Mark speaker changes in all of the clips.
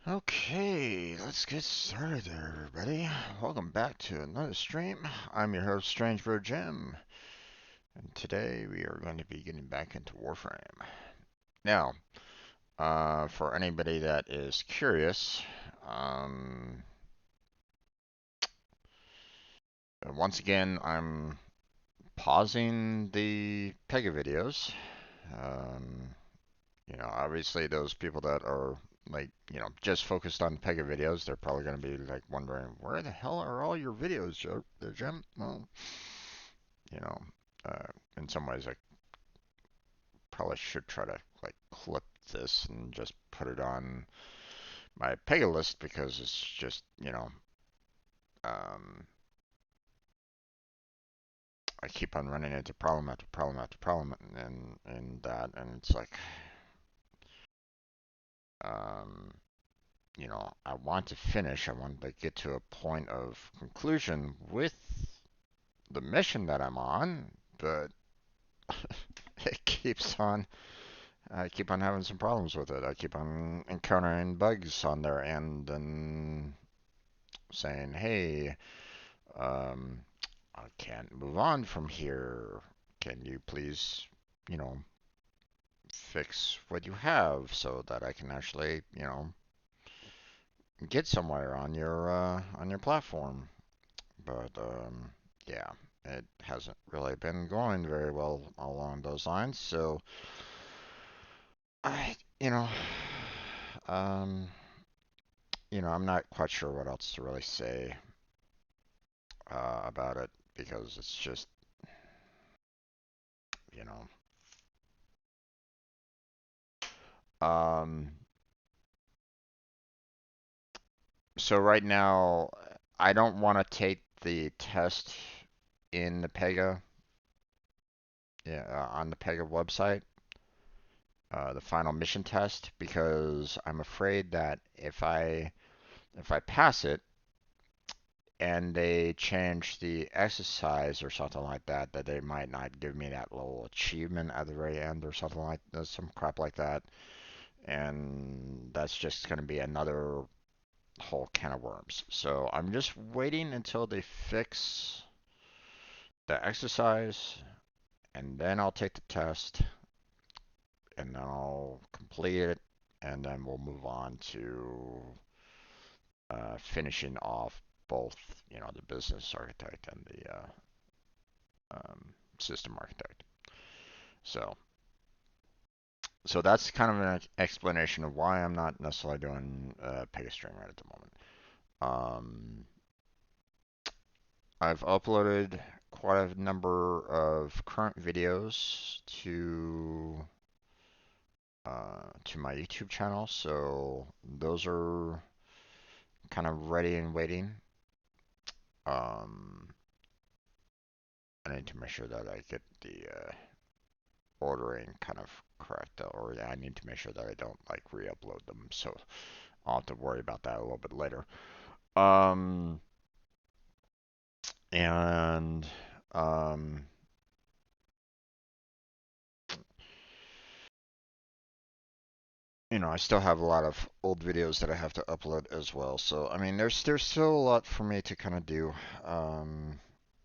Speaker 1: Okay, let's get started there, everybody. Welcome back to another stream. I'm your host, Strangebird Jim, and today we are going to be getting back into Warframe. Now, for anybody that is curious, um, once again, I'm pausing the Pega videos. Um, obviously, those people that are just focused on Pega videos, they're probably going to be like wondering, where the hell are all your videos, Jim? Well, you know, uh, in some ways, I probably should try to like clip this and just put it on my Pega list because it's just, um, I keep on running into problem after problem after problem, and that, and it's like, um, I want to finish. I want to get to a point of conclusion with the mission that I'm on, but it keeps on. I keep on having some problems with it. I keep on encountering bugs on their end and saying, "Hey, um, I can't move on from here. Can you please, you know, fix what you have so that I can actually, get somewhere on your platform?" But yeah, it hasn't really been going very well along those lines. So I, um, I'm not quite sure what else to really say about it because it's just, you know, um, so right now I don't want to take the test in the Pega, yeah, on the Pega website. The final mission test because I'm afraid that if I pass it and they change the exercise or something like that, that they might not give me that little achievement at the very end or something like some crap like that, and that's just going to be another whole can of worms. So I'm just waiting until they fix the exercise, and then I'll take the test, and then I'll complete it, and then we'll move on to finishing off both, the business architect and the system architect. So, so that's kind of an explanation of why I'm not necessarily doing Pega String right at the moment. Um, I've uploaded quite a number of current videos to my YouTube channel, so those are kind of ready and waiting. Um, I need to make sure that I get the ordering kind of correct, or I need to make sure that I don't like re-upload them. So I'll have to worry about that a little bit later. Um, and um, I still have a lot of old videos that I have to upload as well. So I mean, there's still a lot for me to kind of do. Um,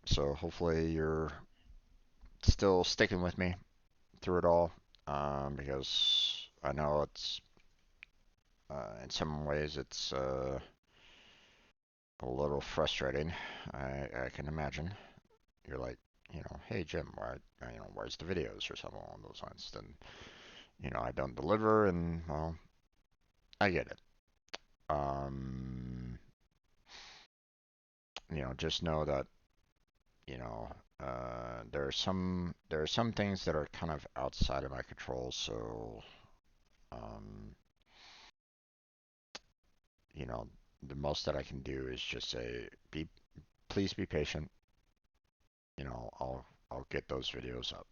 Speaker 1: so hopefully you're still sticking with me through it all, because I know it's in some ways it's a little frustrating. I can imagine. You're like, hey Jim, where's the videos or something along those lines? Then, I don't deliver, and well, I get it. Um, just know that, you know, there are some things that are kind of outside of my control. So, um, you know, the most that I can do is just say, please be patient. I'll get those videos up.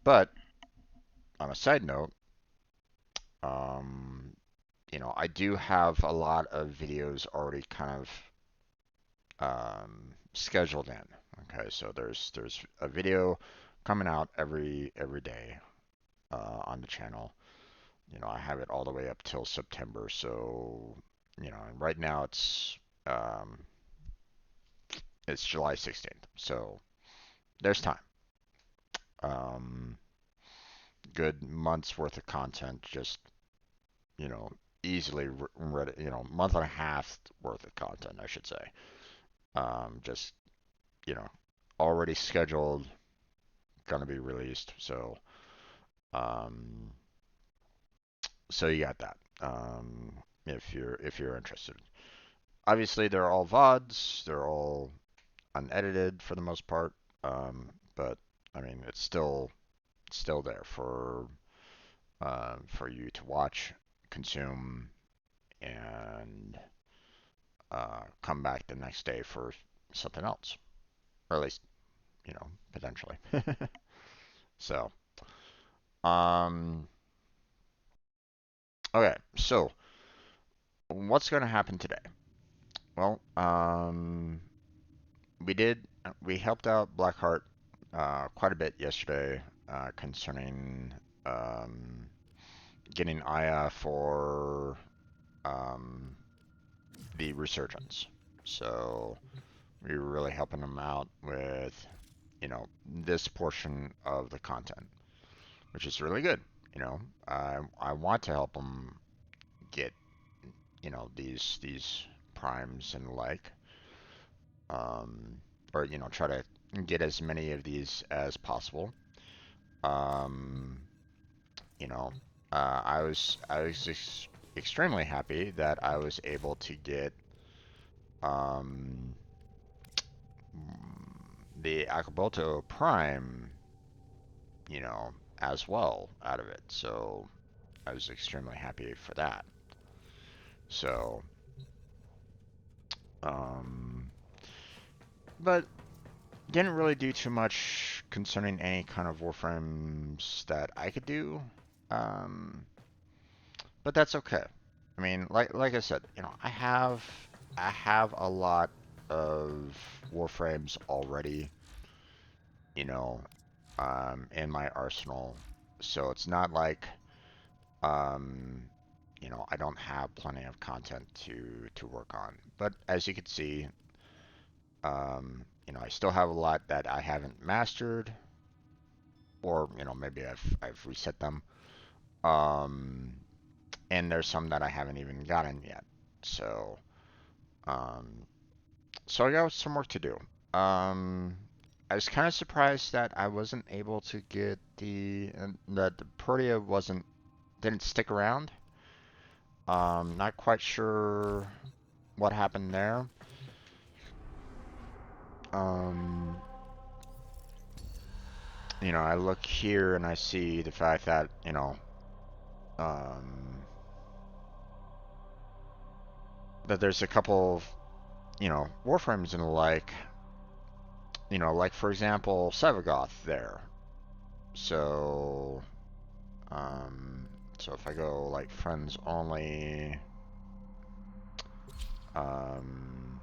Speaker 1: But on a side note, um, I do have a lot of videos already kind of scheduled in. Okay, so there's a video coming out every day on the channel I have it all the way up till September. So, and right now um, it's July 16th. So there's time. Um, Good month's worth of content, just, you know, easily ready, month and a half worth of content, I should say. Just, you know, already scheduled, gonna be released. Um, so you got that. If you're interested. Obviously, they're all VODs. They're all unedited for the most part. But I mean, it's still there for you to watch, consume, and come back the next day for something else, or at least potentially. So, um, okay. So, what's going to happen today? Well, we helped out Blackheart quite a bit yesterday concerning um, getting Aya for um, the resurgence. So we were really helping them out with, this portion of the content, which is really good. I want to help them get, these primes and the like, um, or try to get as many of these as possible. Um, you know, I was extremely happy that I was able to get um, the Akaboto Prime, as well out of it. So I was extremely happy for that. So, um, but didn't really do too much concerning any kind of Warframes that I could do. Um, but that's okay. I mean, like I said, I have a lot of Warframes already, you know, in my arsenal. So it's not like um, I don't have plenty of content to work on. But as you can see, I still have a lot that I haven't mastered, or maybe I've reset them. Um, and there's some that I haven't even gotten yet. So, um, so I got some work to do. Um, I was kind of surprised that I wasn't able to get that the Protea didn't stick around. Not quite sure what happened there. Um, I look here and I see the fact that, um, that there's a couple of, Warframes and the like for example, Sevagoth there. So, so if I go like friends only, um,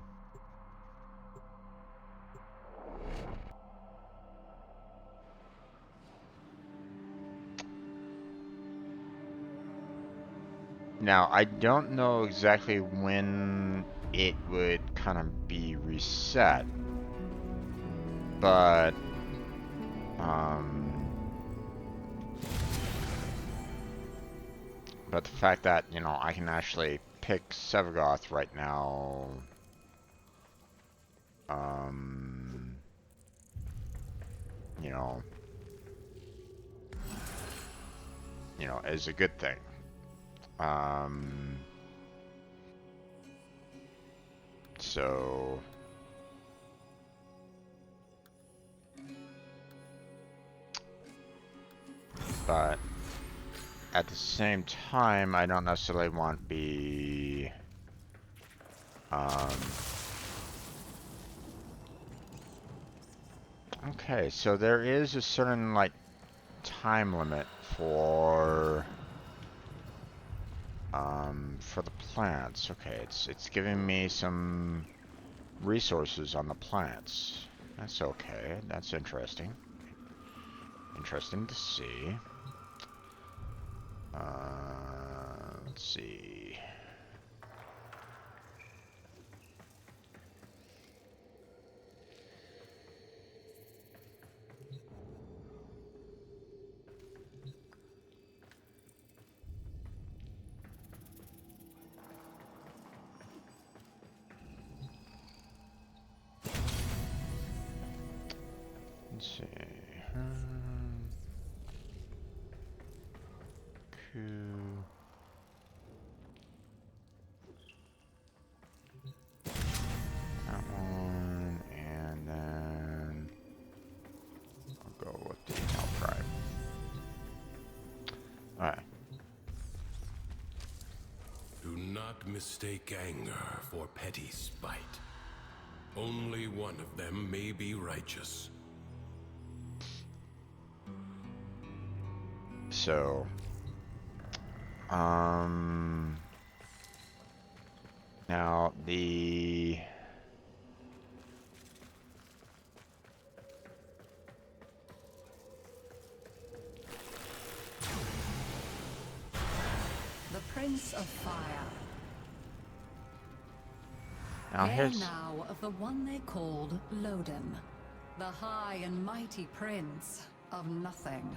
Speaker 1: now I don't know exactly when it would kind of be reset, but, um, but the fact that, I can actually pick Sevagoth right now, um, you know, is a good thing. Um, so, but at the same time, I don't necessarily want to be, um, okay, so there is a certain, like, time limit for the plants. Okay, it's giving me some resources on the plants. That's okay. That's interesting. Interesting to see. Let's see. Let's see. Coup. That one, and then I'll go with the outcry. Alright.
Speaker 2: Do not mistake anger for petty spite. Only one of them may be righteous.
Speaker 1: So, now the
Speaker 3: Prince of Fire.
Speaker 1: now here's
Speaker 3: now of the one they called Lodin, the high and mighty prince of nothing.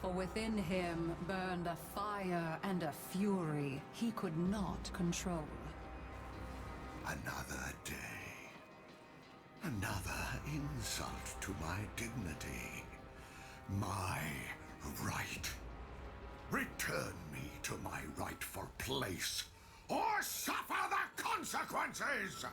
Speaker 3: For within him burned a fire and a fury he could not control.
Speaker 4: Another day. Another insult to my dignity. My right. Return me to my rightful place, or suffer the consequences!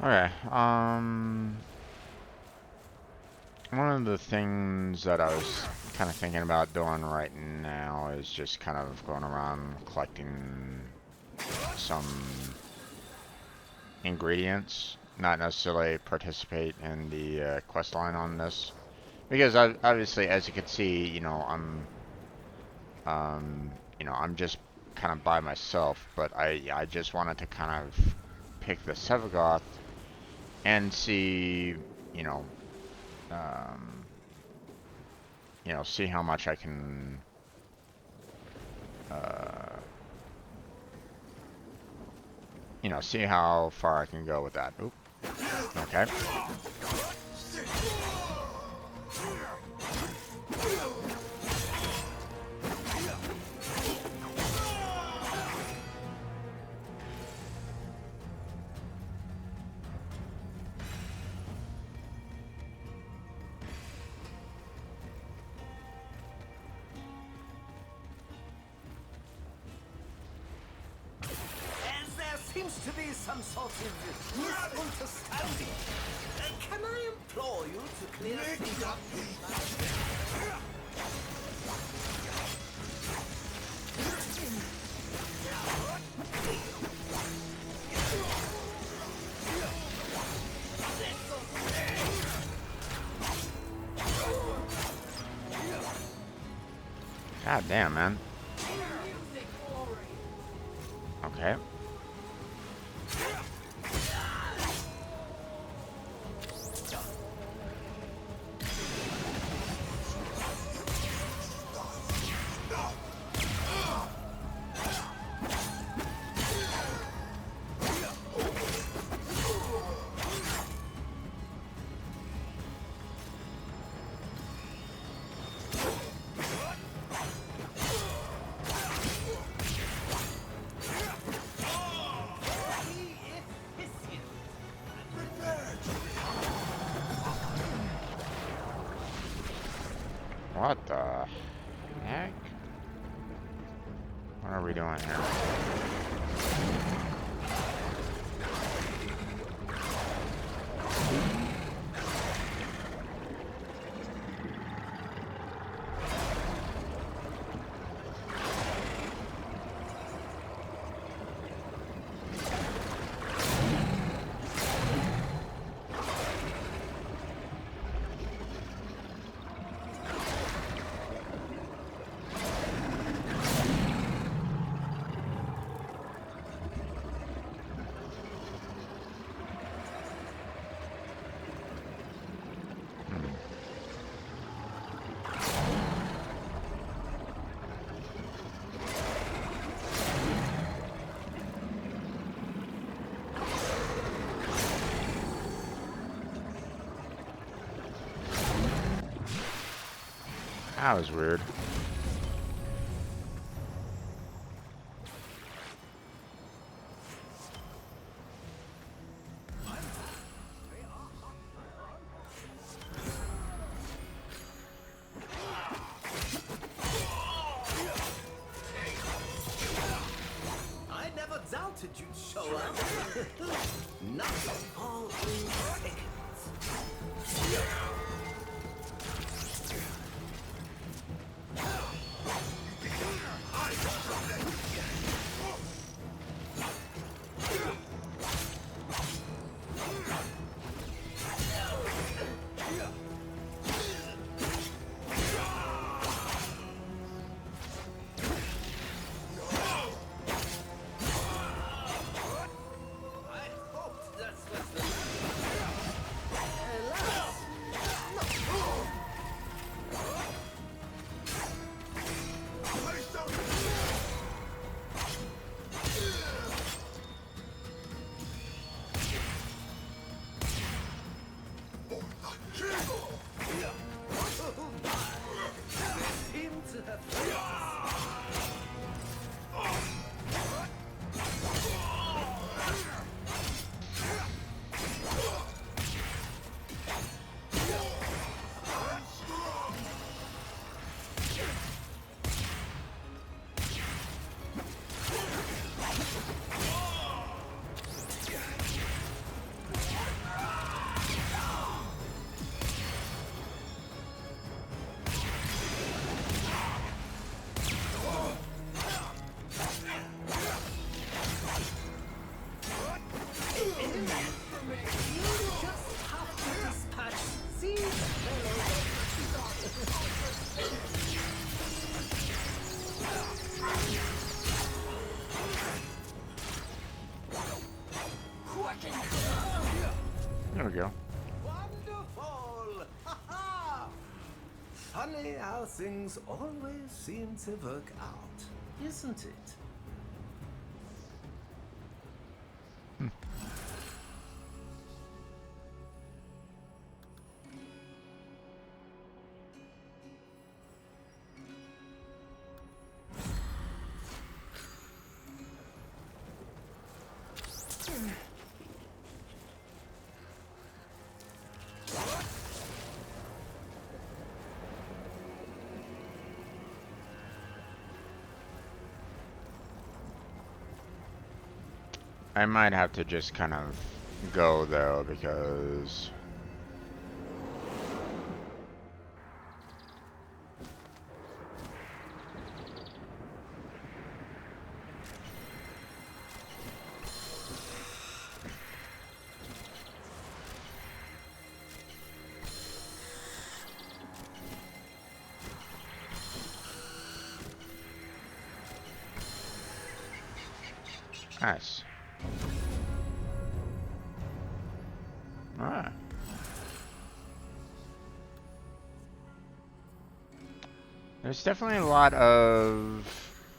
Speaker 1: okay. One of the things that I was kind of thinking about doing right now is just kind of going around collecting some ingredients, not necessarily participate in the quest line on this, because obviously, as you can see, I'm just kind of by myself, but I just wanted to kind of pick the Sevagoth and see, see how much I can, see how far I can go with that. Oop. Okay.
Speaker 5: Seems to be some sort of misunderstanding. Can I implore you to clear things up?
Speaker 1: God damn, man. Okay. What the heck? What are we doing here? That was weird.
Speaker 5: I never doubted you'd show up. Not all in seconds.
Speaker 1: There we go.
Speaker 5: Wonderful! Ha-ha! Funny how things always seem to work out, isn't it?
Speaker 1: I might have to just kind of go though, because nice. Alright. There's definitely a lot of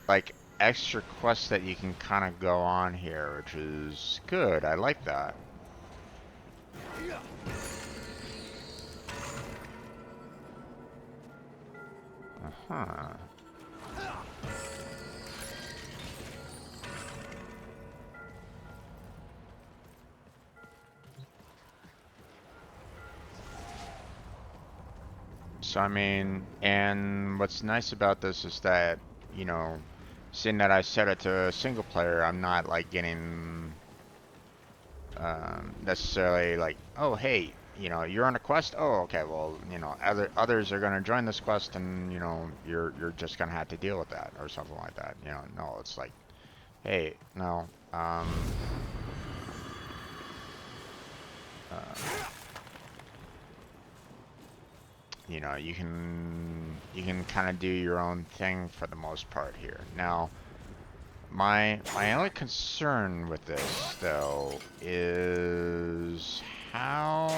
Speaker 1: like extra quests that you can kind of go on here, which is good. I like that. Uh-huh. So I mean, and what's nice about this is that, you know, seeing that I set it to single player, I'm not like getting necessarily like, oh hey, you know, you're on a quest. Oh, okay, well, you know, others are gonna join this quest, and you know, you're just gonna have to deal with that or something like that. You know, no, it's like, hey, no, uh, you know, you can kind of do your own thing for the most part here. Now, my only concern with this though is how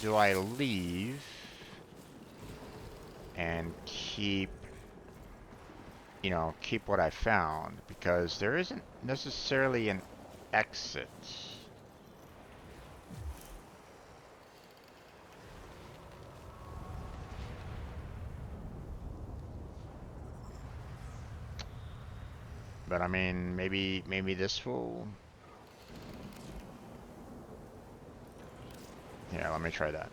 Speaker 1: do I leave and keep, you know, keep what I found, because there isn't necessarily an exit. But I mean, maybe this will. Yeah, let me try that.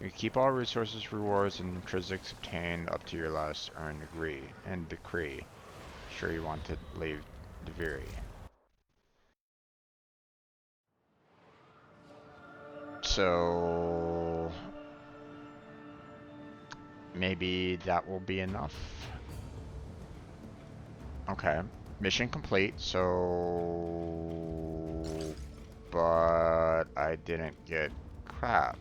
Speaker 1: You keep all resources, rewards, and intrinsics obtained up to your last earned degree and decree. Sure you want to leave Deviri. So maybe that will be enough. Okay. Mission complete, so but I didn't get crap.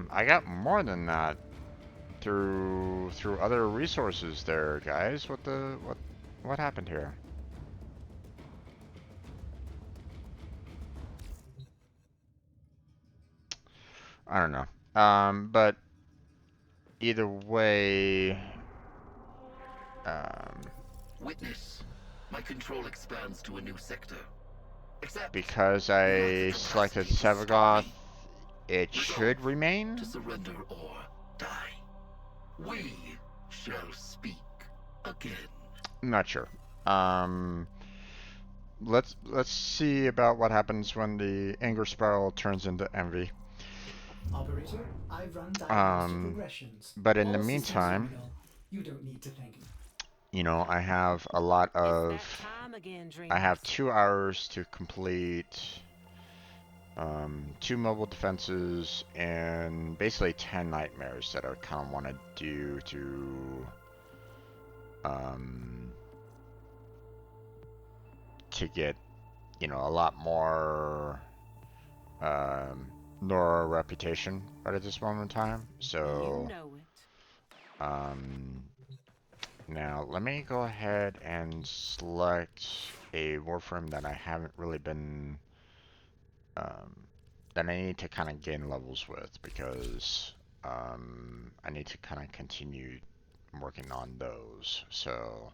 Speaker 1: I got more than that through other resources there, guys. What happened here? I don't know. But either way,
Speaker 6: Witness. My control expands to a new sector. Except
Speaker 1: because
Speaker 6: you lack the
Speaker 1: I selected
Speaker 6: capacity to stop
Speaker 1: Sevagoth,
Speaker 6: me.
Speaker 1: it should
Speaker 6: Resolve
Speaker 1: remain?
Speaker 6: to surrender or die. We shall speak again.
Speaker 1: I'm not sure. Um, let's see about what happens when the anger spiral turns into envy.
Speaker 7: Operator, I've run diagnostic
Speaker 1: Um,
Speaker 7: regressions.
Speaker 1: but in the
Speaker 7: All systems
Speaker 1: meantime,
Speaker 7: nominal. You don't need to thank me.
Speaker 1: you know, I have a lot
Speaker 8: It's
Speaker 1: of.
Speaker 8: that time again,
Speaker 1: I have
Speaker 8: dreamers.
Speaker 1: 2 hours to complete 2 mobile defenses and basically 10 nightmares that I kind of want to do um, to get, you know, a lot more Nora reputation right at this moment in time.
Speaker 8: You
Speaker 1: So
Speaker 8: know it.
Speaker 1: um, now let me go ahead and select a Warframe that I haven't really been that I need to kind of gain levels with, because I need to kind of continue working on those. So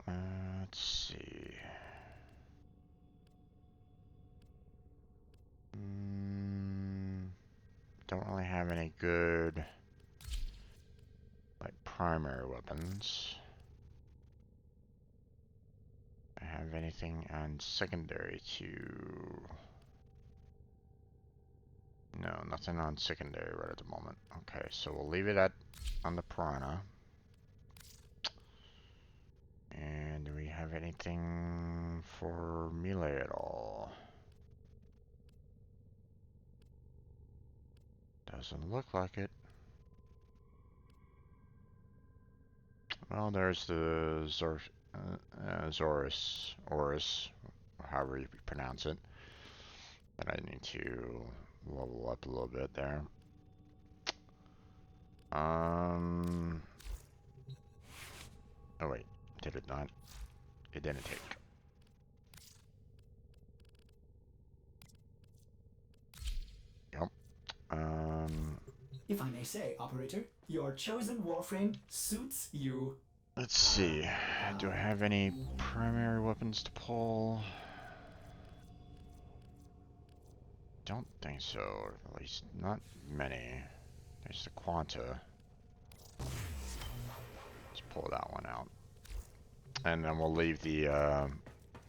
Speaker 1: let's see. Mm, don't really have any good like primary weapons. I have anything on secondary to? No, nothing on secondary right at the moment. Okay, so we'll leave it at on the Piranha. And do we have anything for melee at all? Doesn't look like it. Well, there's the Zorus, or however you pronounce it. But I need to level up a little bit there. Oh wait, did it not? It didn't take. Yep.
Speaker 7: If I may say, operator, your chosen Warframe suits you.
Speaker 1: Let's see. Do I have any primary weapons to pull? don't think so, or at least not many. There's the Quanta. Let's pull that one out. And then we'll leave the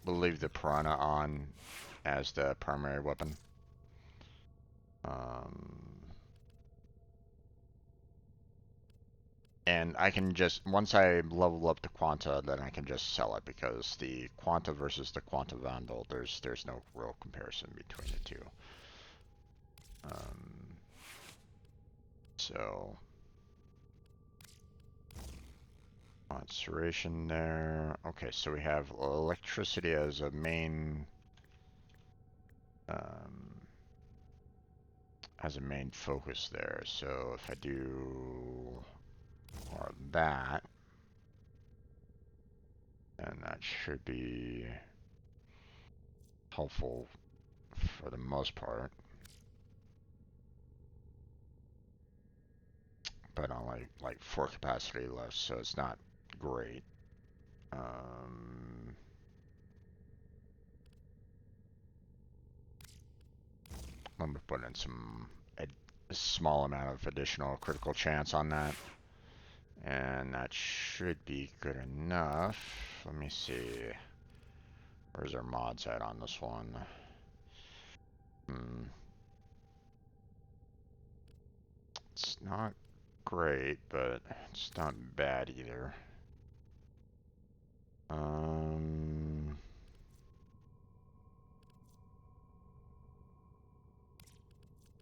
Speaker 1: Piranha on as the primary weapon. And I can just, once I level up the Quanta, then I can just sell it, because the Quanta versus the Quanta Vandal, there's no real comparison between the two. So Conservation there. Okay, so we have electricity as a main focus there. So if I do more of that, then that should be helpful for the most part. But on like 4 capacity left, so it's not great. Let me put in a small amount of additional critical chance on that. And that should be good enough. Let me see. Where's our mods at on this one? It's not great, but it's not bad either.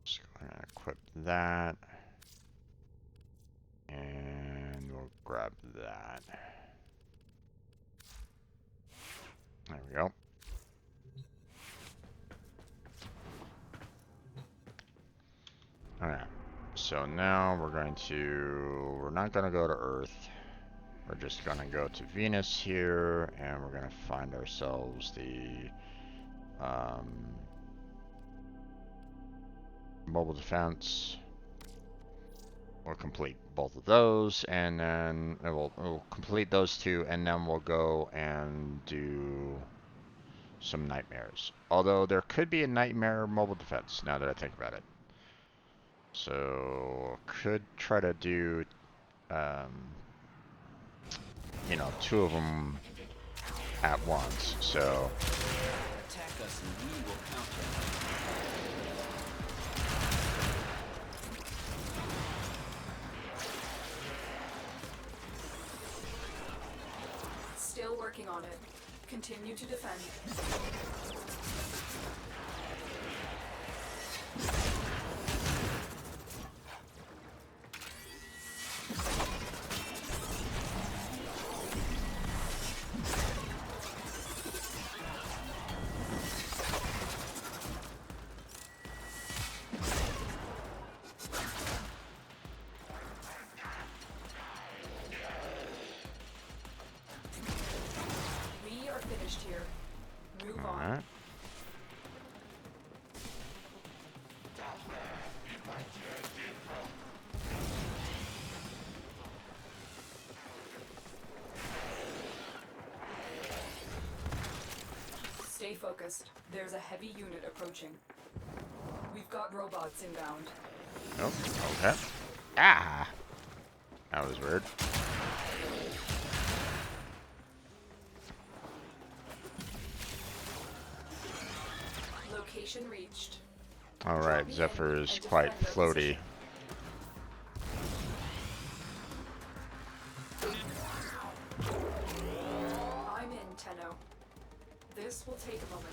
Speaker 1: Just gonna equip that. And we'll grab that. There we go. Alright. So now we're not gonna go to Earth. We're just gonna go to Venus here, and we're gonna find ourselves the mobile defense. We'll complete both of those, and then we'll complete those two, and then we'll go and do some nightmares. Although there could be a nightmare mobile defense, now that I think about it. So could try to do, you know, 2 of them at once. So
Speaker 5: Attack us and we will counter.
Speaker 8: Still working on it. Continue to defend. Stay focused. There's a heavy unit approaching. We've got robots inbound.
Speaker 1: oh, okay. Ah, that was weird.
Speaker 8: Location reached.
Speaker 1: All right, Zephyr is quite floaty.
Speaker 8: I'm in, Tenno. This will take a moment.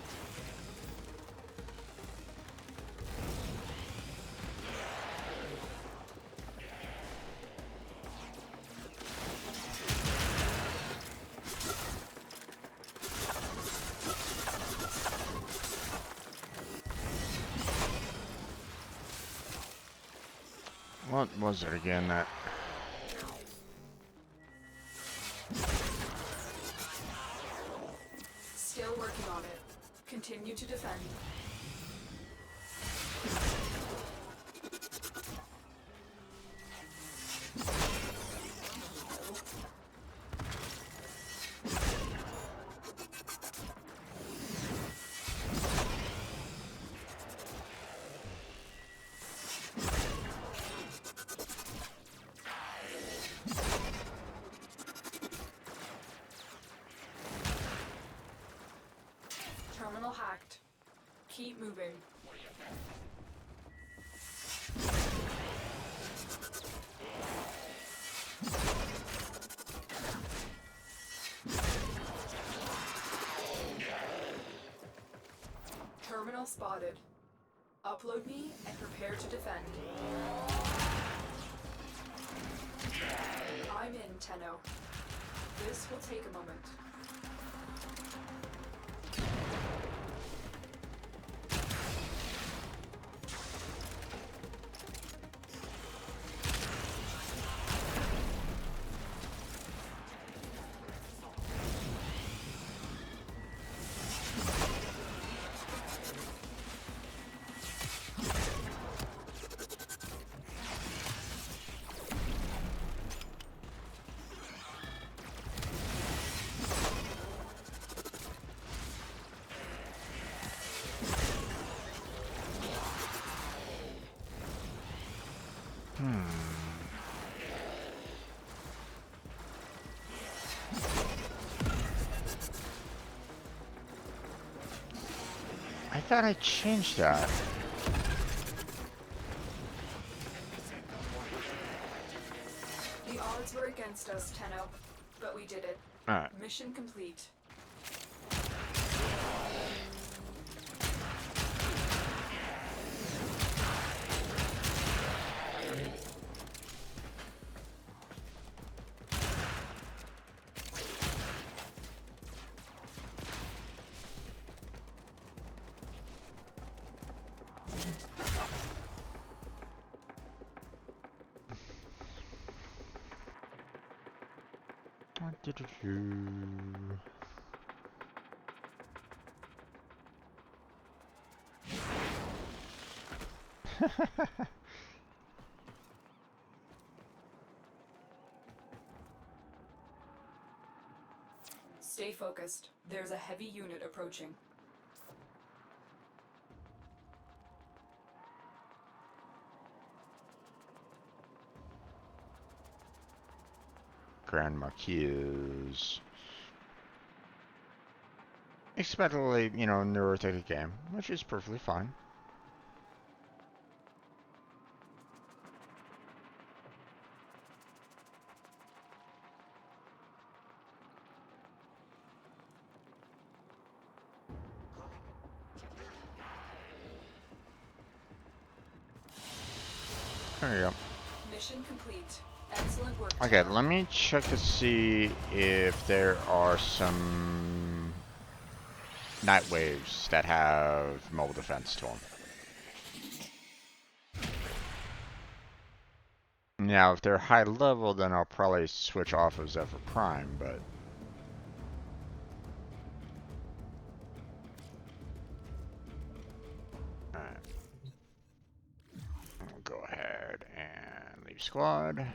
Speaker 1: What was it again that...
Speaker 8: Still working on it. Continue to defend. Keep moving. Terminal spotted. Upload me and prepare to defend. I'm in, Tenno. This will take a moment.
Speaker 1: I thought I changed that.
Speaker 8: The odds were against us, Tenno, but we did it.
Speaker 1: Alright.
Speaker 8: Mission complete. Stay focused. There's a heavy unit approaching.
Speaker 1: Grand Marquise. Expectedly, you know, neurotic game, which is perfectly fine. There you go.
Speaker 8: Mission complete. Excellent work.
Speaker 1: Okay, let me check to see if there are some night waves that have mobile defense to them. Now, if they're high level, then I'll probably switch off of Zephyr Prime, but... Alright. I'll go ahead and leave squad.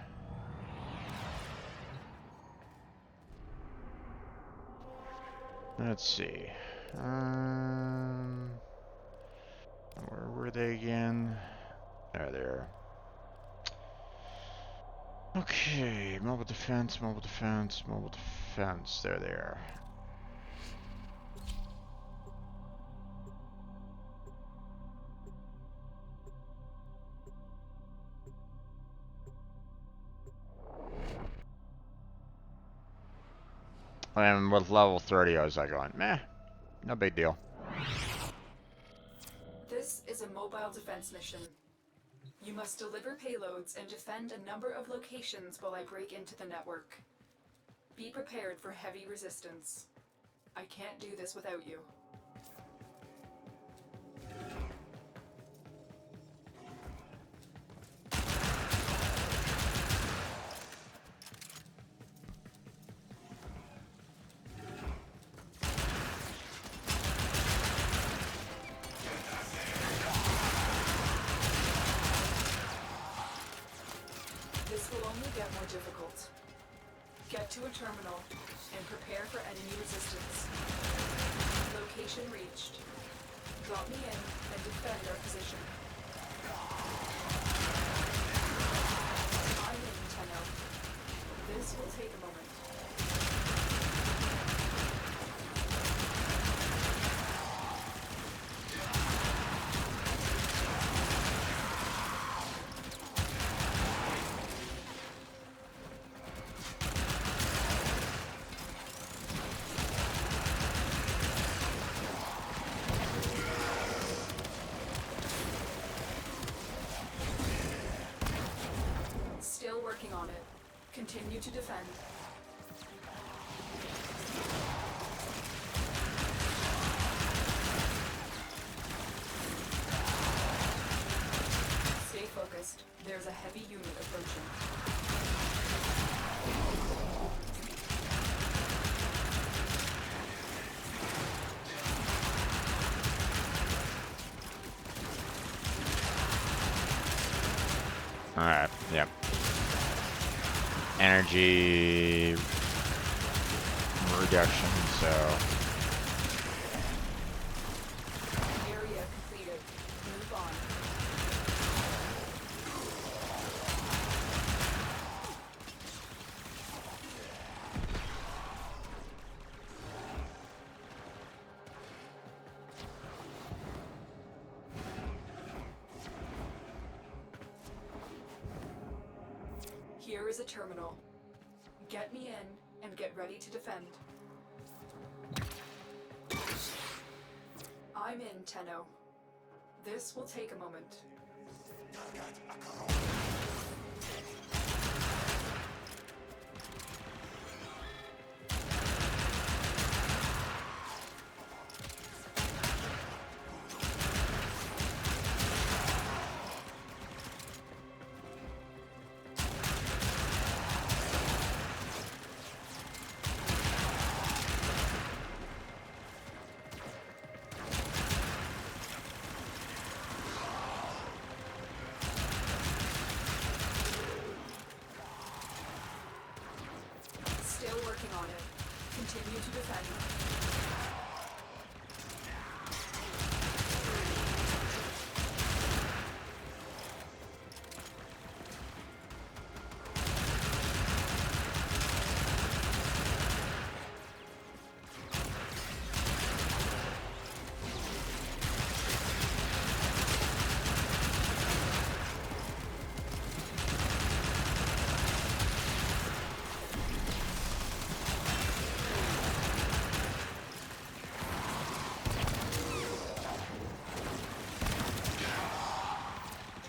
Speaker 1: Let's see. Where were they again? There they are. Okay, mobile defense, mobile defense, mobile defense. There they are. And with level 30, I was like going, meh, no big deal.
Speaker 8: This is a mobile defense mission. You must deliver payloads and defend a number of locations while I break into the network. Be prepared for heavy resistance. I can't do this without you. This will only get more difficult. Get to a terminal and prepare for enemy resistance. Location reached. Drop me in and defend our position. I'm in, Tenno. This will take a moment. Continue to defend. Stay focused. There's a heavy unit approaching.
Speaker 1: Alright, yep. Energy reduction, so
Speaker 8: Area completed. Move on. Here is a terminal. Get me in and get ready to defend. I'm in, Tenno. This will take a moment. Still working on it. Continue to defend.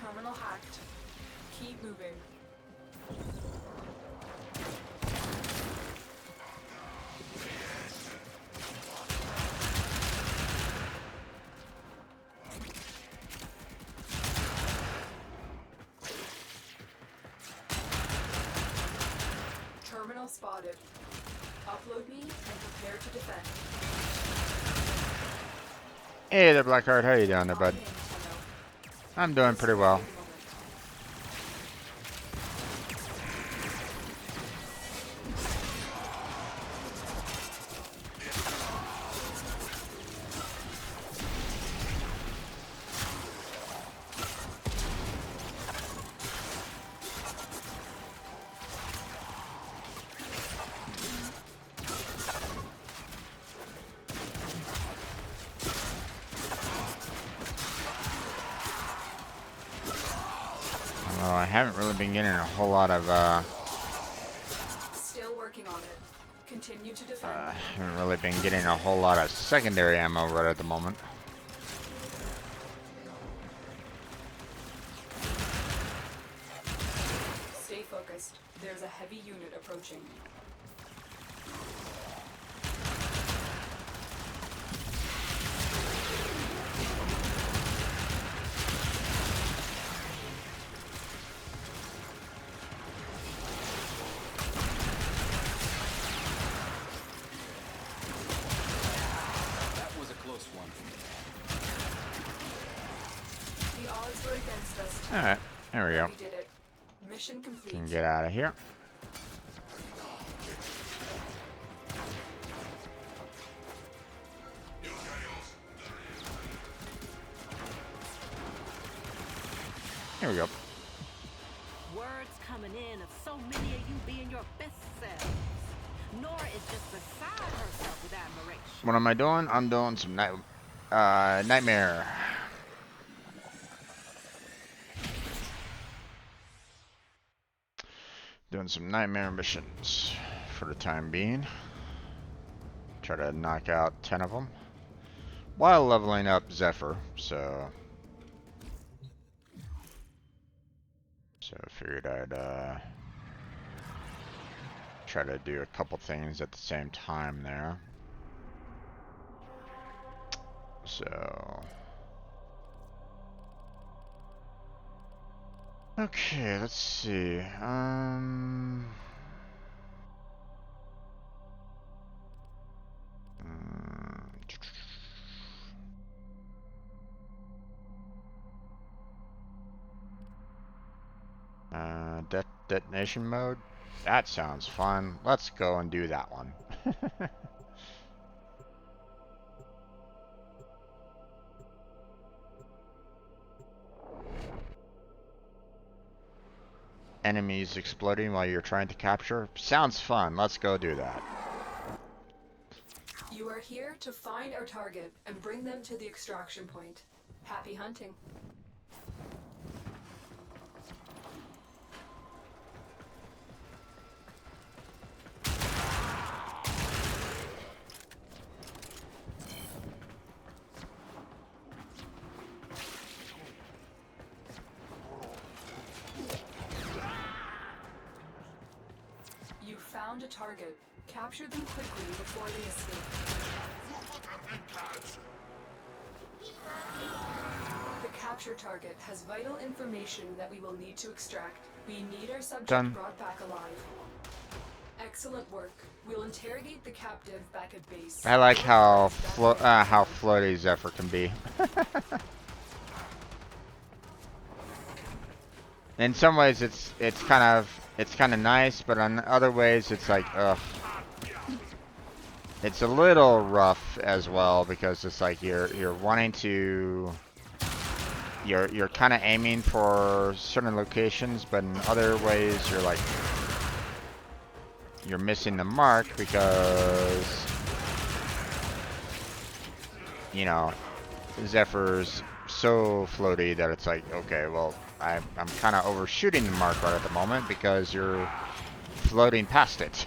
Speaker 8: Terminal hacked. Keep moving. Terminal spotted. Upload me and prepare to defend.
Speaker 1: hey there, Blackheart. How you doing there,
Speaker 8: I'm
Speaker 1: bud?
Speaker 8: in, Tenno.
Speaker 1: I'm doing pretty well.
Speaker 8: Take a moment.
Speaker 1: Well, I haven't really been getting a whole lot of
Speaker 8: Still working on it. Continue to defend.
Speaker 1: haven't really been getting a whole lot of secondary ammo right at the moment.
Speaker 8: Stay focused. There's a heavy unit approaching.
Speaker 9: That was a close one.
Speaker 8: The odds were against us. Tenno.
Speaker 1: Alright, there we go.
Speaker 8: We did it. Mission complete.
Speaker 1: Can get out of here. Here we go.
Speaker 10: Words coming in of so many of you being your best selves. Nora is just beside herself with admiration.
Speaker 1: What am I doing? I'm doing some nightmare. Doing some nightmare missions for the time being. Try to knock out 10 of them while leveling up Zephyr. So I figured I'd try to do a couple things at the same time there. So... Okay, let's see. Detonation mode? That sounds fun. Let's go and do that one. Enemies exploding while you're trying to capture? Sounds fun. Let's go do that.
Speaker 8: You are here to find our target and bring them to the extraction point. Happy hunting. You found a target. Capture them quickly before they escape. The capture target has vital information that we will need to extract. We need our subject brought back alive. Excellent work. We'll interrogate the captive back at base.
Speaker 1: I like how floaty Zephyr can be. In some ways, it's kind of nice, but in other ways, it's like ugh. It's a little rough as well because it's like you're wanting to. You're kind of aiming for certain locations, but in other ways, you're missing the mark because, you know, Zephyr's so floaty that it's like, okay, well, I'm kind of overshooting the mark right at the moment because you're floating past it.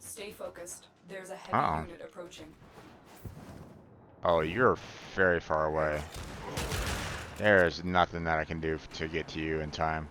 Speaker 8: Stay focused. There's a heavy unit approaching.
Speaker 1: Oh, you're very far away. There's nothing that I can do to get to you in time.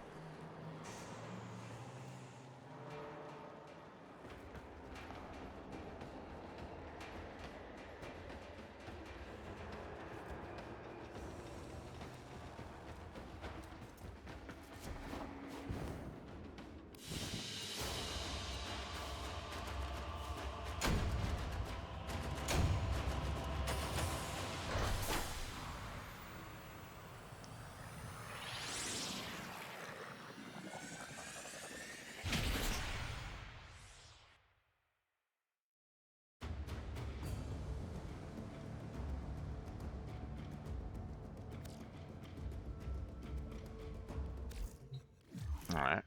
Speaker 1: Alright.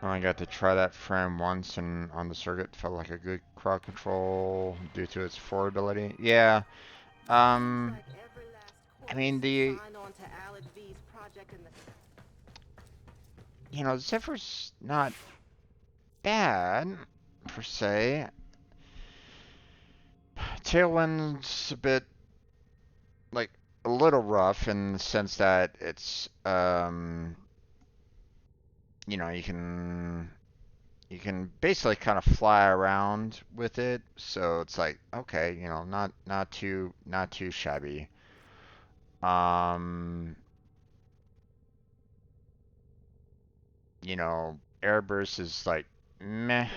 Speaker 1: I got to try that frame once and on the circuit felt like a good crowd control due to its affordability. Yeah. I mean you know, Zephyr's not bad per se. Tailwind's a bit like a little rough in the sense that it's you know, you can basically kind of fly around with it, so it's like okay, you know, not too shabby. You know, airburst is like meh.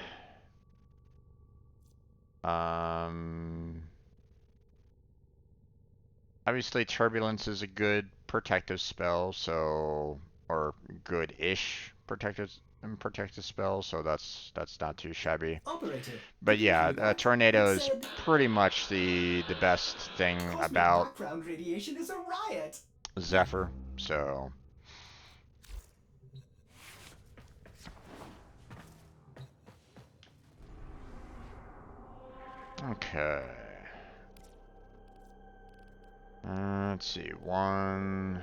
Speaker 1: Obviously turbulence is a good protective spell, so or good-ish protective spell, so that's not too shabby.
Speaker 7: Operator,
Speaker 1: But
Speaker 7: did you
Speaker 1: yeah,
Speaker 7: hear that?
Speaker 1: tornado
Speaker 7: It
Speaker 1: is
Speaker 7: said,
Speaker 1: pretty much the best thing
Speaker 7: cosmic
Speaker 1: about
Speaker 7: background radiation is a riot.
Speaker 1: Zephyr. So okay. Let's see, one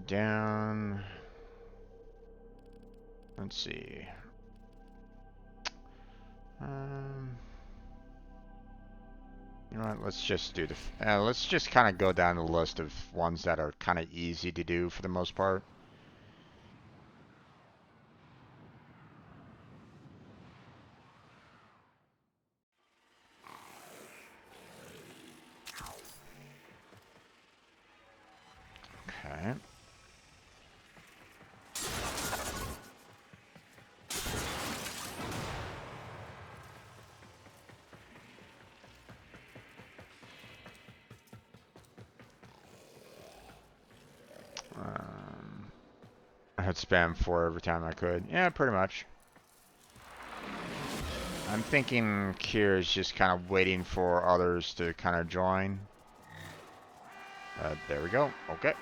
Speaker 1: down. Let's see. You know what? Let's just do the. Let's just kind of go down the list of ones that are kind of easy to do for the most part. Okay. I had spam 4 every time I could. Yeah, pretty much. I'm thinking Kier is just kind of waiting for others to kind of join. There we go. Okay.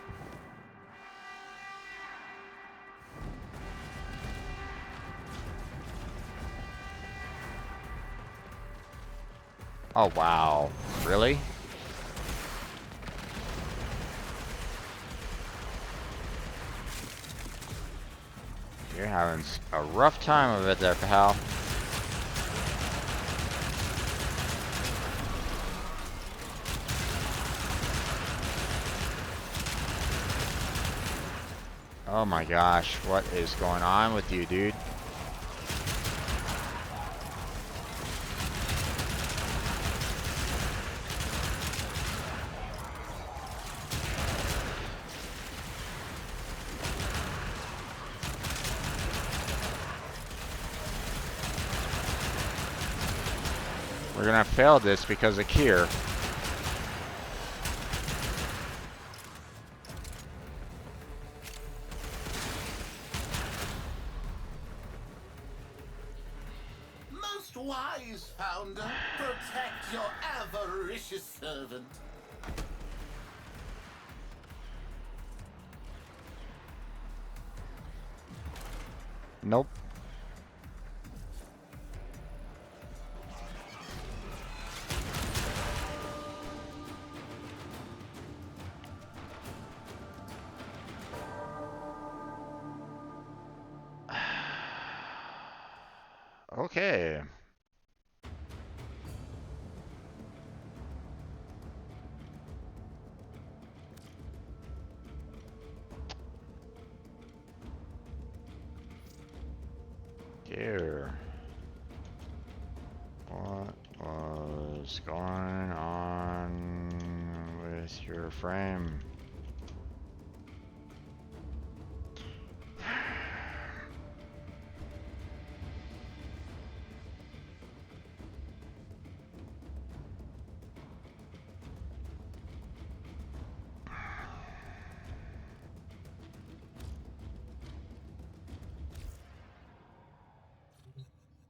Speaker 1: Oh, wow. Really? You're having a rough time of it there, pal. Oh my gosh, what is going on with you, dude? We're gonna fail this because of Kier.
Speaker 5: Most wise founder, protect your avaricious servant.
Speaker 1: Nope. Okay. Here. What was going on with your frame?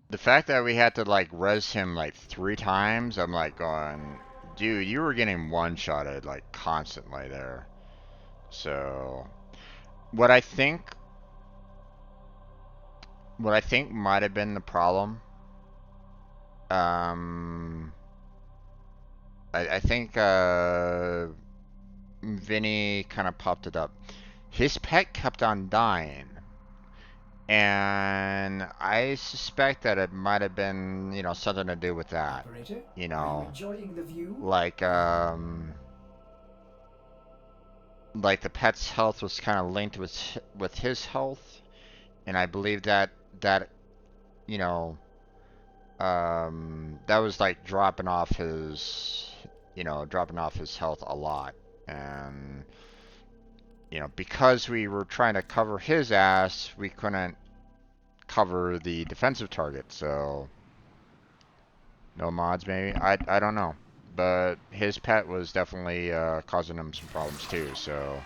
Speaker 1: The fact that we had to like res him like 3 times, I'm like going, dude, you were getting one-shotted like constantly there. So, what I think might have been the problem, I think Vinny kind of popped it up. His pet kept on dying. And I suspect that it might have been, you know, something to do with that.
Speaker 7: Operator,
Speaker 1: You
Speaker 7: are you
Speaker 1: know,
Speaker 7: enjoying the view?
Speaker 1: like the pet's health was kind of linked with his health, and I believe that you know, that was like dropping off his, dropping off his health a lot, and you know, because we were trying to cover his ass, we couldn't cover the defensive target, so no mods maybe. I don't know. But his pet was definitely causing him some problems too, so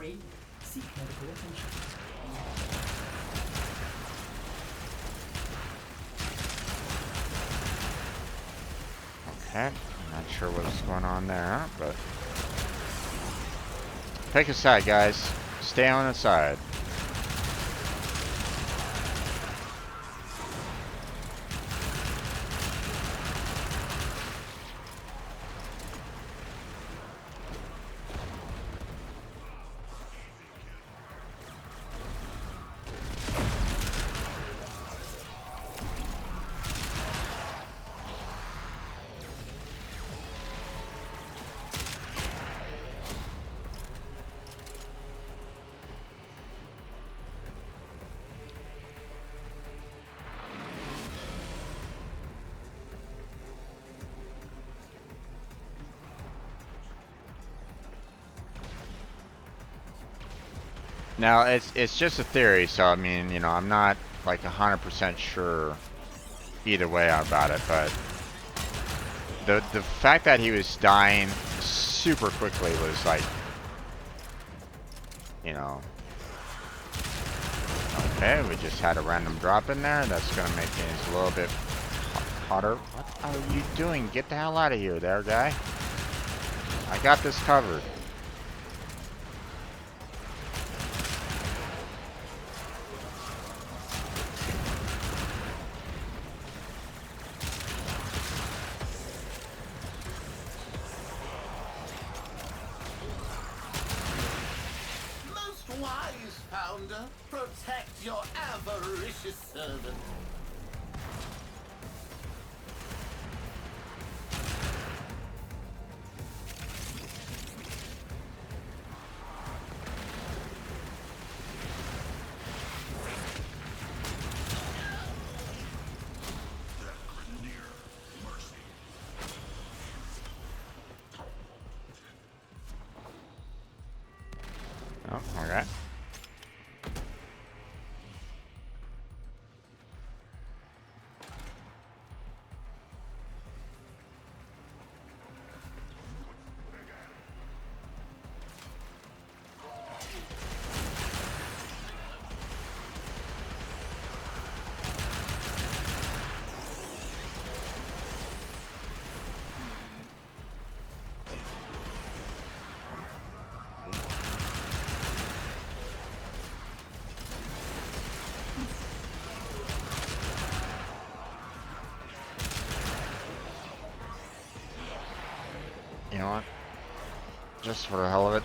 Speaker 7: sorry. Seek medical attention.
Speaker 1: Okay, not sure what's going on there, but pick a side, guys. Stay on the side. Now it's just a theory, so I mean, you know, I'm not like 100% sure either way about it, but the fact that he was dying super quickly was like, you know, okay, we just had a random drop in there. That's gonna make things a little bit hotter. What are you doing? Get the hell out of here, there, guy. I got this covered.
Speaker 5: Wise founder, protect your avaricious servant.
Speaker 1: Oh, okay. You know what? Just for the hell of it.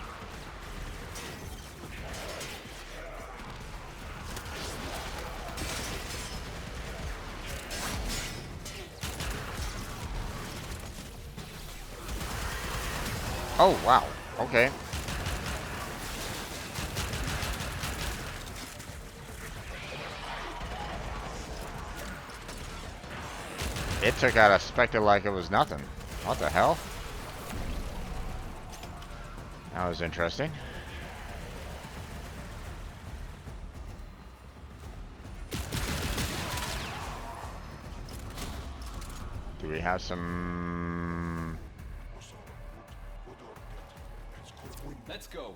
Speaker 1: Oh, wow. Okay. It took out a Spectre like it was nothing. What the hell? That was interesting. Do we have some...
Speaker 9: Let's go.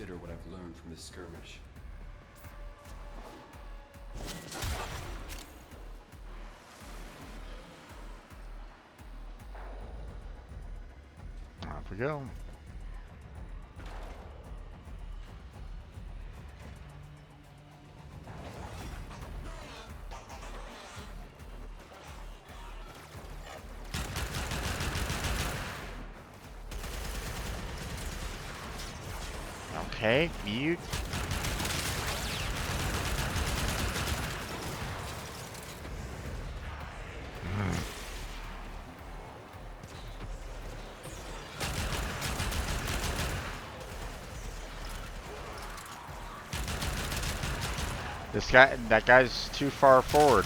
Speaker 9: consider what I've learned from this skirmish.
Speaker 1: Off we go. Okay, mute. That guy's too far forward.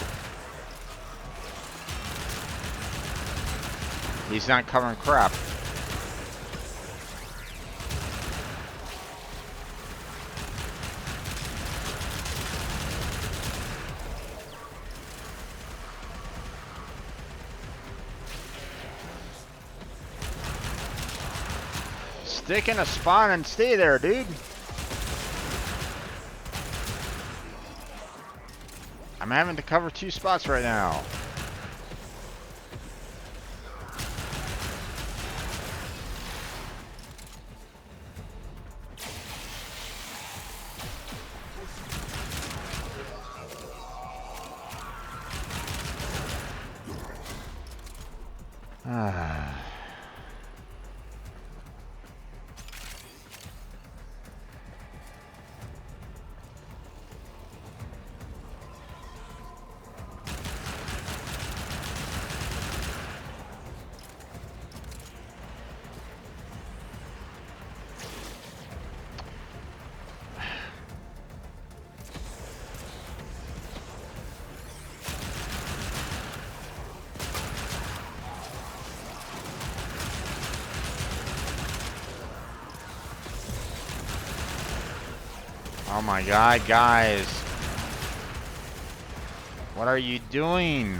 Speaker 1: He's not covering crap. Stick in a spawn and stay there, dude. I'm having to cover 2 spots right now. Oh my god, guys. What are you doing?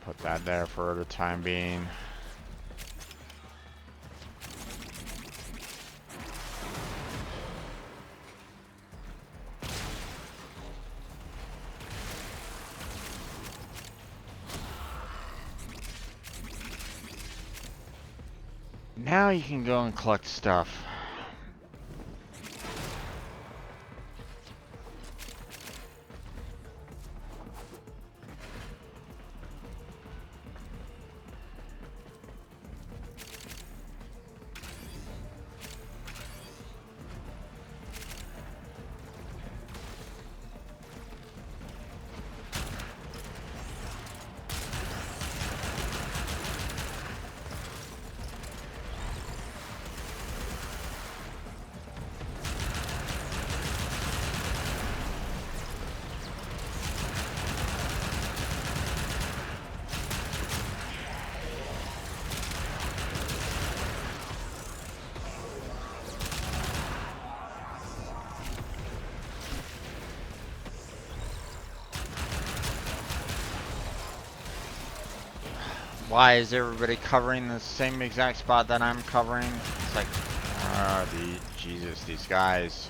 Speaker 1: Put that there for the time being. Now you can go and collect stuff. Why is everybody covering the same exact spot that I'm covering? It's like, Jesus, these guys.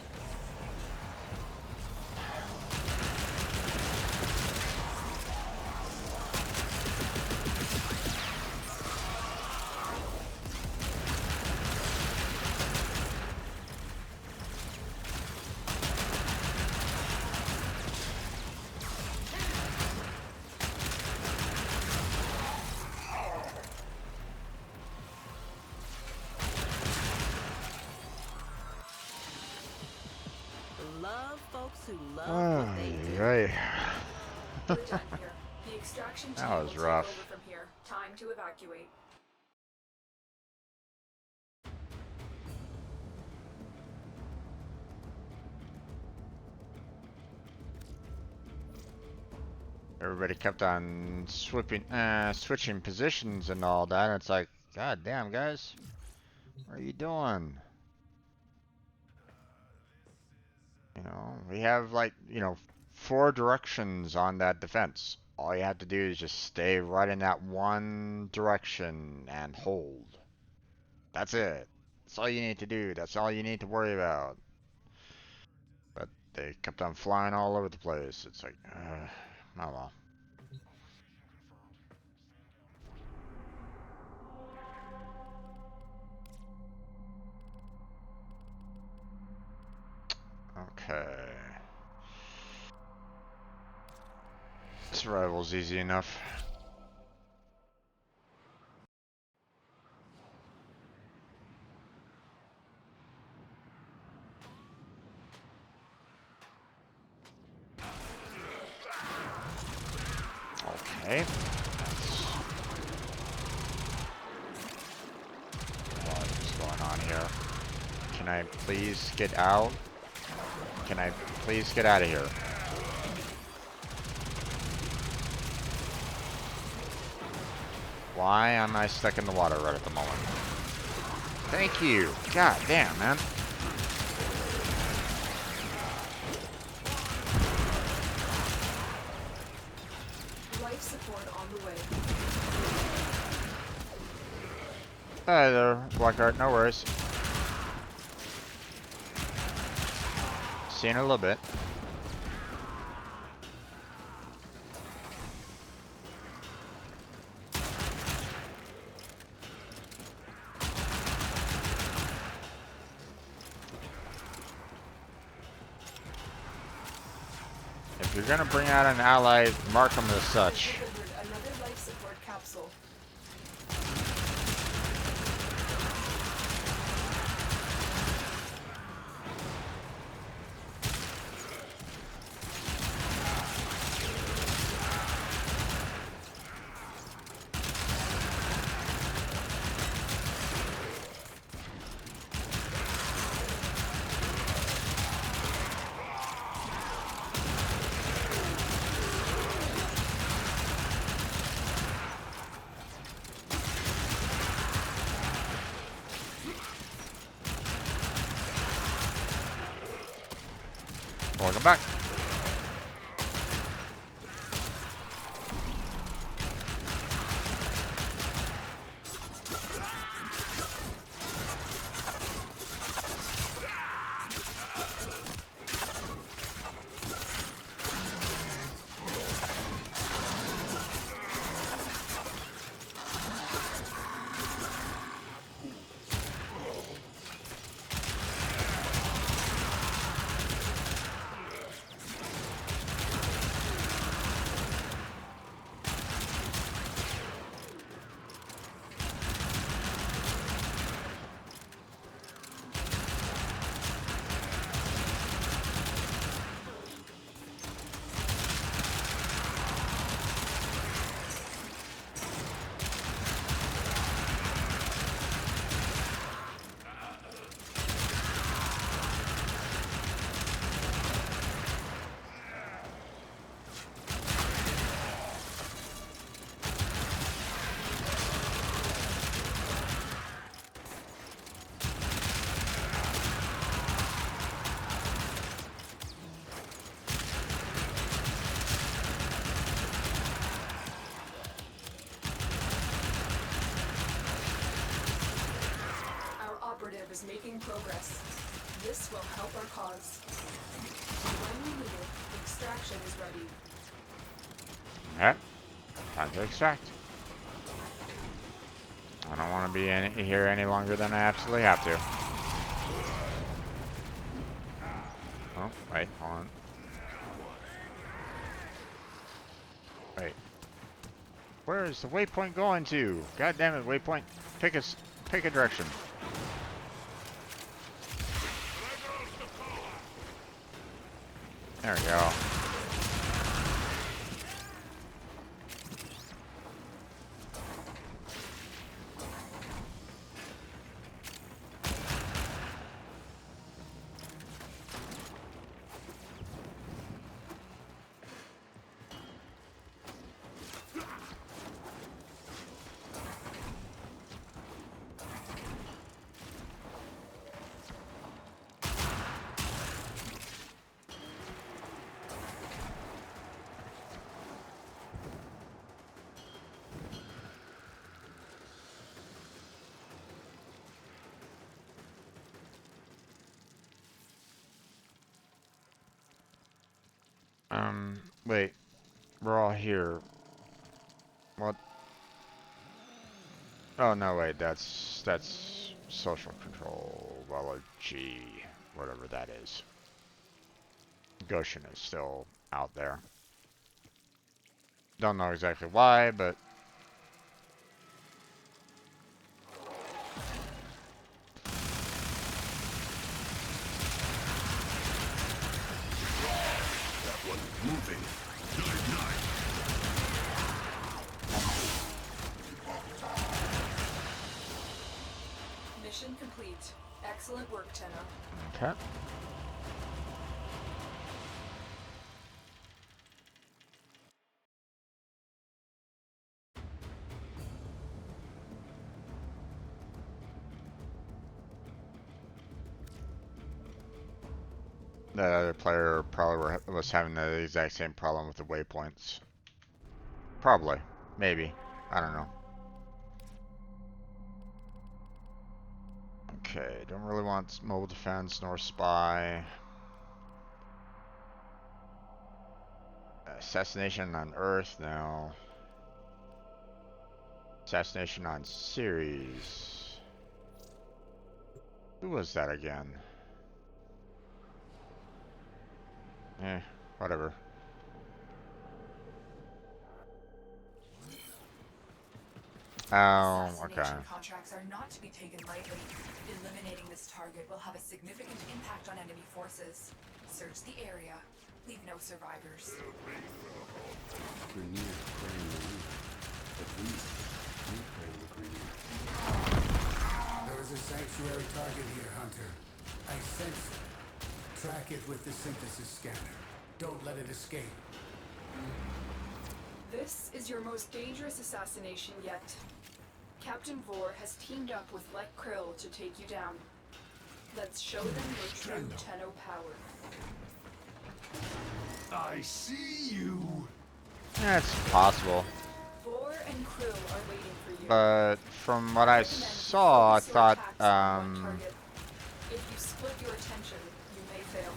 Speaker 10: Love folks who love what they do.
Speaker 1: Right.
Speaker 8: Good time here. The extraction team
Speaker 1: That
Speaker 8: will
Speaker 1: was
Speaker 8: take
Speaker 1: rough.
Speaker 8: over from here. Time to evacuate.
Speaker 1: everybody kept on switching positions and all that. And it's like, God damn, guys, what are you doing? You know, we have like, 4 directions on that defense. All you have to do is just stay right in that one direction and hold. That's it. That's all you need to do. That's all you need to worry about. But they kept on flying all over the place. It's like, oh well. Okay. Survival's easy enough. Okay. What's going on here? Can I please get out? Can I please get out of here? Why am I stuck in the water right at the moment? Thank you. God damn, man.
Speaker 8: Life support on the way.
Speaker 1: Hi there, Blackheart. No worries. See you in a little bit. If you're gonna bring out an ally, mark them as such.
Speaker 8: Another life support capsule.
Speaker 1: Welcome back.
Speaker 8: Is making progress. This will help our cause. When we need it, extraction is ready.
Speaker 1: Alright. Time to extract. I don't want to be here any longer than I absolutely have to. Oh, wait, hold on. Wait. Where is the waypoint going to? God damn it, waypoint. Pick a direction. There we go. Wait. We're all here. What? Oh, no, wait. That's social control. Well, or G. Whatever that is. Goshen is still out there. Don't know exactly why, but...
Speaker 4: That one's moving. Night.
Speaker 8: Mission complete. Excellent work, Tenno.
Speaker 1: Okay. That other player probably was having the exact same problem with the waypoints. Probably. Maybe. I don't know. Okay, don't really want mobile defense nor spy. Assassination on Earth, no. Assassination on Ceres. Who was that again? Whatever. Oh, okay.
Speaker 8: Assassination contracts are not to be taken lightly. Eliminating this target will have a significant impact on enemy forces. Search the area. Leave no survivors.
Speaker 9: Grenier praying the weak. At least, you pray the Grenier.
Speaker 11: There is a sanctuary target here, Hunter. I sense it. Track it with the synthesis scanner. Don't let it escape.
Speaker 8: This is your most dangerous assassination yet. Captain Vor has teamed up with Lek Krill to take you down. Let's show them your true Tenno power.
Speaker 4: I see you.
Speaker 1: That's possible.
Speaker 8: Vor and Krill are waiting for you.
Speaker 1: But from what I saw, I thought,
Speaker 8: If you split your attention, you may fail.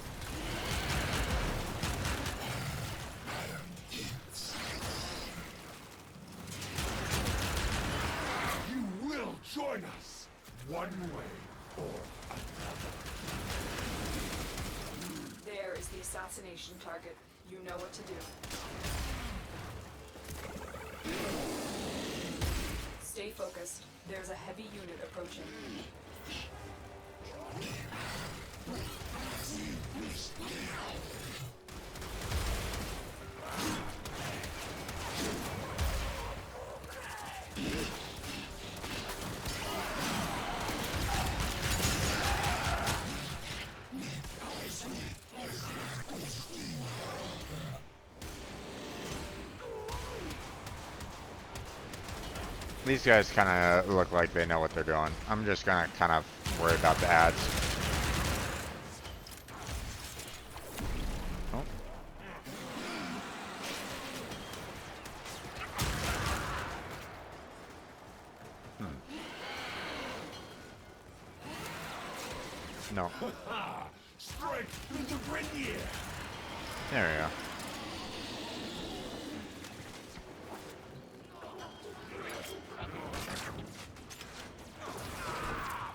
Speaker 4: You will join us, one way or another.
Speaker 8: There is the assassination target. You know what to do. Stay focused. There's a heavy unit approaching.
Speaker 1: these guys kind of look like they know what they're doing. I'm just gonna kind of worry about the ads. Oh. No.
Speaker 4: Strike through the Grenier.
Speaker 1: There we go.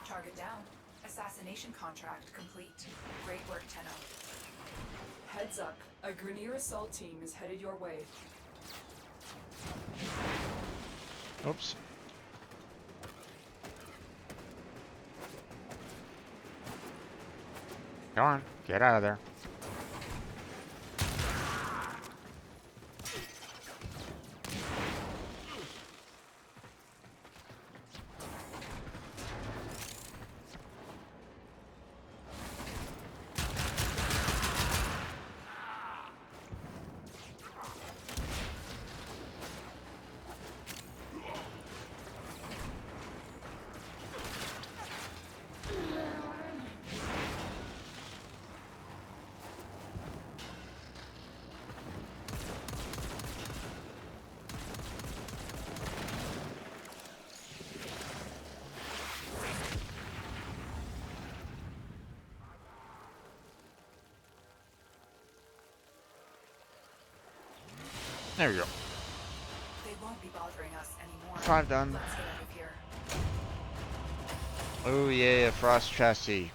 Speaker 8: Target down. Assassination contract complete. Great work, Tenno. Heads up. A Grenier assault team is headed your way.
Speaker 1: Oops. Come on, get out of there. There we go.
Speaker 8: They won't be bothering us anymore.
Speaker 1: 5 done.
Speaker 8: Let's get out of here.
Speaker 1: Oh yeah, frost chassis.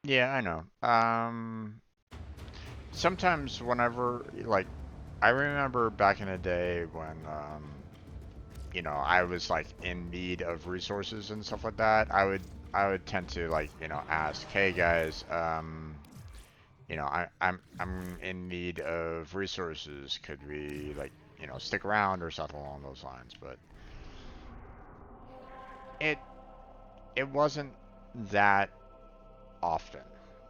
Speaker 1: Yeah, I know. Sometimes whenever, like, I remember back in the day when, you know, I was like in need of resources and stuff like that. I would tend to, like, you know, ask, hey guys, you know, I'm in need of resources. Could we, like, you know, stick around or something along those lines? But it it wasn't that often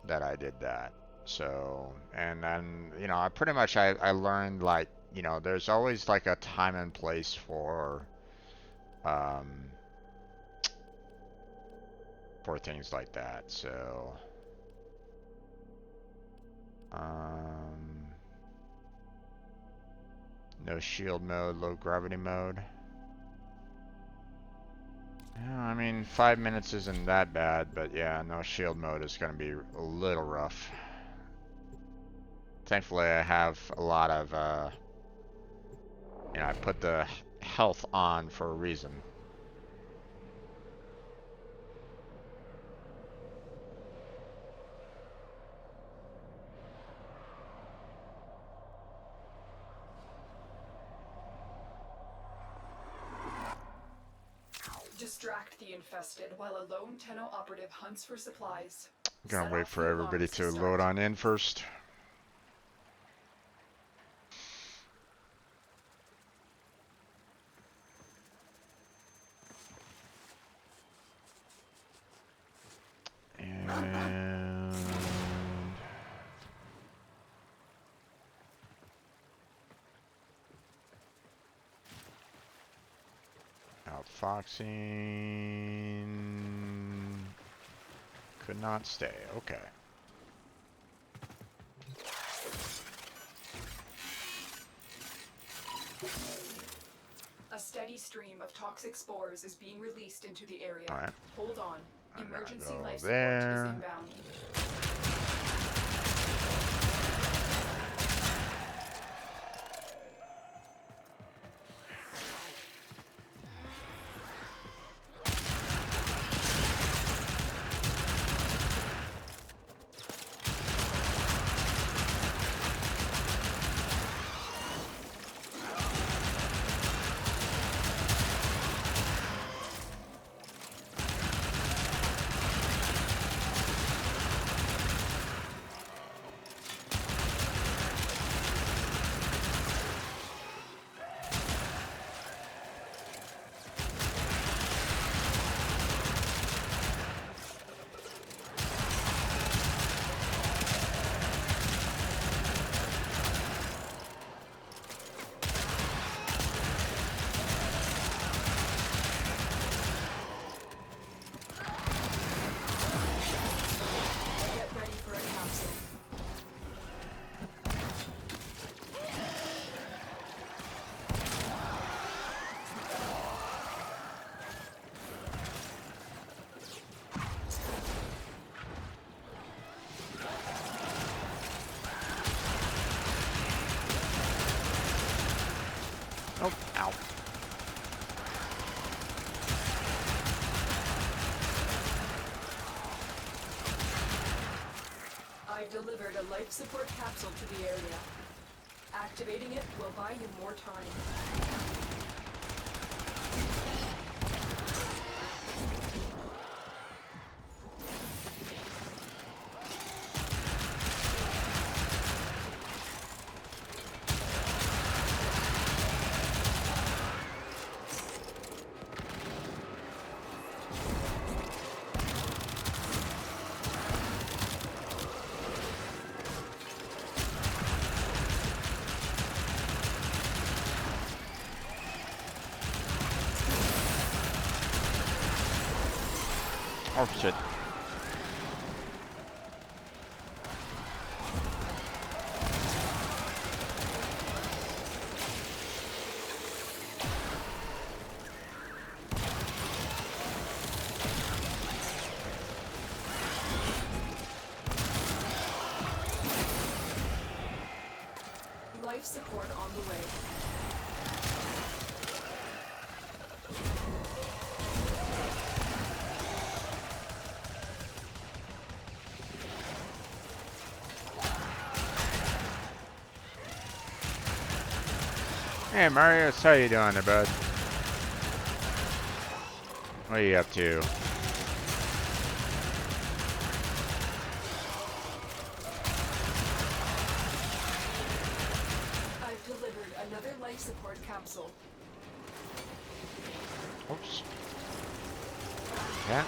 Speaker 1: that I did that. So, and then, you know, I pretty much I learned, like, you know, there's always like a time and place um for things like that. So, um no shield mode, low gravity mode. Yeah, I mean, 5 minutes isn't that bad, but yeah, no shield mode is gonna be a little rough. Thankfully, I have a lot of, you know, I put the health on for a reason.
Speaker 8: Distract the infested while a lone Tenno operative hunts for supplies.
Speaker 1: I'm gonna
Speaker 8: Set
Speaker 1: wait
Speaker 8: off
Speaker 1: for
Speaker 8: the
Speaker 1: everybody
Speaker 8: alarms
Speaker 1: to
Speaker 8: start.
Speaker 1: load on in first. And outfoxing could not stay. Okay.
Speaker 8: A steady stream of toxic spores is being released into the area.
Speaker 1: All right.
Speaker 8: Hold on.
Speaker 1: I'm gonna
Speaker 8: Emergency
Speaker 1: go
Speaker 8: life support is
Speaker 1: there.
Speaker 8: inbound. Get ready for a capsule.
Speaker 1: Oh, ow.
Speaker 8: I've delivered a life support capsule to the area. Activating it will buy you more time.
Speaker 1: Oh shit.
Speaker 8: Life support on the way.
Speaker 1: Hey Marius, how you doing there, bud? What are you up to?
Speaker 8: I've delivered another life support capsule.
Speaker 1: Oops. Yeah.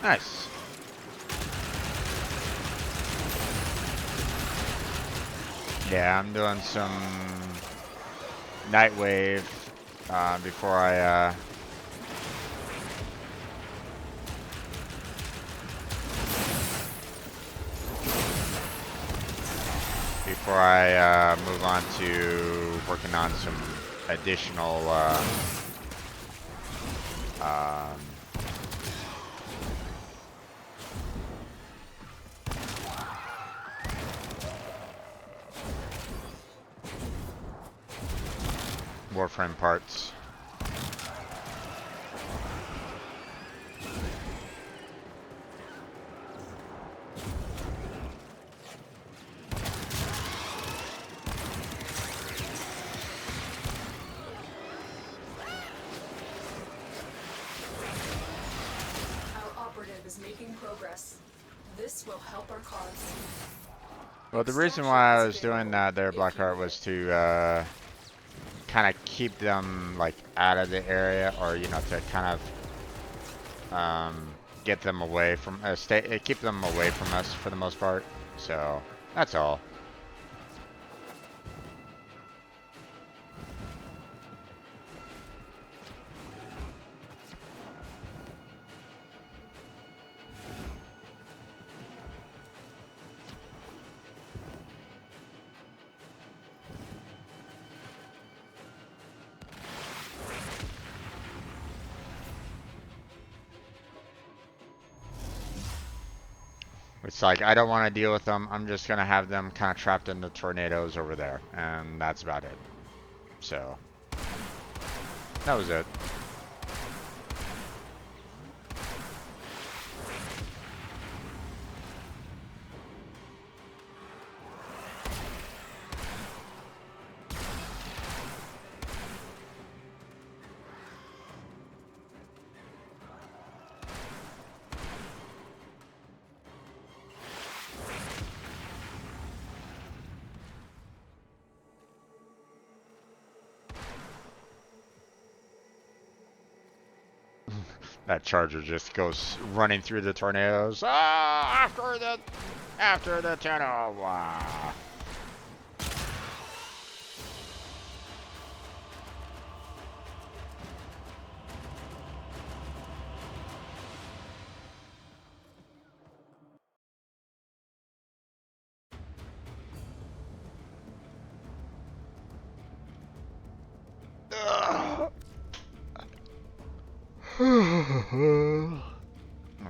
Speaker 1: Nice. Yeah, I'm doing some Nightwave before I move on to working on some additional um, Warframe parts.
Speaker 8: Our operative is making progress. This will help our cause.
Speaker 1: Well, the reason why I was doing that there, Blackheart, was to kind of keep them like out of the area, or you know, to kind of get them away from keep them away from us for the most part. So that's all. It's like, I don't want to deal with them. I'm just going to have them kind of trapped in the tornadoes over there. And that's about it. So, that was it. That charger just goes running through the tornadoes. Ah, after the tunnel. Wow.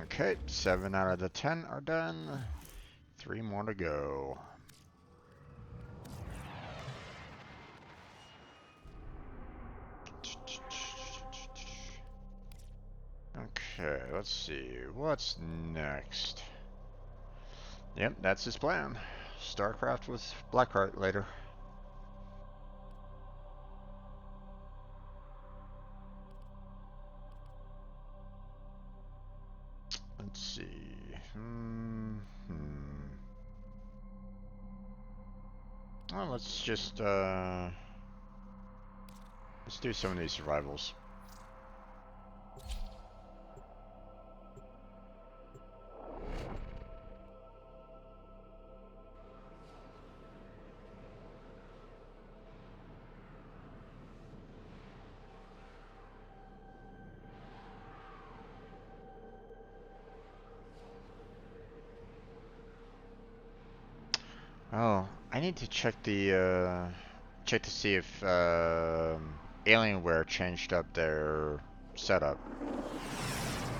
Speaker 1: Okay, 7 out of the 10 are done. 3 more to go. Okay, let's see. What's next? Yep, that's his plan. StarCraft with Blackheart later. Let's see. Well, let's just let's do some of these survivals. Oh, I need to check the check to see if Alienware changed up their setup.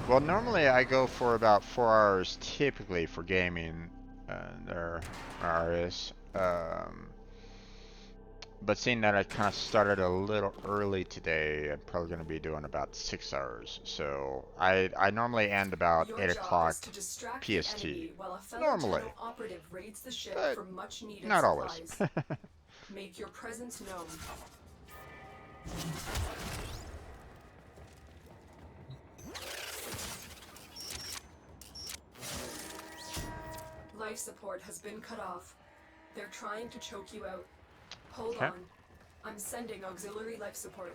Speaker 1: Well, normally I go for about 4 hours typically for gaming, their RS. But seeing that I kind of started a little early today, I'm probably going to be doing about 6 hours. So I normally end about 8 o'clock PST. Normally. But not always.
Speaker 8: Make your presence known. Life support has been cut off. They're trying to choke you out. Hold on. I'm sending auxiliary life support.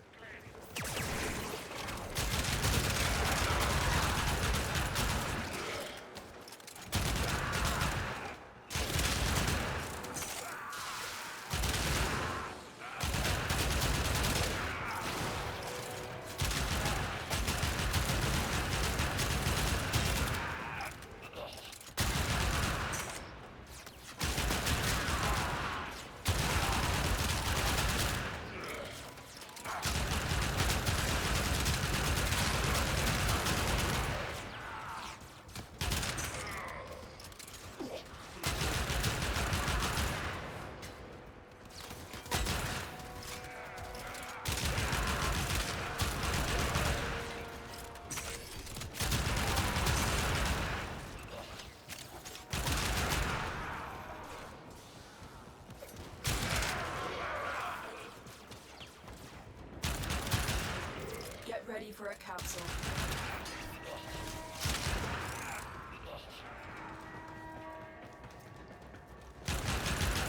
Speaker 8: Ready for a capsule.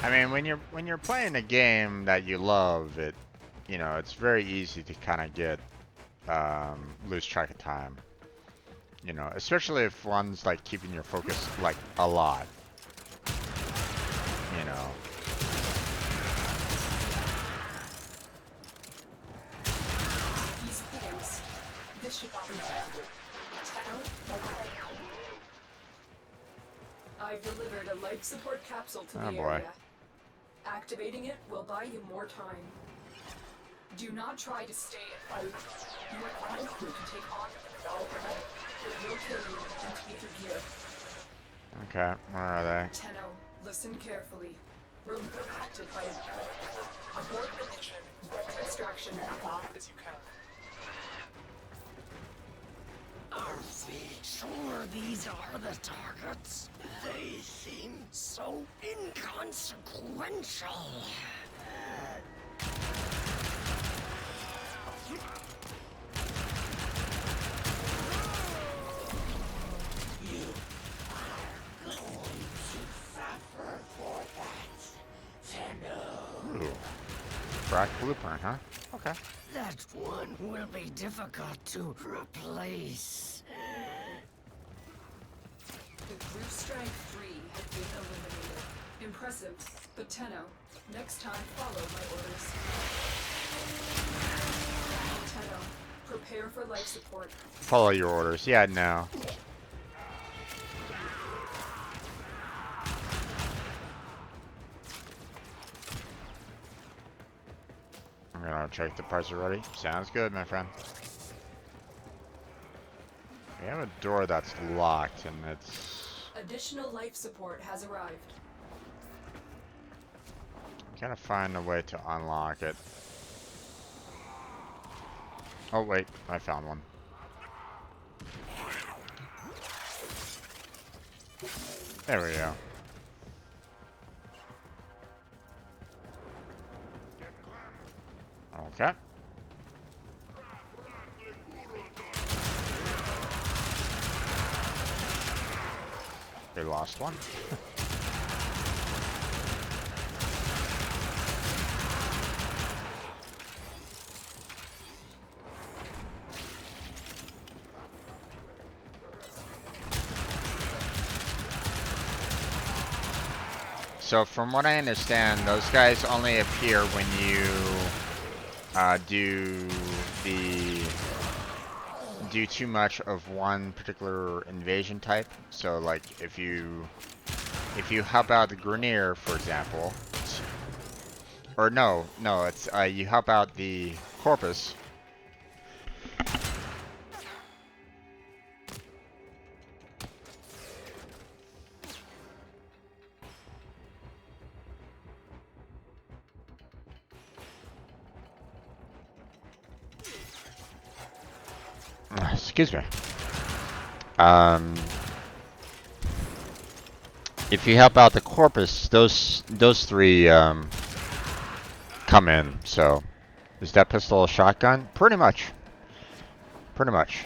Speaker 1: I mean, when you're playing a game that you love, you know, it's very easy to kind of get lose track of time. You know, especially if one's like keeping your focus like a lot. You know.
Speaker 8: I've delivered a life support capsule to the
Speaker 1: boy.
Speaker 8: area. Activating it will buy you more time. Do not try to stay and fight. You are unlikely to take on the developer. It will kill you and take your gear.
Speaker 1: Okay, where are they?
Speaker 8: Tenno, listen carefully. We're impacted by a abort the mission. Extraction as fast as you can.
Speaker 5: Are we sure these are the targets? They seem so inconsequential. You are going to suffer for that, Tenno.
Speaker 1: Ooh. Crack blueprint, huh? Okay.
Speaker 5: That one will be difficult to replace.
Speaker 8: The group strength 3 has been eliminated. Impressive, but Tenno, next time follow my orders. Tenno, prepare for life support.
Speaker 1: Follow your orders. Yeah, no. I'm gonna check the parts already. Sounds good, my friend. We have a door that's locked, and it's...
Speaker 8: Additional life support has arrived.
Speaker 1: Gotta find a way to unlock it. Oh wait, I found one. There we go. Okay. We lost one. So from what I understand, those guys only appear when you do too much of one particular invasion type. So like if you help out the Grenier, for example, or no, it's you help out the Corpus. Excuse me. If you help out the Corpus, those three come in. So, is that pistol a shotgun? Pretty much. Pretty much.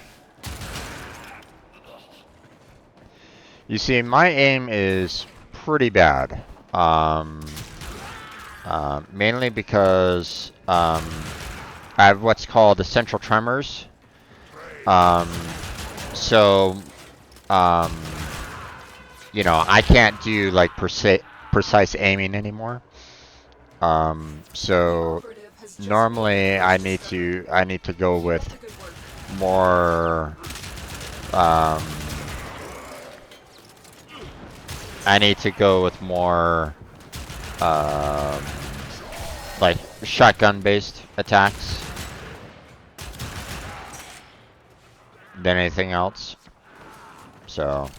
Speaker 1: You see, my aim is pretty bad. Mainly because I have what's called essential tremors. So, you know, I can't do like precise aiming anymore. So normally I need to go with more. I need to go with more like shotgun-based attacks than anything else. So.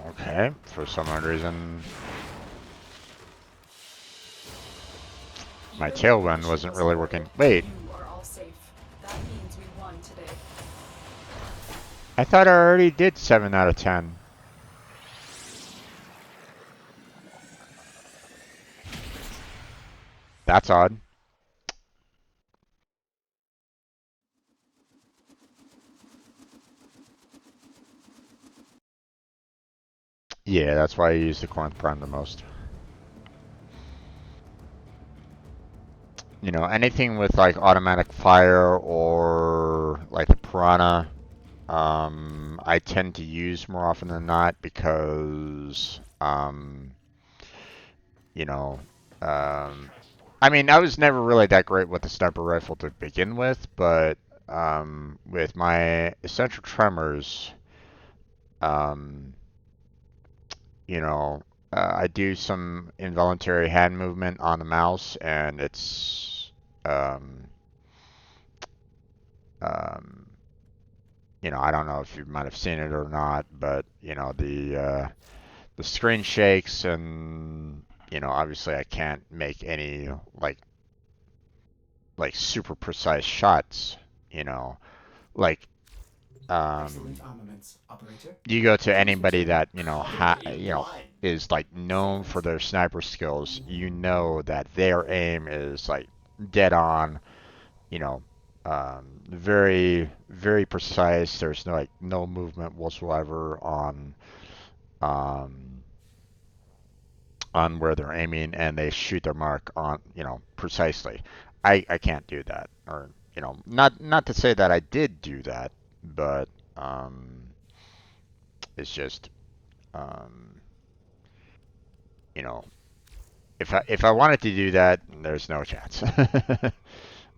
Speaker 1: Okay, for some odd reason, my tailwind wasn't really working. Wait.
Speaker 8: You are all safe. That means we won today.
Speaker 1: I thought I already did 7 out of 10. That's odd. Yeah, that's why I use the Corinth Prime the most. You know, anything with like automatic fire or like the Piranha, I tend to use more often than not because, you know, I mean, I was never really that great with the sniper rifle to begin with, but with my essential tremors, you know, I do some involuntary hand movement on the mouse, and it's, you know, I don't know if you might have seen it or not, but you know, the screen shakes, and you know, obviously I can't make any like super precise shots, you know, like you go to anybody that you know is like known for their sniper skills, you know that their aim is like dead on, you know, very precise. There's no movement whatsoever um, on where they're aiming, and they shoot their mark on, you know, precisely. I can't do that, or you know, not to say that I did do that, but it's just you know, if I wanted to do that, there's no chance.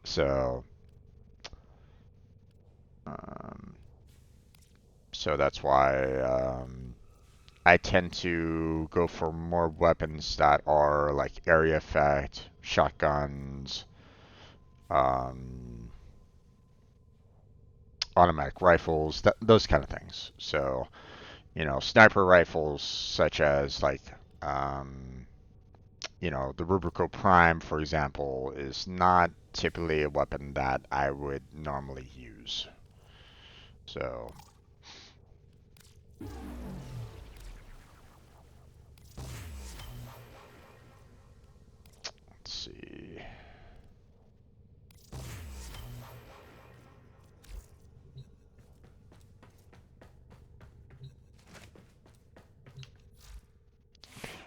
Speaker 1: So um, so that's why I tend to go for more weapons that are like area effect, shotguns, um, automatic rifles, those kind of things. So, you know, sniper rifles such as like, you know, the Rubrico Prime, for example, is not typically a weapon that I would normally use. So, let's see.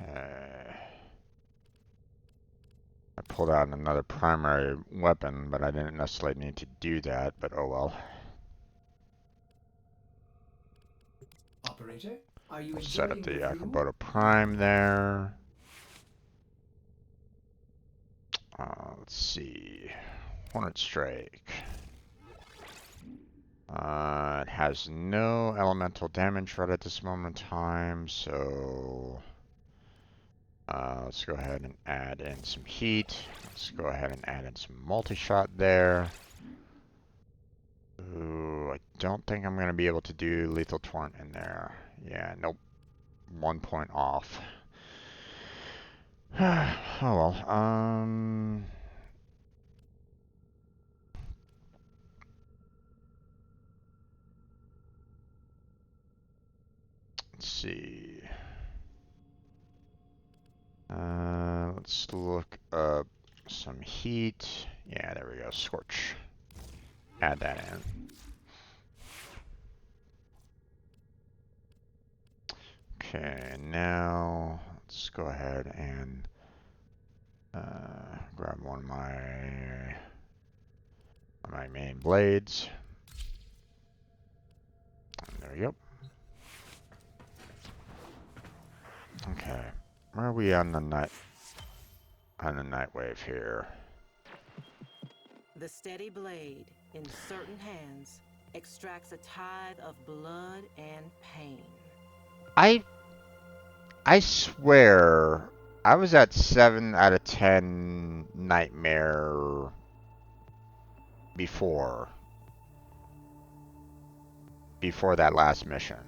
Speaker 1: Okay. I pulled out another primary weapon, but I didn't necessarily need to do that, but oh well.
Speaker 7: Operator, are you
Speaker 1: Set up
Speaker 7: enjoying
Speaker 1: the
Speaker 7: the view?
Speaker 1: Akabota Prime there. Let's see. Hornet Strike. It has no elemental damage right at this moment in time, so let's go ahead and add in some heat. Let's go ahead and add in some multi-shot there. Ooh, I don't think I'm going to be able to do Lethal Torrent in there. Yeah, nope. 1 point off. Oh well. Let's see. Let's look up some heat. Yeah, there we go. Scorch. Add that in. Okay, now let's go ahead and grab one of my main blades. And there we go. Okay, where are we on the night wave here?
Speaker 10: The steady blade, in certain hands, extracts a tithe of blood and pain.
Speaker 1: I swear I was at 7 out of 10 nightmare before that last mission.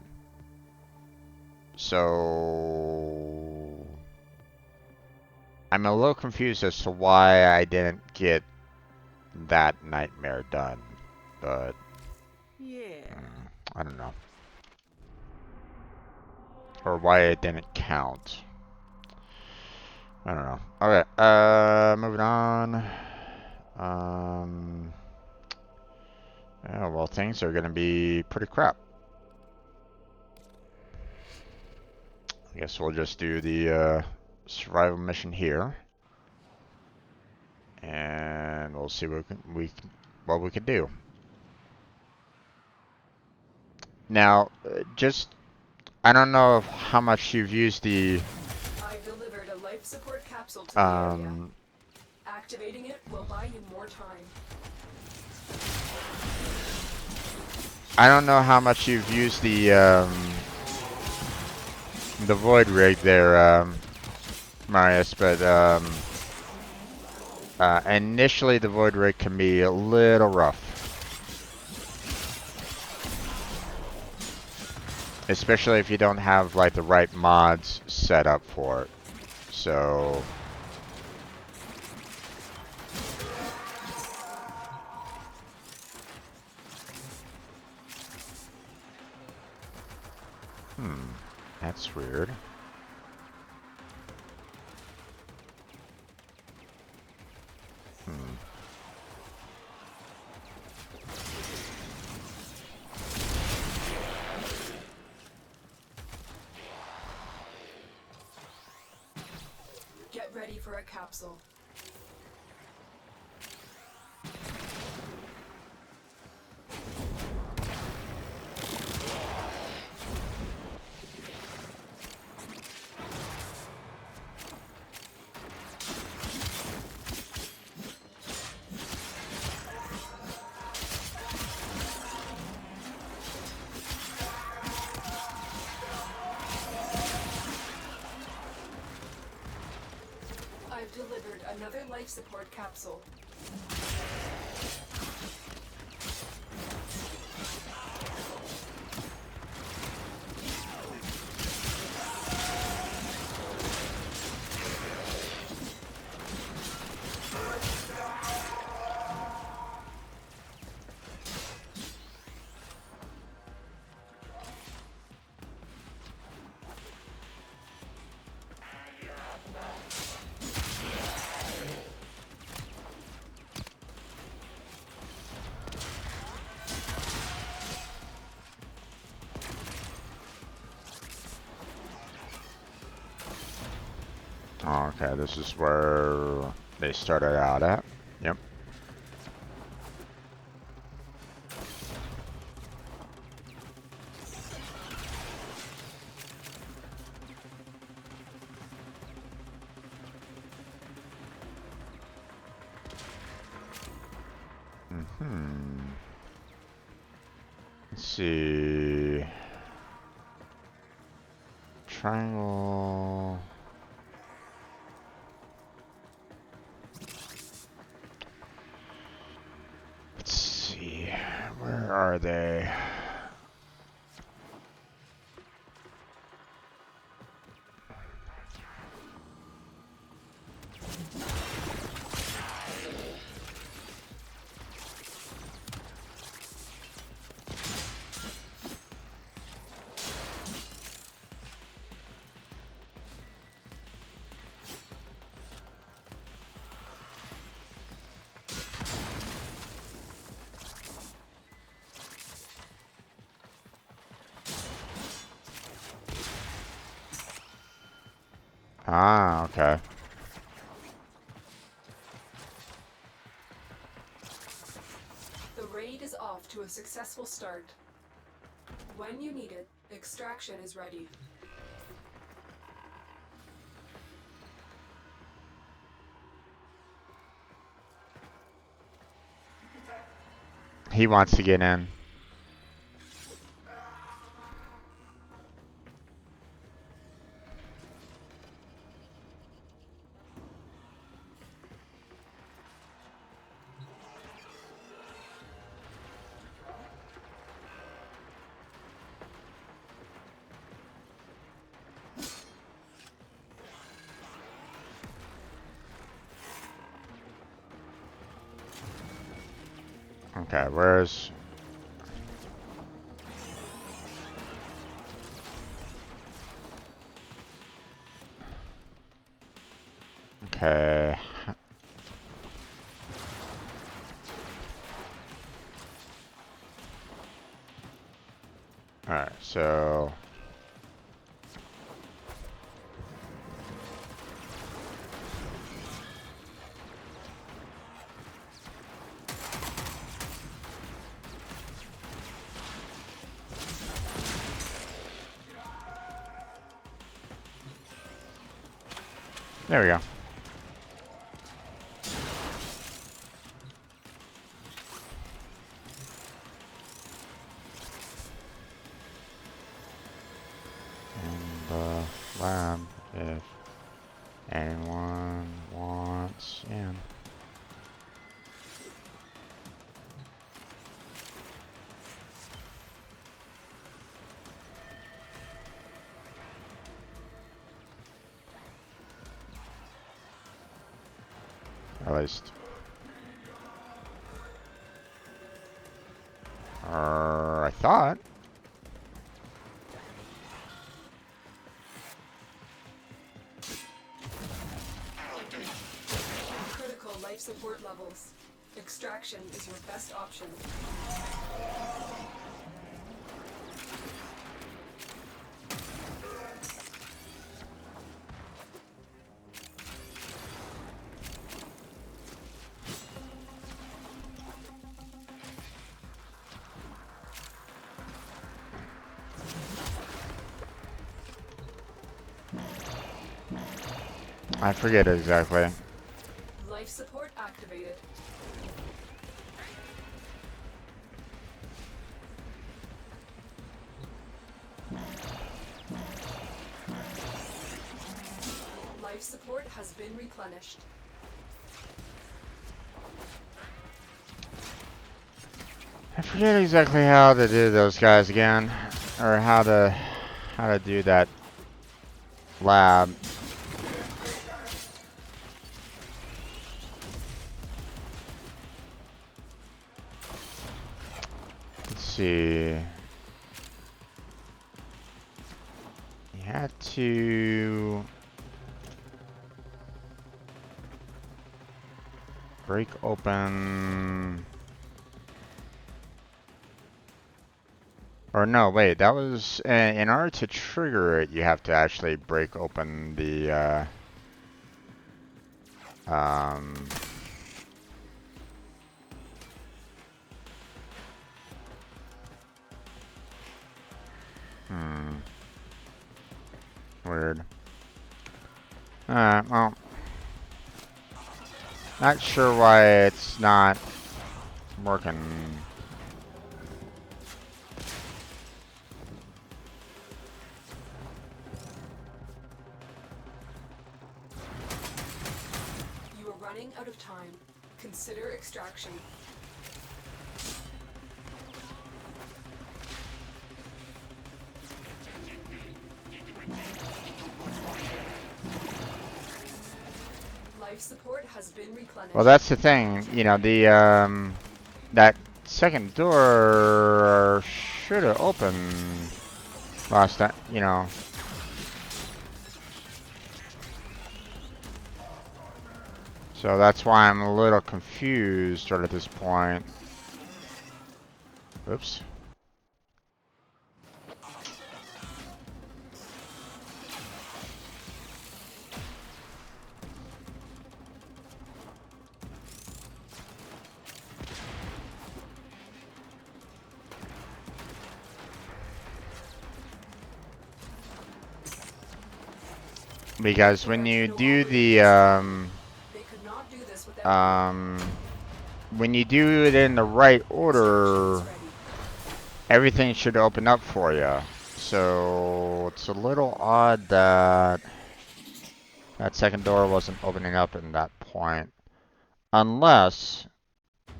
Speaker 1: So I'm a little confused as to why I didn't get that nightmare done, but
Speaker 10: yeah,
Speaker 1: I don't know. Or why it didn't count. I don't know. Okay, moving on. Yeah, well, things are gonna be pretty crap. I guess we'll just do the survival mission here, and we'll see what we can do. Now, I don't know how much you've used the.
Speaker 8: I've delivered a life support capsule to the area. Activating it will buy you more time.
Speaker 1: I don't know how much you've used the void rig there, Marius, but initially the void rig can be a little rough, especially if you don't have like the right mods set up for it. So that's weird.
Speaker 8: Get ready for a capsule. I've delivered another life support capsule.
Speaker 1: Okay, this is where they started out at. Yep. Let's see. Triangle. Let's see. Where are they? Ah, okay.
Speaker 8: The raid is off to a successful start. When you need it, extraction is ready.
Speaker 1: He wants to get in. Okay, where's... Okay. Alright, so... There we go. In the lab, if anyone wants in. At least. I thought.
Speaker 8: Critical life support levels. Extraction is your best option.
Speaker 1: I forget exactly.
Speaker 8: Life support activated. Life support has been replenished.
Speaker 1: I forget exactly how to do those guys again, or how to do that lab. Let's see. You had to break open. Or no, wait, that was in order to trigger it, you have to actually break open the Um, Weird. Well, not sure why it's not working.
Speaker 8: You are running out of time. Consider extraction. Life support has been replenished.
Speaker 1: Well, that's the thing. You know, that second door should have opened last time. You know. So that's why I'm a little confused right at this point. Oops. Because when you do the when you do it in the right order, everything should open up for you. So it's a little odd that that second door wasn't opening up in that point. Unless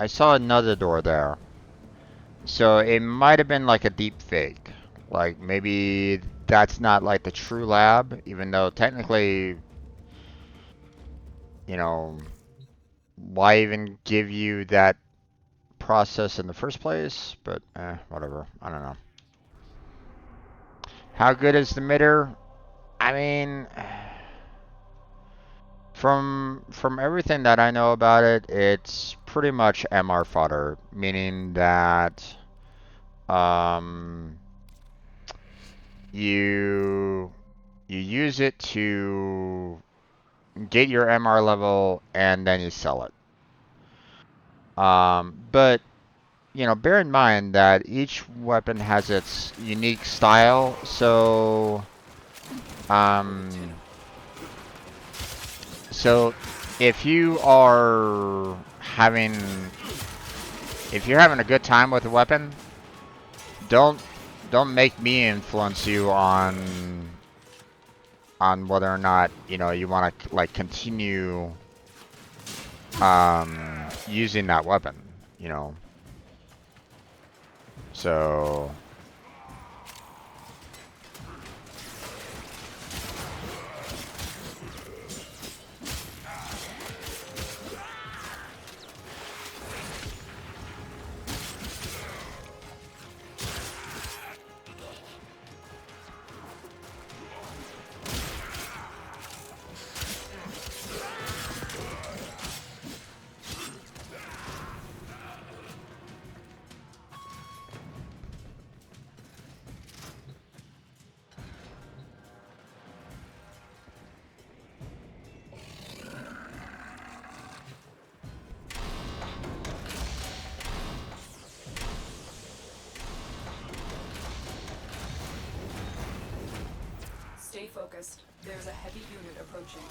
Speaker 1: I saw another door there. So it might have been like a deep fake. Like maybe that's not like the true lab, even though technically, you know, why even give you that process in the first place? But whatever. I don't know. How good is the mitter? I mean, from everything that I know about it, it's pretty much MR fodder, meaning that you use it to get your MR level and then you sell it. But you know, bear in mind that each weapon has its unique style, so so if you're having a good time with a weapon, don't make me influence you on whether or not, you know, you want to like continue using that weapon, you know. So
Speaker 8: Stay focused. There's a heavy unit approaching.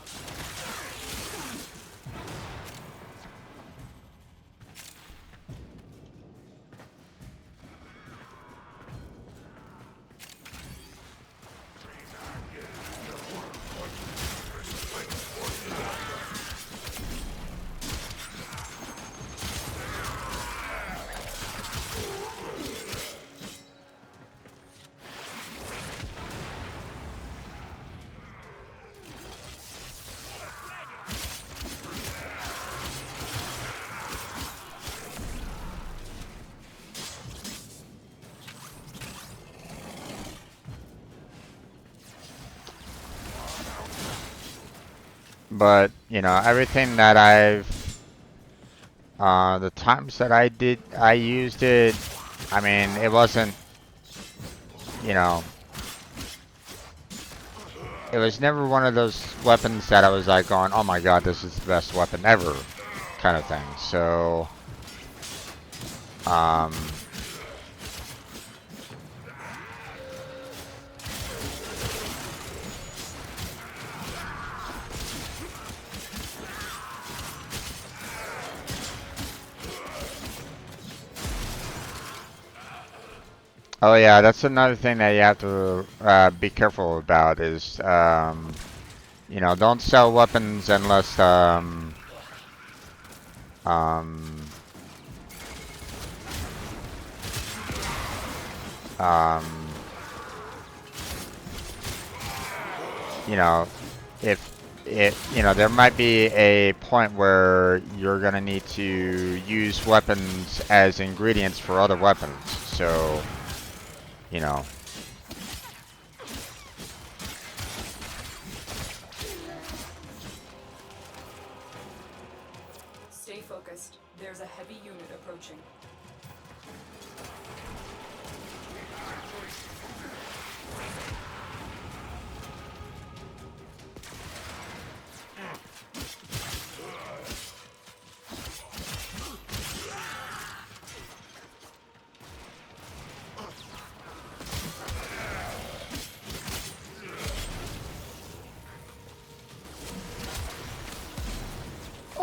Speaker 1: but you know, everything that the times that I used it, I mean, it wasn't, you know, it was never one of those weapons that I was like going, oh my god, this is the best weapon ever, kind of thing. So, oh yeah, that's another thing that you have to be careful about is, you know, don't sell weapons unless, um, um, you know, if you know, there might be a point where you're gonna need to use weapons as ingredients for other weapons. So, you know.
Speaker 8: Stay focused. There's a heavy unit approaching.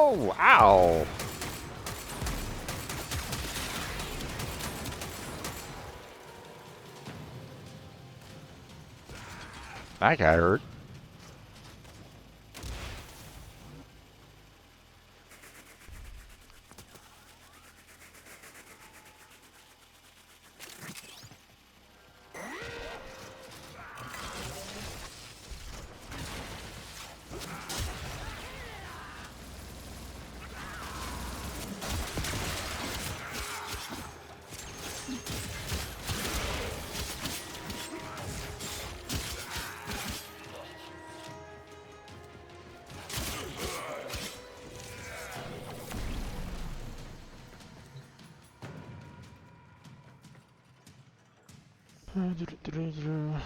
Speaker 1: Oh, ow! That got hurt.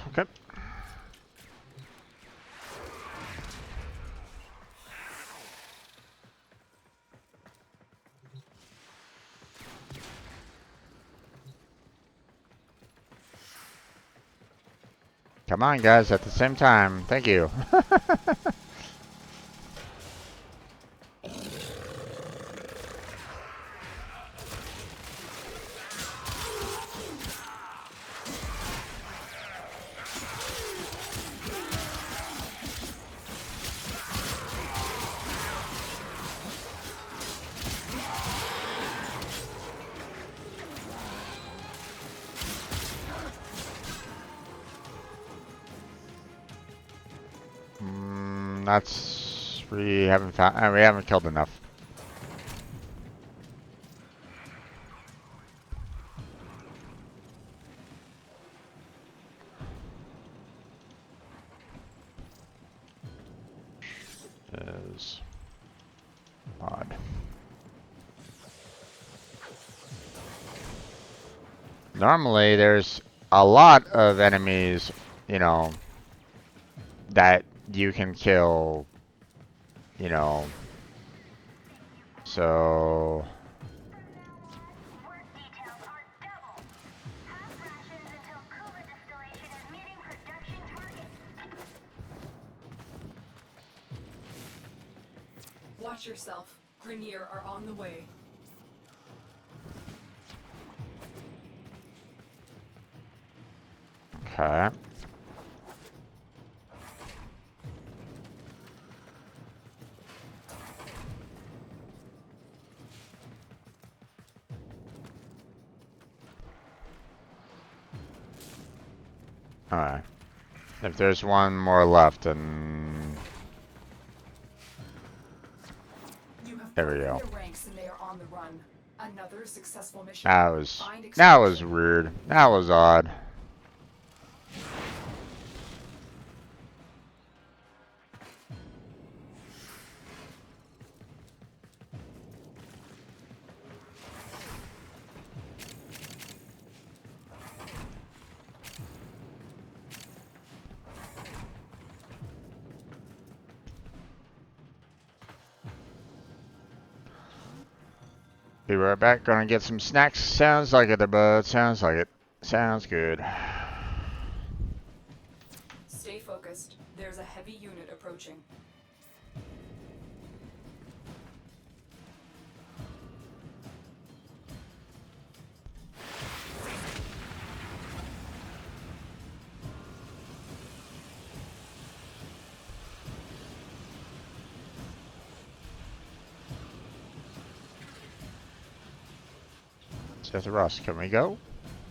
Speaker 1: Okay. Come on, guys, at the same time. Thank you. That's we haven't found. We haven't killed enough. Is odd. Normally, there's a lot of enemies, you know, that you can kill, you know. So
Speaker 8: Watch yourself. Grenier are on the way.
Speaker 1: okay. Alright. If there's one more left, then there we go.
Speaker 8: Their ranks and they are on the run. Another successful mission.
Speaker 1: That was weird. That was odd. Be right back. Gonna get some snacks. Sounds like it, bud. Sounds like it. Sounds good.
Speaker 8: Stay focused. There's a heavy unit approaching.
Speaker 1: Says Russ, can we go?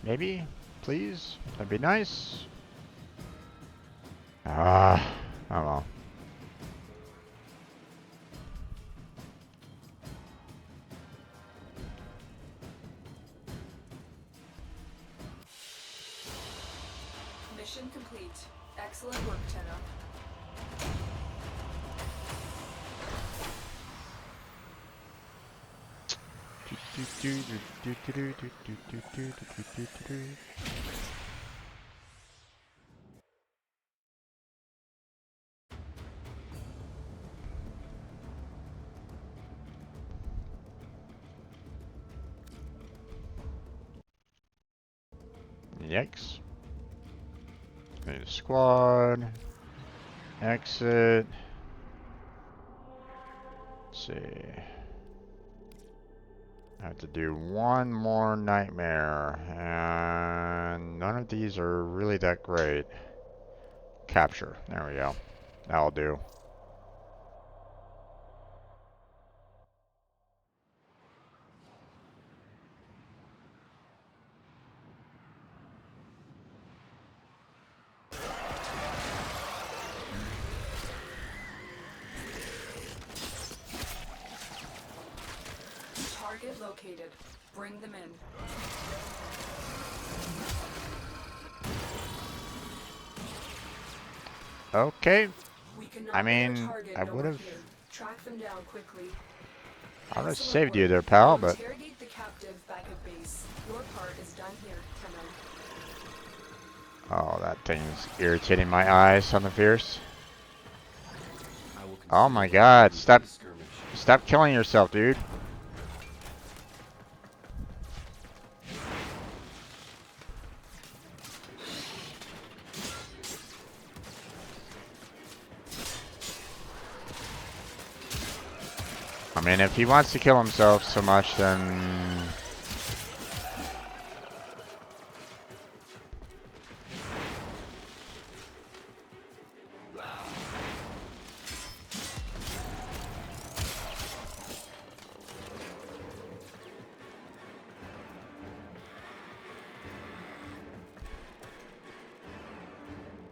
Speaker 1: Maybe? Please? That'd be nice. Ah, oh well.
Speaker 8: Mission complete. Excellent work, Tenno.
Speaker 1: Yikes. Need a squad. Exit. Let's see. I have to do one more nightmare, and none of these are really that great. Capture. There we go. That'll do.
Speaker 8: Target located. Bring them in.
Speaker 1: Okay.
Speaker 8: We
Speaker 1: I
Speaker 8: cannot
Speaker 1: mean,
Speaker 8: get a target
Speaker 1: I would have.
Speaker 8: Track them down quickly.
Speaker 1: I would have
Speaker 8: Excellent
Speaker 1: saved you
Speaker 8: work.
Speaker 1: there, pal,
Speaker 8: Now
Speaker 1: but.
Speaker 8: interrogate the captive back at base. Your part is done here, Tenno.
Speaker 1: Oh, that thing's irritating my eyes on the fierce. Oh my god, stop killing yourself, dude. I mean, if he wants to kill himself so much, then...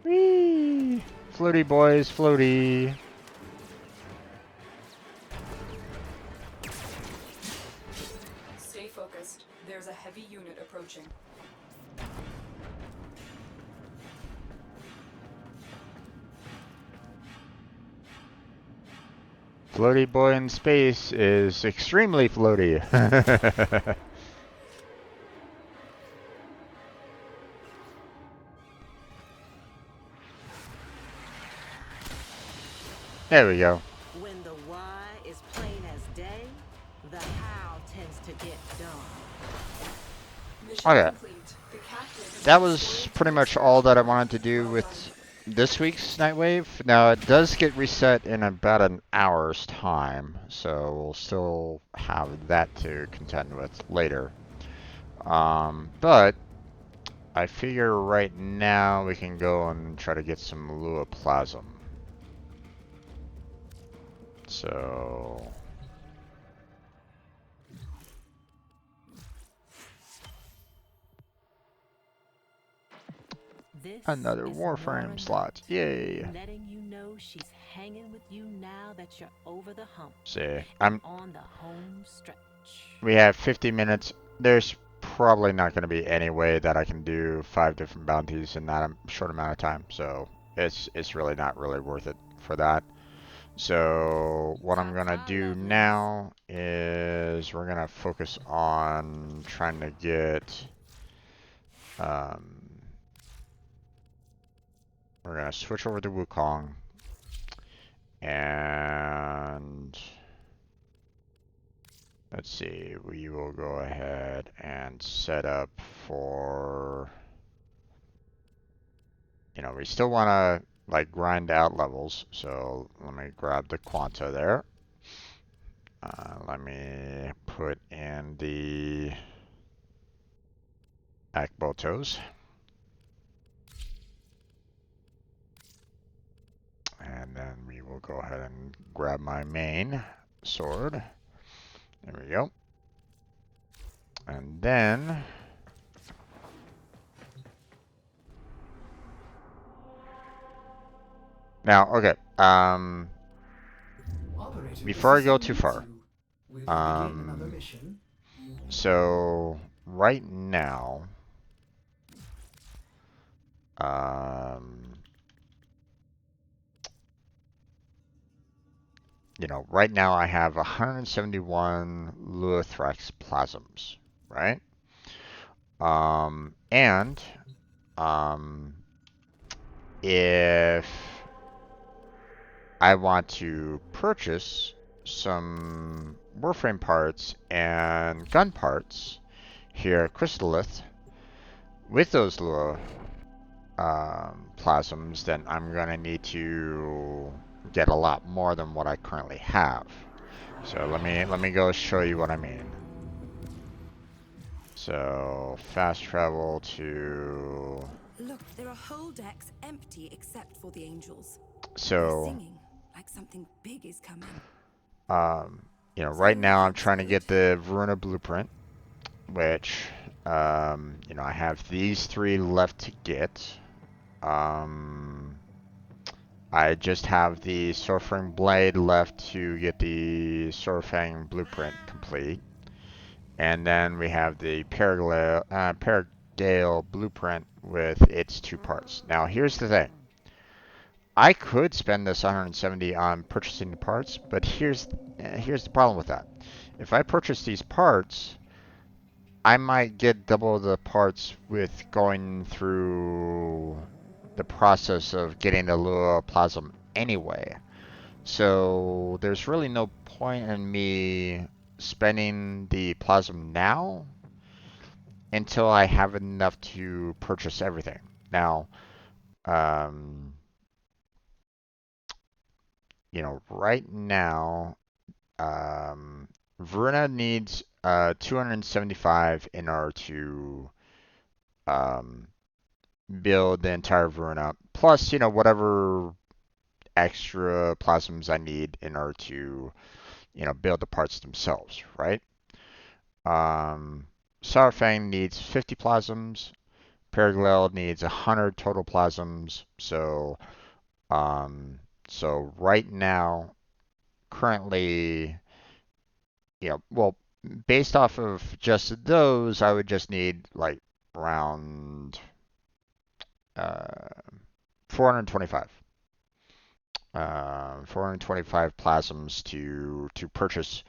Speaker 1: Whee! Floaty boys, floaty.
Speaker 8: Stay focused. There's a heavy unit approaching.
Speaker 1: Floaty boy in space is extremely floaty. There we go.
Speaker 10: When the why is plain as day, the how tends to get done.
Speaker 8: Mission
Speaker 1: Okay.
Speaker 8: complete. The captive is
Speaker 1: That was pretty much all that I wanted to do with this week's Nightwave. Now, it does get reset in about an hour's time, so we'll still have that to contend with later. But I figure right now we can go and try to get some Luoplasm. So...
Speaker 10: This
Speaker 1: another
Speaker 10: is
Speaker 1: Warframe
Speaker 10: Nora
Speaker 1: slot. Yay.
Speaker 10: letting you know she's hanging with you now that you're over the hump.
Speaker 1: See,
Speaker 10: and on the home stretch.
Speaker 1: we have 50 minutes. There's probably not going to be any way that I can do 5 different bounties in that short amount of time. So it's really not really worth it for that. So what I'm going to do now is we're going to focus on trying to get... we're going to switch over to Wukong. And... let's see, we will go ahead and set up for, you know, we still want to like grind out levels. So let me grab the quanta there. Let me put in the Akbotos. And then we will go ahead and grab my main sword. There we go. And then now, okay. Before I go too far, so right now, you know, right now I have 171 Thrax plasms, right? And if I want to purchase some Warframe parts and gun parts here at Crystallith with those Lua plasms, then I'm gonna need to get a lot more than what I currently have. So let me go show you what I mean. So fast travel to.
Speaker 12: Look, there are whole decks empty except for the angels.
Speaker 1: So.
Speaker 12: They're singing like something big is coming.
Speaker 1: You know, right now I'm trying to get the Voruna blueprint, which, you know, I have these 3 left to get. I just have the Swordfang blade left to get the Swordfang blueprint complete. And then we have the Paragale blueprint with its 2 parts. Now, here's the thing. I could spend this 170 on purchasing the parts, but here's the problem with that. If I purchase these parts, I might get double the parts with going through the process of getting the Lua Plasm anyway. So there's really no point in me spending the Plasm now until I have enough to purchase everything. Now, you know, right now, Voruna needs 275 in order to build the entire Voruna, plus, you know, whatever extra plasms I need in order to, you know, build the parts themselves, right? Sourfang needs 50 plasms. Paraglide needs 100 total plasms. So, so right now, currently, you know, well, based off of just those, I would just need like around 425. 425 plasms to purchase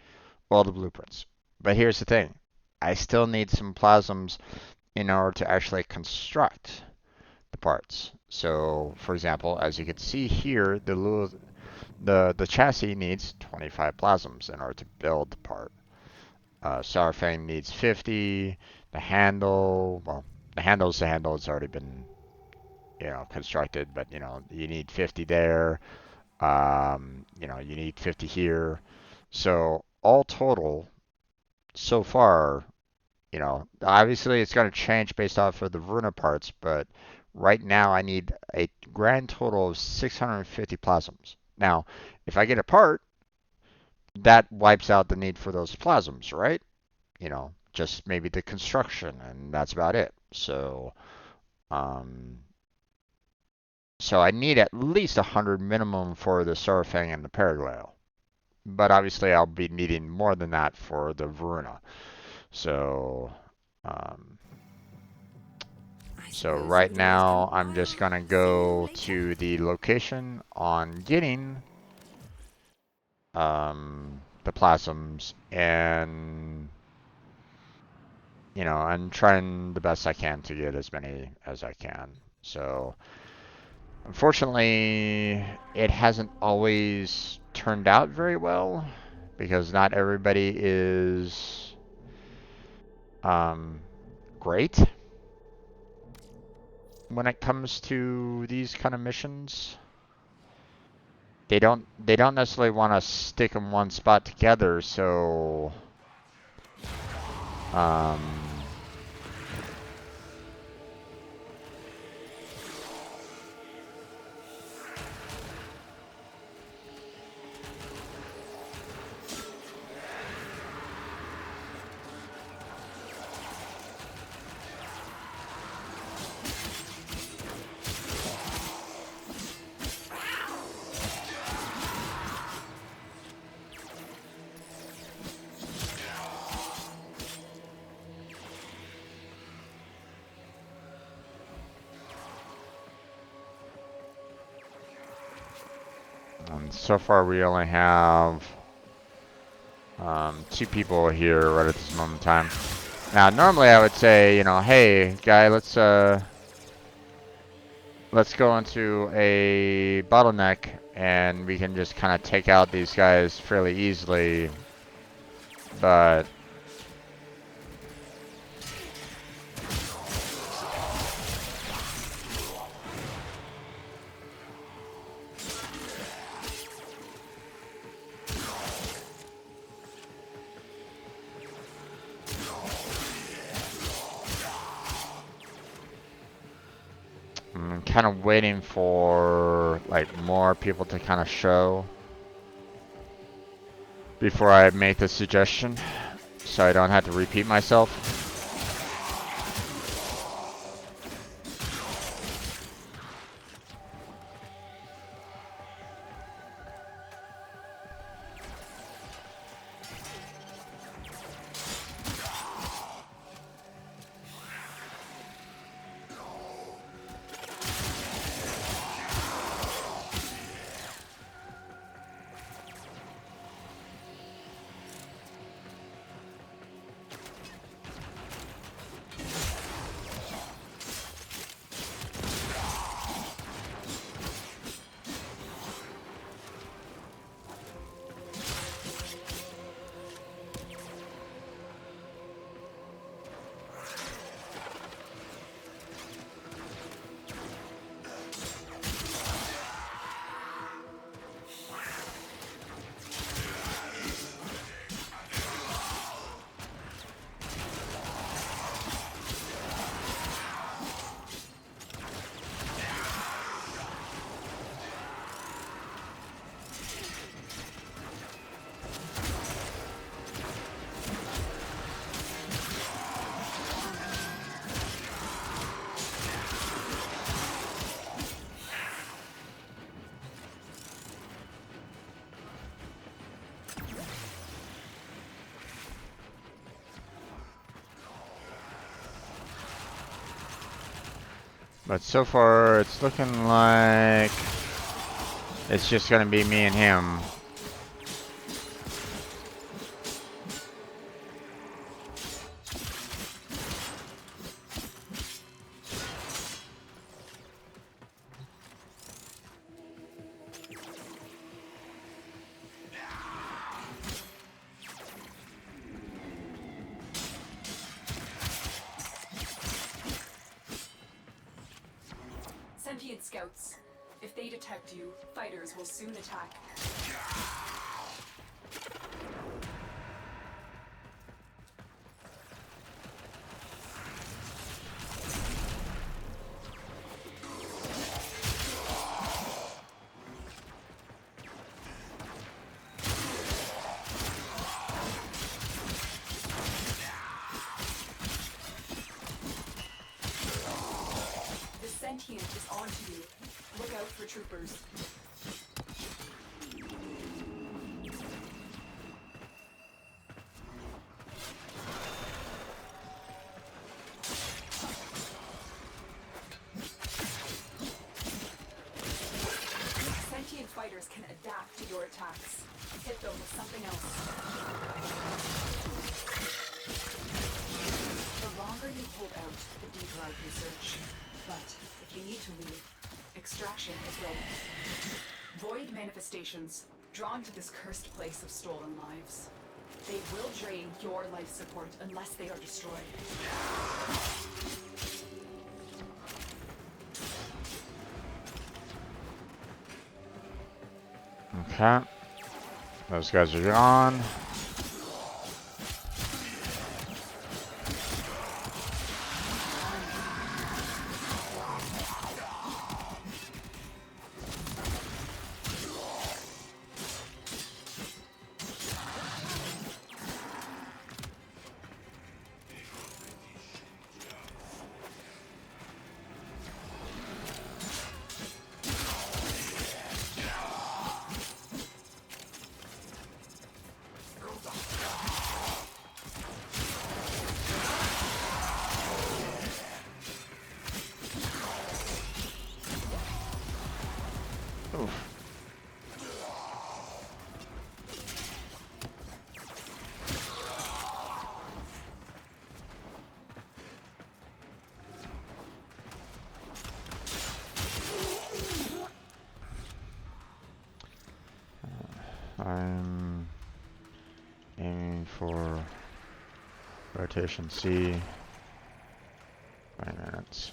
Speaker 1: all the blueprints. But here's the thing. I still need some plasms in order to actually construct the parts. So, for example, as you can see here, the chassis needs 25 plasms in order to build the part. Sourfang needs 50. The handle, well, the handle's it's already been, you know, constructed, but you know, you need 50 there. You know, you need 50 here. So all total, so far, you know, obviously it's going to change based off of the Voruna parts, but right now I need a grand total of 650 plasms. Now, if I get a part, that wipes out the need for those plasms, right? You know, just maybe the construction, and that's about it. So, so I need at least 100 minimum for the Surfang and the Paraglide. But obviously I'll be needing more than that for the Voruna. So, so right now I'm just gonna go to the location on getting the plasms, and you know, I'm trying the best I can to get as many as I can. So unfortunately it hasn't always turned out very well because not everybody is great when it comes to these kind of missions. They don't necessarily want to stick in one spot together, so um and so far we only have 2 people here right at this moment in time. Now normally I would say, you know, hey guy, let's go into a bottleneck and we can just kind of take out these guys fairly easily, but I'm kind of waiting for like more people to kind of show before I make the suggestion, so I don't have to repeat myself. But so far, it's looking like it's just gonna be me and him.
Speaker 8: Sentient scouts. If they detect you, fighters will soon attack. The sentient is on to you. Look out for troopers. Sentient fighters can adapt to your attacks. Hit them with something else. The longer you hold out, the deeper I can search. But if you need to leave, extraction is ready. Void manifestations. Drawn to this cursed place of stolen lives. They will drain your life support unless they are destroyed.
Speaker 1: Okay. Those guys are gone. I'm aiming for rotation C. 9 minutes.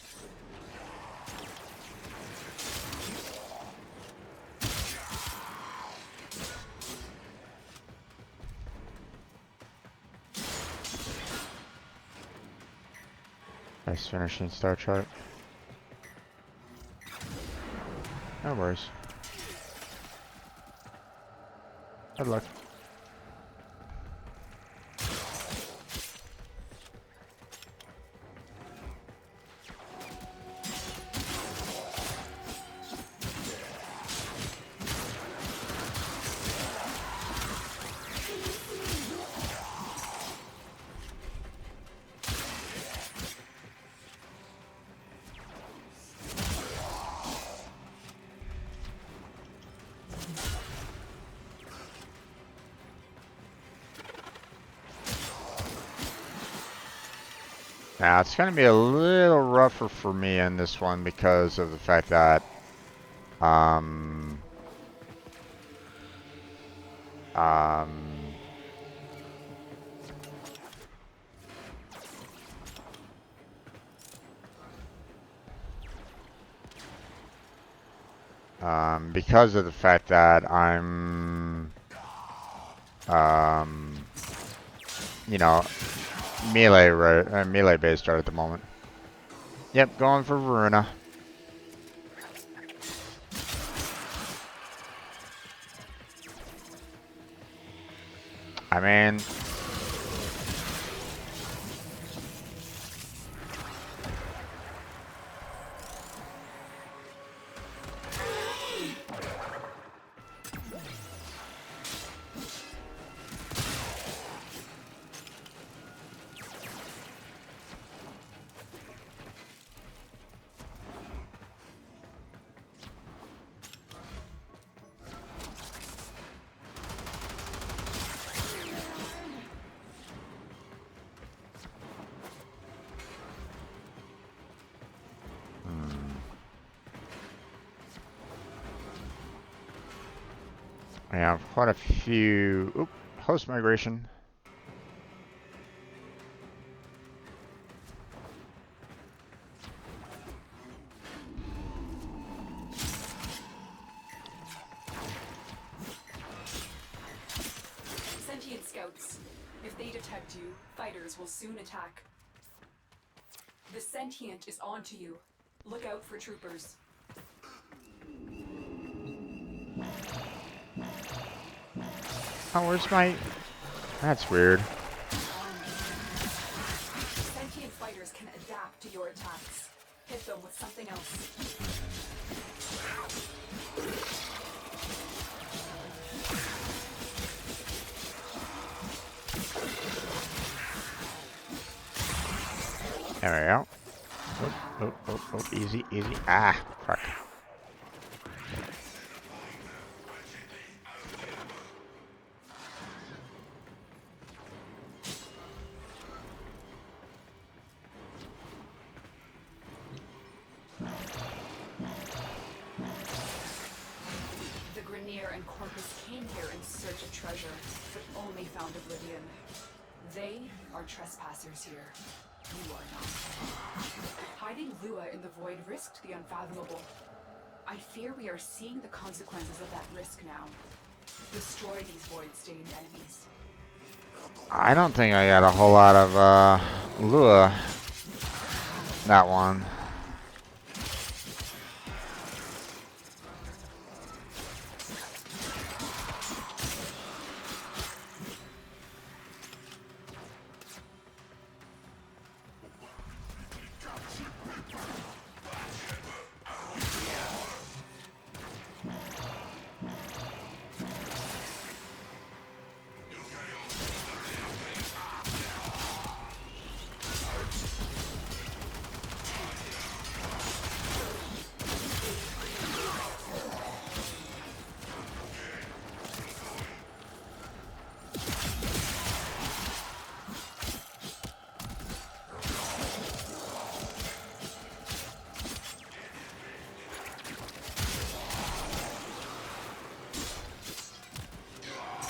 Speaker 1: Nice finishing star chart. No worries. Good luck. Now, it's going to be a little rougher for me in this one because of the fact that because of the fact that I'm you know, melee based art at the moment. Yep, going for Voruna. I mean, I have quite a few. Oop, host migration.
Speaker 8: Sentient scouts. If they detect you, fighters will soon attack. The sentient is onto you. Look out for troopers.
Speaker 1: Oh, where's my... That's weird.
Speaker 8: Sentient fighters can adapt to your attacks. Hit them with something else.
Speaker 1: There we go. Oh, easy, easy. Ah, fuck.
Speaker 8: The Grenier and Corpus came here search of treasure, but only found oblivion. They are trespassers here. You are not. Hiding Lua in the void risked the unfathomable. I fear we are seeing the consequences of that risk now. Destroy these void-stained enemies.
Speaker 1: I don't think I got a whole lot of Lua. That one.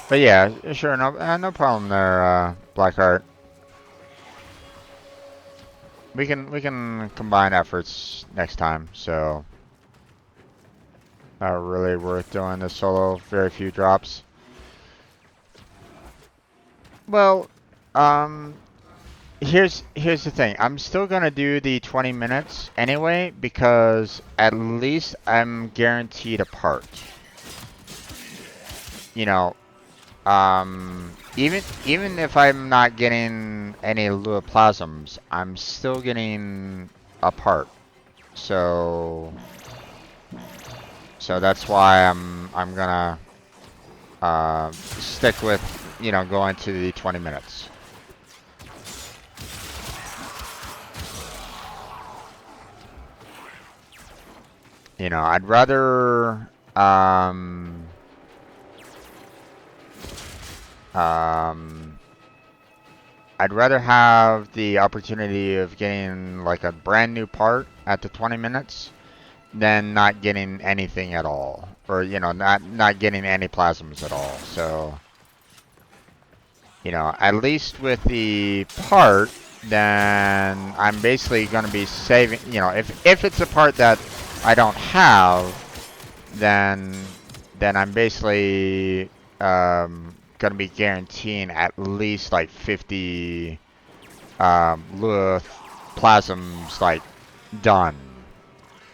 Speaker 1: But yeah, sure, no problem there, Blackheart. We can combine efforts next time, so not really worth doing this solo. Very few drops. Well, here's the thing. I'm still gonna do the 20 minutes anyway because at least I'm guaranteed a part. You know, even if I'm not getting any Luoplasms, I'm still getting a part. So that's why I'm gonna stick with, you know, going to the 20 minutes. You know, I'd rather I'd rather have the opportunity of getting like a brand new part at the 20 minutes than not getting anything at all, or you know, not getting any plasms at all. So, you know, at least with the part, then I'm basically going to be saving. You know, if it's a part that I don't have, then I'm basically gonna be guaranteeing at least like 50 Lua plasms like done.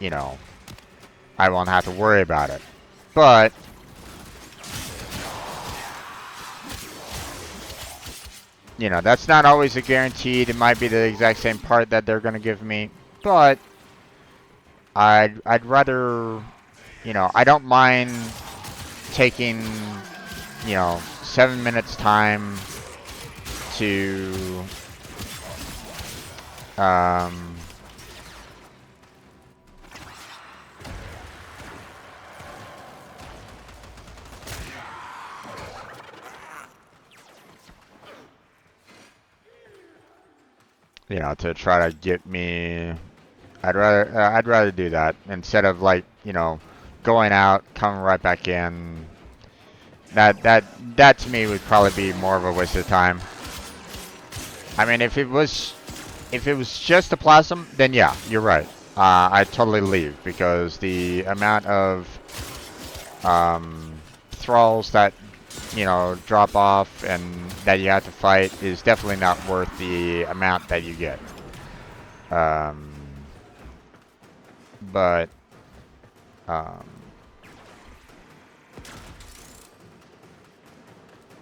Speaker 1: You know, I won't have to worry about it. But you know, that's not always a guaranteed. It might be the exact same part that they're gonna give me, but I'd rather, you know, I don't mind taking, you know, 7 minutes time to you know, to try to get me. I'd rather do that instead of like, you know, going out, coming right back in. That to me would probably be more of a waste of time. I mean, if it was just a plasm, then yeah, you're right. I'd totally leave because the amount of thralls that, you know, drop off and that you have to fight is definitely not worth the amount that you get.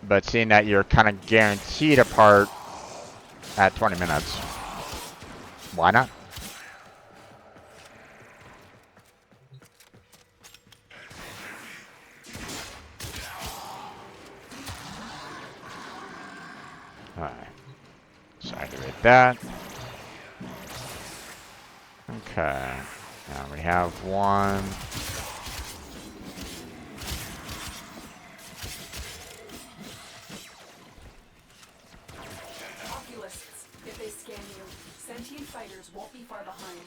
Speaker 1: But seeing that you're kind of guaranteed a part at 20 minutes, why not? Alright. So activate that. Okay. Now we have one.
Speaker 8: Oculists, if they scan you, sentient fighters won't be far behind.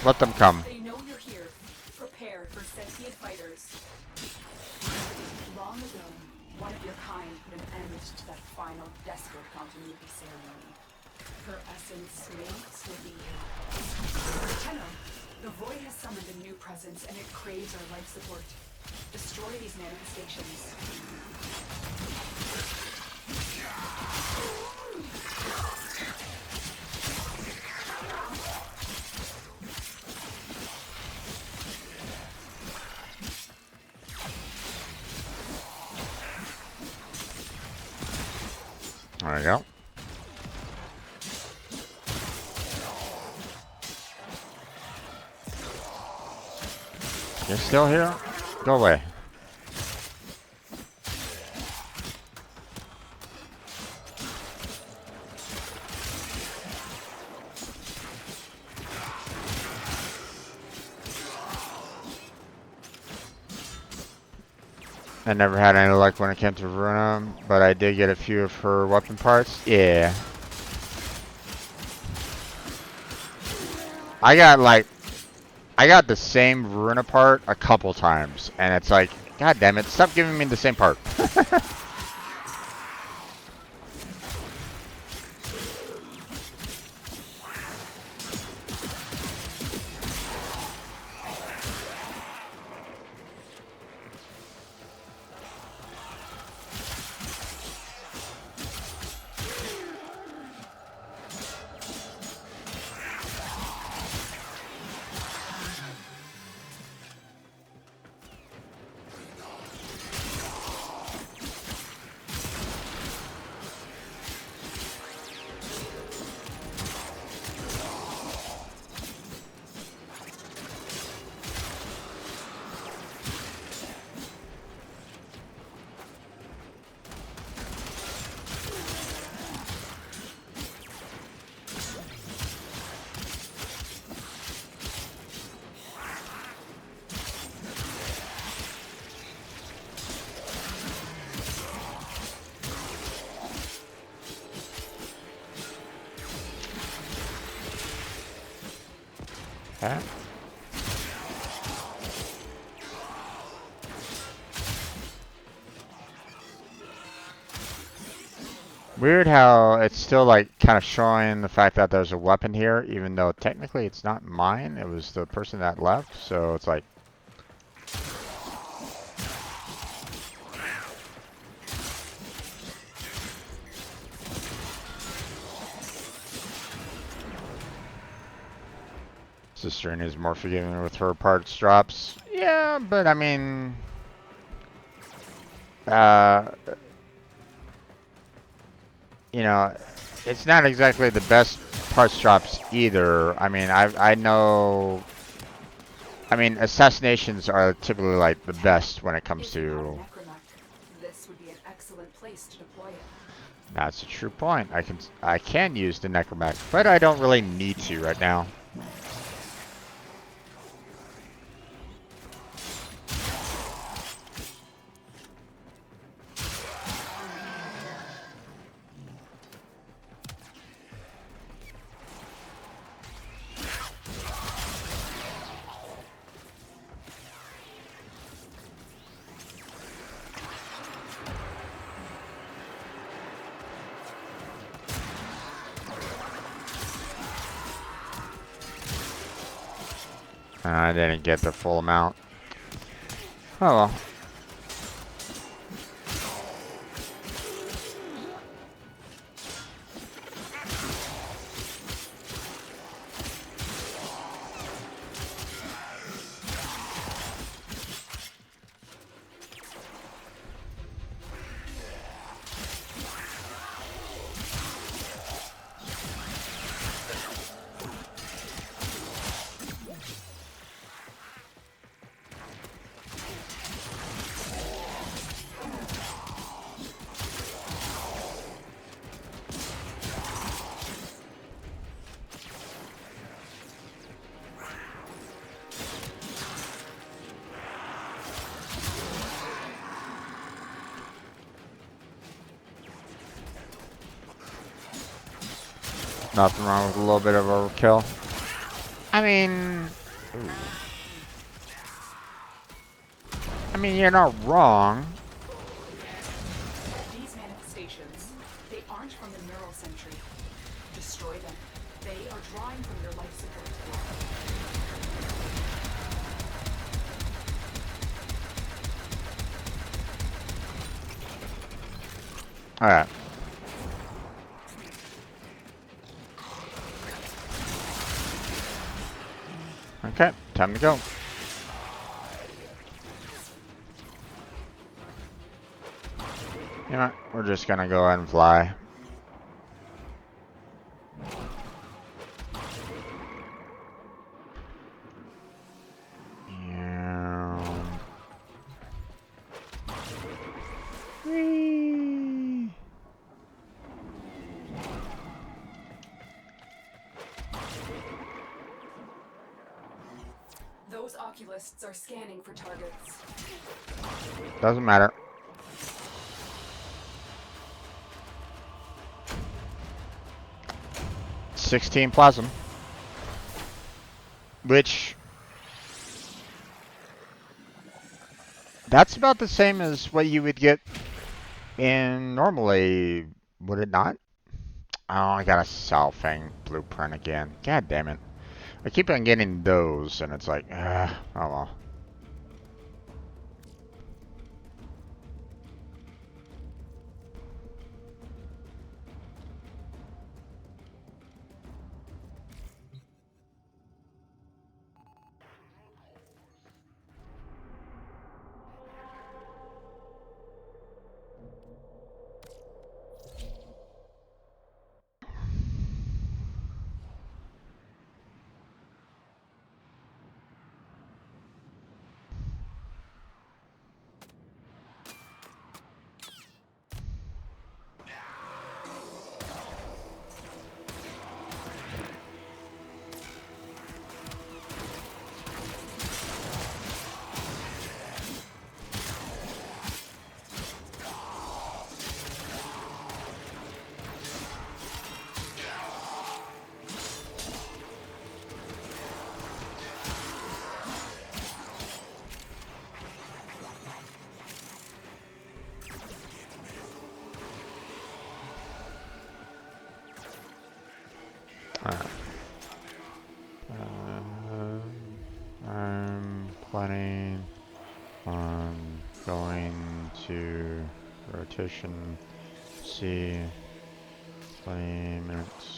Speaker 1: Let them come.
Speaker 8: They know you're here. Prepare for sentient fighters. Long ago, one of your kind put an end to that final desperate continuity ceremony. Her essence may still be here. Tenno, the Void has summoned a new presence and it craves our life support. Destroy these manifestations.
Speaker 1: There we go. You're still here? Go away. I never had any luck when it came to Voruna, but I did get a few of her weapon parts. Yeah. I got the same Voruna part a couple times, and it's like, god damn it, stop giving me the same part. Okay. Weird how it's still like kind of showing the fact that there's a weapon here, even though technically it's not mine. It was the person that left, so it's like. Sister is more forgiving with her parts drops. Yeah, but I mean, you know, it's not exactly the best parts drops either. I mean, I know. I mean, assassinations are typically like the best when it comes to.
Speaker 8: This would be an excellent place to deploy it.
Speaker 1: That's a true point. I can use the necromech, but I don't really need to right now. I didn't get the full amount. Oh well. Nothing wrong with a little bit of overkill. I mean, ooh. mean, you're not wrong.
Speaker 8: These manifestations, they aren't from the neural sentry. Destroy them. They are drawing from your life support.
Speaker 1: Alright. Okay, time to go. You know what? We're just gonna go ahead and fly. Whee!
Speaker 8: Those oculists are scanning for targets.
Speaker 1: Doesn't matter. $16 plasm. Which... that's about the same as what you would get in normally, would it not? Oh, I got a Salfang blueprint again. God damn it. I keep on getting those, and it's like, oh well. I'm planning on going to rotation C 20 minutes.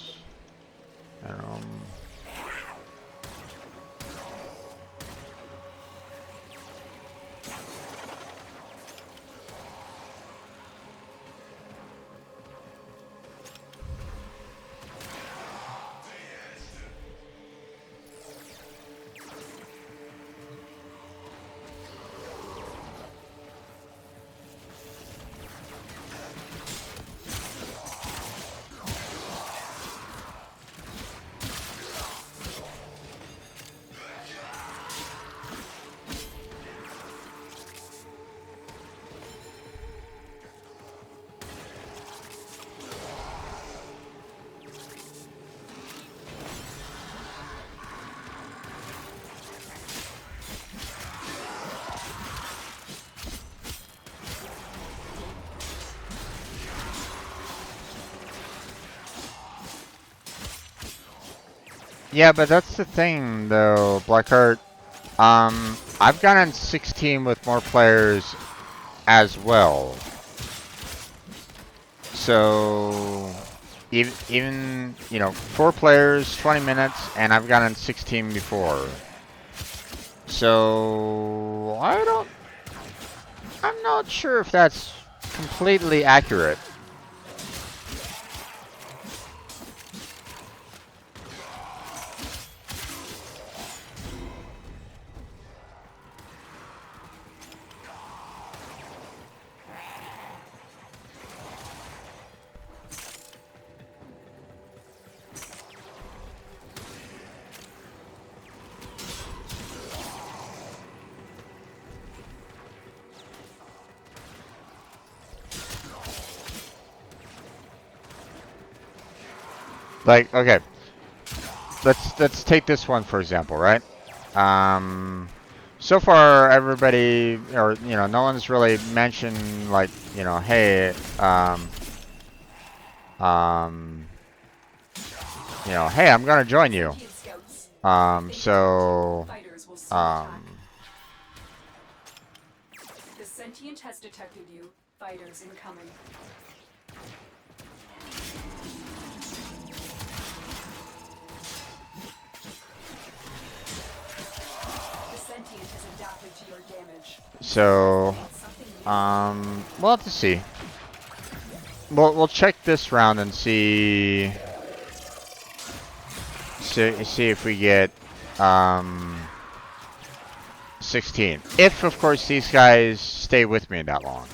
Speaker 1: Yeah, but that's the thing, though, Blackheart. I've gotten 16 with more players as well. So, even you know, 4 players, 20 minutes, and I've gotten 16 before. So, I'm not sure if that's completely accurate. Like, okay, let's take this one for example, right? so far everybody, or no one's really mentioned like, hey, hey, I'm gonna join you. So,
Speaker 8: The sentient has detected you. Fighters incoming. The sentient has adapted to your damage.
Speaker 1: so, we'll have to see. We'll check this round and see if we get 16. If of course these guys stay with me that long.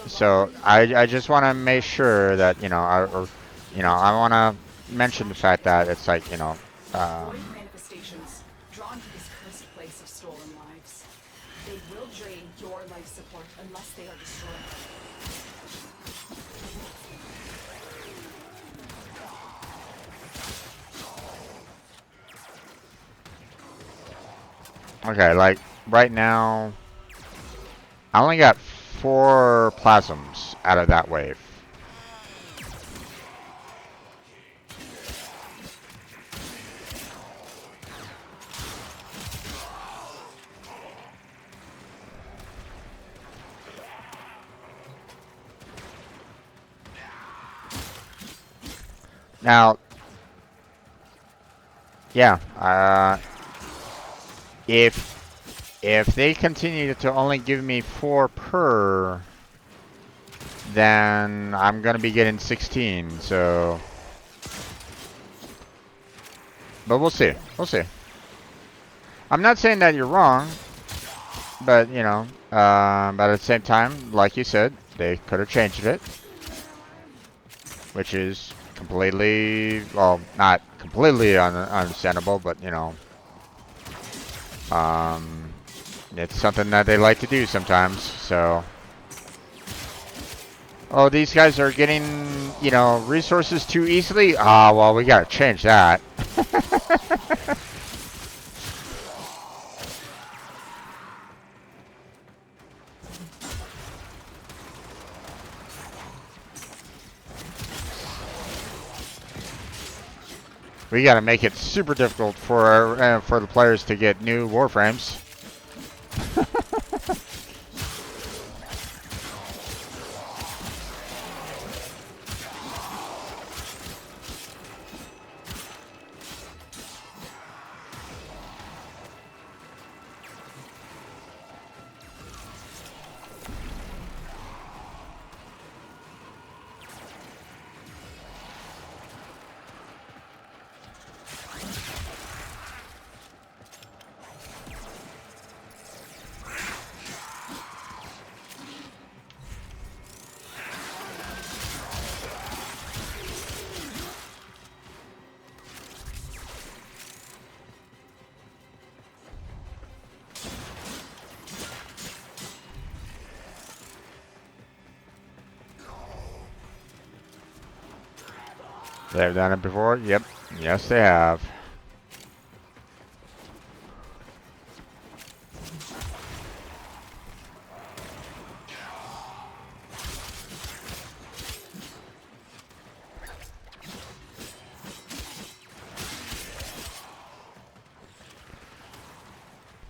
Speaker 1: So I just want to make sure that I want to mention the fact that it's like
Speaker 8: Manifestations drawn to this cursed place of stolen lives. They will drain your life support unless they are destroyed.
Speaker 1: okay, like right now I only got 4 plasms out of that wave. Now, yeah, if they continue to only give me 4 per, then I'm gonna be getting 16. So, but we'll see. We'll see. I'm not saying that you're wrong, but but at the same time, like you said, they could have changed it, which is completely, well, not completely understandable, but it's something that they like to do sometimes. So, oh, these guys are getting resources too easily. Ah, well, we gotta change that. We gotta make it super difficult for the players to get new Warframes. They've done it before? Yep. Yes, they have.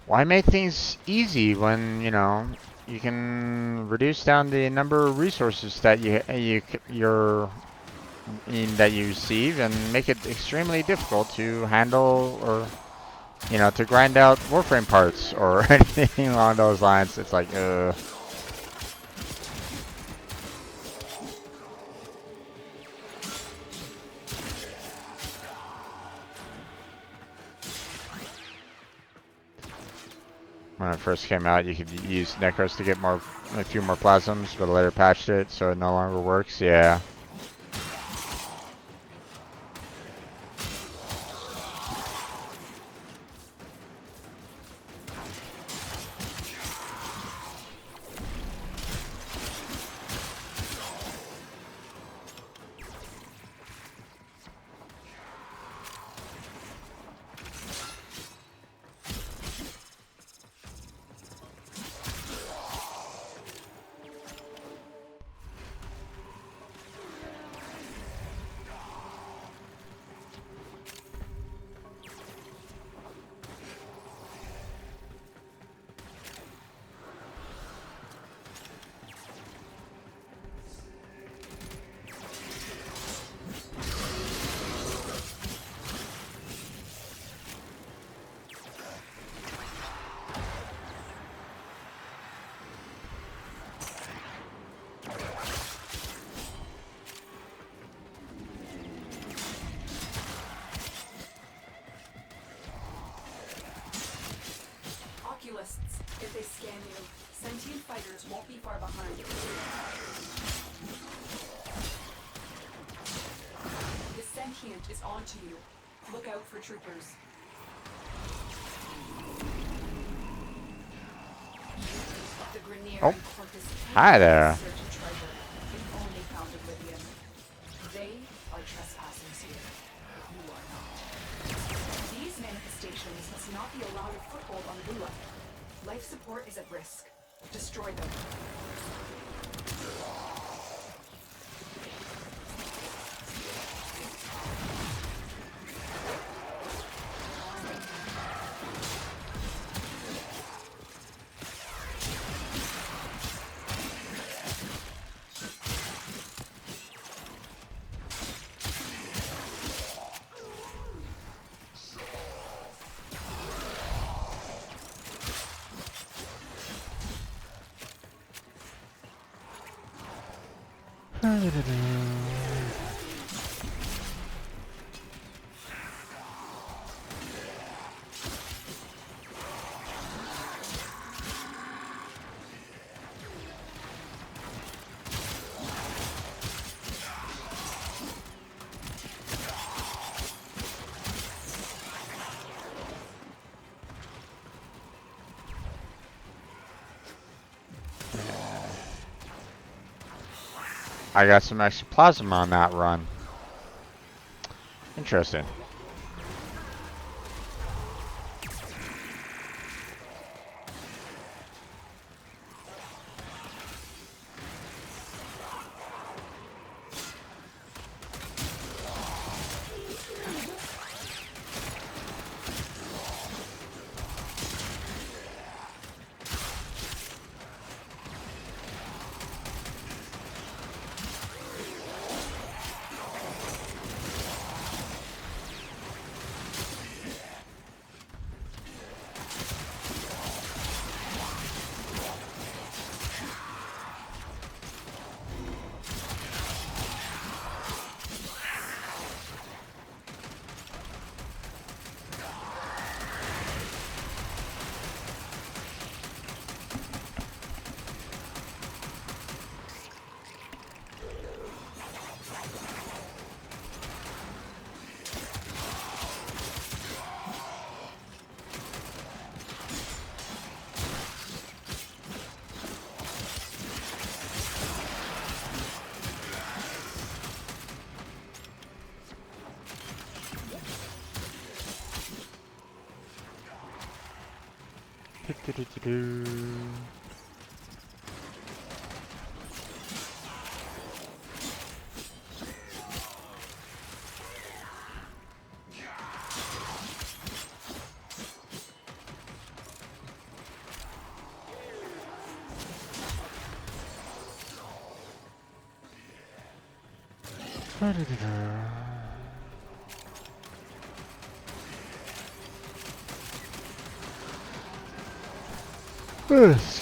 Speaker 1: Why make things easy when, you can reduce down the number of resources that that you receive and make it extremely difficult to handle or to grind out Warframe parts or anything along those lines. It's like when it first came out, you could use Necros to get a few more plasms, but later patched it so it no longer works. Yeah.
Speaker 8: soldiers won't be far behind. The sentient is onto you. Look out for troopers. The Grenier
Speaker 1: Oh.
Speaker 8: and Corpus
Speaker 1: Hi there.
Speaker 8: search a treasure if only found Oblivion. They are trespassers here. You are not. These manifestations must not be allowed a foothold on Lua. Life support is at risk. Destroy them.
Speaker 1: I got some extra plasma on that run. Interesting.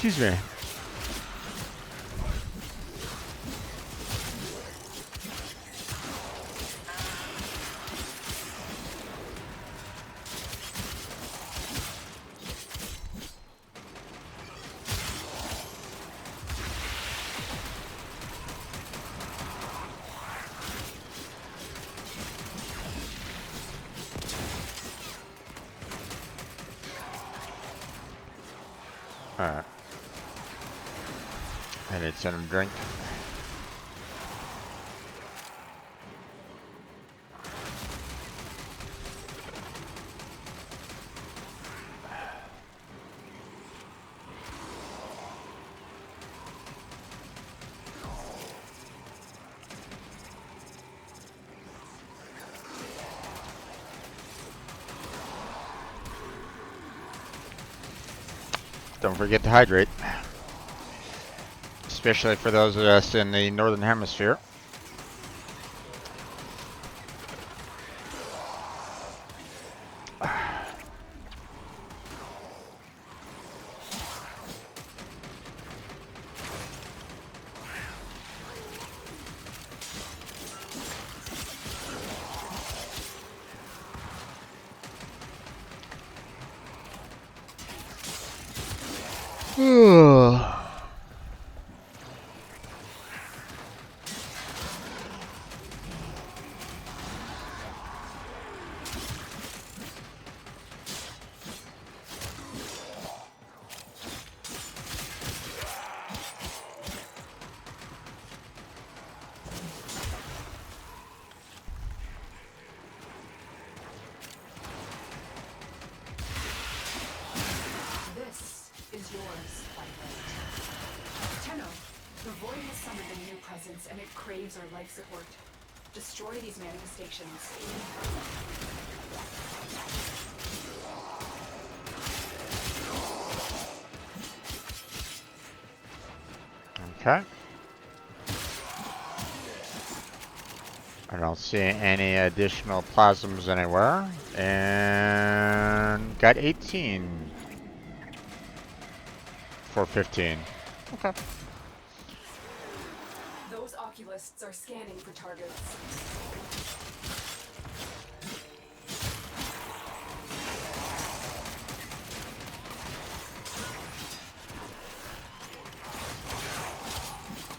Speaker 1: Excuse me. Alright. I need some drink. Don't forget to hydrate. Especially for those of us in the northern hemisphere.
Speaker 8: craves our life support. Destroy these manifestations.
Speaker 1: Okay. I don't see any additional plasms anywhere. And got 18 for 15. Okay.
Speaker 8: Those oculists are scanning for targets.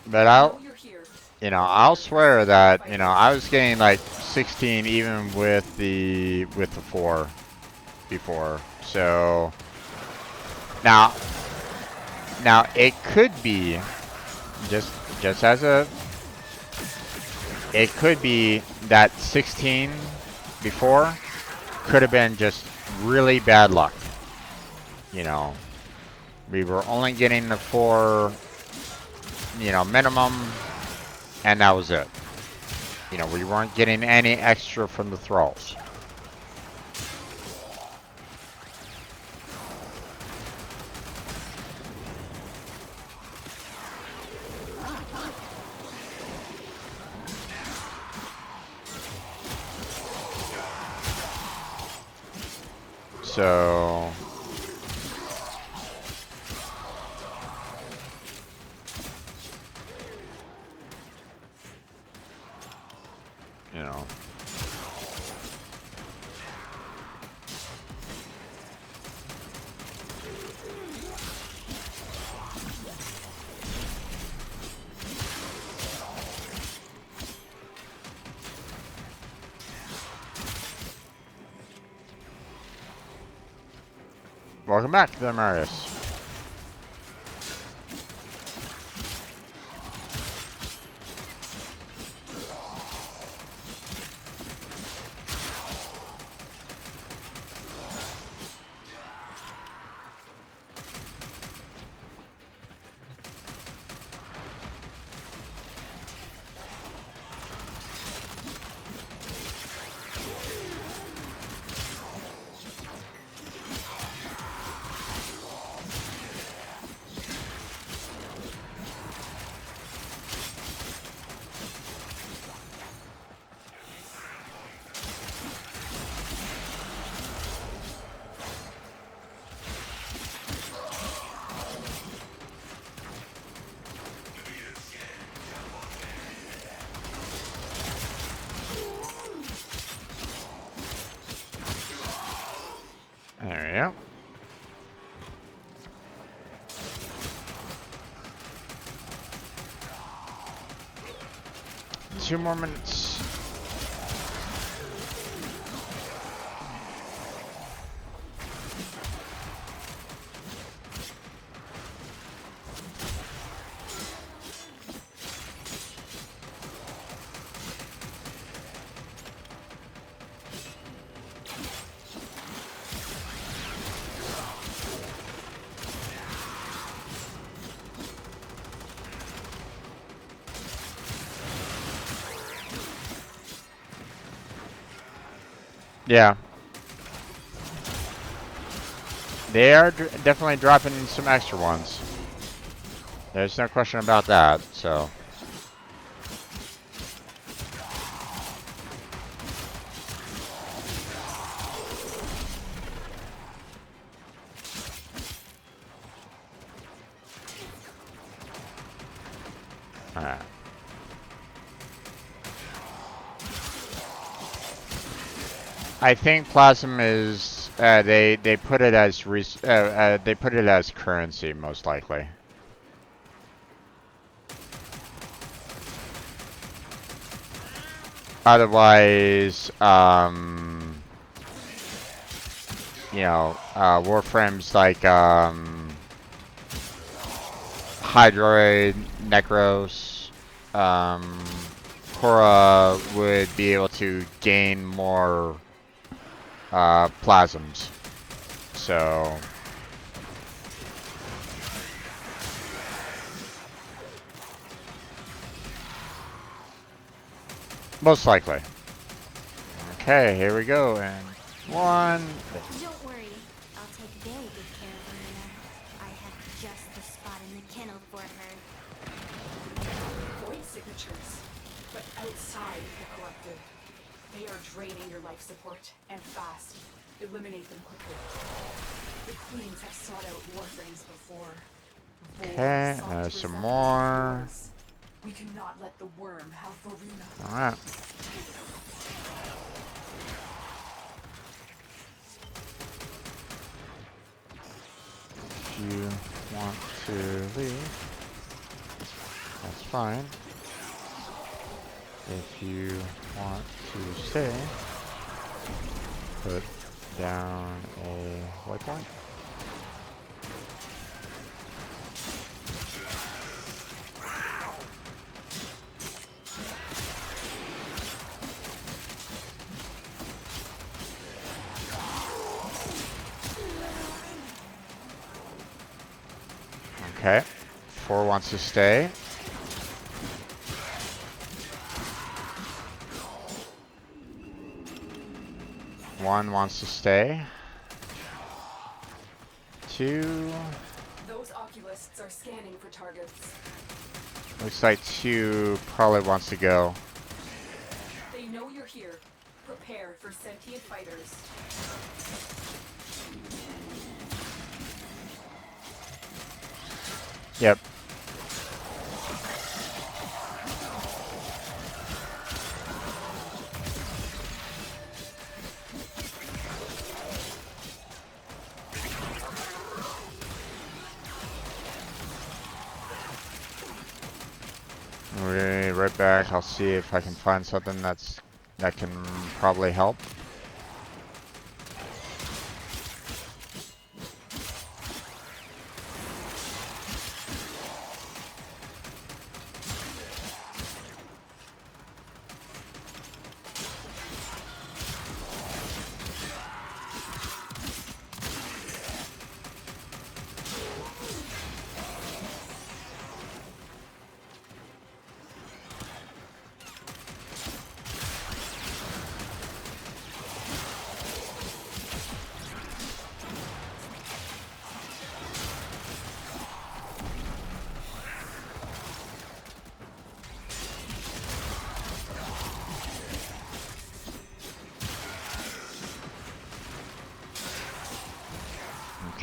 Speaker 1: But I'll swear that, I was getting like 16 even with the 4 before. So now it could be just as a it could be that 16 before could have been just really bad luck. We were only getting the 4 minimum, and that was it. We weren't getting any extra from the thralls. So welcome back to the Marius. There we go. Two more minutes. Yeah. They are definitely dropping some extra ones. There's no question about that, so. Alright. I think plasm is they put it as they put it as currency most likely. Otherwise, Warframe's like Hydroid, Necros, Korra would be able to gain more plasms. So Most likely. Okay, here we go. And 1.
Speaker 13: Don't worry. I'll take very good care of Voruna. I have just the spot in the kennel for her.
Speaker 8: Void signatures, but outside the collective. They are draining your life support, and fast. Eliminate them quickly. The queens have sought out Warframes before.
Speaker 1: Okay, some more.
Speaker 8: We cannot let the worm have Voruna.
Speaker 1: Alright. If you want to leave, that's fine. If you want to stay, put down a waypoint. Okay, 4 wants to stay. One wants to stay. 2.
Speaker 8: Those oculists are scanning for targets.
Speaker 1: Looks like 2 probably wants to go.
Speaker 8: They know you're here. Prepare for sentient fighters.
Speaker 1: Yep. We're right back. I'll see if I can find something that can probably help.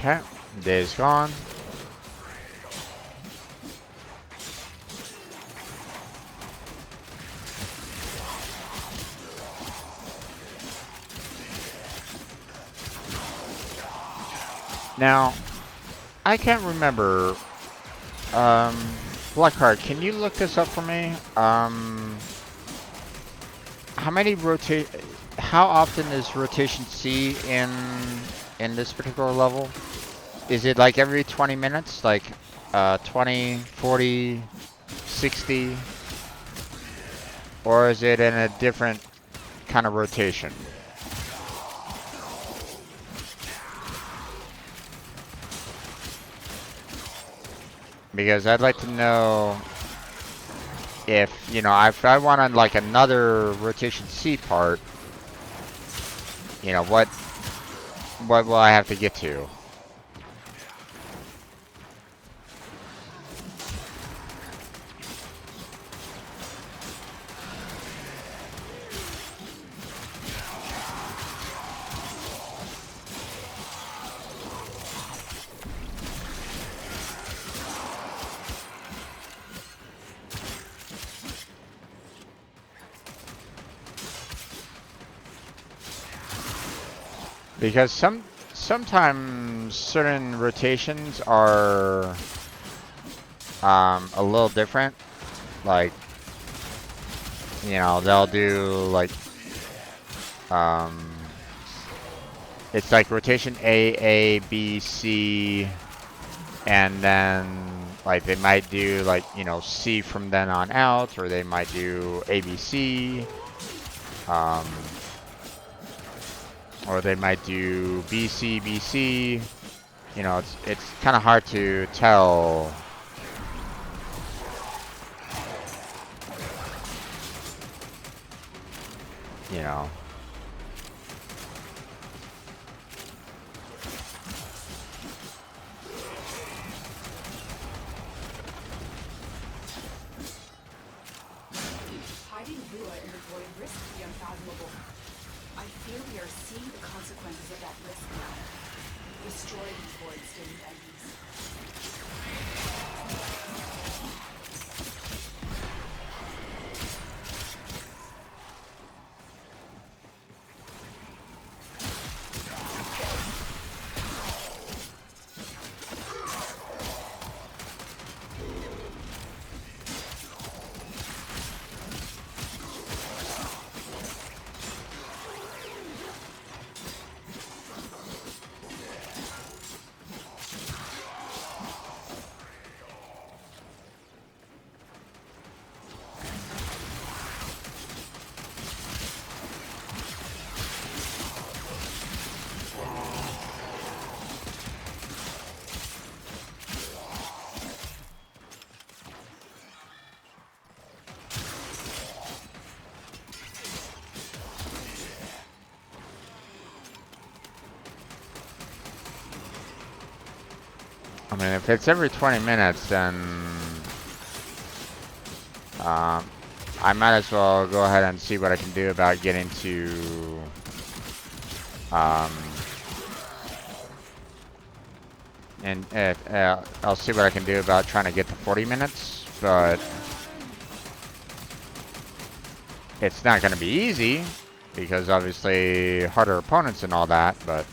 Speaker 1: Okay, day's gone. Now, I can't remember. Blackheart, can you look this up for me? How often is rotation C in this particular level? Is it like every 20 minutes? Like 20, 40, 60? Or is it in a different kind of rotation? Because I'd like to know if, you know, if I wanted like another rotation C part, you know, what will I have to get to? Because sometimes certain rotations are a little different. Like, you know, they'll do like it's like rotation A, B, C, and then like they might do like, you know, C from then on out, or they might do A, B, C. Or they might do BC, BC. You know, it's kind of hard to tell. you know.
Speaker 8: Hiding Rua in the void risk the unfathomable. I fear we are seeing the consequences of that risk now. Destroy these void-stained enemies.
Speaker 1: I mean, if it's every 20 minutes, then I might as well go ahead and see what I can do about getting to and I'll see what I can do about trying to get to 40 minutes, but it's not going to be easy because obviously harder opponents and all that, but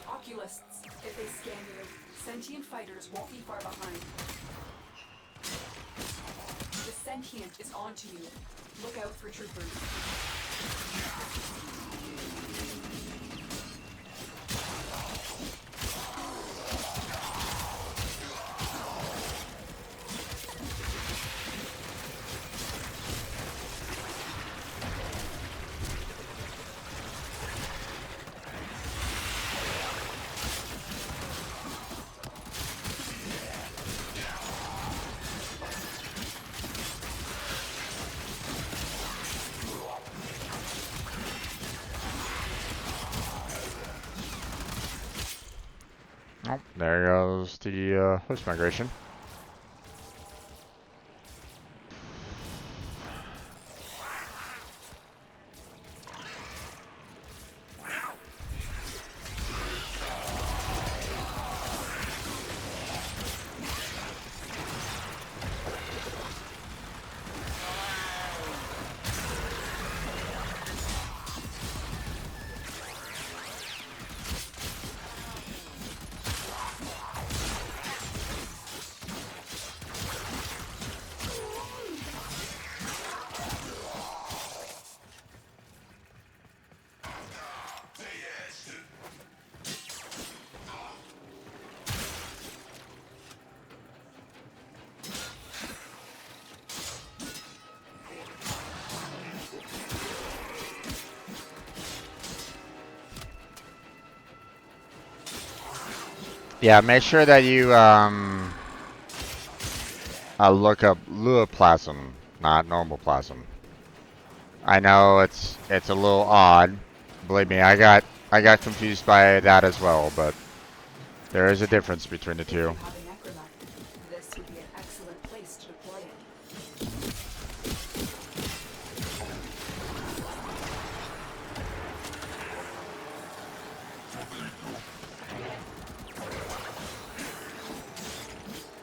Speaker 8: Oculists, if they scan you, sentient fighters won't be far behind. The sentient is onto you. Look out for troopers.
Speaker 1: oh, there goes the host migration. Yeah, make sure that you look up luoplasm, not normal plasm. I know it's a little odd. Believe me, I got confused by that as well, but there is a difference between the two.
Speaker 8: This would be an excellent place to deploy it.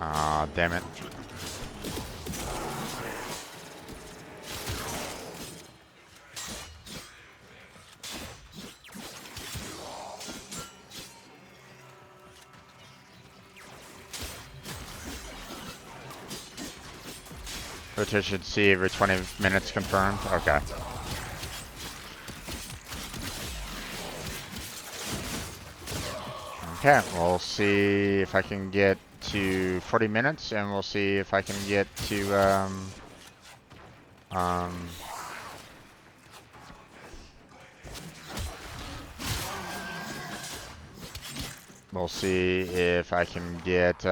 Speaker 1: Ah, damn it. Rotation C every 20 minutes confirmed? Okay. Okay, we'll see if I can get to 40 minutes, and we'll see if I can get to We'll see if I can get,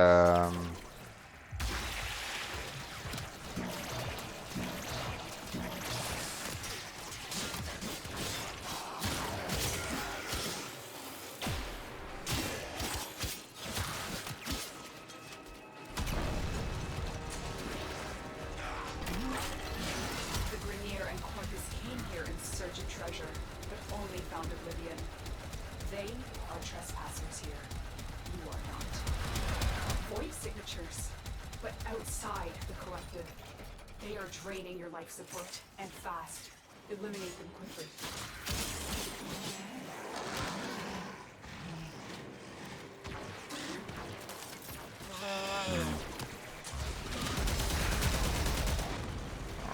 Speaker 8: draining your life support, and fast. Eliminate them quickly.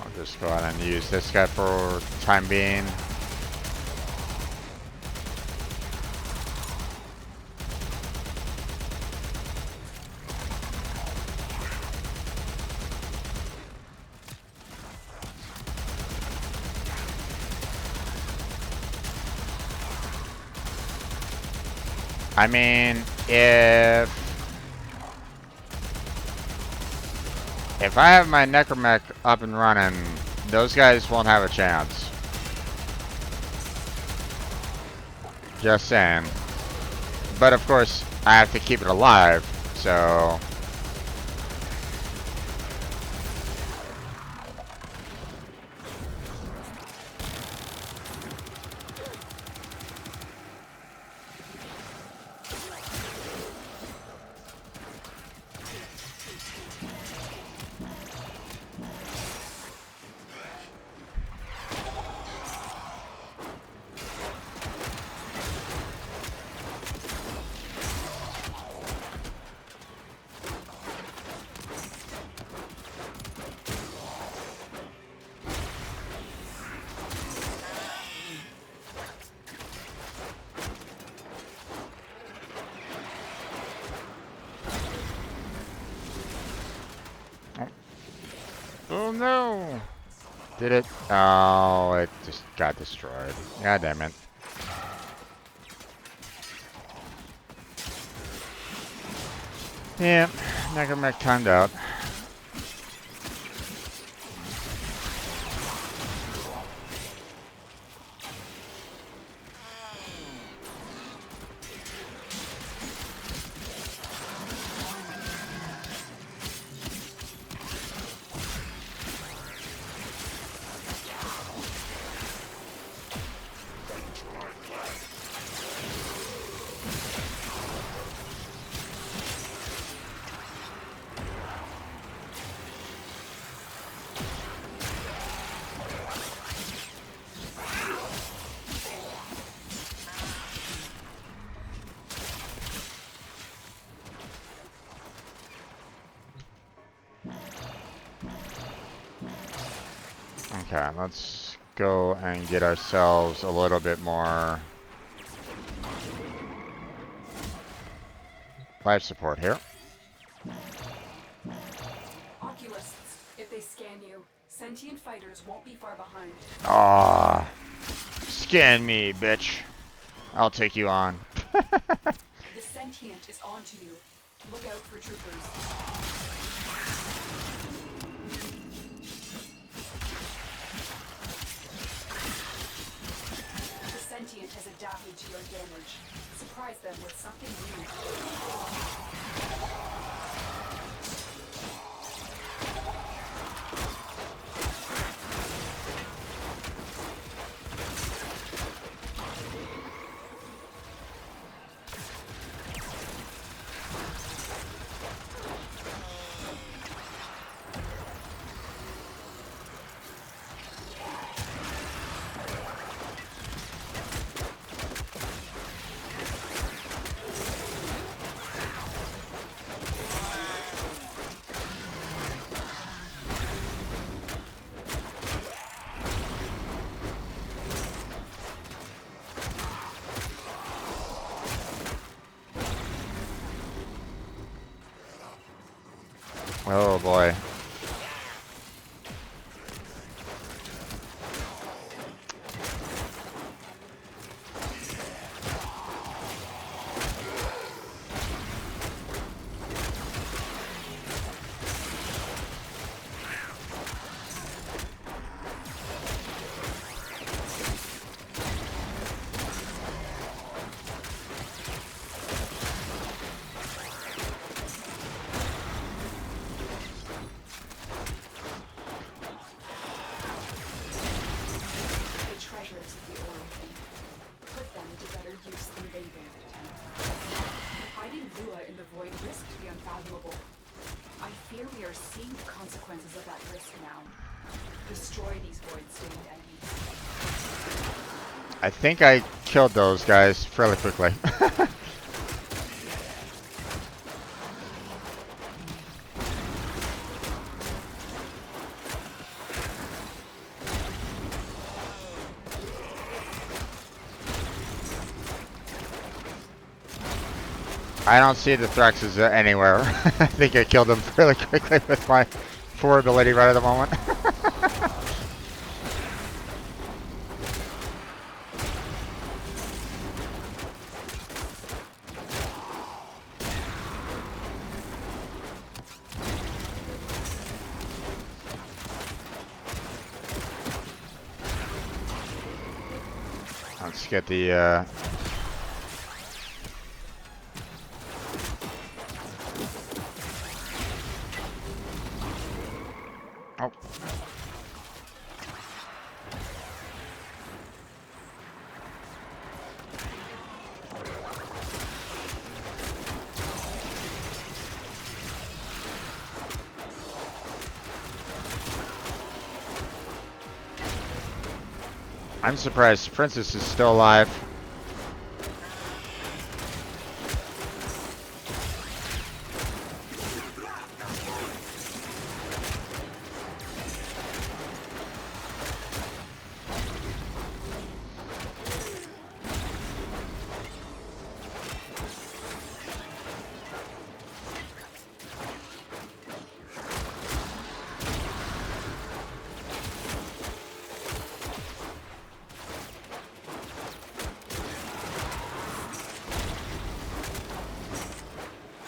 Speaker 1: I'll just go ahead and use this guy for time being. I mean, if I have my Necromech up and running, those guys won't have a chance. Just saying. But of course, I have to keep it alive, so... Oh no! Did it? Oh, it just got destroyed. God damn it. Yeah, Necromech timed out. Okay, let's go and get ourselves a little bit more life support here.
Speaker 8: Oculists, if they scan you, sentient fighters won't be far behind.
Speaker 1: Ah, scan me, bitch. I'll take you on.
Speaker 8: The sentient is onto you. Look out for troopers. Sentient has adapted to your damage. Surprise them with something
Speaker 1: Oh boy.
Speaker 8: now. Destroy these void-stained enemies.
Speaker 1: I think I killed those guys fairly quickly. I don't see the Thraxes anywhere. I think I killed them fairly quickly with my 4 ability right at the moment. Let's get the oh. I'm surprised Princess is still alive.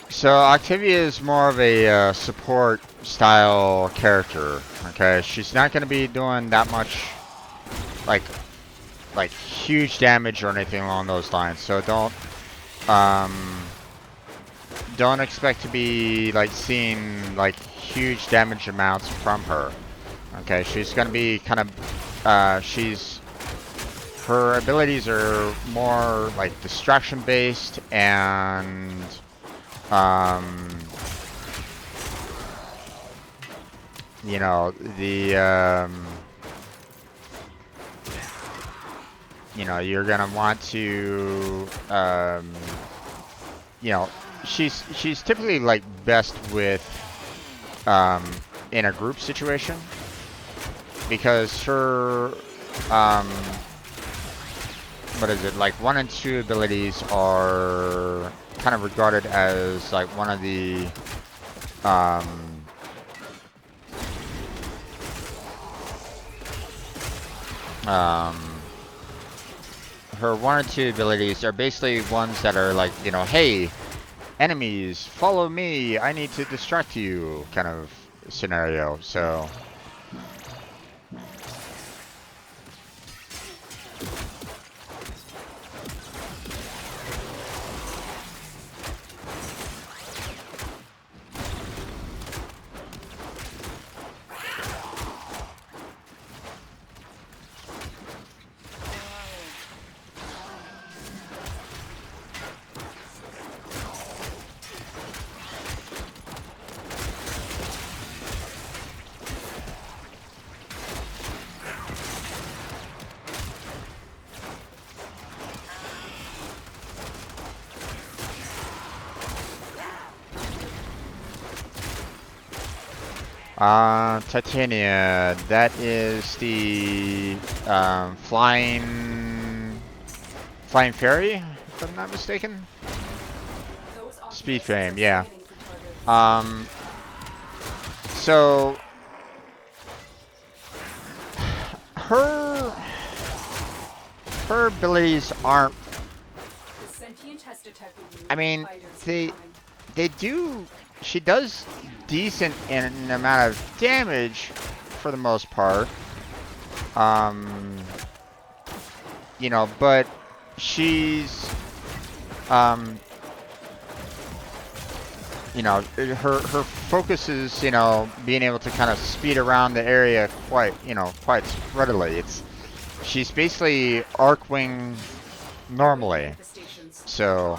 Speaker 1: So Octavia is more of a support style character. Okay, she's not going to be doing that much like huge damage or anything along those lines. So don't expect to be like seeing like huge damage amounts from her. Okay, she's going to be kind of her abilities are more like distraction based and you know, the you know, you're gonna want to you know, she's typically like best with in a group situation because her what is it, like 1 and 2 abilities are kind of regarded as like one of the her 1 and 2 abilities are basically ones that are like, you know, hey, enemies, follow me, I need to distract you kind of scenario. So Titania, that is the flying fairy, if I'm not mistaken. Speed frame, yeah. So her abilities aren't. I mean, they do. She does decent in an amount of damage for the most part. You know, but she's you know, her focus is, you know, being able to kind of speed around the area quite readily. She's basically arc wing normally. So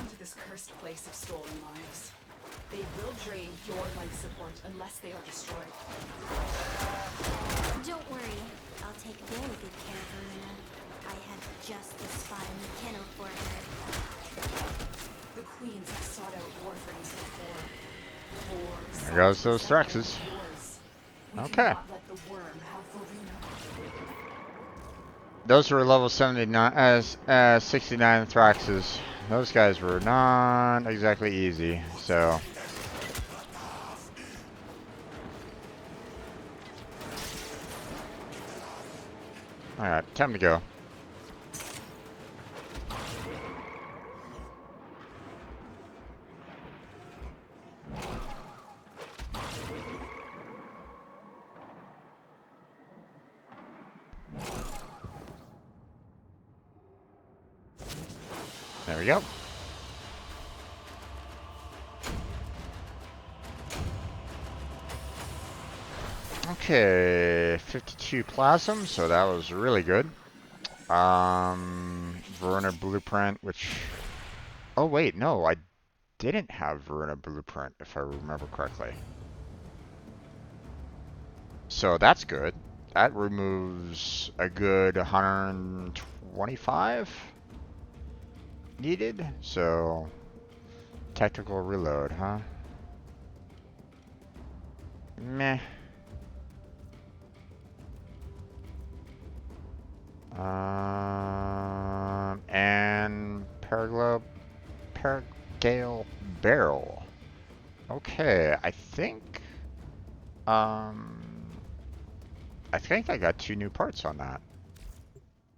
Speaker 8: They will drain your life support unless they are destroyed.
Speaker 1: goes those Thraxes.
Speaker 8: We
Speaker 1: Okay.
Speaker 8: cannot let the worm have Voruna.
Speaker 1: Those were level 79, 69 Thraxes. Those guys were not exactly easy, so. Alright, time to go. There we go. Okay, 52 plasm, so that was really good. Voruna blueprint, which... Oh wait, no, I didn't have Voruna blueprint, if I remember correctly. So that's good. That removes a good 125 needed, so... Tactical reload, huh? Meh. And Paragale Barrel. Okay, I think I got 2 new parts on that.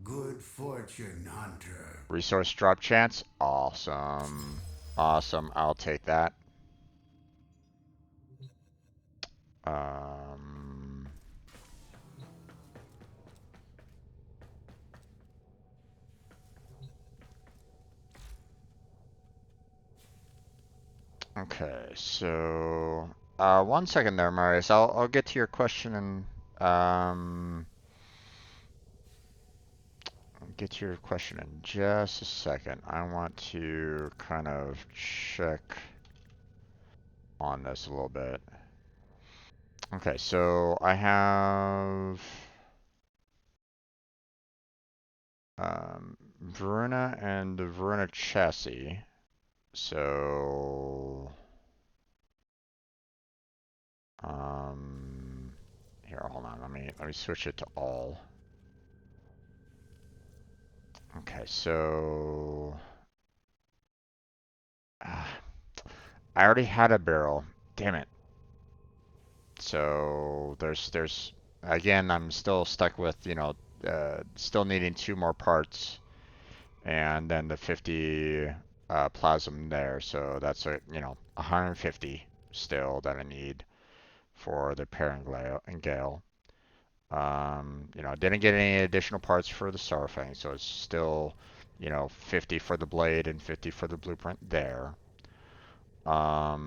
Speaker 11: Good fortune, Hunter.
Speaker 1: Resource drop chance. Awesome. Awesome. I'll take that. Okay, so 1 second there, Marius. I'll get to your question and get to your question in just a second. I want to kind of check on this a little bit. Okay, so I have Voruna and the Voruna chassis. So here, hold on. Let me switch it to all. Okay, so I already had a barrel. Damn it. So there's again, I'm still stuck with, you know, still needing 2 more parts, and then the 50 plasm there. So that's a, you know, 150 still that I need for the Parangale and Gale. You know, didn't get any additional parts for the Starfang, so it's still, you know, 50 for the blade and 50 for the blueprint there. I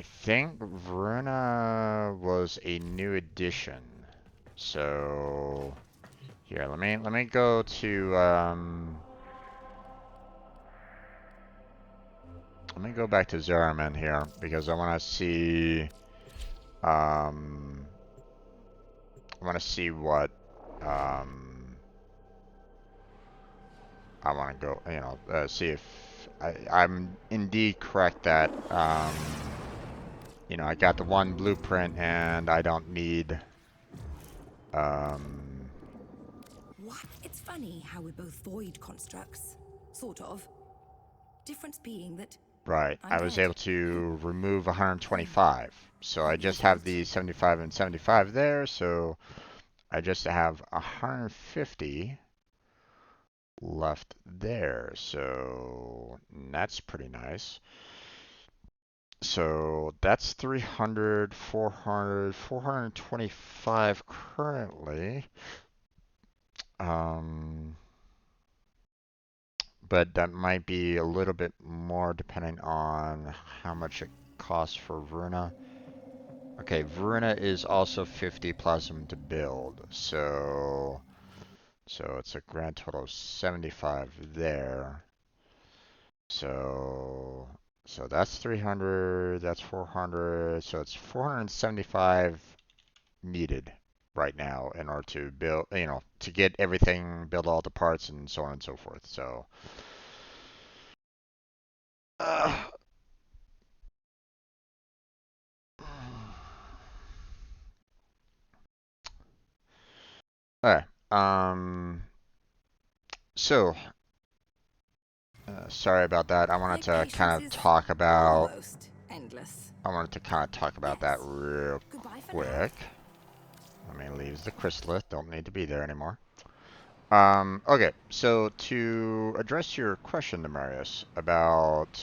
Speaker 1: think Voruna was a new addition. So here, let me go to let me go back to Zeraman here because I want to see I want to see what I want to go, you know, see if I'm indeed correct that you know, I got the 1 blueprint and I don't need
Speaker 12: What? It's funny how we're both void constructs. Sort of. Difference being that
Speaker 1: right.
Speaker 12: I'm
Speaker 1: I was
Speaker 12: dead.
Speaker 1: able to remove 125. So I just have the 75 and 75 there, so I just have 150 left there. So that's pretty nice. So that's 300, 400, 425 currently. But that might be a little bit more depending on how much it costs for Voruna. Okay, Voruna is also 50 plasm to build, so it's a grand total of 75 there. So that's 300, that's 400, so it's 475 needed right now in order to build, you know, to get everything, build all the parts and so on and so forth. So Alright. So, sorry about that. I wanted
Speaker 12: My
Speaker 1: to kind
Speaker 12: patience
Speaker 1: of
Speaker 12: is
Speaker 1: talk about.
Speaker 12: almost endless.
Speaker 1: I wanted to kind of talk about that real
Speaker 12: Goodbye for now.
Speaker 1: quick. Let me leave the chrysalis. Don't need to be there anymore. Okay, so to address your question, Demarius, about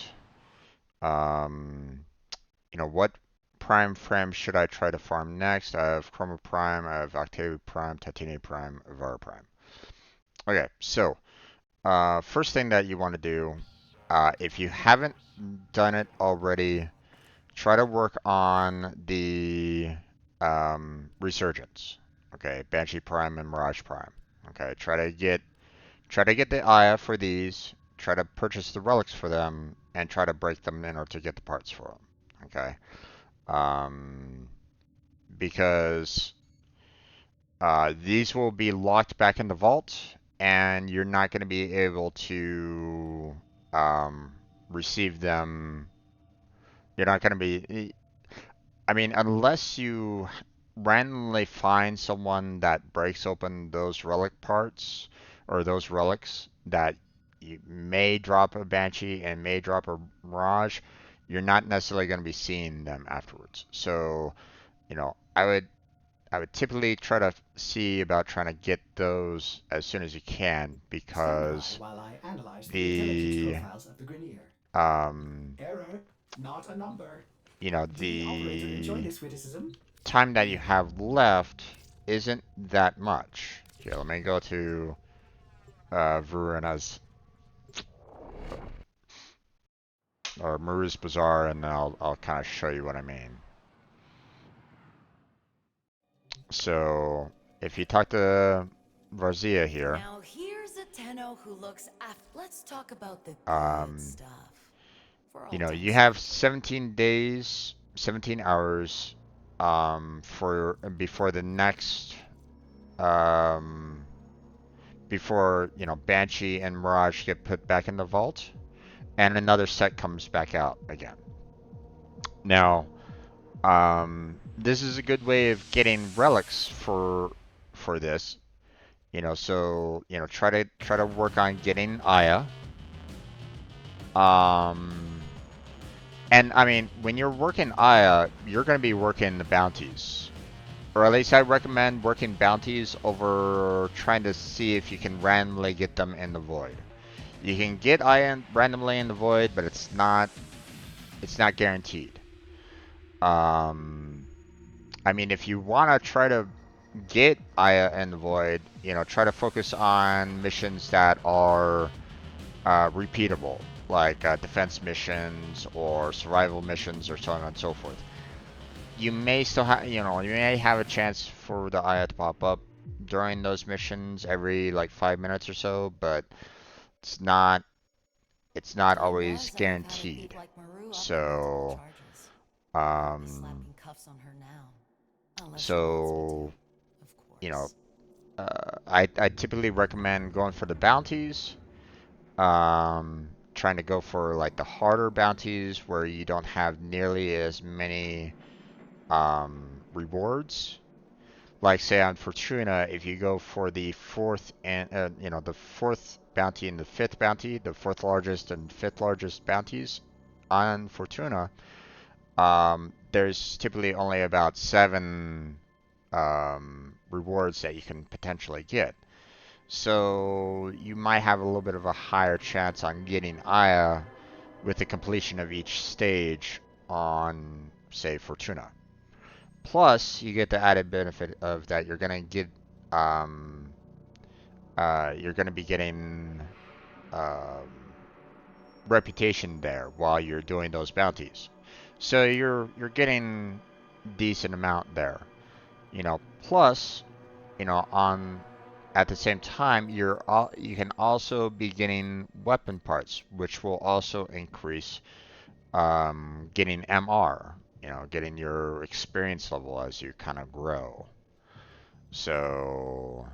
Speaker 1: what prime frame should I try to farm next? I have Chroma Prime, I have Octavia Prime, Titania Prime, Avara Prime. Okay, so first thing that you want to do, if you haven't done it already, try to work on the Resurgence. Okay, Banshee Prime and Mirage Prime. Okay, try to get the Aya for these, try to purchase the relics for them, and try to break them in order to get the parts for them. Okay, because these will be locked back in the vault, and you're not going to be able to receive them. You're not going to be. I mean, unless you randomly find someone that breaks open those relic parts or those relics that you may drop a Banshee and may drop a Mirage, you're not necessarily going to be seeing them afterwards. So, I would typically try to see about trying to get those as soon as you can
Speaker 7: Stand by
Speaker 1: because
Speaker 7: while I analyze the intelligence
Speaker 1: the
Speaker 7: profiles of the Grenier.
Speaker 1: um
Speaker 7: Error, not a number. The operator enjoy
Speaker 1: the
Speaker 7: this witticism?
Speaker 1: time that you have left isn't that much. Okay, let me go to Voruna's or Maru's Bazaar, and then I'll kind of show you what I mean. So if you talk to Varzia here,
Speaker 12: Now here's a Tenno who looks after. Let's talk about the good stuff. For all
Speaker 1: you
Speaker 12: time's
Speaker 1: have
Speaker 12: sake.
Speaker 1: 17 days, 17 hours for before the next before Banshee and Mirage get put back in the vault, and another set comes back out again. Now, this is a good way of getting relics for this. So try to work on getting Aya. And I mean, when you're working Aya, you're going to be working the bounties. Or at least I recommend working bounties over trying to see if you can randomly get them in the void. You can get Aya randomly in the void, but it's not guaranteed. I mean, if you want to try to get Aya in the void, try to focus on missions that are repeatable, like defense missions or survival missions or so on and so forth. You may still have, you may have a chance for the Aya to pop up during those missions every like 5 minutes or so, but it's not always guaranteed. So, so I typically recommend going for the bounties. Trying to go for like the harder bounties where you don't have nearly as many rewards. Like say on Fortuna, if you go for the fourth and the fourth bounty and the fifth bounty, the fourth largest and fifth largest bounties on Fortuna, there's typically only about 7 rewards that you can potentially get. So you might have a little bit of a higher chance on getting Aya with the completion of each stage on, say, Fortuna. Plus, you get the added benefit of that you're gonna get, you're gonna be getting reputation there while you're doing those bounties. So you're getting decent amount there. Plus, on at the same time, you can also be getting weapon parts, which will also increase getting MR, getting your experience level as you kind of grow. So,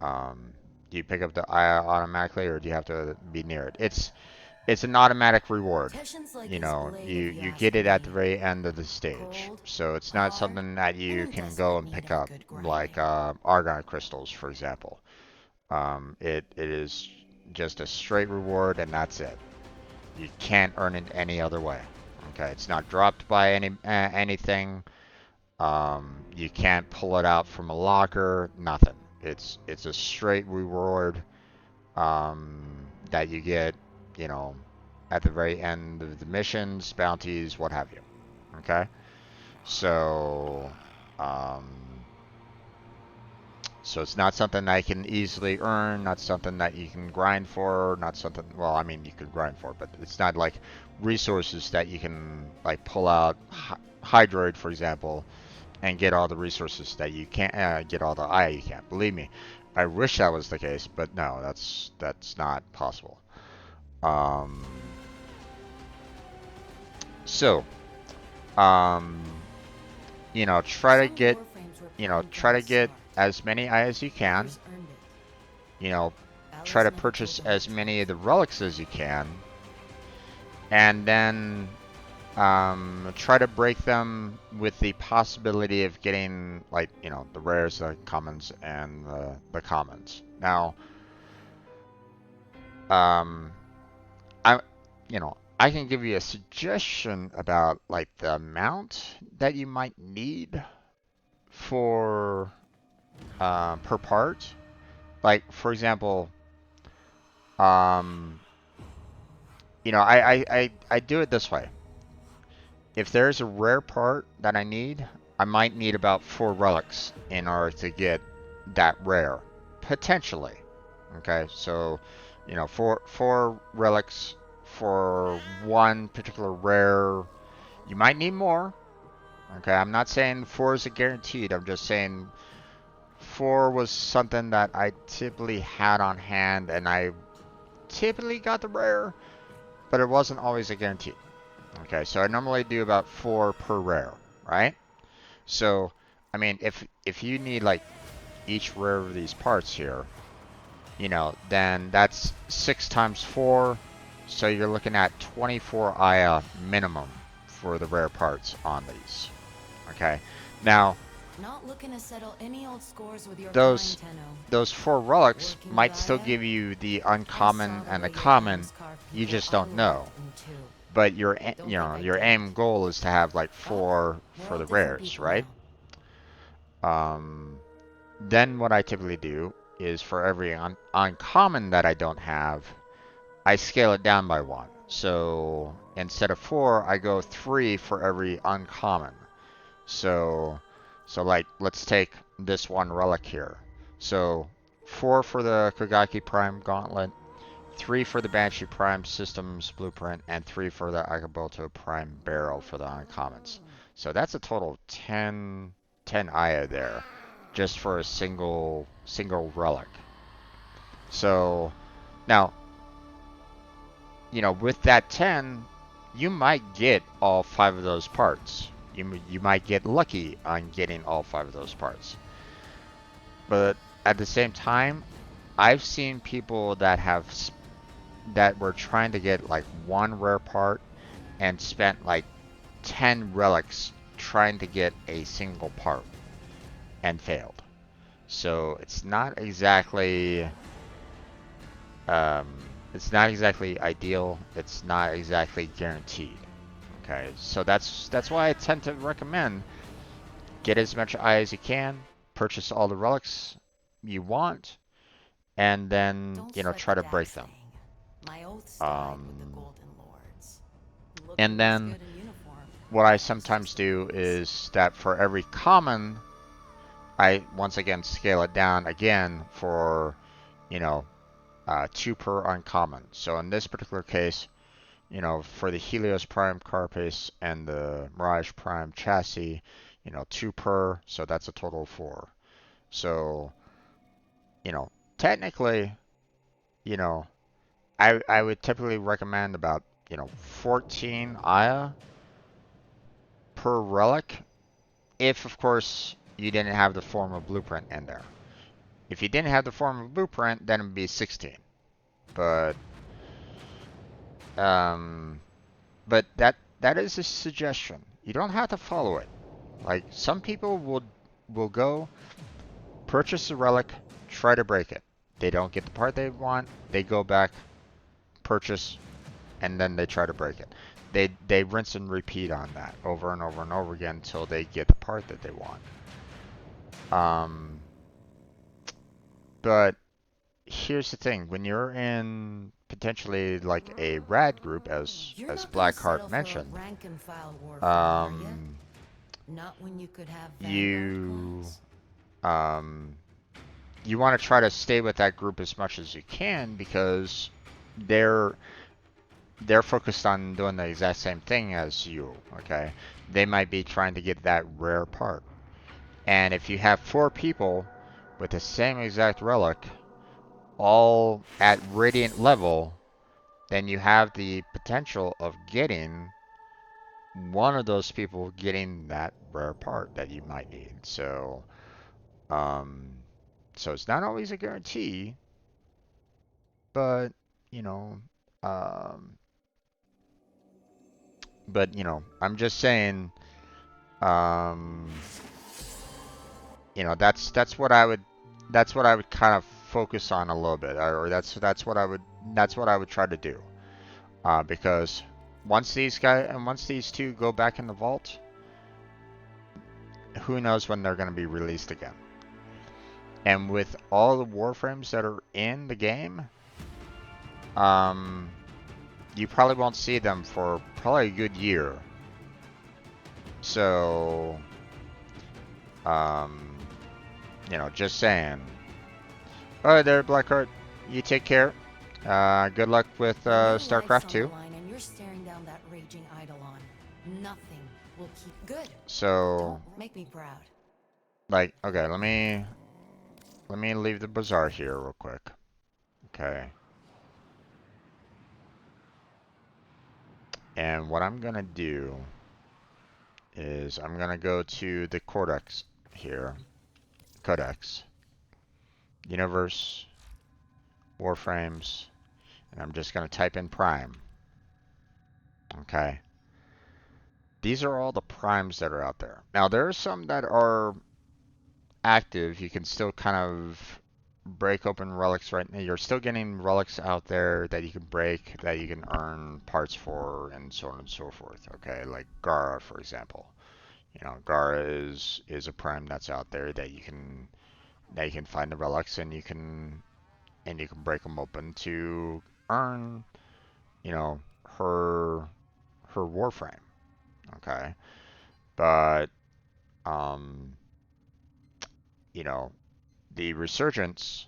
Speaker 1: do you pick up the Aya automatically, or do you have to be near it? it's an automatic reward.
Speaker 12: Tensions like
Speaker 1: You
Speaker 12: his
Speaker 1: know,
Speaker 12: blade,
Speaker 1: you
Speaker 12: if you
Speaker 1: you
Speaker 12: ask
Speaker 1: get it at the
Speaker 12: me.
Speaker 1: very end of the stage.
Speaker 12: Cold,
Speaker 1: So it's not
Speaker 12: hard,
Speaker 1: something that you
Speaker 12: and in
Speaker 1: can go
Speaker 12: desperate
Speaker 1: and
Speaker 12: need
Speaker 1: pick
Speaker 12: of a
Speaker 1: up
Speaker 12: good
Speaker 1: like
Speaker 12: grinding.
Speaker 1: argon crystals, for example. It is just a straight reward, and that's it. You can't earn it any other way. Okay, it's not dropped by anything. You can't pull it out from a locker. Nothing. It's a straight reward that you get, you know, at the very end of the missions, bounties, what have you. Okay, so so it's not something that I can easily earn, not something that you can grind for, not something, well, I mean, you can grind for, but it's not like resources that you can, like, pull out Hydroid, for example, and get all the resources that you can't, get all the eye you can't. Believe me, I wish that was the case, but no, that's not possible. So, um, you know, try to get, try to get as many eye as you can. You know, try to purchase as many of the relics as you can, and then try to break them with the possibility of getting, like, you know, the rares, the commons, and the commons. Now, I, you know, I can give you a suggestion about, like, the amount that you might need for per part. Like, for example, you know, I do it this way. If there's a rare part that I need, I might need about 4 relics in order to get that rare, potentially. Okay, so, you know, four relics for one particular rare. You might need more. Okay, I'm not saying 4 is a guaranteed. I'm just saying 4 was something that I typically had on hand, and I typically got the rare, but it wasn't always a guarantee. Okay, so I normally do about 4 per rare, right? So, I mean, if you need, like, each rare of these parts here, you know, then that's 6 times 4, so you're looking at 24 Aya minimum for the rare parts on these. Okay, now
Speaker 12: Not looking to settle any old scores with your
Speaker 1: those
Speaker 12: kind, Tenno.
Speaker 1: those 4 relics
Speaker 12: Working
Speaker 1: might
Speaker 12: with
Speaker 1: still
Speaker 12: Aya?
Speaker 1: give you the
Speaker 12: I
Speaker 1: uncommon
Speaker 12: saw the
Speaker 1: and the
Speaker 12: way your
Speaker 1: common.
Speaker 12: hands carve
Speaker 1: You
Speaker 12: people
Speaker 1: just don't know.
Speaker 12: unloved and too.
Speaker 1: But your
Speaker 12: Don't
Speaker 1: you know,
Speaker 12: think I
Speaker 1: your
Speaker 12: didn't.
Speaker 1: aim goal is to have like 4
Speaker 12: We're
Speaker 1: for
Speaker 12: all
Speaker 1: the
Speaker 12: different
Speaker 1: rares,
Speaker 12: people
Speaker 1: right?
Speaker 12: now.
Speaker 1: Then what I typically do is for every uncommon that I don't have, I scale it down by 1. So instead of 4, I go 3 for every uncommon. So like, let's take this one relic here. So 4 for the Kagaki Prime Gauntlet, 3 for the Banshee Prime Systems Blueprint, and 3 for the Akaboto Prime Barrel for the uncommons. So that's a total of 10 Aya there, just for a single relic. So now, you know, with that 10, you might get all 5 of those parts. You might get lucky on getting all 5 of those parts. But at the same time, I've seen people that were trying to get like 1 rare part and spent like 10 relics trying to get a single part and failed. So it's not exactly ideal. It's not exactly guaranteed. Okay, so that's why I tend to recommend get as much eye as you can, purchase all the relics you want, and then, you know, try to break them.
Speaker 12: My oaths died with the Golden Lords.
Speaker 1: And then what I sometimes do is that for every common, I once again scale it down again for, you know, 2 per uncommon. So in this particular case, you know, for the Helios Prime Carapace and the Mirage Prime Chassis, you know, 2 per, so that's a total of 4. So, you know, technically, you know, I would typically recommend about, you know, 14 Aya per relic, if, of course, you didn't have the form of blueprint in there. If you didn't have the form of blueprint, then it would be 16. But But that is a suggestion. You don't have to follow it. Like some people will go purchase a relic, try to break it. They don't get the part they want. They go back, purchase, and then they try to break it. They rinse and repeat on that over and over and over again until they get the part that they want. But here's the thing: when you're in potentially like a rad group, as Blackheart mentioned,
Speaker 12: Not when you could have
Speaker 1: you you want to try to stay with that group as much as you can because they're focused on doing the exact same thing as you. Okay, they might be trying to get that rare part, and if you have 4 people with the same exact relic, all at Radiant level, then you have the potential of getting one of those people getting that rare part that you might need. So, so it's not always a guarantee, but you know, um, I'm just saying, um, that's what I would kind of focus on a little bit, or that's what I would try to do. Because once these 2 go back in the vault, who knows when they're going to be released again. And with all the Warframes that are in the game, you probably won't see them for probably a good year. So, just saying. Alright there, Blackheart. You take care. Good luck with StarCraft 2.
Speaker 12: And you're staring down that raging eidolon. Nothing will keep good.
Speaker 1: So,
Speaker 12: Don't make me proud.
Speaker 1: like, okay, let me leave the bazaar here real quick. Okay. And what I'm gonna do is I'm gonna go to the Codex here. Codex. Universe. Warframes. And I'm just gonna type in Prime. Okay. These are all the primes that are out there. Now there are some that are active. You can still kind of break open relics right now. You're still getting relics out there that you can break, that you can earn parts for, and so on and so forth. Okay, like Gara, for example. Gara is a prime that's out there that you can find the relics, and you can break them open to earn, her Warframe. Okay, but the Resurgence,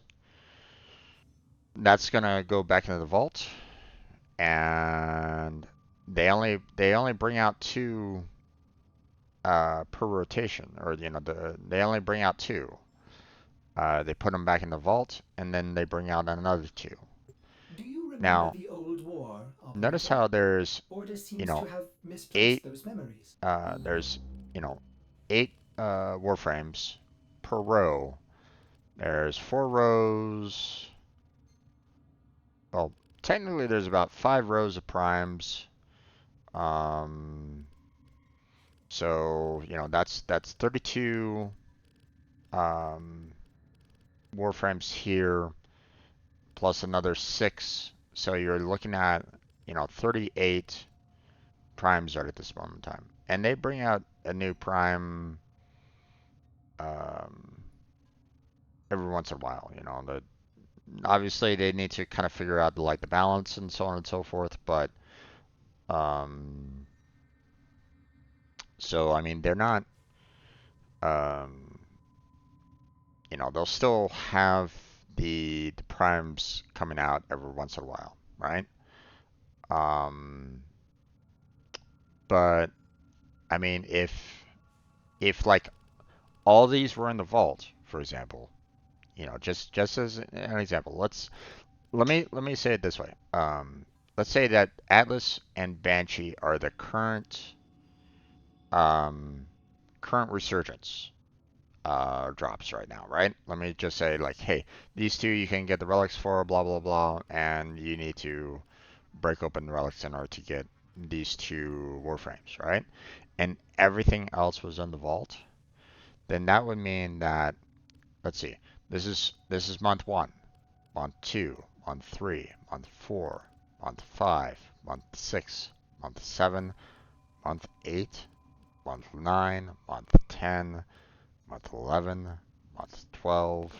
Speaker 1: that's gonna go back into the vault, and they only bring out 2 per rotation, or they only bring out 2. They put them back in the vault, and then they bring out another 2.
Speaker 7: Do you remember
Speaker 1: Now,
Speaker 7: the old war?
Speaker 1: notice how there's,
Speaker 7: Order seems to have misplaced
Speaker 1: 8,
Speaker 7: those memories.
Speaker 1: there's, 8 Warframes per row. There's 4 rows. Well, technically there's about 5 rows of primes. So, that's 32 Warframes here, plus another 6. So you're looking at, 38 primes right at this moment in time. And they bring out a new prime every once in a while. Obviously they need to kind of figure out the balance and so on and so forth, but so I mean they're not they'll still have the primes coming out every once in a while, right? But I mean if like all these were in the vault, for example, just as an example, let me say it this way. Let's say that Atlas and Banshee are the current Resurgence drops right now, right? Let me just say, like, hey, these 2 you can get the relics for, blah blah blah, and you need to break open the relics in order to get these 2 Warframes, right? And everything else was in the vault, then that would mean that, let's see, this is month 1, month 2, month 3, month 4, month 5, month 6, month 7, month 8, month 9, month 10, month 11, month 12,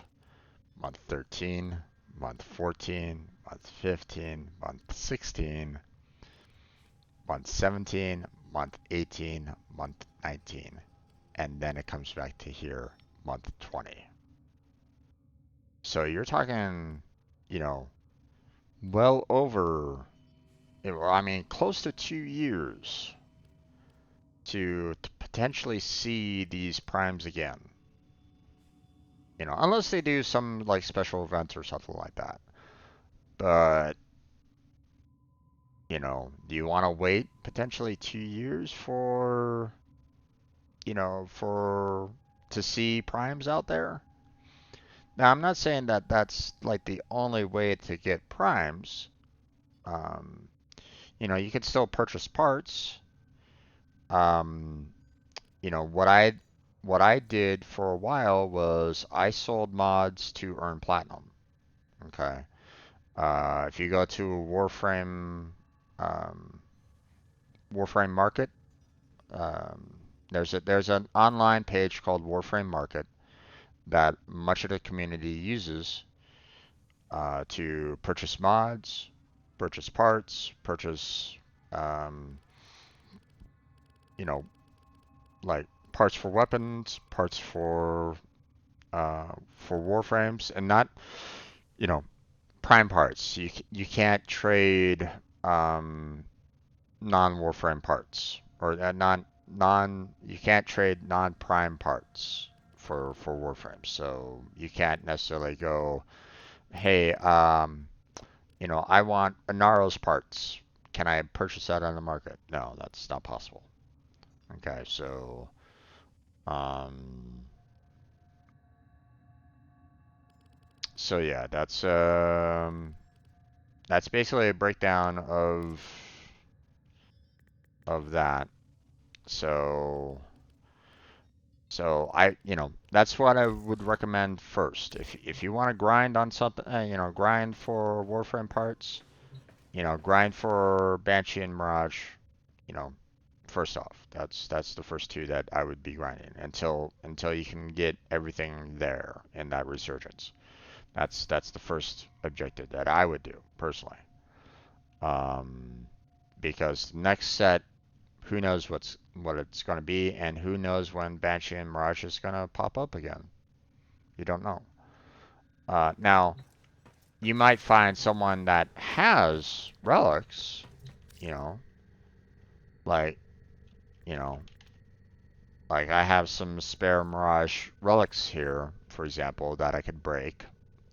Speaker 1: month 13, month 14, month 15, month 16, month 17, month 18, month 19, and then it comes back to here, month 20. So you're talking, you know, well over, I mean, close to 2 years to potentially see these primes again. You know, unless they do some like special event or something like that. But, you know, do you want to wait potentially 2 years for, you know, for to see primes out there? Now, I'm not saying that that's like the only way to get primes. Um, you know, you can still purchase parts. Um, you know, what I did for a while was I sold mods to earn platinum. Okay. If you go to um, Warframe Market, um, there's an online page called Warframe Market that much of the community uses to purchase mods, purchase parts, purchase um, you know, like parts for weapons, parts for Warframes, and not, you know, prime parts. You can't trade non-Warframe parts, or you can't trade non-prime parts for Warframe. So you can't necessarily go, hey, you know, I want Inaro's parts. Can I purchase that on the market? No, that's not possible. Okay, so um, so yeah, that's basically a breakdown of that. So you know, that's what I would recommend first. If you want to grind on something, you know, grind for Warframe parts, you know, grind for Banshee and Mirage, you know, first off, that's the first 2 that I would be grinding until you can get everything there in that resurgence. That's the first objective that I would do personally. Um, because next set, who knows what it's going to be, and who knows when Banshee and Mirage is going to pop up again. You don't know. Now, you might find someone that has relics, you know, like, you know, like I have some spare Mirage relics here, for example, that I could break,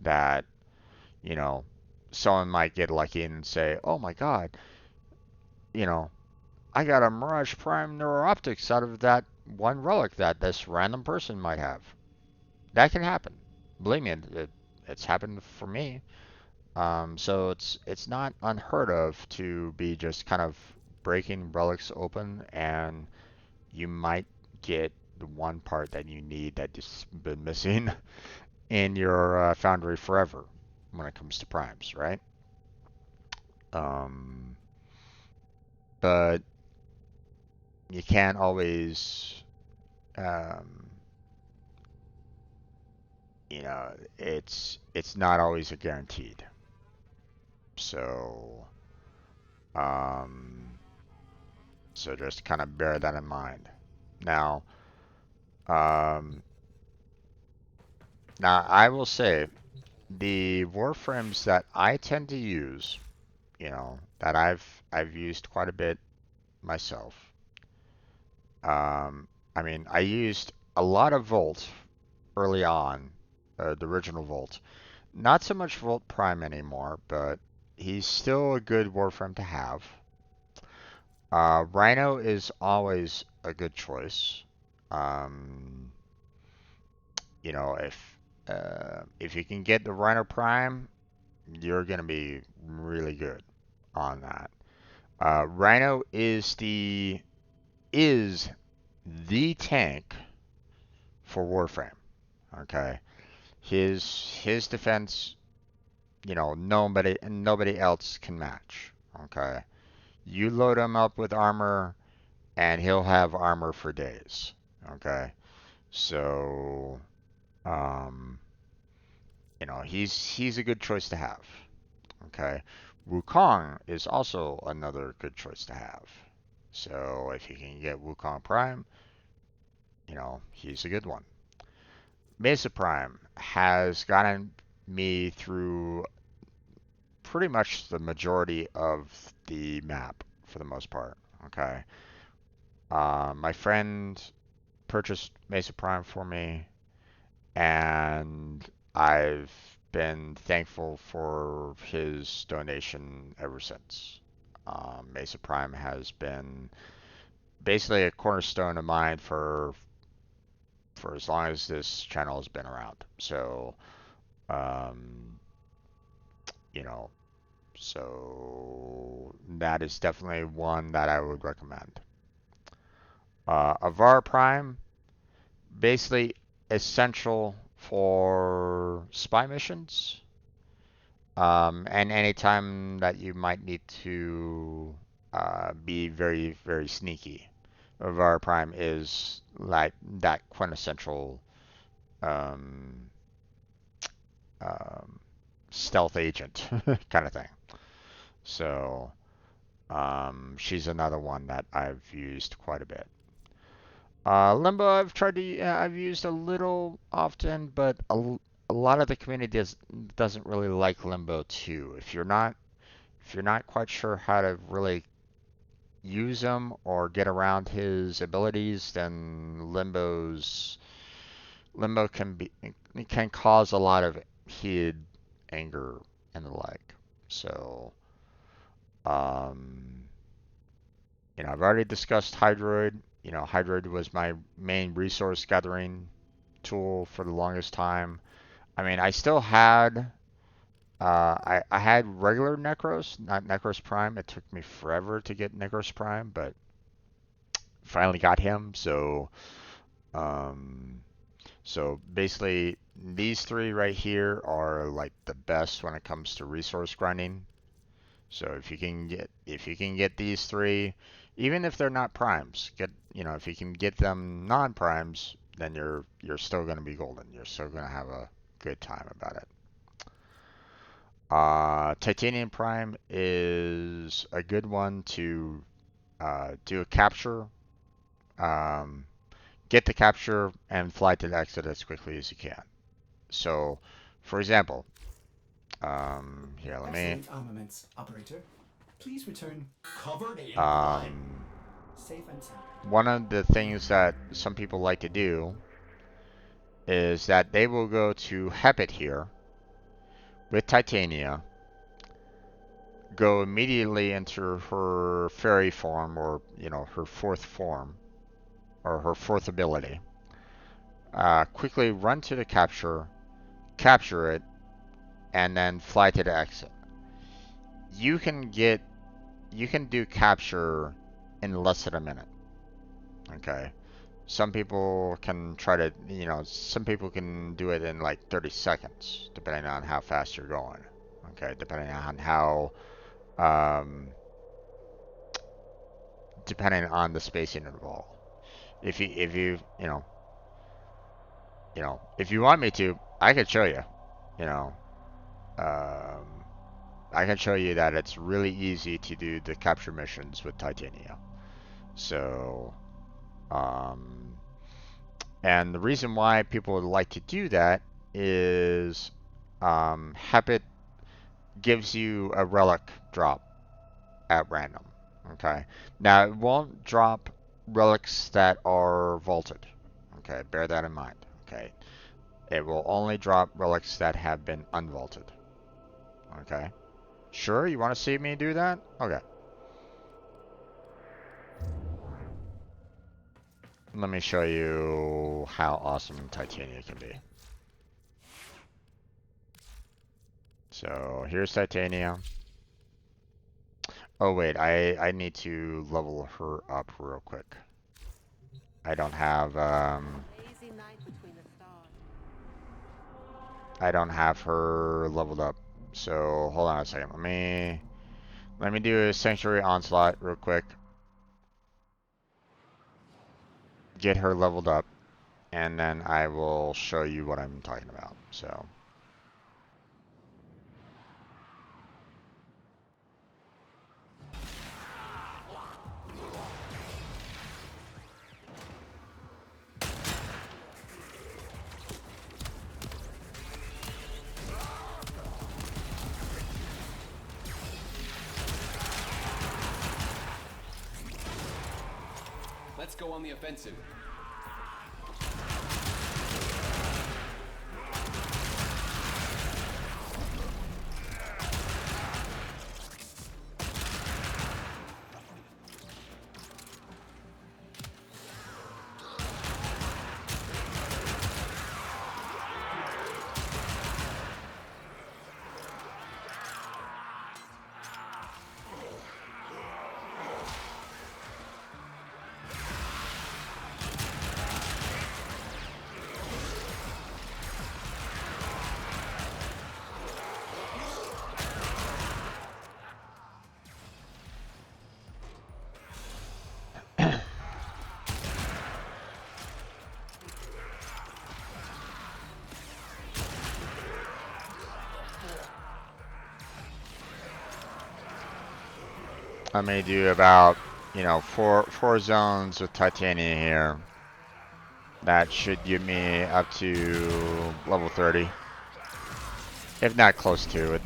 Speaker 1: that, you know, someone might get lucky and say, oh my god, you know, I got a Mirage Prime Neurooptics out of that one relic that this random person might have. That can happen. Believe me, it's happened for me. So it's not unheard of to be just kind of breaking relics open, and you might get the one part that you need that just been missing in your foundry forever when it comes to primes, right? Um, but you can't always, um, you know, it's not always a guaranteed. So, um, so just kind of bear that in mind. Now, um, now I will say the Warframes that I tend to use, you know, that I've used quite a bit myself. I mean, I used a lot of Volt early on, the original Volt. Not so much Volt Prime anymore, but he's still a good Warframe to have. Rhino is always a good choice. Um, you know, if you can get the Rhino Prime, you're gonna be really good. on that. Rhino is the tank for Warframe. Okay, his defense, nobody else can match. Okay, you load him up with armor, and he'll have armor for days. Okay, so he's a good choice to have. Okay, Wukong is also another good choice to have. So if you can get Wukong Prime, he's a good one. Mesa Prime has gotten me through pretty much the majority of the map for the most part. Okay. My friend purchased Mesa Prime for me, and I've been thankful for his donation ever since. Mesa Prime has been basically a cornerstone of mine for as long as this channel has been around. So, um, you know, so that is definitely one that I would recommend. Avar Prime, basically essential for spy missions. And anytime that you might need to be very, very sneaky. Avar Prime is like that quintessential um, um, stealth agent kind of thing. So she's another one that I've used quite a bit. Limbo, I've used a little often, but a lot of the community doesn't really like Limbo too. If you're not quite sure how to really use him or get around his abilities, then Limbo can cause a lot of heated anger and the like. So, um, I've already discussed Hydroid. Hydroid was my main resource gathering tool for the longest time. I mean, I still had I had regular Necros, not Necros Prime. It took me forever to get Necros Prime, but finally got him. Um, so basically, these three right here are like the best when it comes to resource grinding. So if you can get these three, even if they're not primes, if you can get them non-primes, then you're still going to be golden. You're still going to have a good time about it. Titanium Prime is a good one to do a capture, get the capture, and fly to the exit as quickly as you can. So, for example, here, let me.
Speaker 7: Excellent armaments, operator. Please return covered in blood. Safe and sound.
Speaker 1: One of the things that some people like to do is that they will go to Hepit here with Titania, go immediately into her fairy form, or her fourth form, or her fourth ability. Quickly run to the capture it, and then fly to the exit. You can do capture in less than a minute. Okay. Some people can some people can do it in like 30 seconds, depending on how fast you're going. Okay, depending on depending on the spacing involved. If you want me to, I could show you. I can show you that it's really easy to do the capture missions with Titania. So, and the reason why people would like to do that is Hepit gives you a relic drop at random. Okay. Now, it won't drop relics that are vaulted. Okay, bear that in mind. Okay. It will only drop relics that have been unvaulted. Okay. Sure, you want to see me do that? Okay. Let me show you how awesome Titania can be. So here's Titania. Oh wait, I need to level her up real quick. I don't have I don't have her leveled up. So hold on a second. Let me do a Sanctuary Onslaught real quick. Get her leveled up, and then I will show you what I'm talking about. So.
Speaker 14: Let's go on the offensive.
Speaker 1: I may do about, you know, four zones with Titania here. That should give me up to level 30. If not close to it.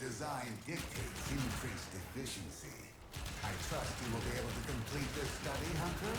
Speaker 11: Design dictates increased efficiency. I trust you will be able to complete this study, Hunter?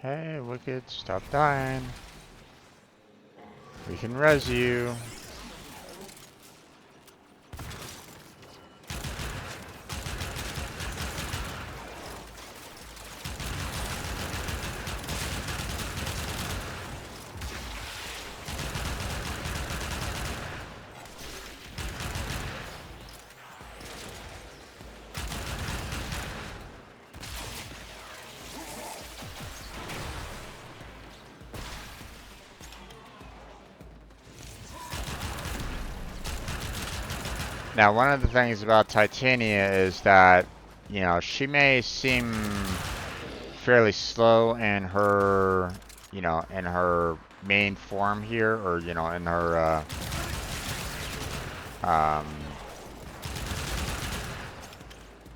Speaker 1: Okay, Wicked, stop dying. We can res you. Now, one of the things about Titania is that, you know, she may seem fairly slow in her, you know, in her main form here, or, you know, in her,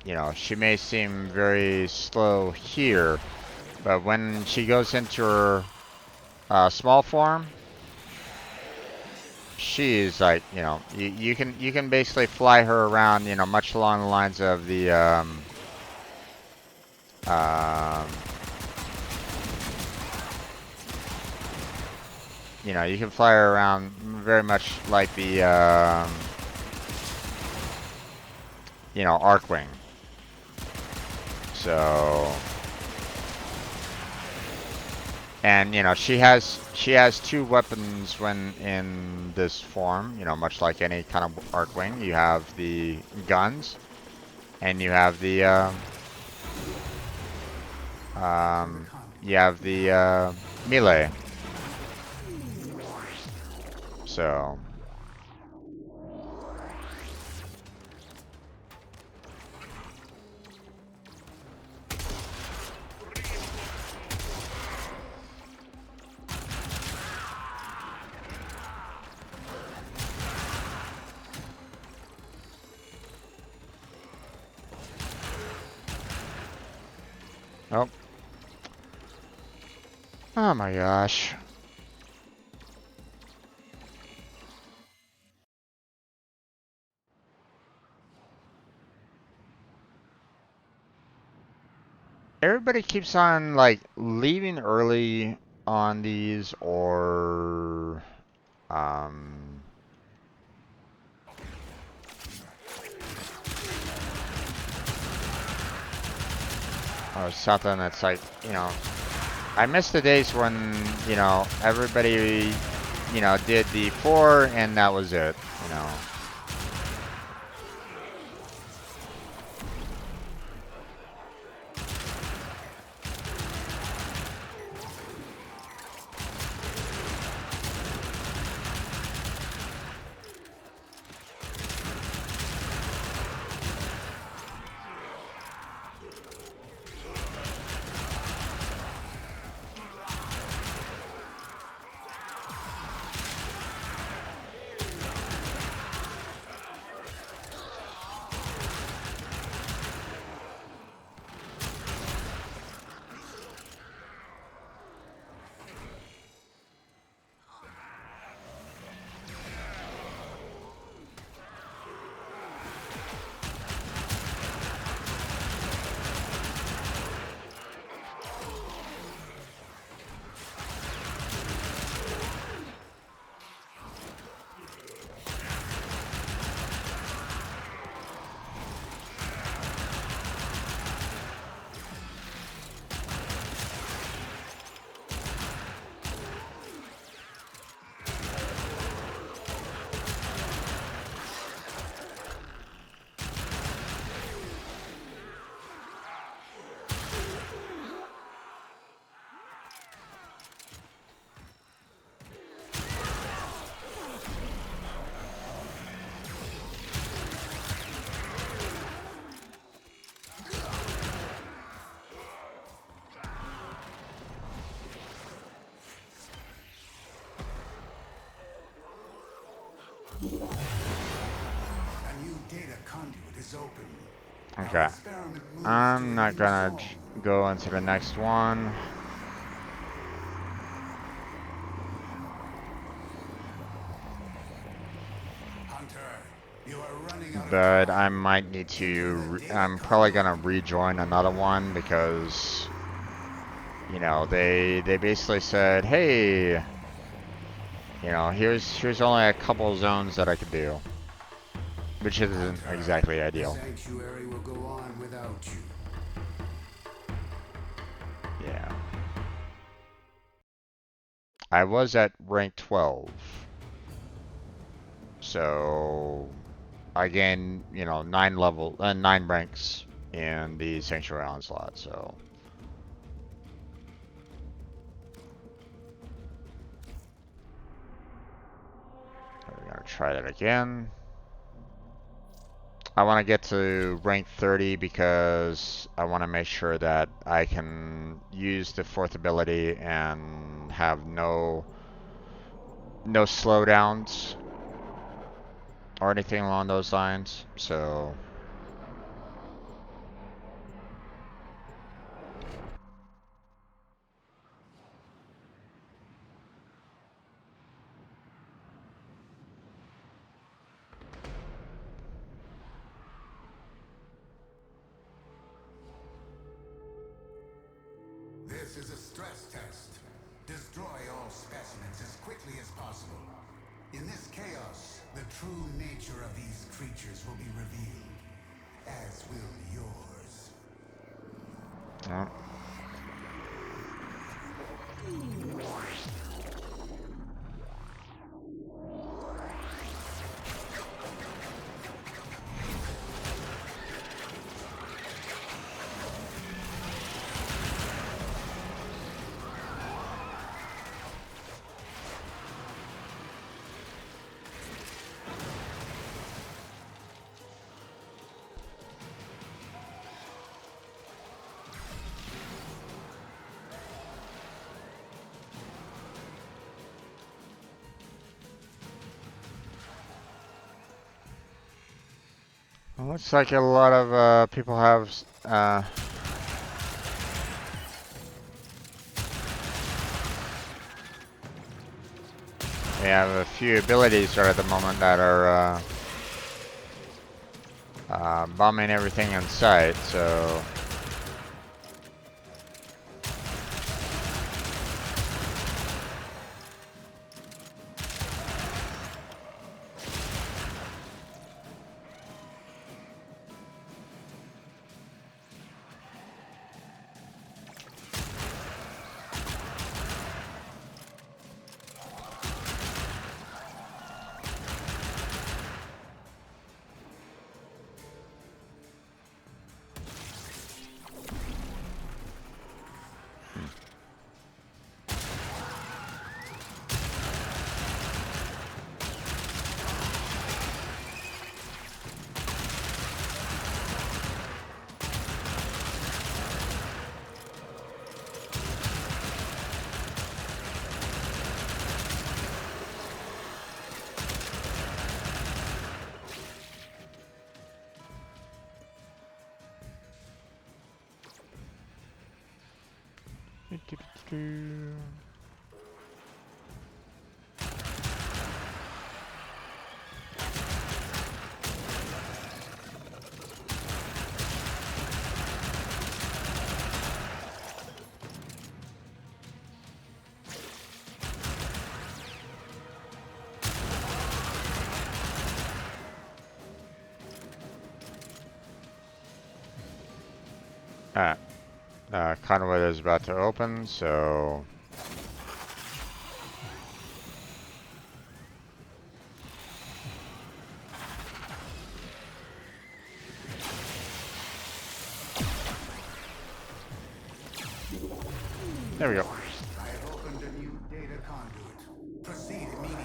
Speaker 1: you know, she may seem very slow here, but when she goes into her small form, she is like, you know, you can basically fly her around, you know, much along the lines of the you know, you can fly her around very much like the you know, Arcwing. So, and you know, she has two weapons when in this form, you know, much like any kind of Arcwing. You have the guns, and you have the melee. So. Oh. Oh my gosh. Everybody keeps on like leaving early on these or or something that's like, you know, I miss the days when, you know, everybody, you know, did the 4 and that was it, you know.
Speaker 11: A new data conduit is open.
Speaker 1: Okay. I'm not gonna go into the next one. But I might need to, I'm probably gonna rejoin another one because, you know, they basically said, hey, you know, here's only a couple zones that I could do. Which isn't exactly ideal.
Speaker 11: Sanctuary will go on without you.
Speaker 1: Yeah. I was at rank 12. So I gained, you know, 9 ranks in the Sanctuary Onslaught, so. We're gonna try that again. I want to get to rank 30 because I want to make sure that I can use the 4th ability and have no slowdowns or anything along those lines. So
Speaker 11: This is a stress test. Destroy all specimens as quickly as possible. In this chaos, the true nature of these creatures will be revealed, as will yours.
Speaker 1: Looks like a lot of people have we have a few abilities right at the moment that are bombing everything in sight, so convoy is about to open, so there we go.
Speaker 11: I have opened a new data conduit. Proceed immediately.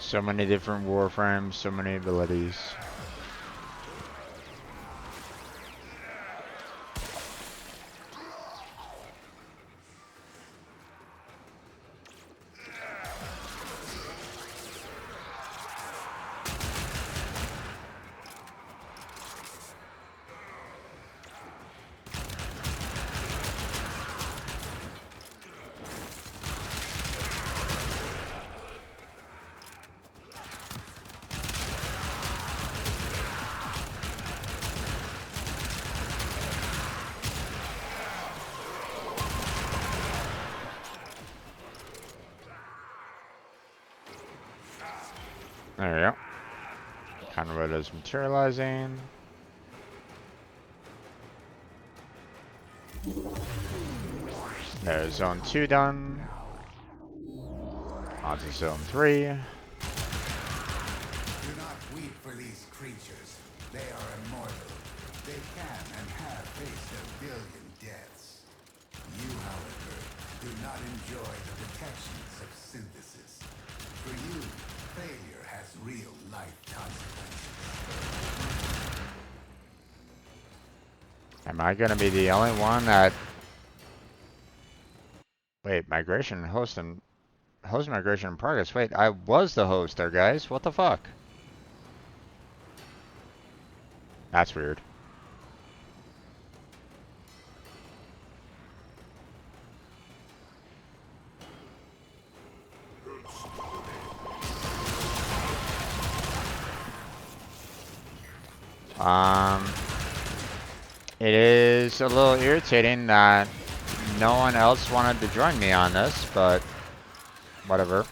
Speaker 1: So many different Warframes, so many abilities. There we go. Convoy is materializing. There's zone 2 done. On to zone 3.
Speaker 11: Do creatures. They are immortal. They can and have faced 1 billion deaths. You, however, do not enjoy the protections of synthesis. For you, failure has real life consequences.
Speaker 1: Am I gonna be the only one that... Wait, migration host and... Host migration in progress. Wait, I was the host there, guys. What the fuck? That's weird. It is a little irritating that no one else wanted to join me on this, but whatever.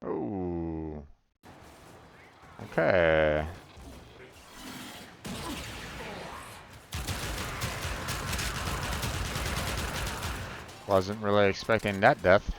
Speaker 1: Ooh. Okay. Wasn't really expecting that death.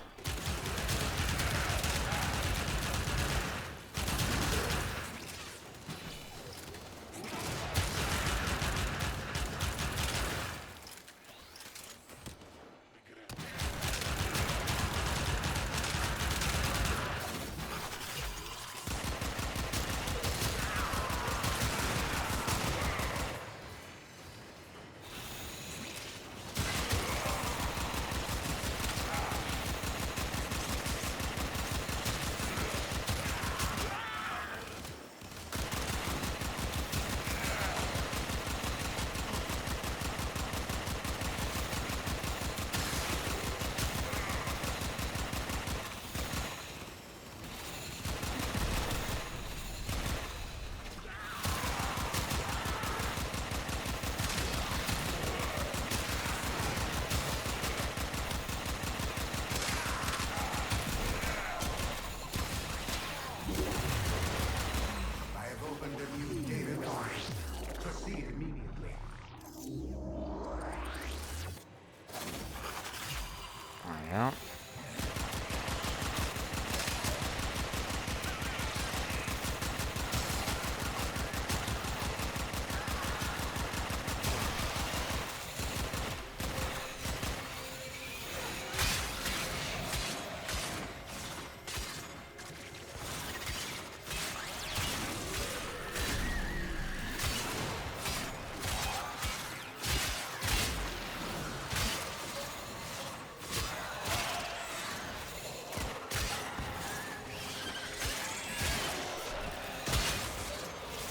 Speaker 1: Yeah.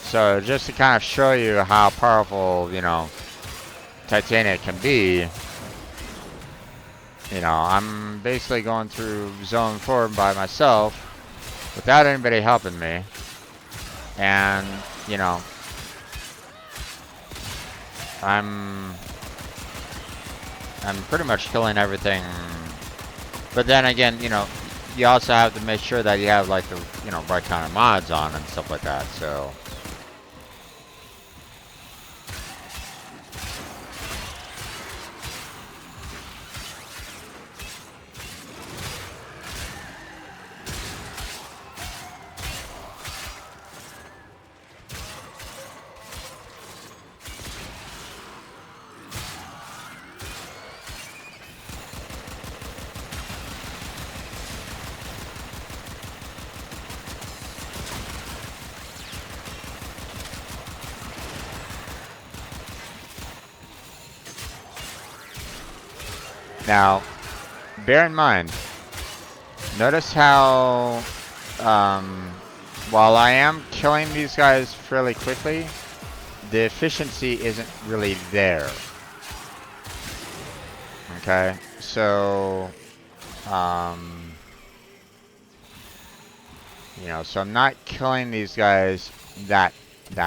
Speaker 1: So just to kind of show you how powerful, you know, Titanic can be, you know, I'm basically going through Zone 4 by myself without anybody helping me. And, you know, I'm pretty much killing everything. But then again, you know, you also have to make sure that you have like the, you know, right kind of mods on and stuff like that, so. Now, bear in mind, notice how, while I am killing these guys fairly quickly, the efficiency isn't really there. Okay, so, you know, so I'm not killing these guys that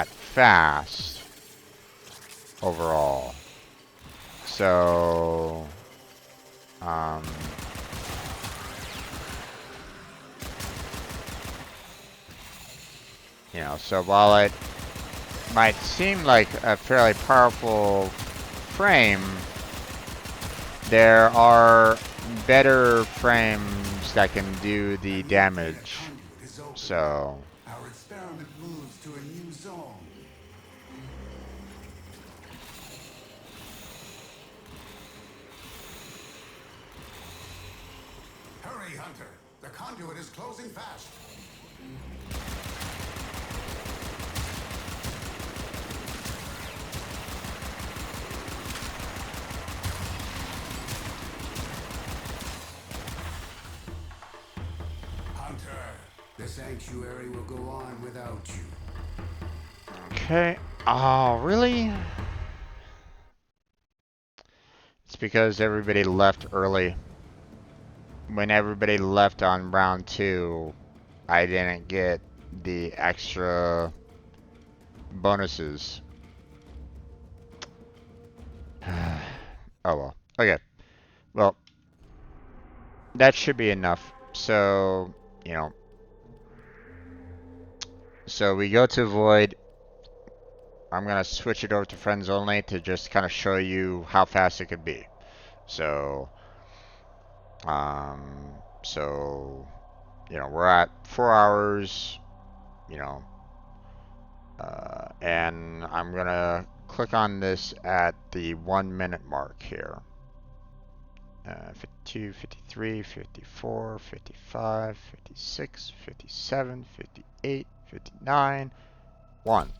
Speaker 1: fast overall. So, Um, you know, so while it might seem like a fairly powerful frame, there are better frames that can do the damage. So
Speaker 11: our experiment moves to a new zone. Hurry, Hunter. The conduit is closing fast. Hunter, the sanctuary will go on without you.
Speaker 1: okay. Oh, really? It's because everybody left early. When everybody left on round 2, I didn't get the extra bonuses. Oh well. Okay. Well, that should be enough. So, you know. So we go to Void. I'm going to switch it over to friends only to just kind of show you how fast it could be. So, you know, we're at 4 hours, you know, and I'm going to click on this at the 1 minute mark here. 52, 53, 54, 55, 56, 57, 58, 59, 1.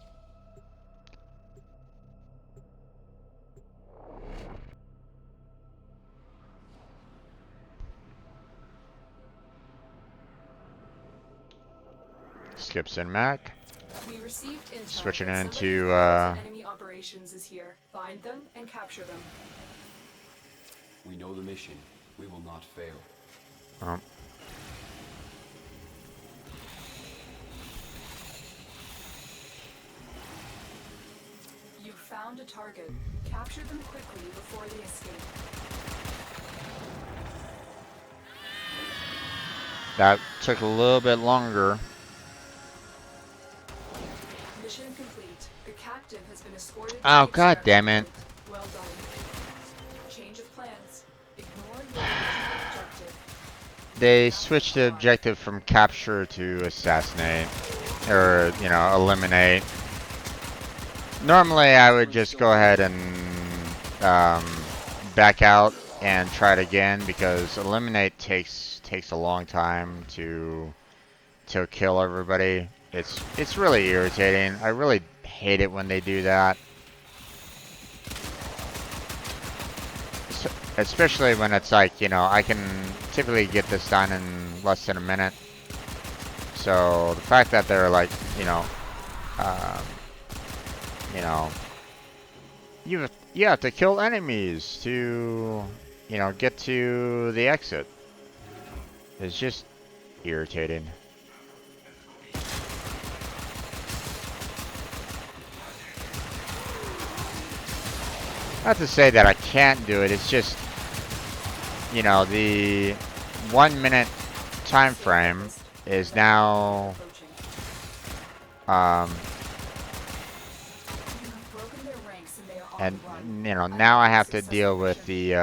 Speaker 1: Skip Cinemac.
Speaker 8: We received intel
Speaker 1: Switching
Speaker 8: that
Speaker 1: into
Speaker 8: somebody from enemy operations is here. Find them and capture them.
Speaker 9: We know the mission. We will not fail.
Speaker 8: You found a target. Capture them quickly before they escape.
Speaker 1: That took a little bit longer.
Speaker 8: Mission complete. The captive has been escorted to
Speaker 1: Oh,
Speaker 8: the
Speaker 1: god
Speaker 8: extraction
Speaker 1: damn it.
Speaker 8: point. Well done. Change of plans. Ignore your original objective.
Speaker 1: They switched the objective from capture to assassinate. Or, you know, eliminate. Normally I would just go ahead and back out and try it again because eliminate takes a long time to kill everybody. It's really irritating. I really hate it when they do that. Especially when it's like, you know, I can typically get this done in less than a minute. So the fact that they're like, you know, you have to kill enemies to, you know, get to the exit. It's just irritating. Not to say that I can't do it, it's just, you know, the 1 minute time frame is now, and, you know, now I have to deal with the,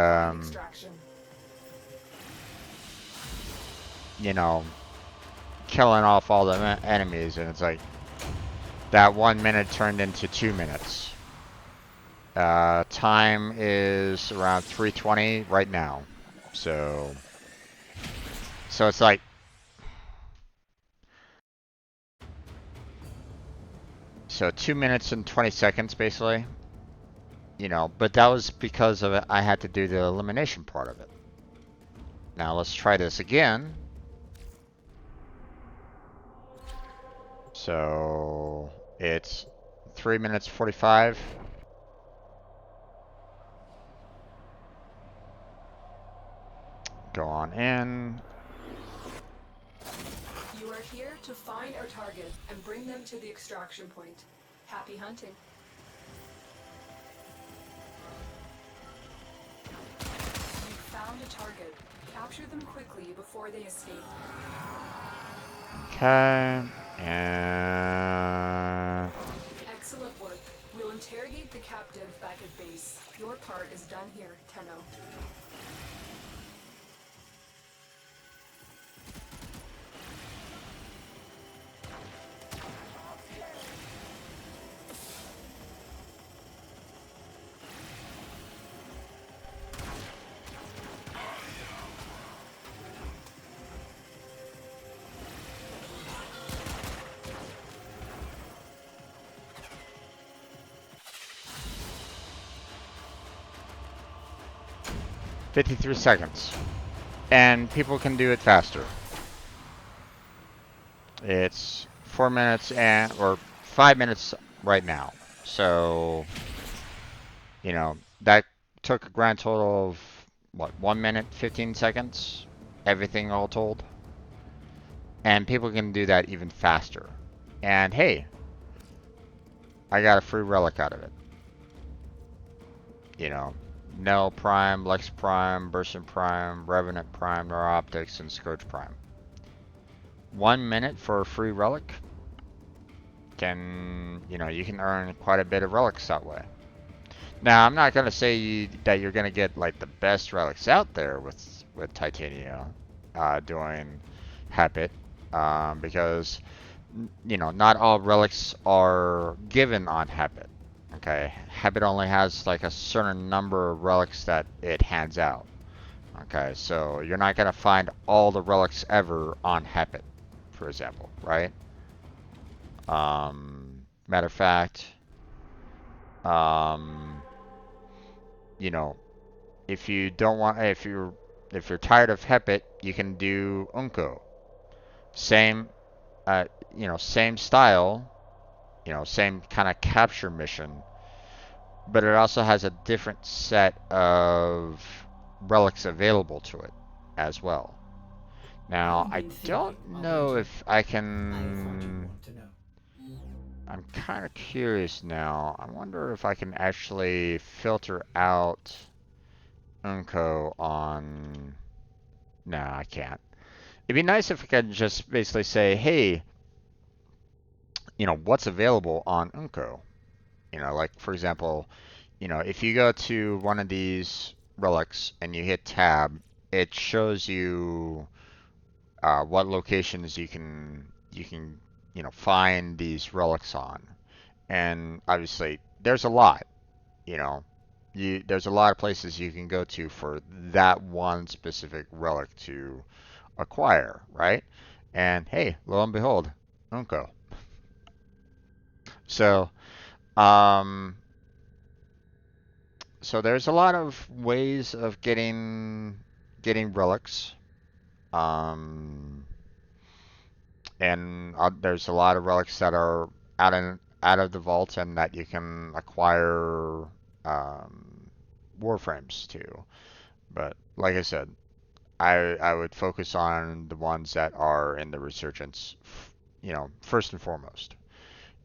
Speaker 1: you know, killing off all the enemies, and it's like, that 1 minute turned into 2 minutes. Time is around 3:20 right now. So it's like, so 2 minutes and 20 seconds basically. You know, but that was because of it. I had to do the elimination part of it. Now let's try this again. So it's 3 minutes 45. Go on in.
Speaker 8: You are here to find our target and bring them to the extraction point. Happy hunting. You found a target. Capture them quickly before they escape.
Speaker 1: Okay, and
Speaker 8: Excellent work. We'll interrogate the captive back at base. Your part is done here, Tenno.
Speaker 1: $53 seconds. And people can do it faster. It's 4 minutes or 5 minutes right now. So, you know, that took a grand total of, what, 1 minute, 15 seconds? Everything all told. And people can do that even faster. And hey, I got a free relic out of it. You know, Nell Prime, Lex Prime, Burson Prime, Revenant Prime, Neuroptics, and Scourge Prime. 1 minute for a free relic can, you know, you can earn quite a bit of relics that way. Now, I'm not going to say that you're going to get like the best relics out there with Titania doing Habit, because, you know, not all relics are given on Habit. Okay, Habit only has like a certain number of relics that it hands out. Okay, so you're not going to find all the relics ever on Habit, for example, right? Matter of fact, you know, if you don't want, if you're tired of Hepit, you can do Unko. Same, you know, same style, you know, same kind of capture mission, but it also has a different set of relics available to it as well. Now, I don't know if I can. I'm kind of curious now. I wonder if I can actually filter out Unko on... Nah, I can't. It'd be nice if I could just basically say, hey, you know, what's available on Unko? You know, like, for example, you know, if you go to one of these relics and you hit tab, it shows you what locations you can, you know, find these relics on. And obviously, there's a lot, you know. There's a lot of places you can go to for that one specific relic to acquire, right? And hey, lo and behold, Unko. So, um, so there's a lot of ways of getting relics. Um, and there's a lot of relics that are out of the vault and that you can acquire Warframes too. But like I said, I would focus on the ones that are in the Resurgence, you know, first and foremost.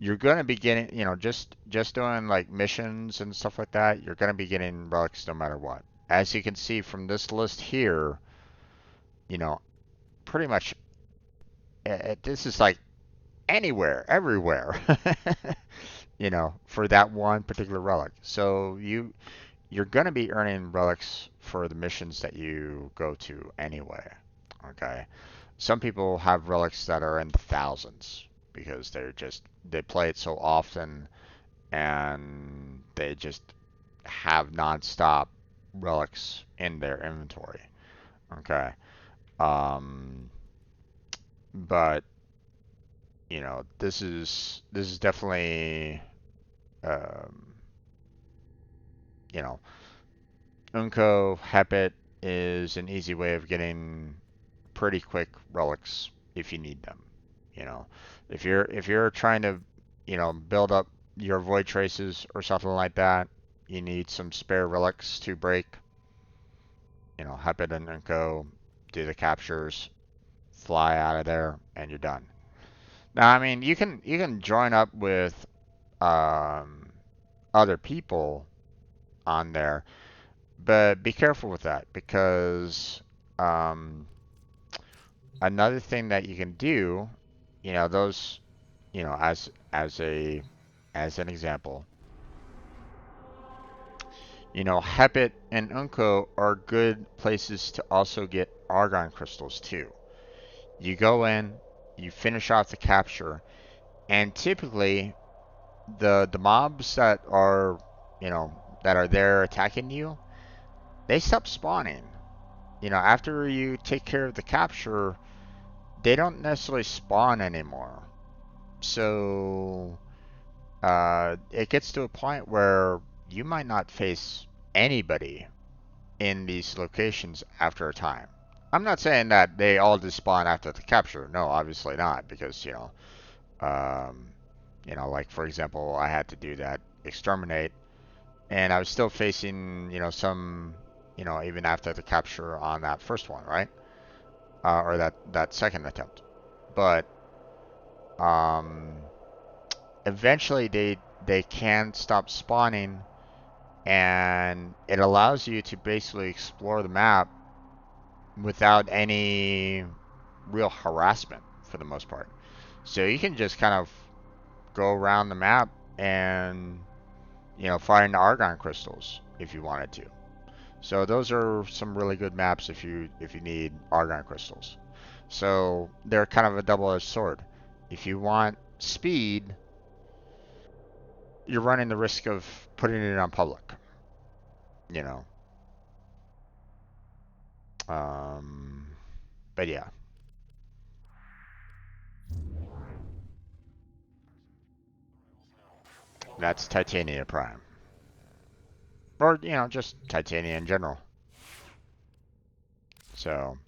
Speaker 1: You're gonna be getting, you know, just doing like missions and stuff like that. You're gonna be getting relics no matter what. As you can see from this list here, you know, pretty much this is like anywhere, everywhere, you know, for that one particular relic. So you're going to be earning relics for the missions that you go to anyway. Okay. Some people have relics that are in the thousands because they play it so often and they just have nonstop relics in their inventory. Okay. But you know, this is definitely, um, you know, Unko Hepit is an easy way of getting pretty quick relics if you need them. You know, if you're trying to, you know, build up your void traces or something like that, you need some spare relics to break. You know, Hepit and Unko, do the captures, fly out of there, and you're done. Now, I mean, you can join up with other people on there, But be careful with that because um, another thing that you can do, those, as an example, Hepit and Unko are good places to also get argon crystals too. You go in, you finish off the capture, and typically the mobs that are there attacking you, they stop spawning. After you take care of the capture, they don't necessarily spawn anymore. So it gets to a point where you might not face anybody in these locations after a time. I'm not saying that they all just spawn after the capture. No, obviously not, because like for example, I had to do that exterminate, and I was still facing some even after the capture on that first one, right? Or that second attempt, but eventually they can stop spawning, and it allows you to basically explore the map without any real harassment for the most part. So you can just kind of go around the map and find argon crystals if you wanted to. So those are some really good maps if you need argon crystals. So they're kind of a double-edged sword. If you want speed, you're running the risk of putting it on public. You know. But yeah. That's Titania Prime. Or, just Titania in general. So,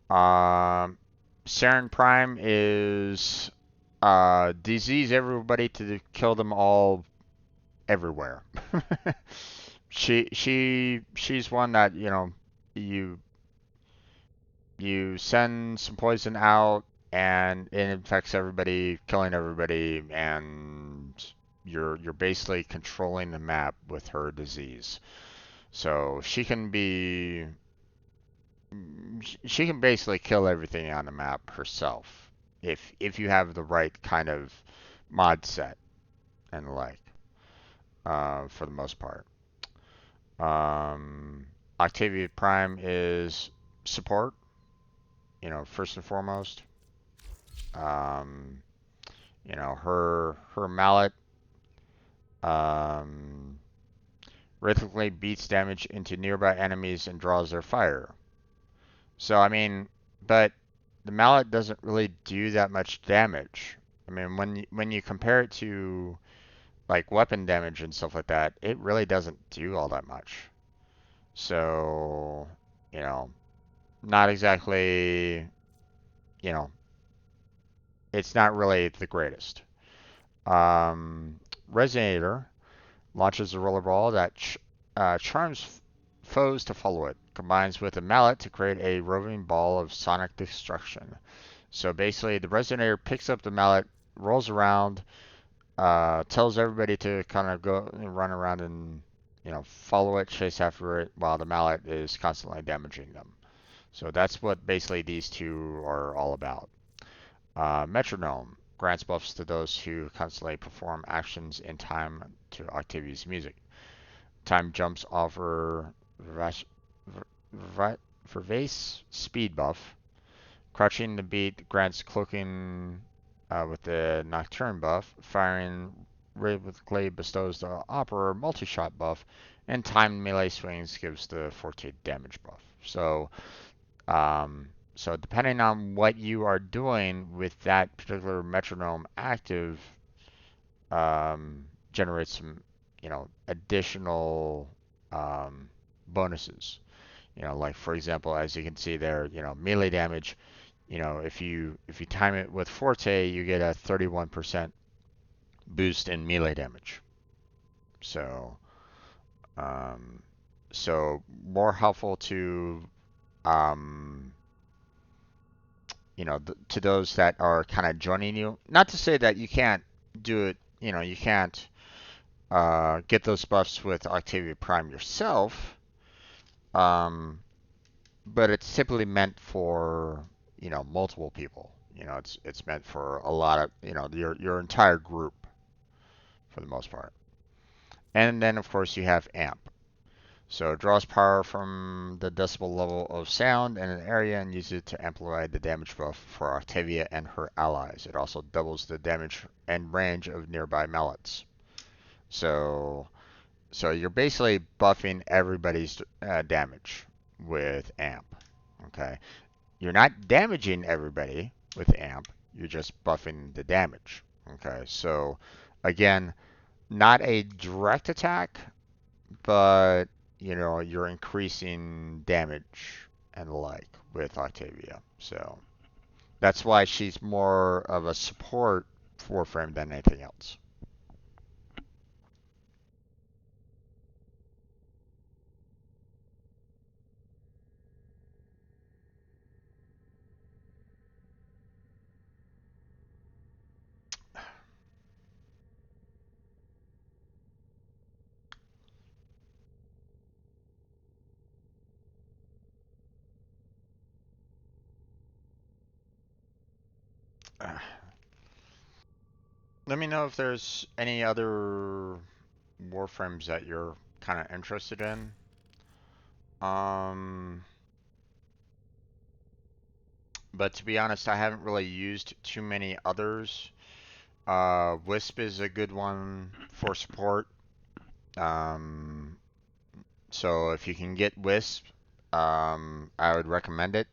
Speaker 1: Saren Prime is disease everybody to kill them all everywhere. She's one that, you send some poison out and it infects everybody, killing everybody, and you're basically controlling the map with her disease. So she can basically kill everything on the map herself if you have the right kind of mod set and the like, for the most part. Octavia Prime is support, first and foremost. Her mallet rhythmically beats damage into nearby enemies and draws their fire. So I mean, but the mallet doesn't really do that much damage. I mean, when you compare it to like weapon damage and stuff like that, it really doesn't do all that much. So, not exactly, it's not really the greatest. Resonator launches a rollerball that charms foes to follow it. Combines with a mallet to create a roving ball of sonic destruction. So basically, the Resonator picks up the mallet, rolls around, tells everybody to kind of go and run around and follow it, chase after it, while the mallet is constantly damaging them. So that's what basically these two are all about. Metronome grants buffs to those who constantly perform actions in time to Octavia's music. Time jumps offer Vervace speed buff. Crouching the beat grants cloaking with the Nocturne buff. Firing rhythmically bestows the Opera multi-shot buff. And timed melee swings gives the 14 damage buff. So depending on what you are doing with that particular metronome active, generates some, additional bonuses. Like for example, as you can see there, melee damage. If you time it with Forte, you get a 31% boost in melee damage. So, more helpful to to those that are kind of joining you. Not to say that you can't do it, you can't get those buffs with Octavia Prime yourself, but it's typically meant for, multiple people. It's meant for a lot of, your entire group for the most part. And then of course you have Amp. So it draws power from the decibel level of sound in an area and uses it to amplify the damage buff for Octavia and her allies. It also doubles the damage and range of nearby mallets. So you're basically buffing everybody's damage with Amp. Okay, you're not damaging everybody with Amp. You're just buffing the damage. Okay, so again, not a direct attack, but you're increasing damage and the like with Octavia. So that's why she's more of a support Warframe than anything else. Let me know if there's any other Warframes that you're kind of interested in. But to be honest, I haven't really used too many others. Wisp is a good one for support. So if you can get Wisp, I would recommend it.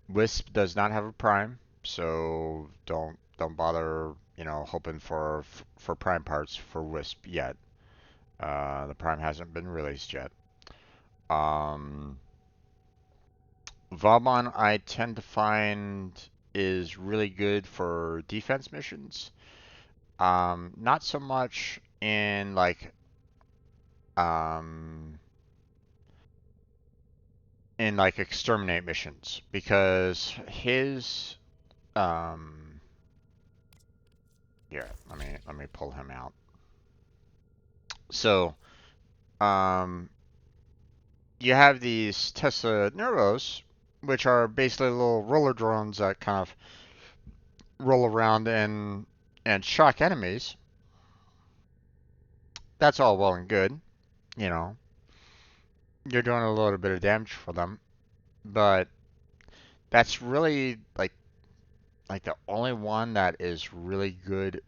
Speaker 1: Wisp does not have a prime, so don't bother, hoping for prime parts for Wisp yet. The prime hasn't been released yet. Vauban I tend to find is really good for defense missions. Not so much in um, exterminate missions because his here, let me pull him out. So you have these Tesla Neuros, which are basically little roller drones that kind of roll around and shock enemies. That's all well and good, you know. You're doing a little bit of damage for them, but that's really like the only one that is really good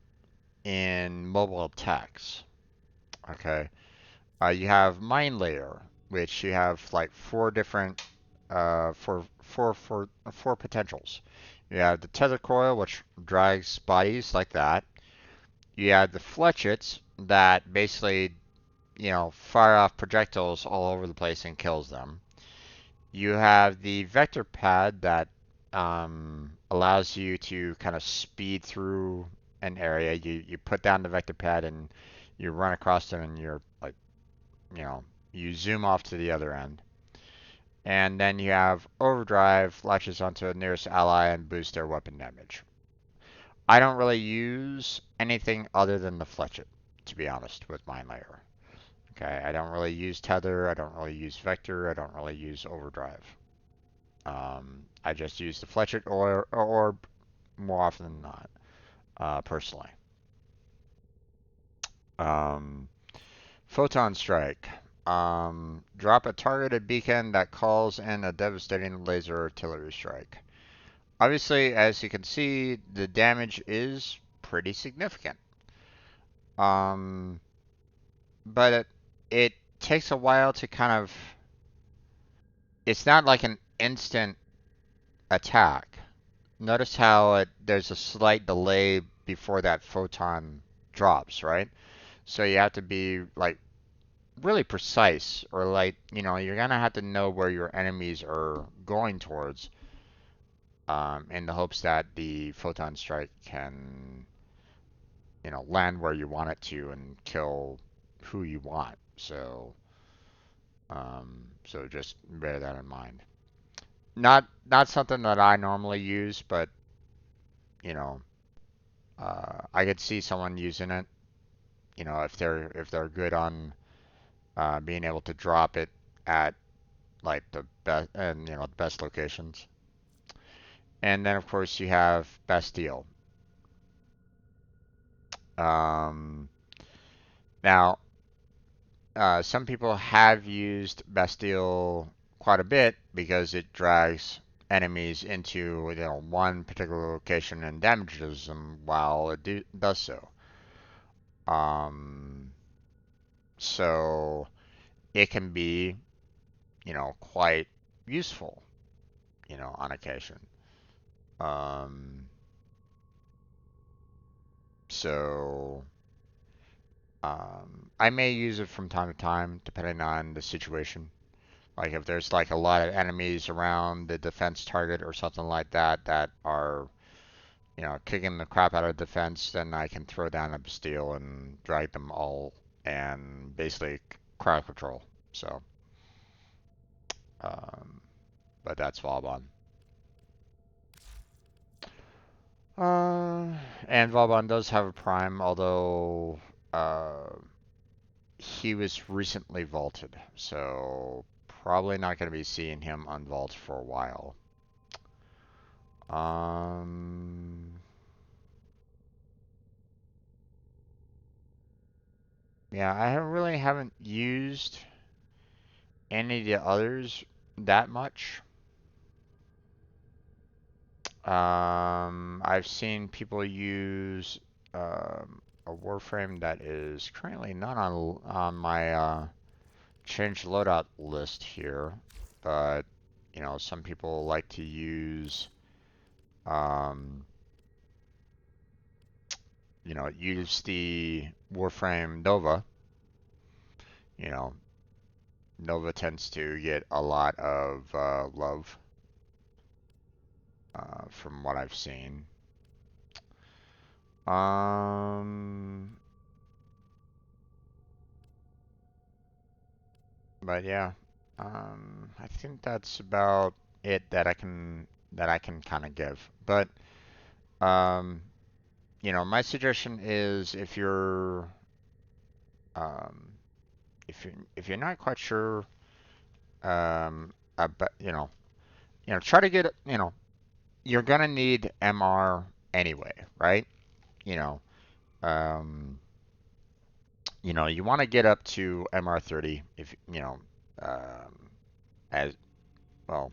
Speaker 1: in mobile attacks. Okay. You have Mine Layer, which you have like four different four potentials. You have the Tether Coil, which drags bodies like that. You have the Fletchets that basically, fire off projectiles all over the place and kills them. You have the Vector Pad that allows you to kind of speed through an area. You put down the Vector Pad and you run across it and you're like, you zoom off to the other end. And then you have Overdrive, latches onto the nearest ally and boosts their weapon damage. I don't really use anything other than the Fletchet, to be honest, with Mine Layer. Okay, I don't really use Tether, I don't really use Vector, I don't really use Overdrive. I just use the Fletchet or more often than not, personally. Photon Strike. Drop a targeted beacon that calls in a devastating laser artillery strike. Obviously, as you can see, the damage is pretty significant. But it takes a while to kind of... It's not like an instant attack. Notice how there's a slight delay before that photon drops, right? So you have to be like really precise, or like, you're gonna have to know where your enemies are going towards, in the hopes that the photon strike can, land where you want it to and kill who you want. So just bear that in mind. Not something that I normally use, but I could see someone using it. you know, if they're good on being able to drop it at like the best and you know the best locations. And then of course you have best deal. Um, Now, some people have used Bastille quite a bit because it drags enemies into one particular location and damages them while it does so. Um, so it can be quite useful on occasion. Um, so I may use it from time to time depending on the situation. Like if there's like a lot of enemies around the defense target or something like that that are, kicking the crap out of defense, then I can throw down a Bastille and drag them all and basically crowd control. So, um, but that's Vauban. Uh, and Vauban does have a prime, although he was recently vaulted, so probably not going to be seeing him unvault for a while. Yeah, I really haven't used any of the others that much. I've seen people use a Warframe that is currently not on my change loadout list here, but some people like to use use the Warframe Nova. You know, Nova tends to get a lot of love from what I've seen. But yeah, I think that's about it that I can kind of give. But um, my suggestion is um, if you're not quite sure about try to get you're gonna need MR anyway, right? You know, um, you want to get up to MR30 if as well.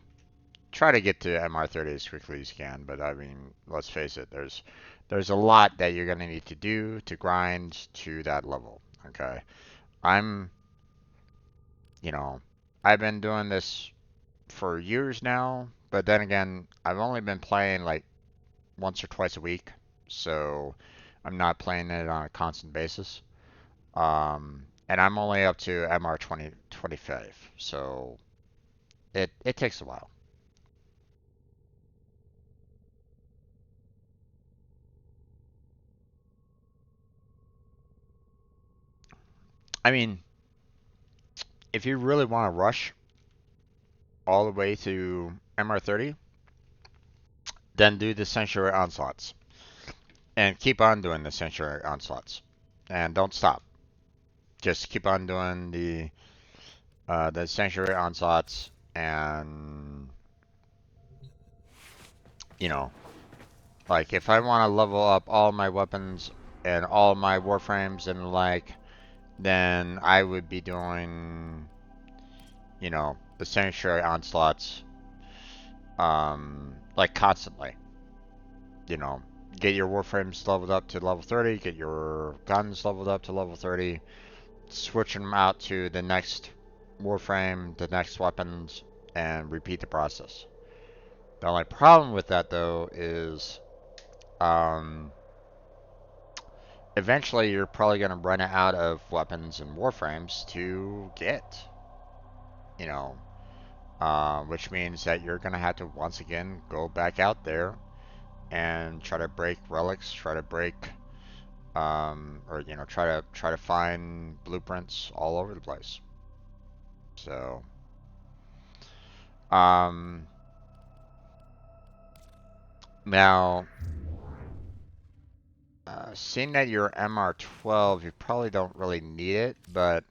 Speaker 1: Try to get to MR30 as quickly as you can, but I mean, let's face it, there's a lot that you're gonna need to do to grind to that level. Okay, I'm you know I've been doing this for years now, but then again, I've only been playing like once or twice a week, so I'm not playing it on a constant basis. And I'm only up to MR 25, so it takes a while. I mean, if you really want to rush all the way to MR30, then do the Sanctuary Onslaughts. And keep on doing the Sanctuary Onslaughts. And don't stop. Just keep on doing the Sanctuary Onslaughts and like if I want to level up all my weapons and all my Warframes and like, then I would be doing the Sanctuary Onslaughts like constantly. You know, get your Warframes leveled up to level 30, get your guns leveled up to level 30, switching them out to the next Warframe, the next weapons, and repeat the process. The only problem with that though is eventually you're probably going to run out of weapons and Warframes to get. You know, which means that you're going to have to once again go back out there and try to break relics, try to break or try to find blueprints all over the place. So, now Seeing that you're MR12, you probably don't really need it, but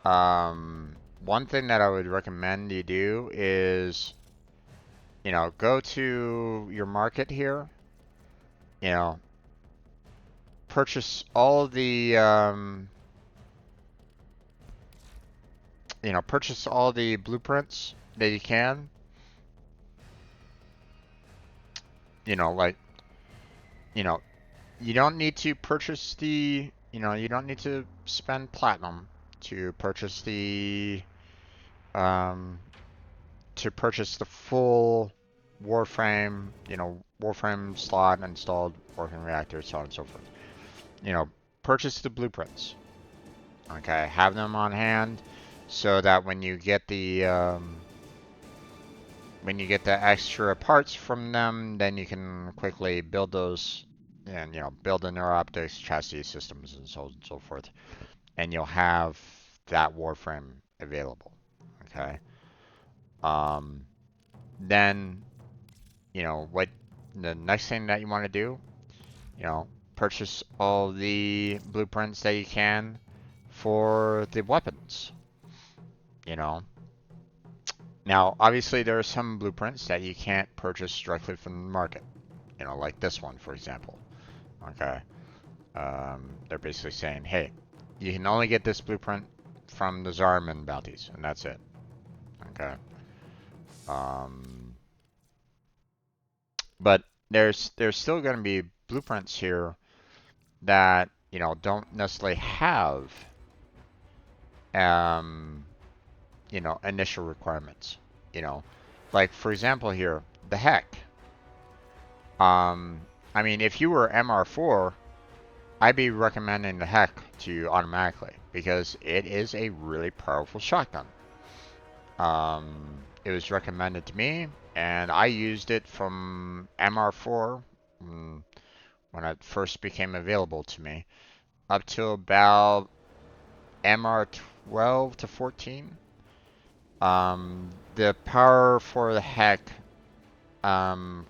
Speaker 1: one thing that I would recommend you do is, you know, go to your market here, you know, purchase all the, you know, purchase all the blueprints that you can. You know, like, you know, you don't need to purchase the, you know, you don't need to spend platinum to purchase the, to purchase the full Warframe, you know, Warframe slot, installed Warframe reactor, so on and so forth. You know, purchase the blueprints. Okay, have them on hand so that when you get the extra parts from them, then you can quickly build those and, you know, build the neuroptics, chassis systems, and so on and so forth. And you'll have that Warframe available. Okay. Then, you know, what the next thing that you want to do, you know, purchase all the blueprints that you can for the weapons. You know, now obviously there are some blueprints that you can't purchase directly from the market. You know, like this one, for example. Okay. They're basically saying, hey, you can only get this blueprint from the Zarman bounties, and that's it. Okay. But there's still going to be blueprints here that, you know, don't necessarily have, you know, initial requirements. You know, like for example here, the heck. I mean, if you were MR4, I'd be recommending the heck to you automatically because it is a really powerful shotgun. It was recommended to me, and I used it from MR4 when it first became available to me, up to about MR12 to 14. The power for the heck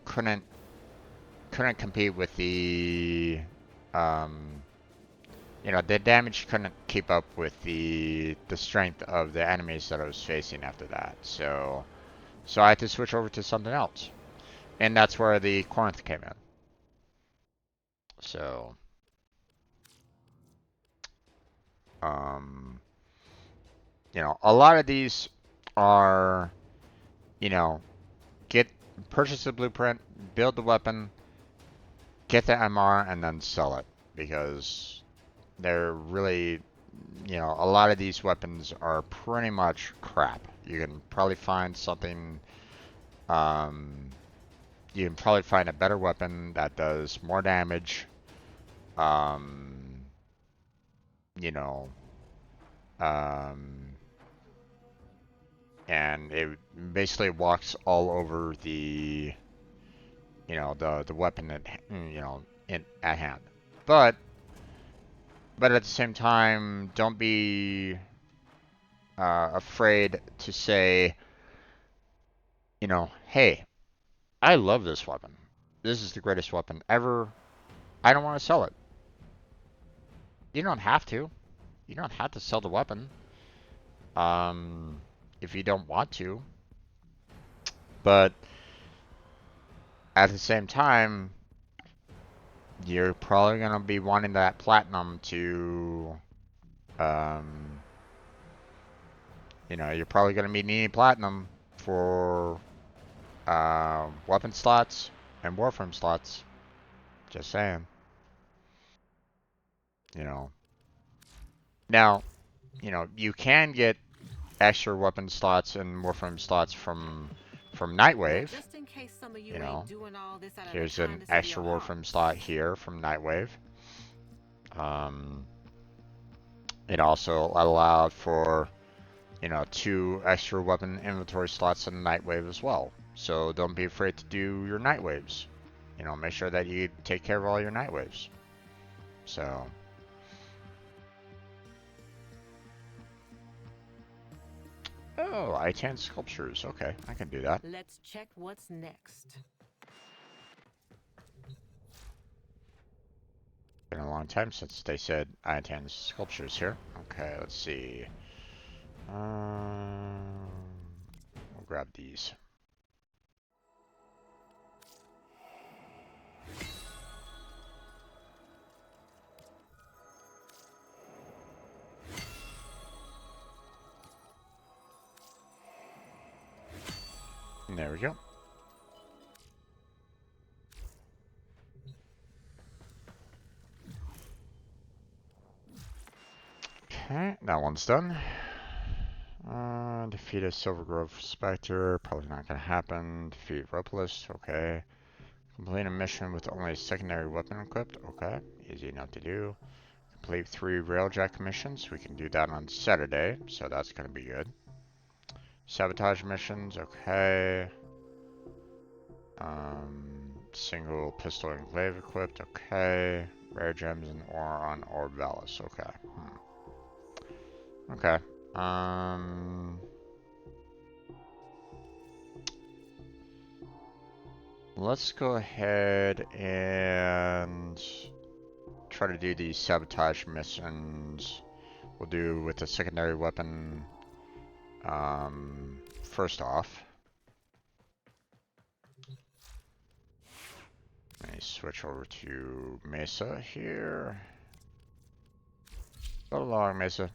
Speaker 1: couldn't compete with the you know, the damage couldn't keep up with the strength of the enemies that I was facing after that. So I had to switch over to something else, and that's where the Corinth came in. So you know, a lot of these are, you know, purchase the blueprint, build the weapon, get the MR, and then sell it, because they're really, you know, a lot of these weapons are pretty much crap. You can probably find something, you can probably find a better weapon that does more damage, you know, and it basically walks all over the, you know, the weapon at, you know, at hand. But at the same time, don't be afraid to say, you know, hey, I love this weapon. This is the greatest weapon ever. I don't want to sell it. You don't have to. You don't have to sell the weapon. If you don't want to. But at the same time, you're probably going to be wanting that platinum to, you know, you're probably going to be needing platinum for weapon slots and Warframe slots. Just saying. You know. Now, you know, you can get extra weapon slots and Warframe slots from Nightwave.
Speaker 10: Just in case some of you
Speaker 1: You know,
Speaker 10: ain't doing all this out of
Speaker 1: here's
Speaker 10: the
Speaker 1: an
Speaker 10: kindness of
Speaker 1: extra
Speaker 10: your
Speaker 1: Warframe slot here from Nightwave. It also allowed for, you know, 2 extra weapon inventory slots in Nightwave as well. So don't be afraid to do your Nightwaves. You know, make sure that you take care of all your Nightwaves. So. Oh, I-10 sculptures. Okay, I can do that.
Speaker 10: Let's check what's next.
Speaker 1: time since they said Iantan's sculptures here. Okay, let's see. We'll grab these. And there we go. Okay, that one's done. Defeat a Silver Grove Spectre, probably not gonna happen. Defeat Ropelis, okay. Complete a mission with only a secondary weapon equipped, okay. Easy enough to do. Complete 3 Railjack missions, we can do that on Saturday, so that's gonna be good. Sabotage missions, okay. Single pistol enclave equipped, okay. Rare gems and ore on Orbalis, okay. Okay. Let's go ahead and try to do these sabotage missions. We'll do with the secondary weapon first off. Let me switch over to Mesa here. Go along, Mesa.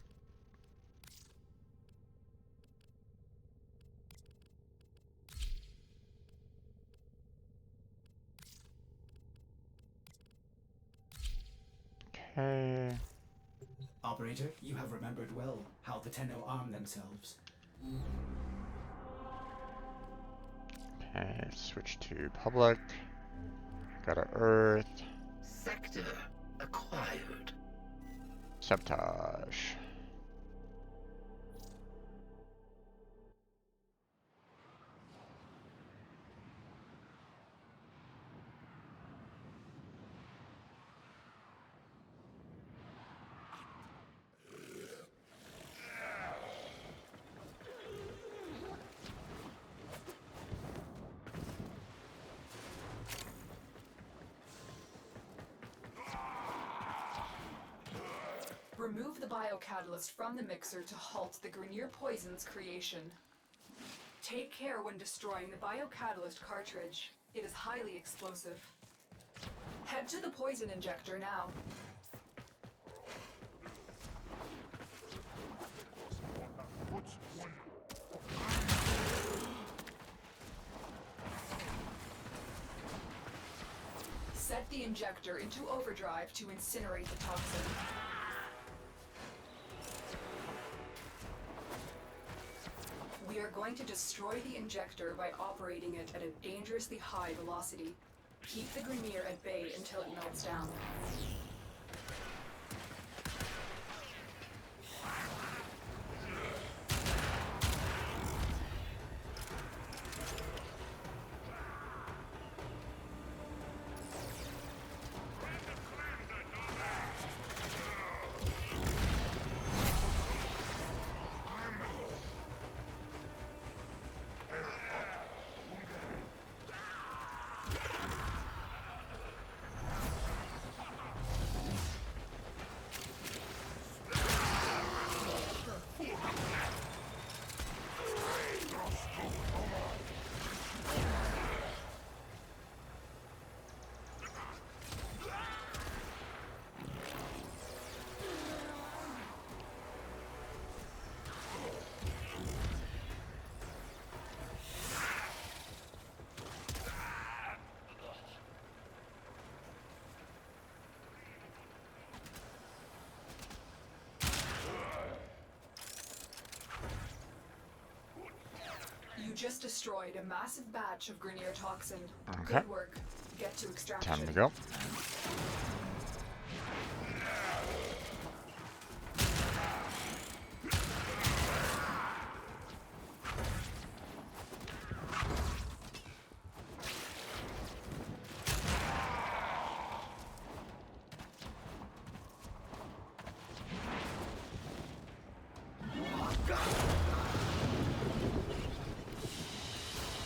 Speaker 1: Okay.
Speaker 7: Operator, you have remembered well how the Tenno arm themselves.
Speaker 1: Okay, switch to public. Go to Earth.
Speaker 6: Sector acquired.
Speaker 1: Sabotage.
Speaker 8: Remove the biocatalyst from the mixer to halt the Grineer poison's creation. Take care when destroying the biocatalyst cartridge. It is highly explosive. Head to the poison injector now. Set the injector into overdrive to incinerate the toxin. We are going to destroy the injector by operating it at a dangerously high velocity. Keep the Grineer at bay until it melts down. You just destroyed a massive batch of Grineer toxin.
Speaker 1: Okay.
Speaker 8: Good work. Get to extraction.
Speaker 1: Time to go.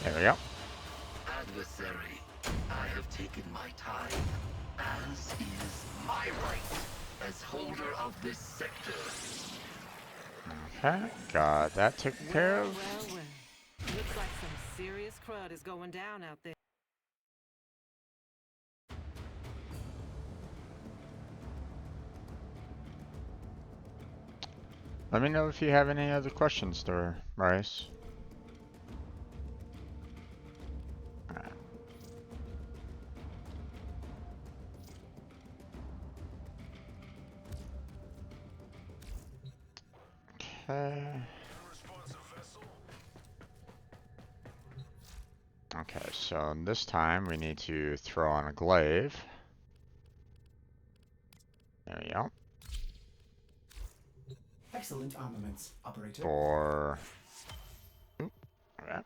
Speaker 1: There we go.
Speaker 6: Adversary, I have taken my time, as is my right. intruder of this sector.
Speaker 1: Okay, got that taken care of.
Speaker 10: Well. Looks like some serious crud is going down out there.
Speaker 1: Let me know if you have any other questions there, Bryce. Okay. Okay, so this time we need to throw on a glaive. There we go.
Speaker 7: Excellent armaments, operator.
Speaker 1: For... Oop, alright.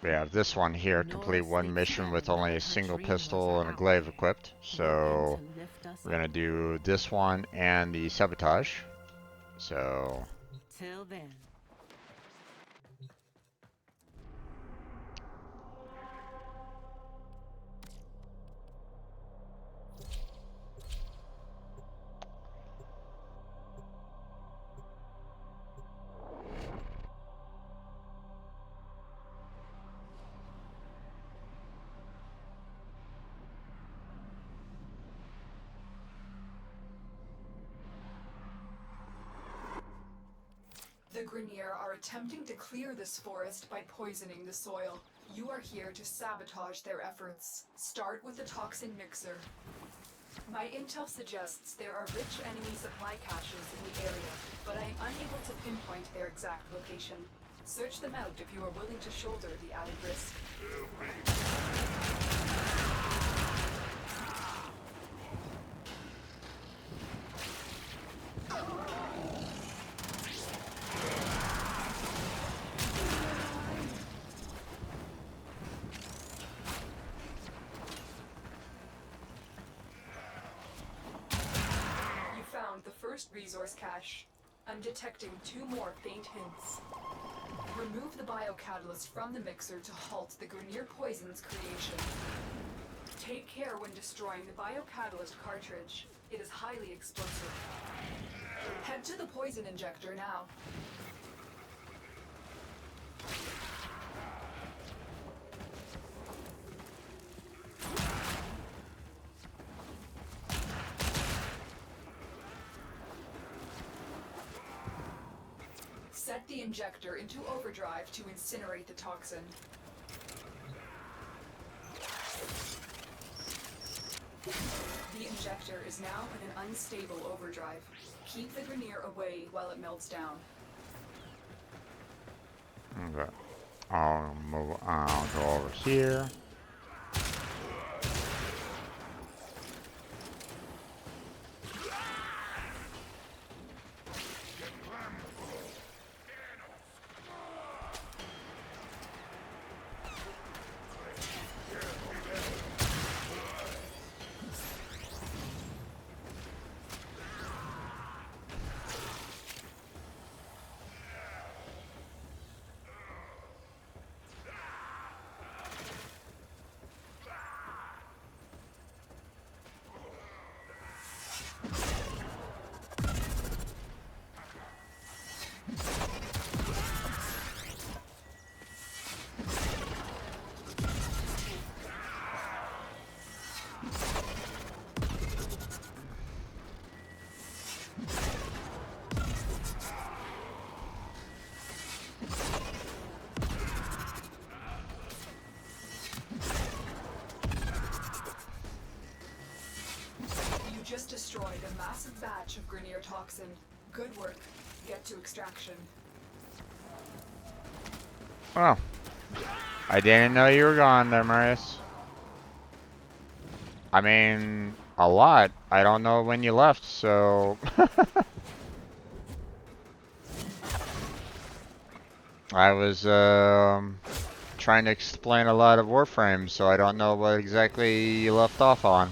Speaker 1: We have this one here, complete one mission with only a single pistol and a glaive equipped. So we're gonna do this one and the sabotage. So
Speaker 10: till then.
Speaker 8: The Grineer are attempting to clear this forest by poisoning the soil. You are here to sabotage their efforts. Start with the toxin mixer. My intel suggests there are rich enemy supply caches in the area, but I am unable to pinpoint their exact location. Search them out if you are willing to shoulder the added risk. Resource cache. I'm detecting 2 more faint hints. Remove the biocatalyst from the mixer to halt the Grineer poison's creation. Take care when destroying the biocatalyst cartridge. It is highly explosive. Head to the poison injector now. Set the injector into overdrive to incinerate the toxin. The injector is now in an unstable overdrive. Keep the Grineer away while it melts down.
Speaker 1: okay. I'll go over here.
Speaker 8: Just destroyed a massive batch of Grineer toxin. Good work. Get to extraction.
Speaker 1: Oh. I didn't know you were gone there, Marius. I mean, a lot. I don't know when you left, so... I was, trying to explain a lot of Warframe, so I don't know what exactly you left off on.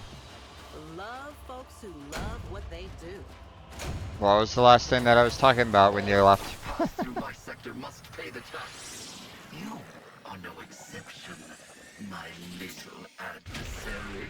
Speaker 1: What was the last thing that I was talking about when you left?
Speaker 6: Through my sector must pay the tax. You are no exception, my little adversary.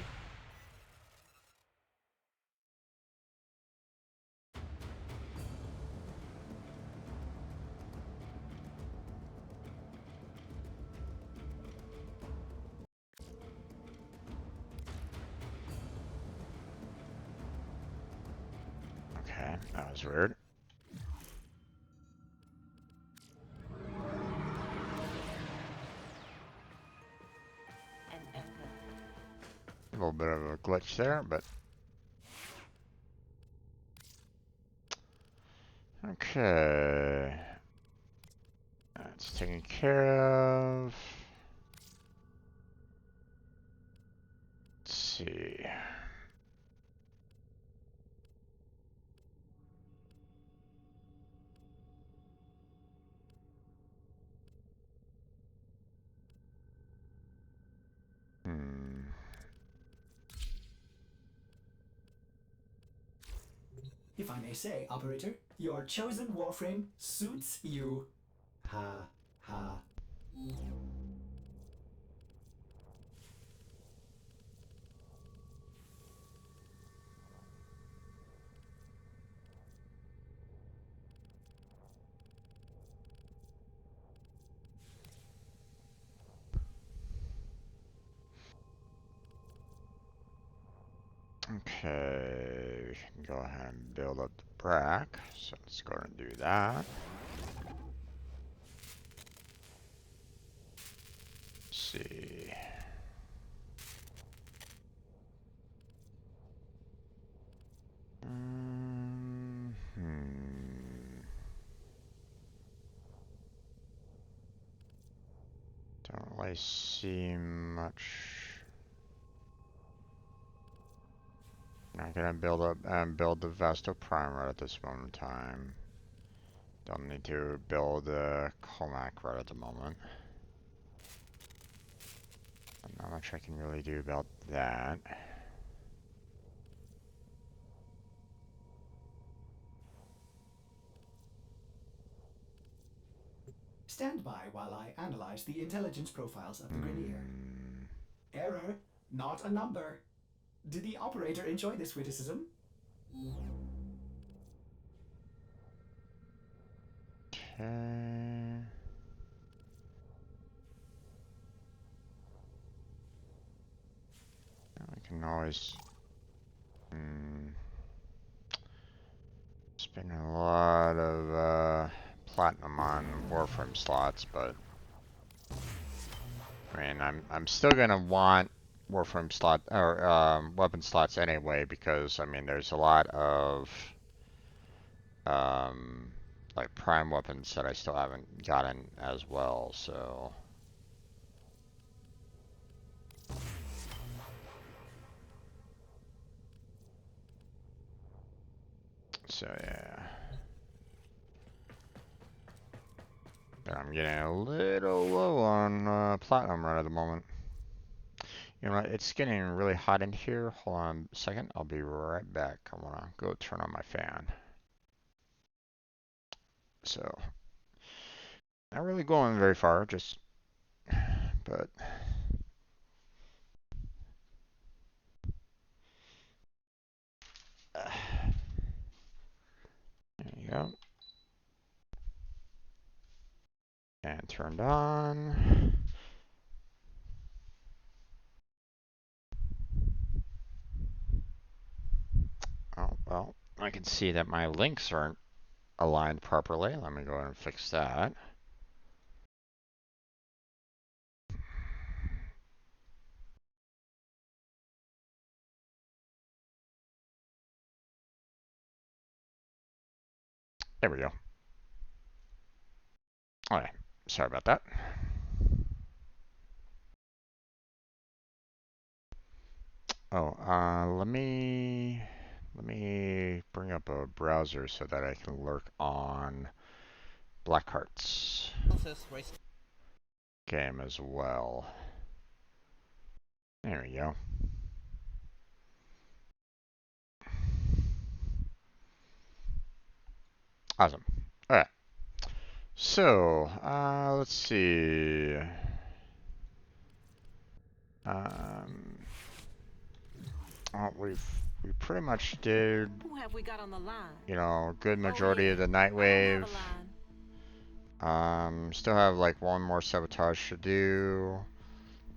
Speaker 1: Okay, that was weird. A little bit of a glitch there, but okay. That's taken care of. Let's see.
Speaker 7: If I may say, operator, your chosen Warframe suits you. Ha ha.
Speaker 1: Okay, we can go ahead and build up the brack. So let's go ahead and do that. Let's see. Don't really see much. Not gonna build up and build the Vesto Primer at this moment in time. Don't need to build the Comac right at the moment. Not much I can really do about that.
Speaker 7: Stand by while I analyze the intelligence profiles of the Grineer. Error, not a number. Did the operator enjoy this witticism?
Speaker 1: Okay. I can always spend a lot of platinum on Warframe slots, but I mean I'm still gonna want Warframe slot or weapon slots anyway, because I mean there's a lot of like prime weapons that I still haven't gotten as well, so yeah. But I'm getting a little low on platinum right at the moment. You know what, it's getting really hot in here. Hold on a second, I'll be right back. I wanna go turn on my fan. So, not really going very far, just, but. There you go. And turned on. Oh, well, I can see that my links aren't aligned properly. Let me go ahead and fix that. There we go. Okay, sorry about that. Oh, let me bring up a browser so that I can lurk on Blackheart's game as well. There we go. Awesome. All right. So, let's see. We pretty much did,
Speaker 10: Who have we got on the line?
Speaker 1: you know, a good majority of the Nightwave. Still have like one more sabotage to do.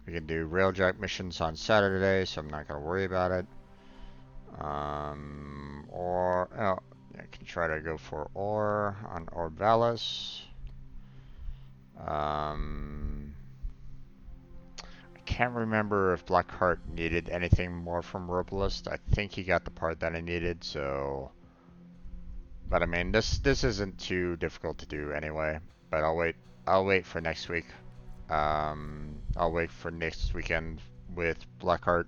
Speaker 1: We can do railjack missions on Saturday, so I'm not gonna worry about it. I can try to go for ore on Orbalis. I can't remember if Blackheart needed anything more from Robalist. I think he got the part that I needed, so... But I mean, this isn't too difficult to do anyway. But I'll wait for next week. I'll wait for next weekend with Blackheart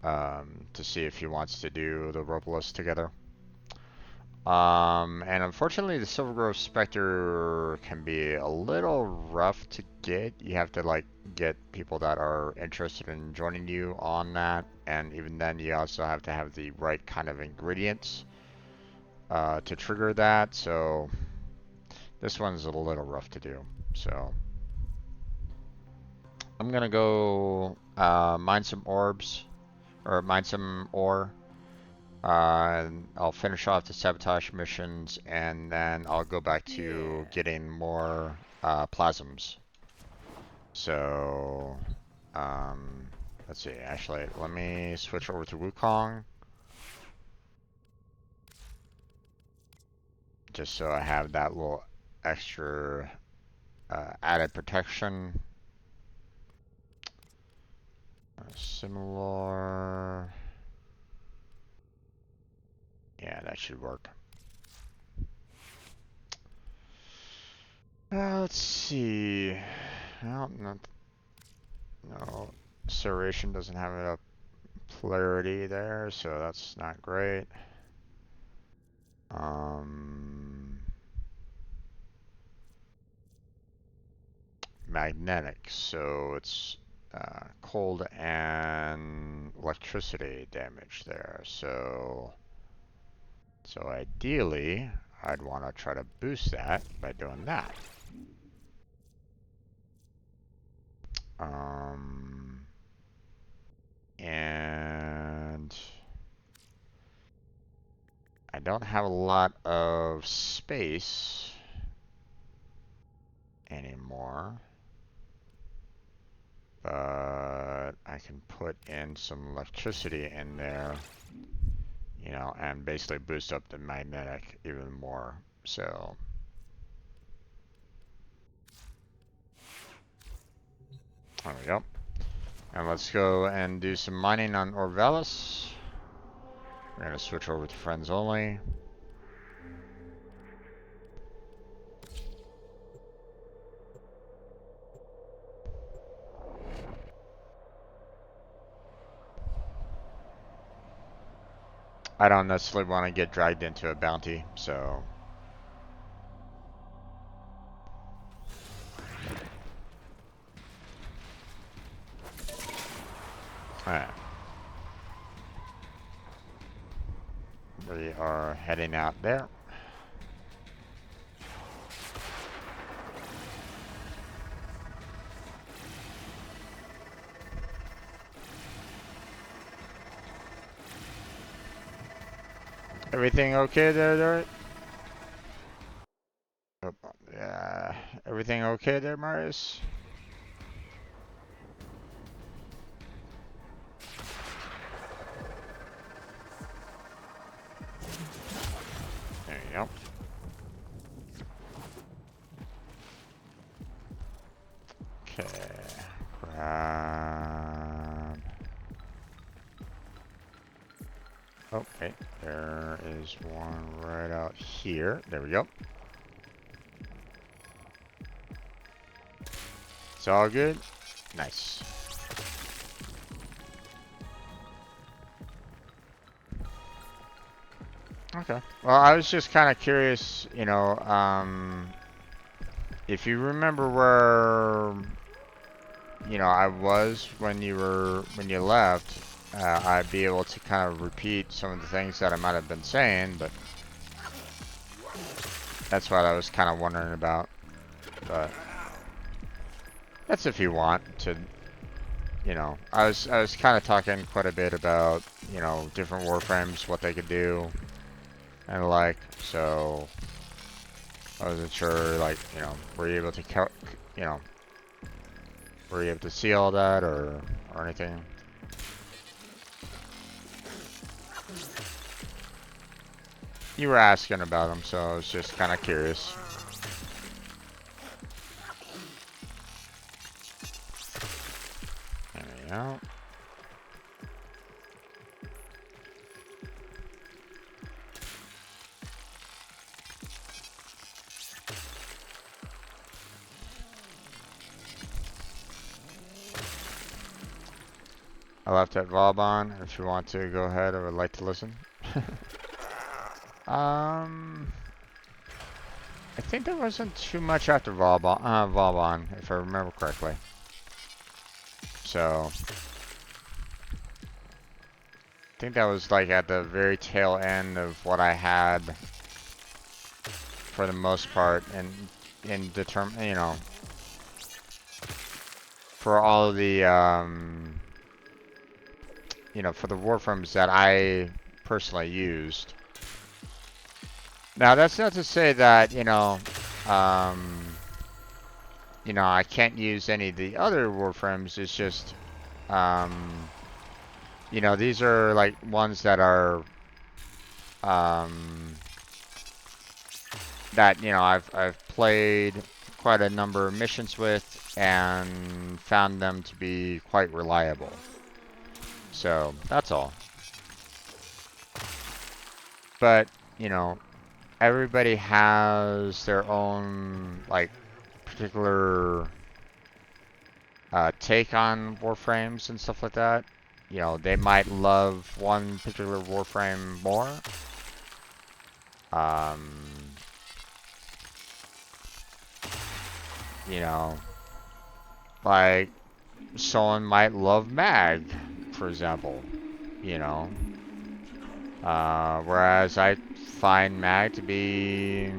Speaker 1: to see if he wants to do the Robalist together. And unfortunately, the Silvergrove Spectre can be a little rough to get. You have to like get people that are interested in joining you on that, and even then, you also have to have the right kind of ingredients to trigger that. So this one's a little rough to do. So I'm gonna go mine some orbs, or mine some ore. And I'll finish off the sabotage missions, and then I'll go back to getting more plasms. So, let's see. Actually, let me switch over to Wukong, just so I have that little extra added protection. Similar. Yeah, that should work. Let's see. Well, no, serration doesn't have enough polarity there, so that's not great. Magnetic, so it's cold and electricity damage there. So ideally, I'd want to try to boost that by doing that. And I don't have a lot of space anymore, but I can put in some electricity in there, you know, and basically boost up the magnetic even more. So there we go. And let's go and do some mining on Orvalis. We're gonna switch over to friends only. I don't necessarily want to get dragged into a bounty, so... Alright. We are heading out there. Everything okay there, Derek? Oh, yeah. Everything okay there, Marius? There you go. Okay. Grab. Okay, there is one right out here. There we go. It's all good. Nice. Okay. Well, I was just kind of curious, you know, if you remember where, you know, I was when you left, I'd be able to kind of repeat some of the things that I might have been saying, but that's what I was kind of wondering about. But that's if you want to, you know, I was kind of talking quite a bit about, you know, different Warframes, what they could do, and like, so I wasn't sure, like, you know, were you able to, you know, were you able to see all that or anything? You were asking about them, so I was just kind of curious. There we go. I left that VOD on. If you want to go ahead, I would like to listen. I think there wasn't too much after VOD, if I remember correctly. So, I think that was like at the very tail end of what I had for the most part, and you know, for all of the you know, for the Warframes that I personally used. Now, that's not to say that, you know, I can't use any of the other Warframes. It's just, you know, these are like ones that are, that, you know, I've played quite a number of missions with and found them to be quite reliable. So, that's all. But, you know, everybody has their own, like, particular take on Warframes and stuff like that. You know, they might love one particular Warframe more. You know, like, someone might love Mag, for example. You know, whereas I find Mag to be,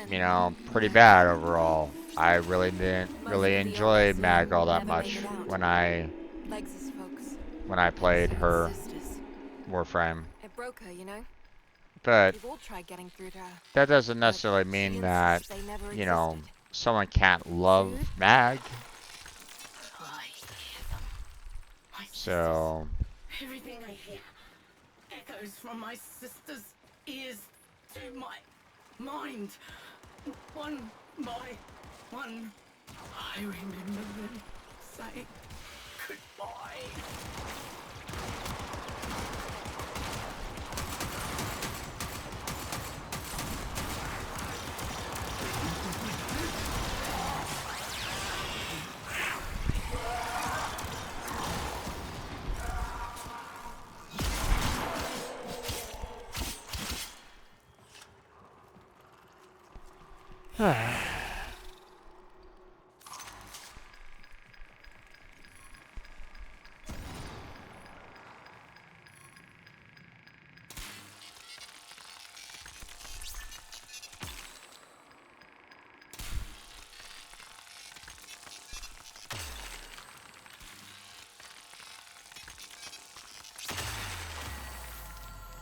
Speaker 1: you know, pretty bad overall. I really didn't really enjoy Mag all that much when I played her Warframe.
Speaker 14: It broke her, you know?
Speaker 1: But
Speaker 14: We've all tried getting through to her.
Speaker 1: that doesn't necessarily mean that, you know, someone can't love Mag. So,
Speaker 10: Everything I hear echoes from my sister's ears to my mind. One by one, I remember them saying goodbye.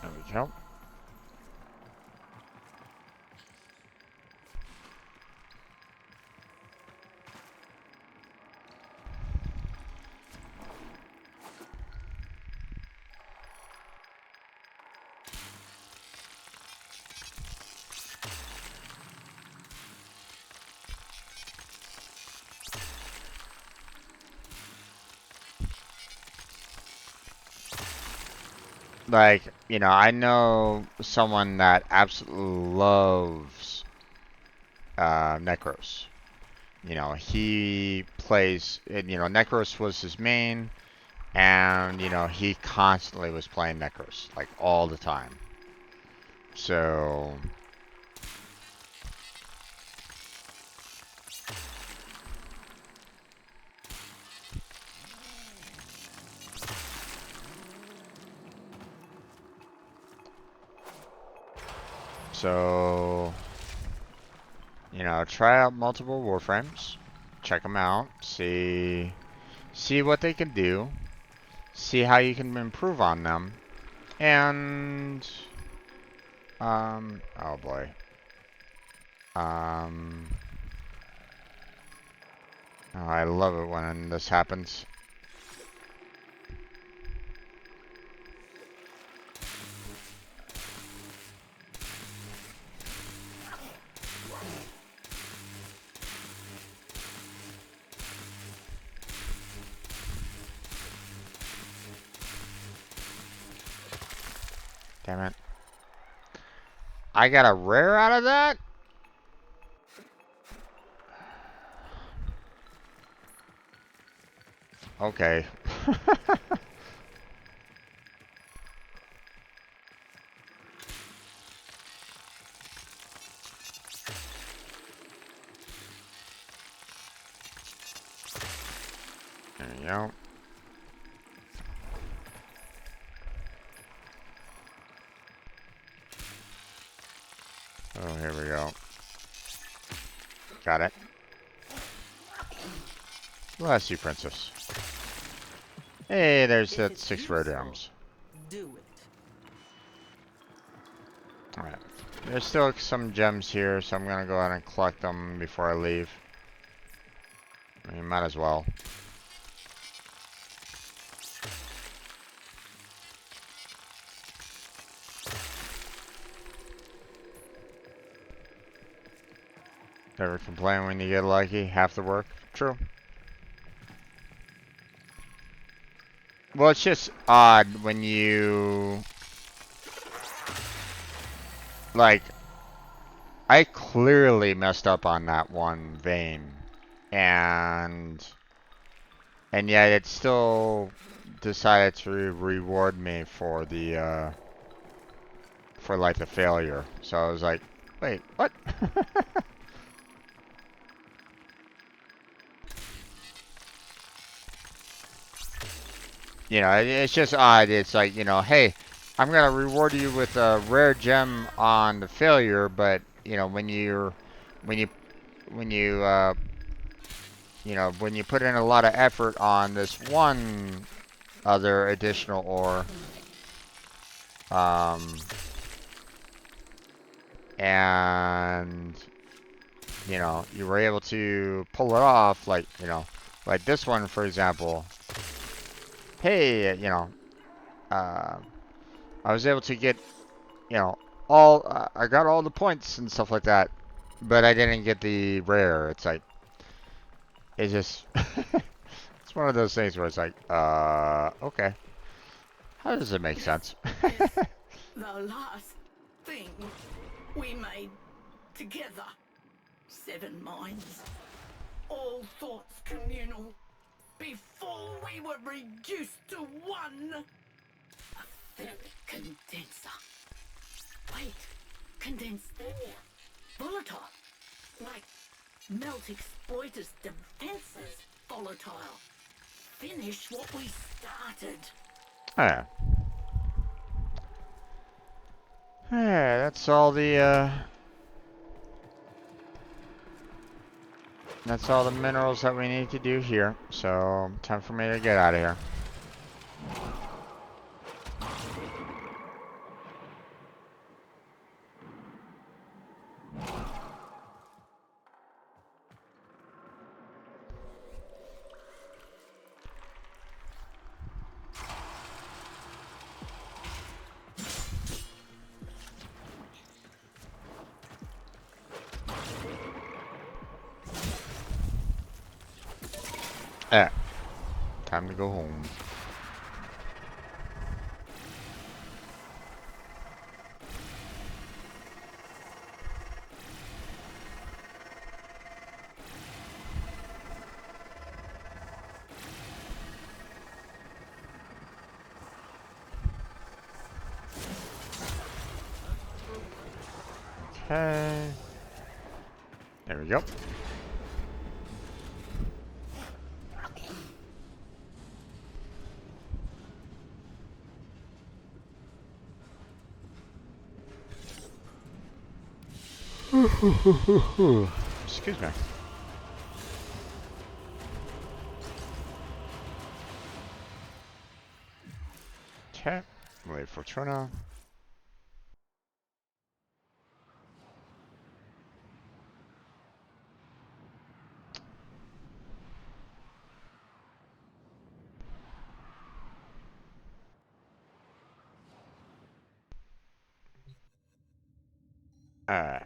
Speaker 1: there we go. Like, you know, I know someone that absolutely loves Necros. You know, he plays, and, you know, Necros was his main, and, you know, he constantly was playing Necros, like, all the time. So, you know, try out multiple Warframes, check them out, see what they can do, see how you can improve on them, and, oh boy, oh, I love it when this happens. Damn it. I got a rare out of that? Okay. There you go. Oh, here we go. Got it. Bless you, princess. Hey, there's that 6 rare gems.
Speaker 5: Do it.
Speaker 1: Alright. There's still some gems here, so I'm gonna go ahead and collect them before I leave. I mean, might as well. Never complain when you get lucky. Half the work. True. Well, it's just odd when you... Like, I clearly messed up on that one vein. And yet it still decided to reward me for the, for like the failure. So I was like, wait, what? You know, it's just odd. It's like, you know, hey, I'm gonna reward you with a rare gem on the failure, but you know, when you you know, when you put in a lot of effort on this one other additional ore, and you know, you were able to pull it off, like, you know, like this one, for example. Hey, you know, I was able to get, you know, I got all the points and stuff like that, but I didn't get the rare. It's like, it's just, it's one of those things where it's like, okay. How does it make sense?
Speaker 5: The last thing we made together. 7 minds. All thoughts communal. Before we were reduced to one. A ferric condenser. Wait, condensed ore. Volatile. Like melt exploiters' defenses. Volatile. Finish what we started.
Speaker 1: Yeah. Yeah, that's all the, that's all the minerals that we need to do here. So, time for me to get out of here. Yeah. Time to go home. Okay. There we go. Excuse me. Okay. Wait for Voruna. Alright.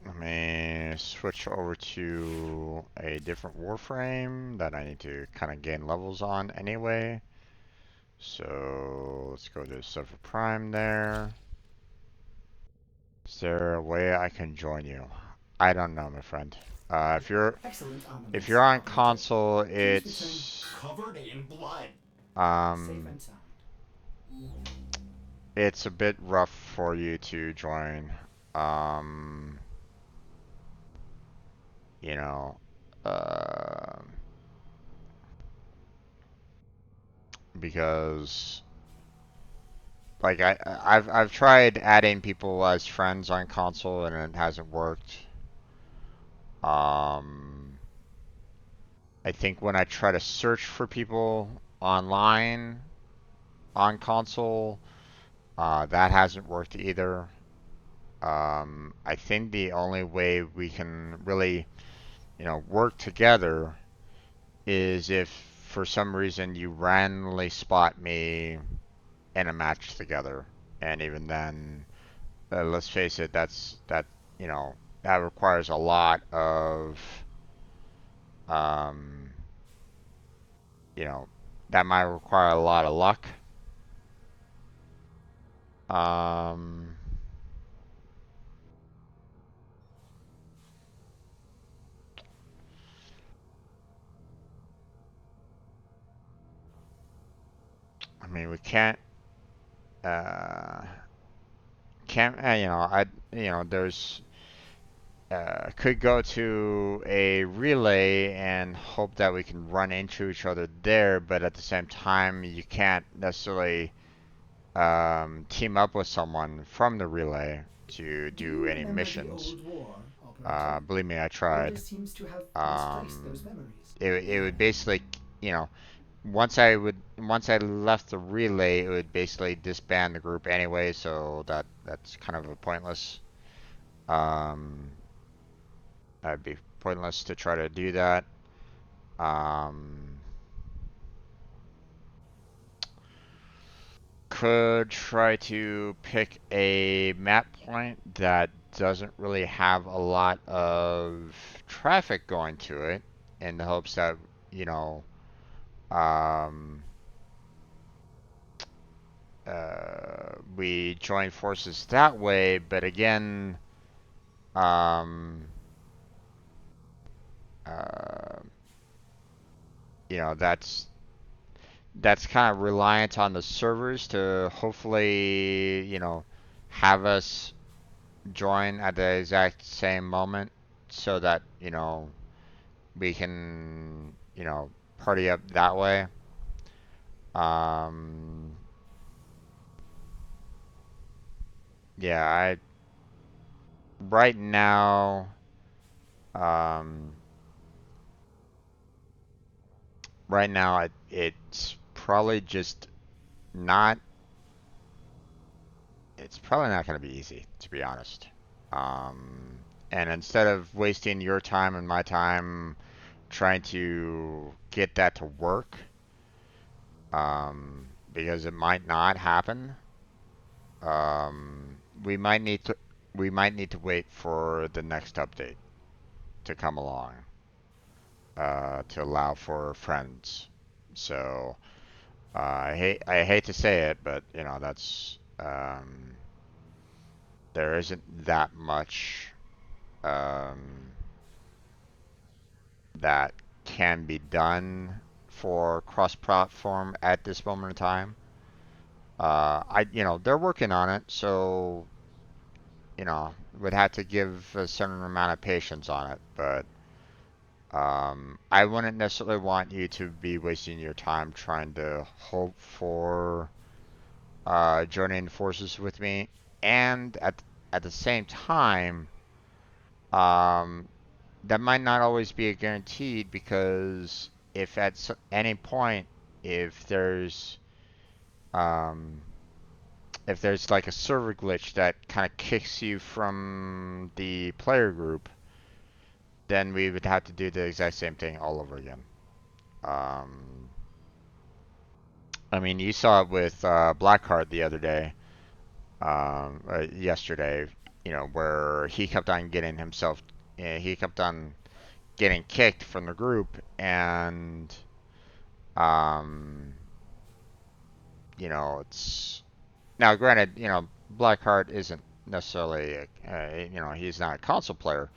Speaker 1: Let me switch over to a different Warframe that I need to kind of gain levels on anyway. So let's go to Suffer Prime there. Is there a way I can join you? I don't know, my friend.
Speaker 7: Excellent
Speaker 1: If
Speaker 7: armaments,
Speaker 1: you're on
Speaker 7: operator.
Speaker 1: console,
Speaker 7: Please return
Speaker 1: it's
Speaker 7: covered in blood. Safe and sound.
Speaker 1: it's a bit rough for you to join. Um, you know, because like I've tried adding people as friends on console and it hasn't worked. I think when I try to search for people online on console, that hasn't worked either. I think the only way we can really, work together is if for some reason you randomly spot me in a match together. And even then, let's face it, you know, that requires a lot of, um, you know, that might require a lot of luck. Um, I mean, we uh, there's, could go to a relay and hope that we can run into each other there, but at the same time, you can't necessarily team up with someone from the relay to
Speaker 7: Do
Speaker 1: do
Speaker 7: you
Speaker 1: any
Speaker 7: remember the
Speaker 1: missions.
Speaker 7: old war, operator?
Speaker 1: Believe me, I
Speaker 7: Order
Speaker 1: tried.
Speaker 7: seems to have misplaced those
Speaker 1: Um,
Speaker 7: memories.
Speaker 1: it would basically, once I left the relay, it would basically disband the group anyway, so that's kind of a pointless. Um, that'd be pointless to try to do that. Um, could try to pick a map point that doesn't really have a lot of traffic going to it in the hopes that, you know, um, we join forces that way, but again, um, uh, that's kind of reliant on the servers to hopefully, have us join at the exact same moment so that, we can, party up that way. Um, yeah, right now, um, it's probably just not, it's probably not going to be easy, to be honest. And instead of wasting your time and my time trying to get that to work, because it might not happen. We might need to wait for the next update to come along, to allow for friends. So I hate to say it, but that's there isn't that much um, that can be done for cross-platform at this moment in time. They're working on it, so would have to give a certain amount of patience on it, but I wouldn't necessarily want you to be wasting your time trying to hope for joining forces with me, and at the same time, um, that might not always be a guaranteed because if at any point if there's um, if there's like a server glitch that kind of kicks you from the player group, then we would have to do the exact same thing all over again. Um, I mean, you saw it with Blackheart the other day, yesterday, where he kept on getting himself, he kept on getting kicked from the group, and um, you know, it's now granted, you know, Blackheart isn't necessarily, you know, he's not a console player,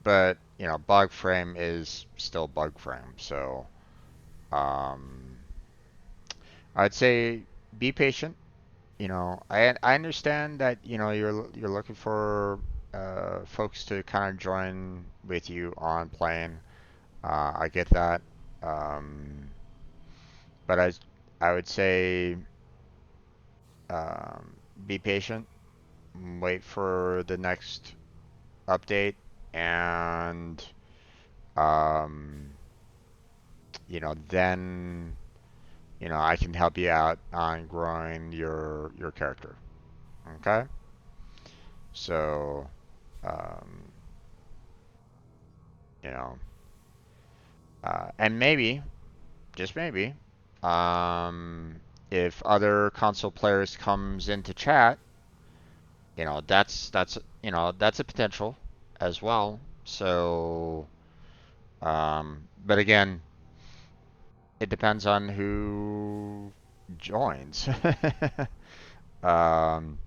Speaker 1: but you know, Bugframe is still Bugframe, so um, I'd say be patient. You know, I understand that you know you're looking for folks to kind of join with you on playing. I get that, um, but I would say be patient, wait for the next update, and um, you know then you know I can help you out on growing your character. Okay, so um, you know. And maybe, just maybe, um, if other console players comes into chat, you know, that's you know that's a potential as well. So, but again, it depends on who joins. um,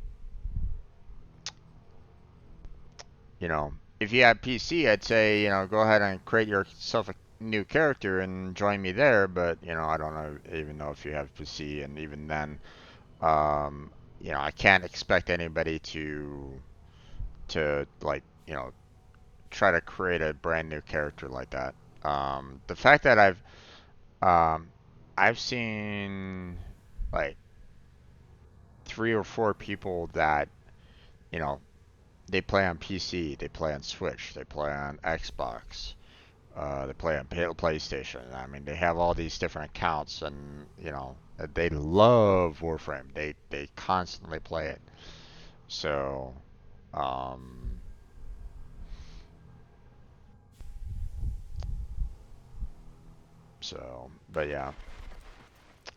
Speaker 1: you know, if you have PC, I'd say you know go ahead and create yourself a new character and join me there. But you know, I don't know even know if you have PC, and even then. Um, you know, I can't expect anybody to like, you know, try to create a brand new character like that. The fact that um, I've seen like 3 or 4 people that, you know, they play on PC, they play on Switch, they play on Xbox, they play on PlayStation. I mean, they have all these different accounts, and you know, they love Warframe. They constantly play it. So, um, but yeah.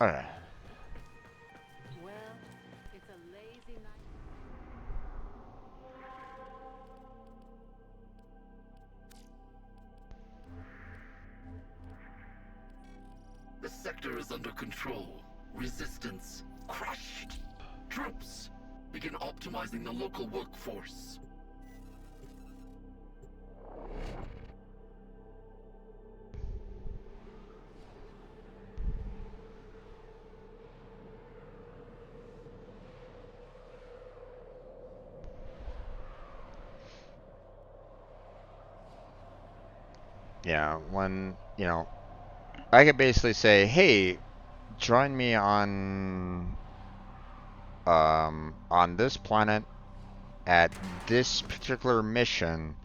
Speaker 1: Okay.
Speaker 10: Well, it's a lazy night.
Speaker 6: The sector is under control. Resistance crushed. Troops, begin optimizing the local workforce.
Speaker 1: Yeah, when, you know, I could basically say, "Hey, join me on this planet at this particular mission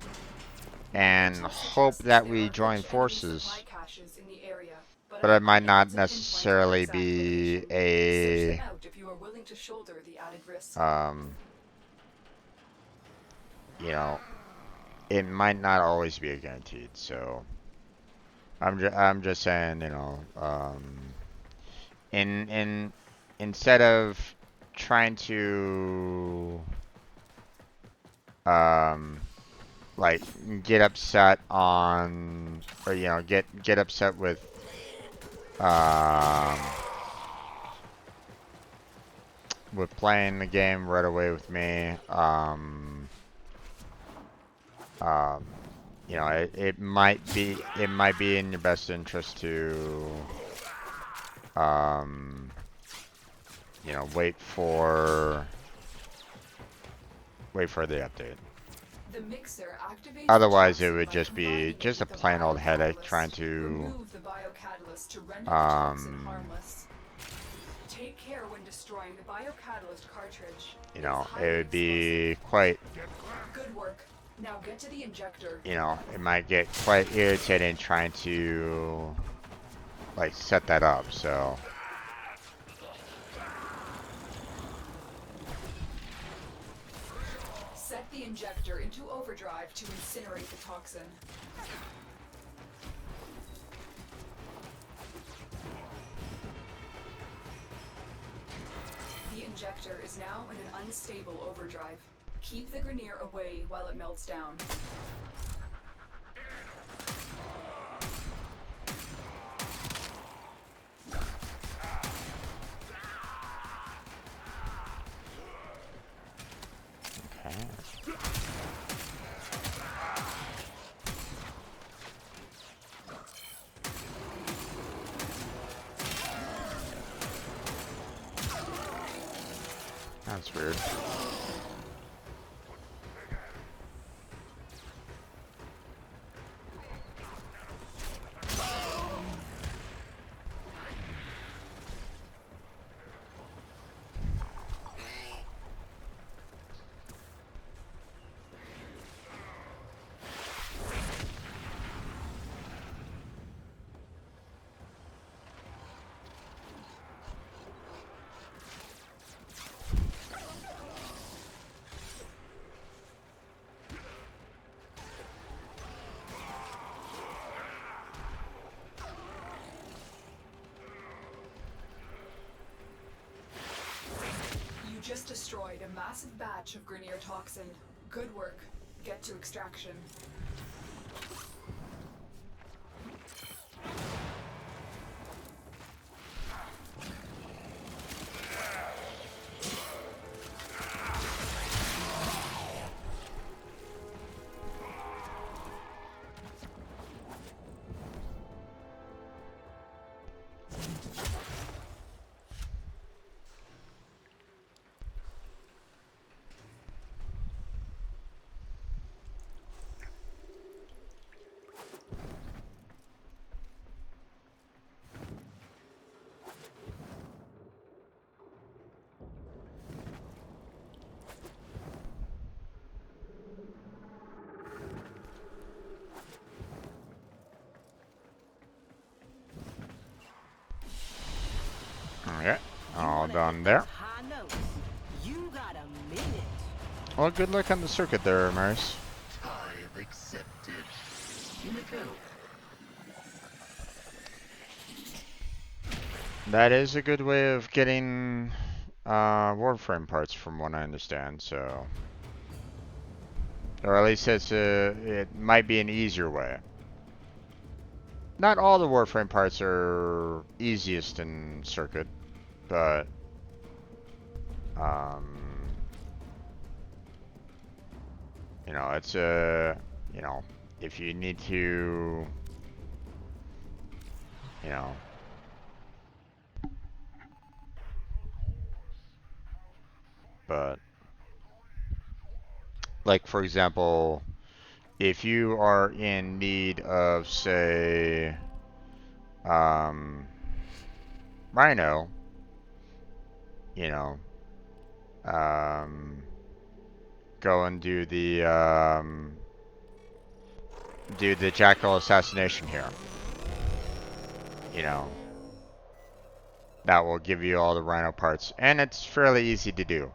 Speaker 1: and
Speaker 8: Scientists
Speaker 1: hope
Speaker 8: suggest
Speaker 1: that
Speaker 8: there
Speaker 1: we
Speaker 8: are
Speaker 1: join
Speaker 8: rich enemy supply
Speaker 1: forces."
Speaker 8: caches in the area, but
Speaker 1: But
Speaker 8: I'm
Speaker 1: it might
Speaker 8: unable
Speaker 1: not
Speaker 8: to pinpoint their
Speaker 1: necessarily
Speaker 8: exact
Speaker 1: be
Speaker 8: location. Search them
Speaker 1: a
Speaker 8: out if you are willing to shoulder the added risk.
Speaker 1: you know, it might not always be a guaranteed. So I'm just saying, you know, in instead of trying to um like get upset on or you know get upset um with playing the game right away with me, um you know it might be in your best interest to um you know wait for the update.
Speaker 8: The mixer activates the
Speaker 1: Otherwise, it
Speaker 8: toxin
Speaker 1: would
Speaker 8: by
Speaker 1: just be
Speaker 8: combining it
Speaker 1: just a
Speaker 8: with the
Speaker 1: plain old headache trying
Speaker 8: biocatalyst.
Speaker 1: to,
Speaker 8: Remove the biocatalyst to render the toxin
Speaker 1: um,
Speaker 8: harmless. Take care when destroying the biocatalyst cartridge.
Speaker 1: you
Speaker 8: It is
Speaker 1: know, it
Speaker 8: highly
Speaker 1: would
Speaker 8: explosive.
Speaker 1: be quite,
Speaker 8: Good work. Now get to the injector.
Speaker 1: you know, it might get quite irritating trying to, like, set that up, so.
Speaker 8: Set the injector into overdrive to incinerate the toxin. The injector is now in an unstable overdrive. Keep the Grineer away while it melts down.
Speaker 1: That's weird.
Speaker 8: Just destroyed a massive batch of Grineer toxin. Good work. Get to extraction.
Speaker 1: Okay, all done there.
Speaker 10: You got a minute.
Speaker 1: Well, good luck on the circuit there, Maris.
Speaker 6: Time accepted. You may go.
Speaker 1: That is a good way of getting Warframe parts, from what I understand. So, or at least it might be an easier way. Not all the Warframe parts are easiest in circuit, but you know, it's you know, if you need to, you know, but like for example, if you are in need of, say, Rhino, you know, go and do the Jackal assassination here. You know, that will give you all the Rhino parts, and it's fairly easy to do.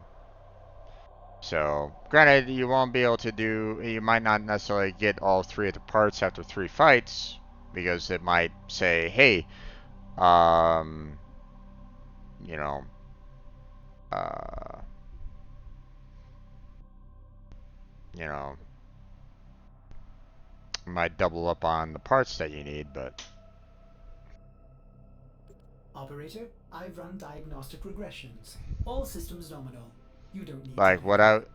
Speaker 1: So, granted, you won't be able to do, you might not necessarily get all 3 of the parts after 3 fights, because it might say, hey, you know, you know, might double up on the parts that you need, but...
Speaker 7: Operator, I've run diagnostic regressions. All systems nominal. You don't need
Speaker 1: like,
Speaker 7: to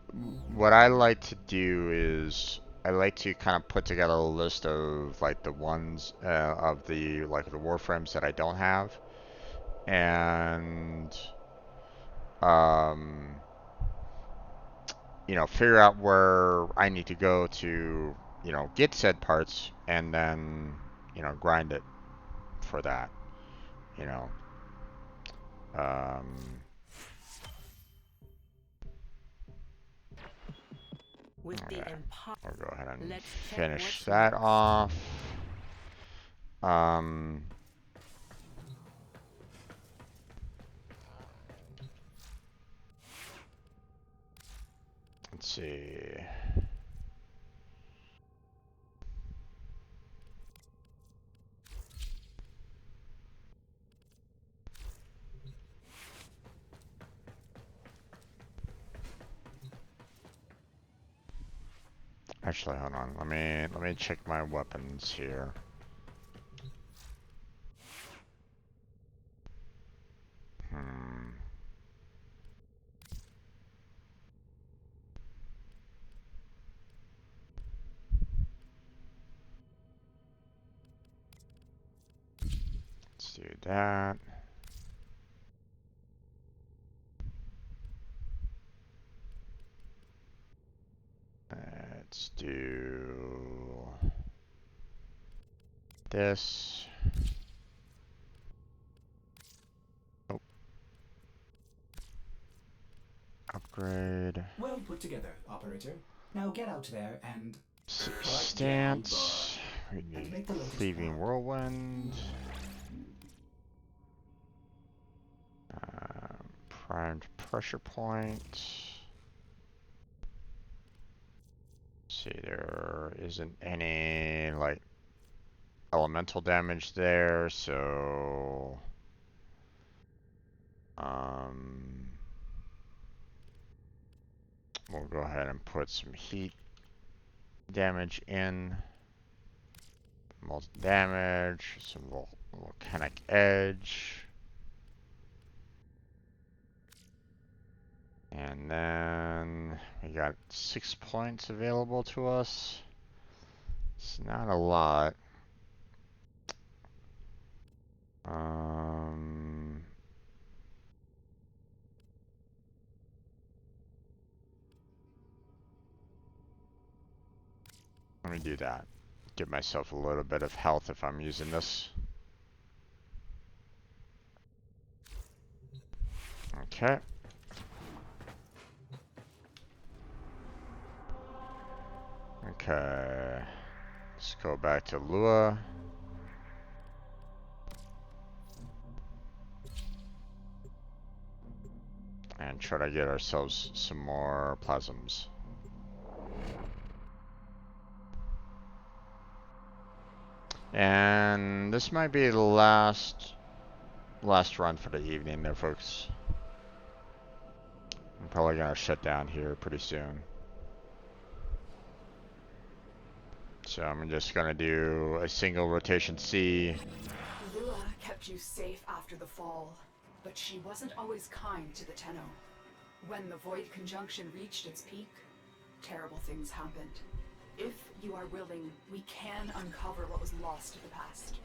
Speaker 1: what I like to do is, I like to kind of put together a list of, like, the ones, of the, like, the Warframes that I don't have, and, you know, figure out where I need to go to, you know, get said parts, and then, you know, grind it for that, you know. Okay. I'll go ahead and finish that off. Let's see. Actually, hold on. Let me check my weapons here. Let's do that. Let's do this. Oh. Upgrade.
Speaker 7: Well put together, operator. Now get out there and
Speaker 1: Stance. We need
Speaker 7: make the locust
Speaker 1: Cleaving
Speaker 7: proud.
Speaker 1: Whirlwind. Primed Pressure Point. See, there isn't any like elemental damage there, so we'll go ahead and put some heat damage in. Molten damage, some volcanic edge. And then we got 6 points available to us. It's not a lot. Let me do that. Give myself a little bit of health if I'm using this. Okay. Okay. Let's go back to Lua. And try to get ourselves some more plasms. And this might be the last run for the evening there, folks. I'm probably gonna shut down here pretty soon. So I'm just gonna do a single rotation C.
Speaker 8: Lua kept you safe after the fall, but she wasn't always kind to the Tenno. When the Void Conjunction reached its peak, terrible things happened. If you are willing, we can uncover what was lost to the past.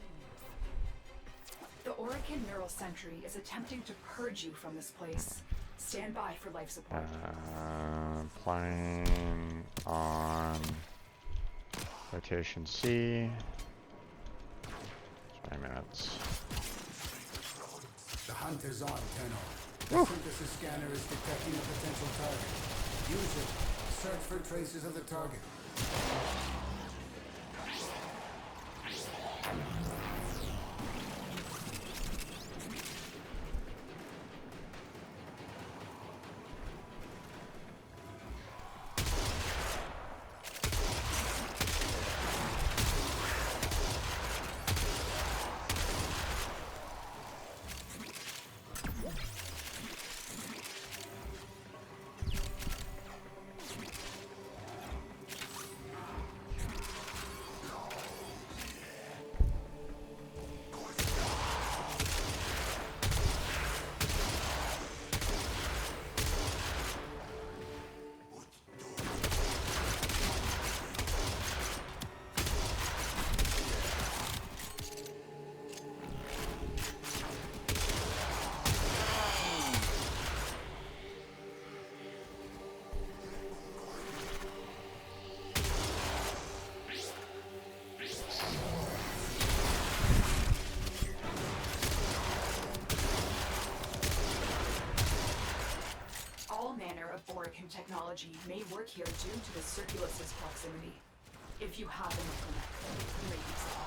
Speaker 8: The Orican Neural Sentry is attempting to purge you from this place. Stand by for life support.
Speaker 1: Playing on rotation C. 20 minutes.
Speaker 11: The hunt is on, Tenno. The synthesis scanner is detecting a potential target. Use it. Search for traces of the target.
Speaker 8: Technology may work here due to the Circulus's proximity. If you have enough connect, you may use it.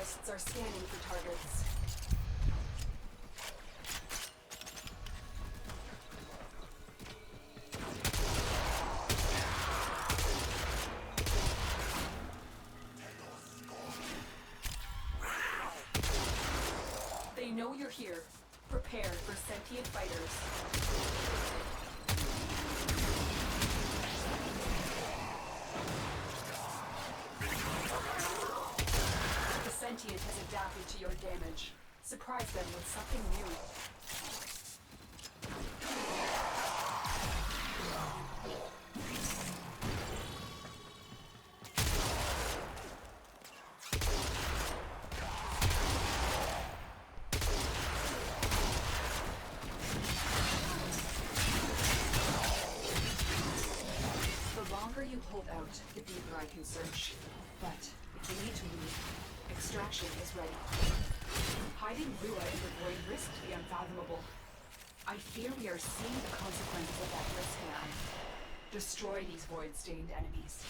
Speaker 8: Wishlists are scanning for targets. They know you're here. Prepare for sentient fighters. The sentient has adapted to your damage. Surprise them with something new. The longer you hold out, the deeper I can search. But if we need to leave, extraction is ready. Hiding Rua in the void risked the unfathomable. I fear we are seeing the consequences of that risk now. Destroy these void-stained enemies.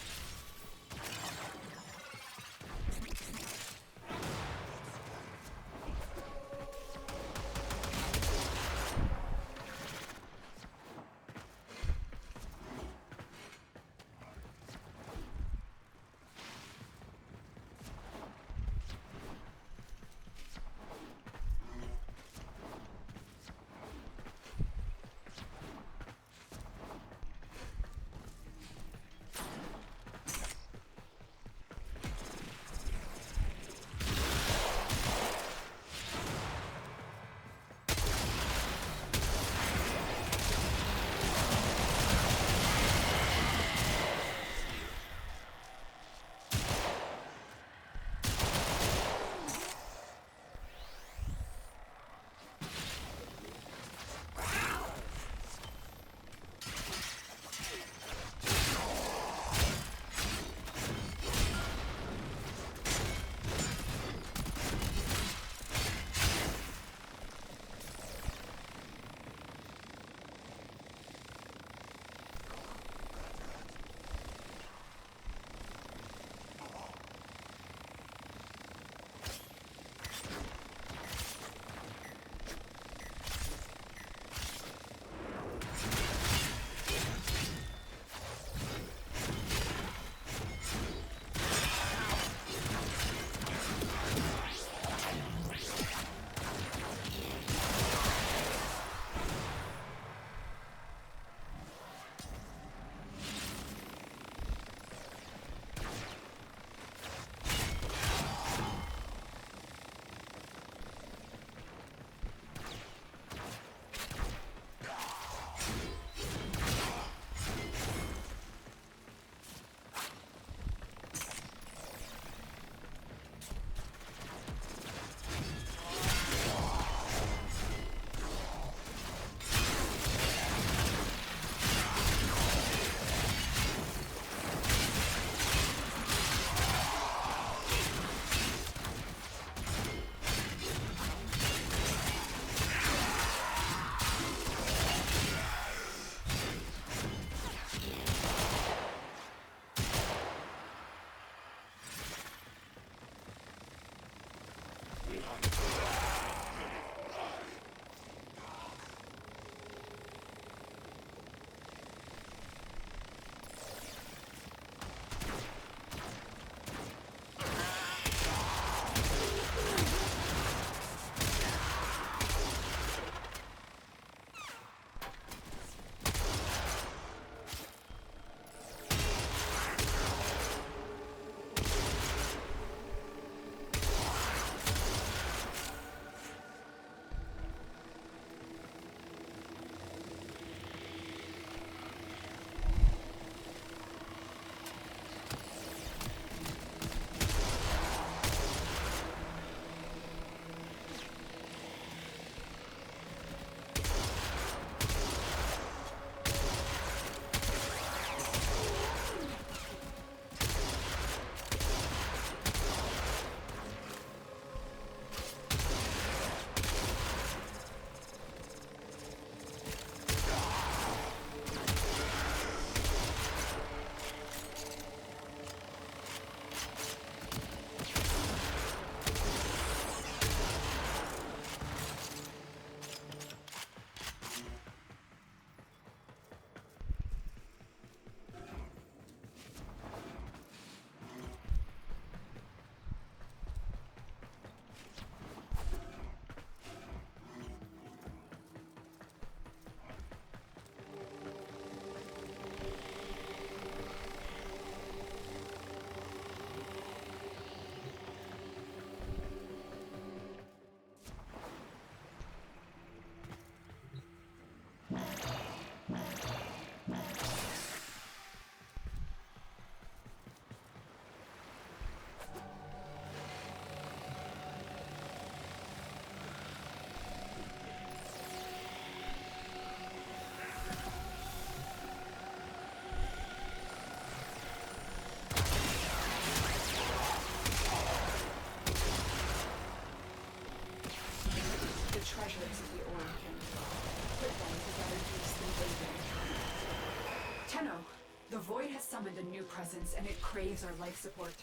Speaker 8: presence and it craves our life support.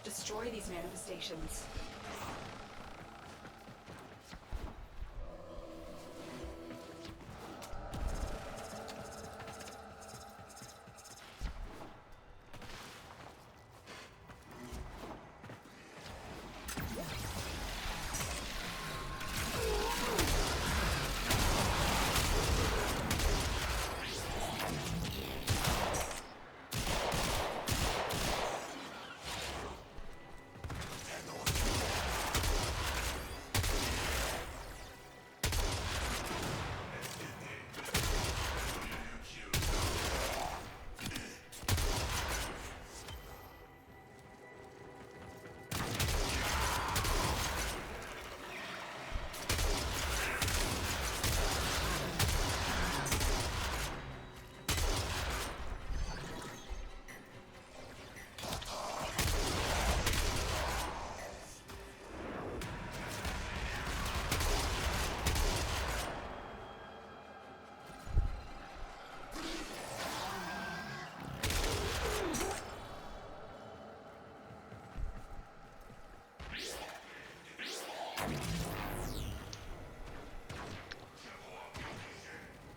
Speaker 8: Destroy these manifestations.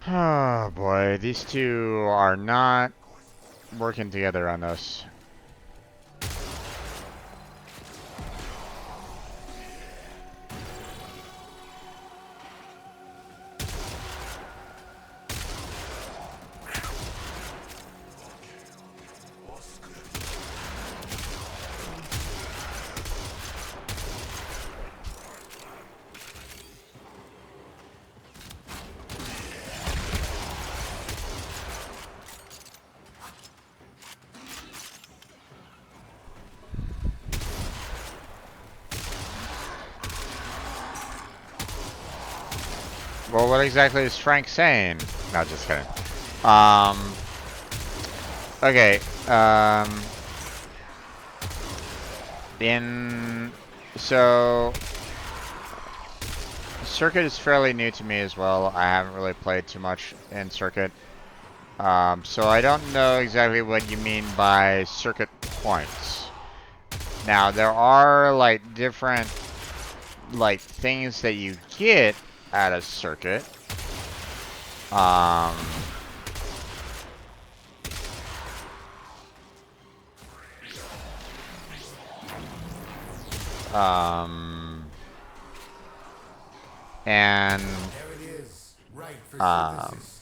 Speaker 1: Oh boy, these two are not working together on this. Well, what exactly is Frank saying? No, just kidding. Okay, so, Circuit is fairly new to me as well. I haven't really played too much in Circuit. So I don't know exactly what you mean by circuit points. Now, there are, like, different, like, things that you get at a circuit. And
Speaker 11: there it is, right for synthesis.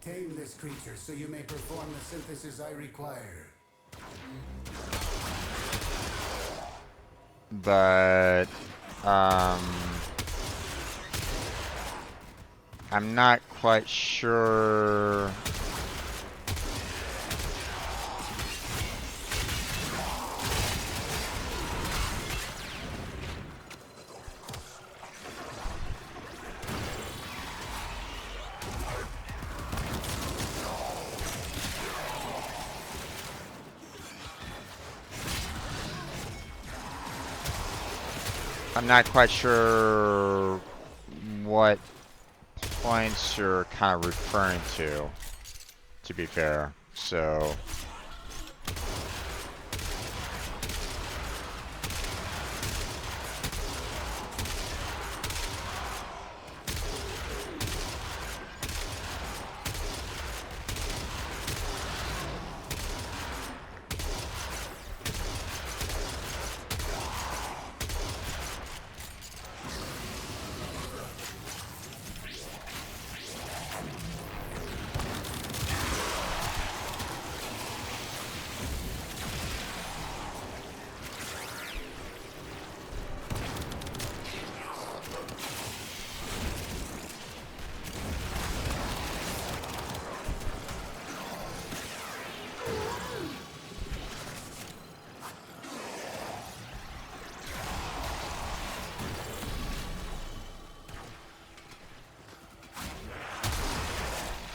Speaker 11: Tame this creature so you may perform the synthesis I require.
Speaker 1: But I'm not quite sure. I'm not quite sure what points you're kind of referring to be fair. So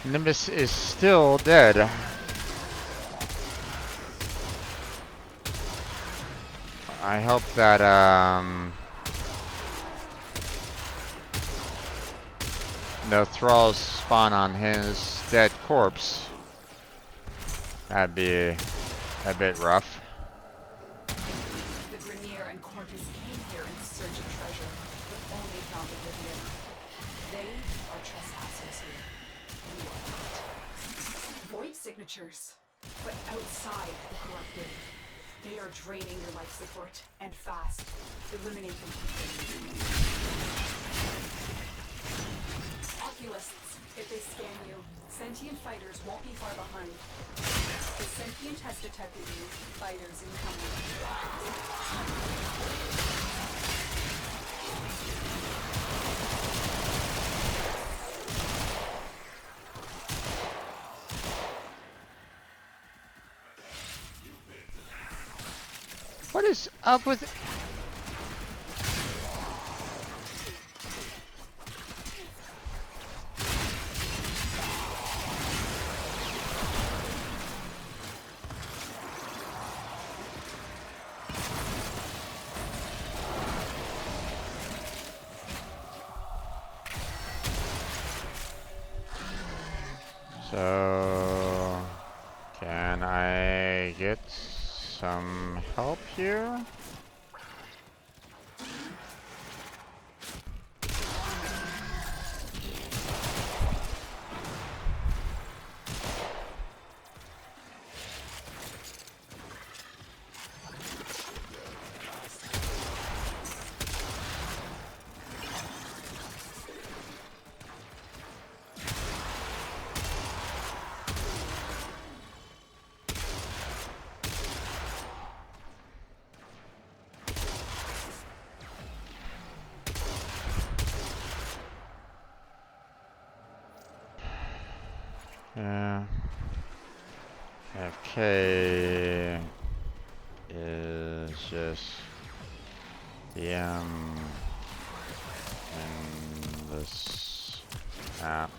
Speaker 1: Nimbus is still dead. I hope that no thralls spawn on his dead corpse. That'd be a bit rough.
Speaker 8: The Grenier and Corpus came here in search of treasure, but only found oblivion. They are trespassers here. You are not. Void signatures, but outside the corrupted. They are draining your life support, and fast. Eliminate them completely. Oculists, if they scan you, sentient fighters won't be far behind. The sentient has detected you. Fighters incoming.
Speaker 1: What is up with... So, can I get some help here? Yeah. FK is just DM in this app.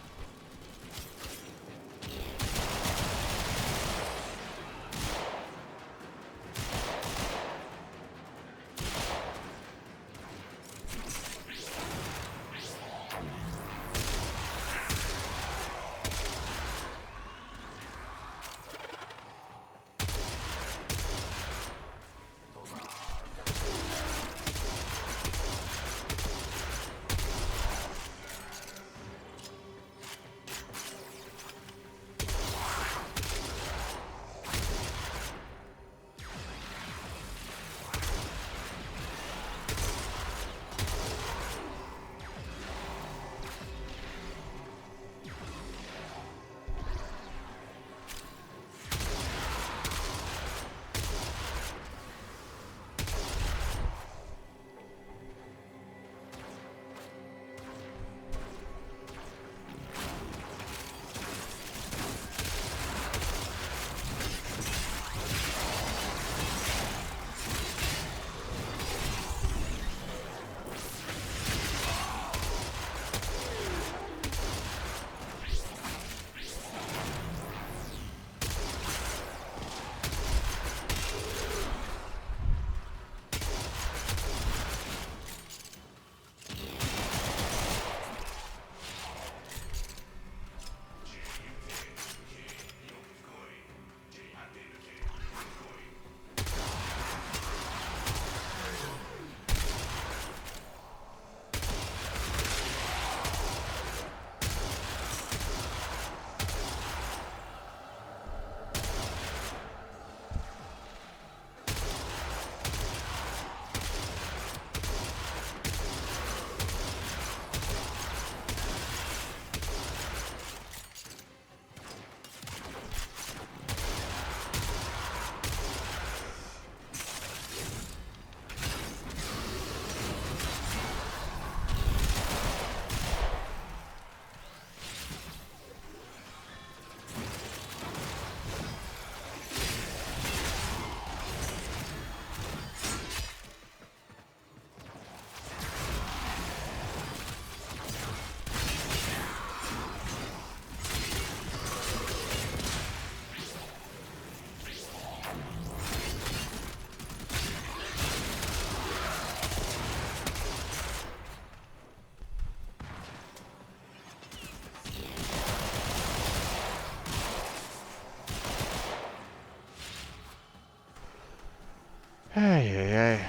Speaker 1: Hey, hey, hey.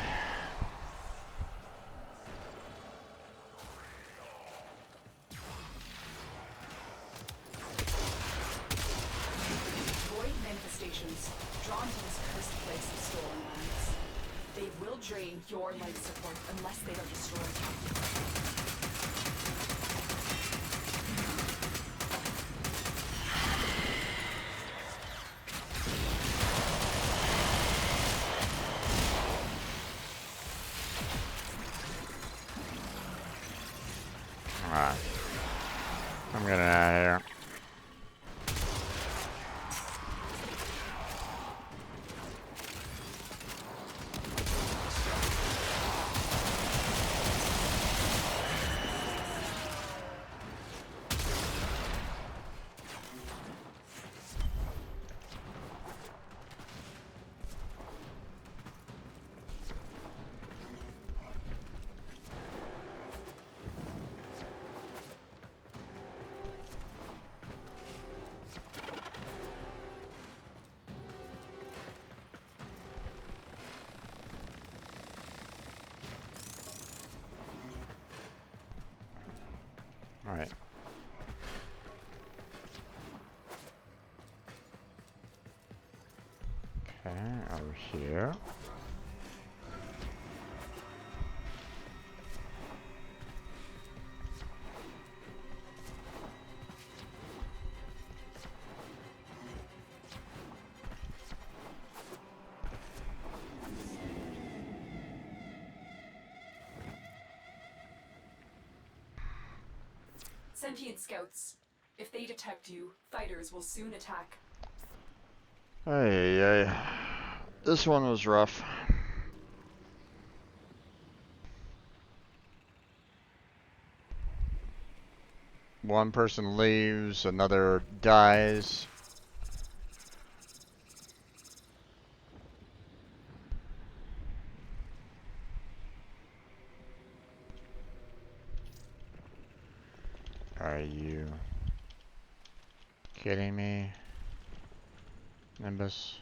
Speaker 8: Void manifestations, drawn to this cursed place of stolen lands. They will drain your life support unless they are destroyed.
Speaker 1: Alright. I'm getting out of here. Alright. Okay, over here.
Speaker 8: Sentient scouts. If they detect you, fighters will soon attack.
Speaker 1: Hey, hey. This one was rough. One person leaves, another dies. Are you kidding me, Nimbus?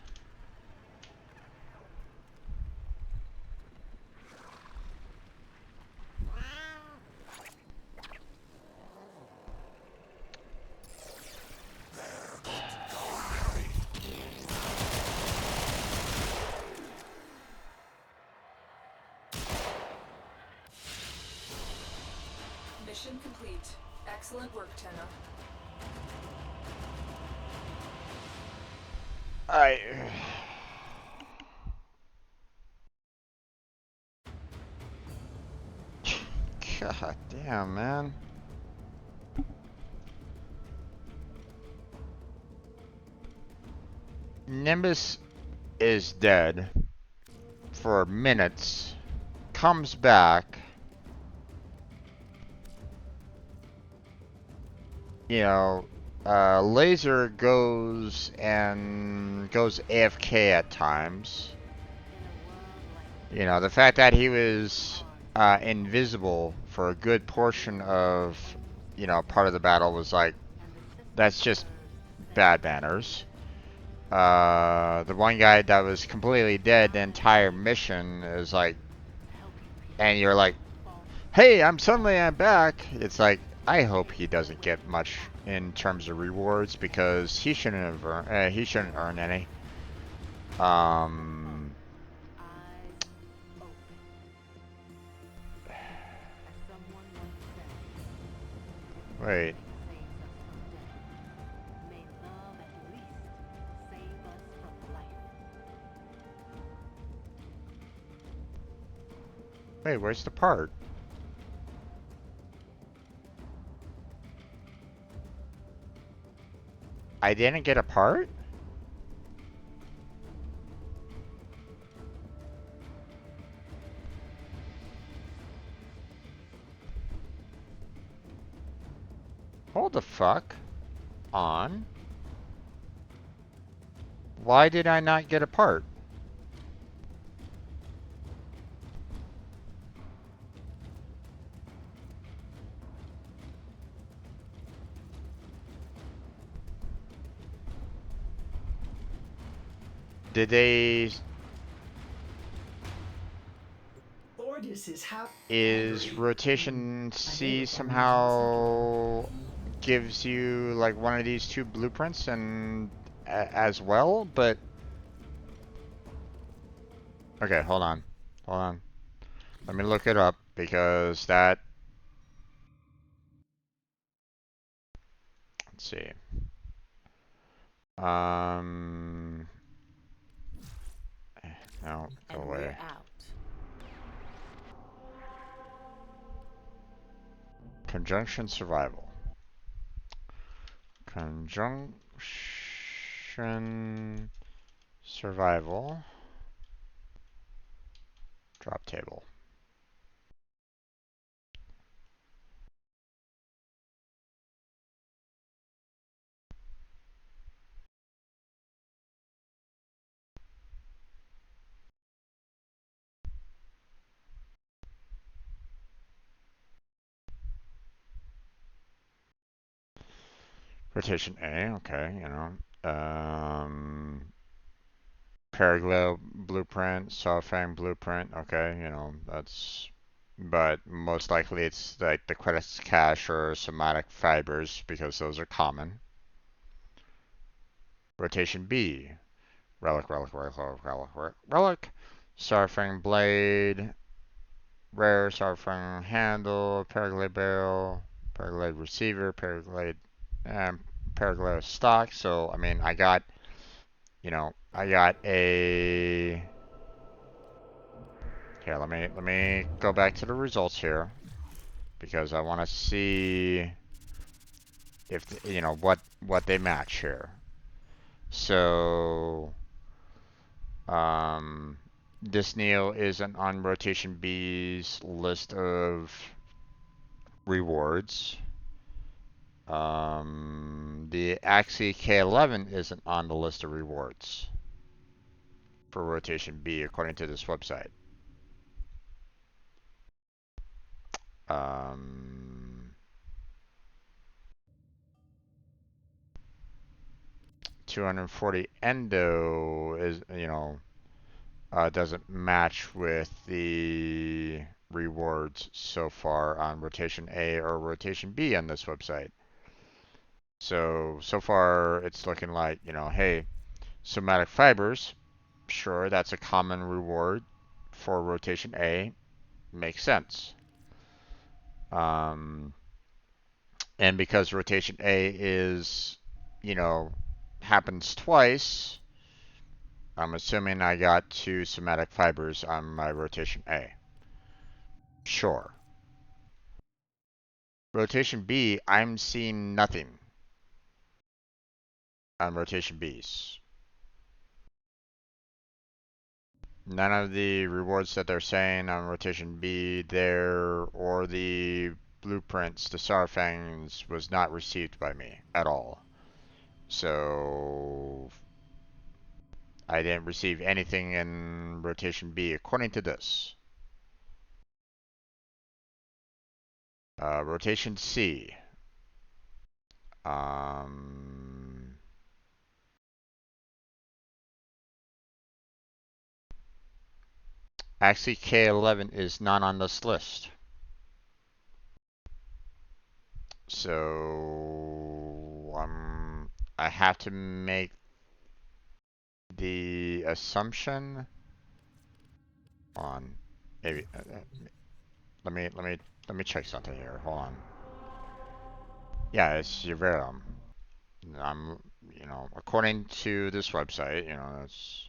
Speaker 8: Mission complete. Excellent work, Tenna.
Speaker 1: God damn, man. Nimbus is dead for minutes, comes back, you know, Laser goes AFK at times. You know, the fact that he was invisible for a good portion of, you know, part of the battle was like, that's just bad manners. The one guy that was completely dead the entire mission is like, and you're like, hey, I'm back. It's like, I hope he doesn't get much in terms of rewards because he shouldn't have he shouldn't earn any. Wait. Wait, where's the part? I didn't get a part? Hold the fuck on. Why did I not get a part? Did they...
Speaker 7: Mortis is
Speaker 1: is rotation C somehow gives you like one of these two blueprints and as well, but okay, hold on. Hold on. Let me look it up because that, let's see. No, go away. Conjunction survival. Conjunction survival. Drop table. Rotation A, okay, you know. Paraglow blueprint, Sawfang blueprint, okay, you know, that's, but most likely it's like the credits cache or somatic fibers because those are common. Rotation B, relic, Sawfang blade, rare Sawfang handle, Paraglade barrel, Paraglade receiver, Paraglade stock. So I mean, I got a. Here, let me go back to the results here because I want to see if what they match here. So, this Neo isn't on Rotation B's list of rewards. The Axie K11 isn't on the list of rewards for Rotation B according to this website. 240 endo is, doesn't match with the rewards so far on Rotation A or Rotation B on this website. So far it's looking like, hey, somatic fibers, sure, that's a common reward for Rotation A. Makes sense. And because Rotation A is, happens twice, I'm assuming I got 2 somatic fibers on my Rotation A. Sure. Rotation B, I'm seeing nothing on Rotation B's. None of the rewards that they're saying on Rotation B there or the blueprints, the Sarfangs, was not received by me at all. So I didn't receive anything in Rotation B according to this. Rotation C. Actually, K11 is not on this list. So I have to make the assumption on maybe let me check something here. Hold on. Yeah, it's Yverum. I'm according to this website, that's,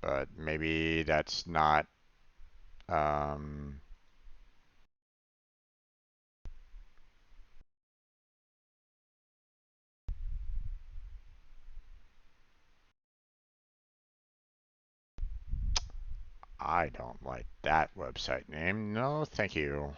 Speaker 1: but maybe that's not I don't like that website name. No, thank you.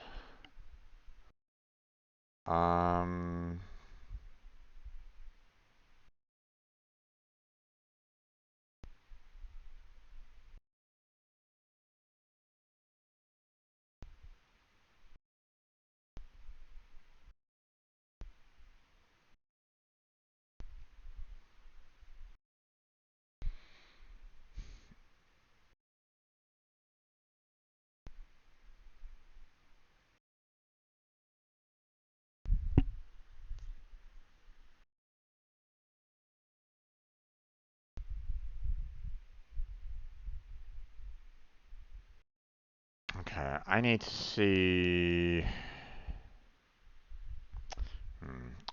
Speaker 1: Okay, I need to see.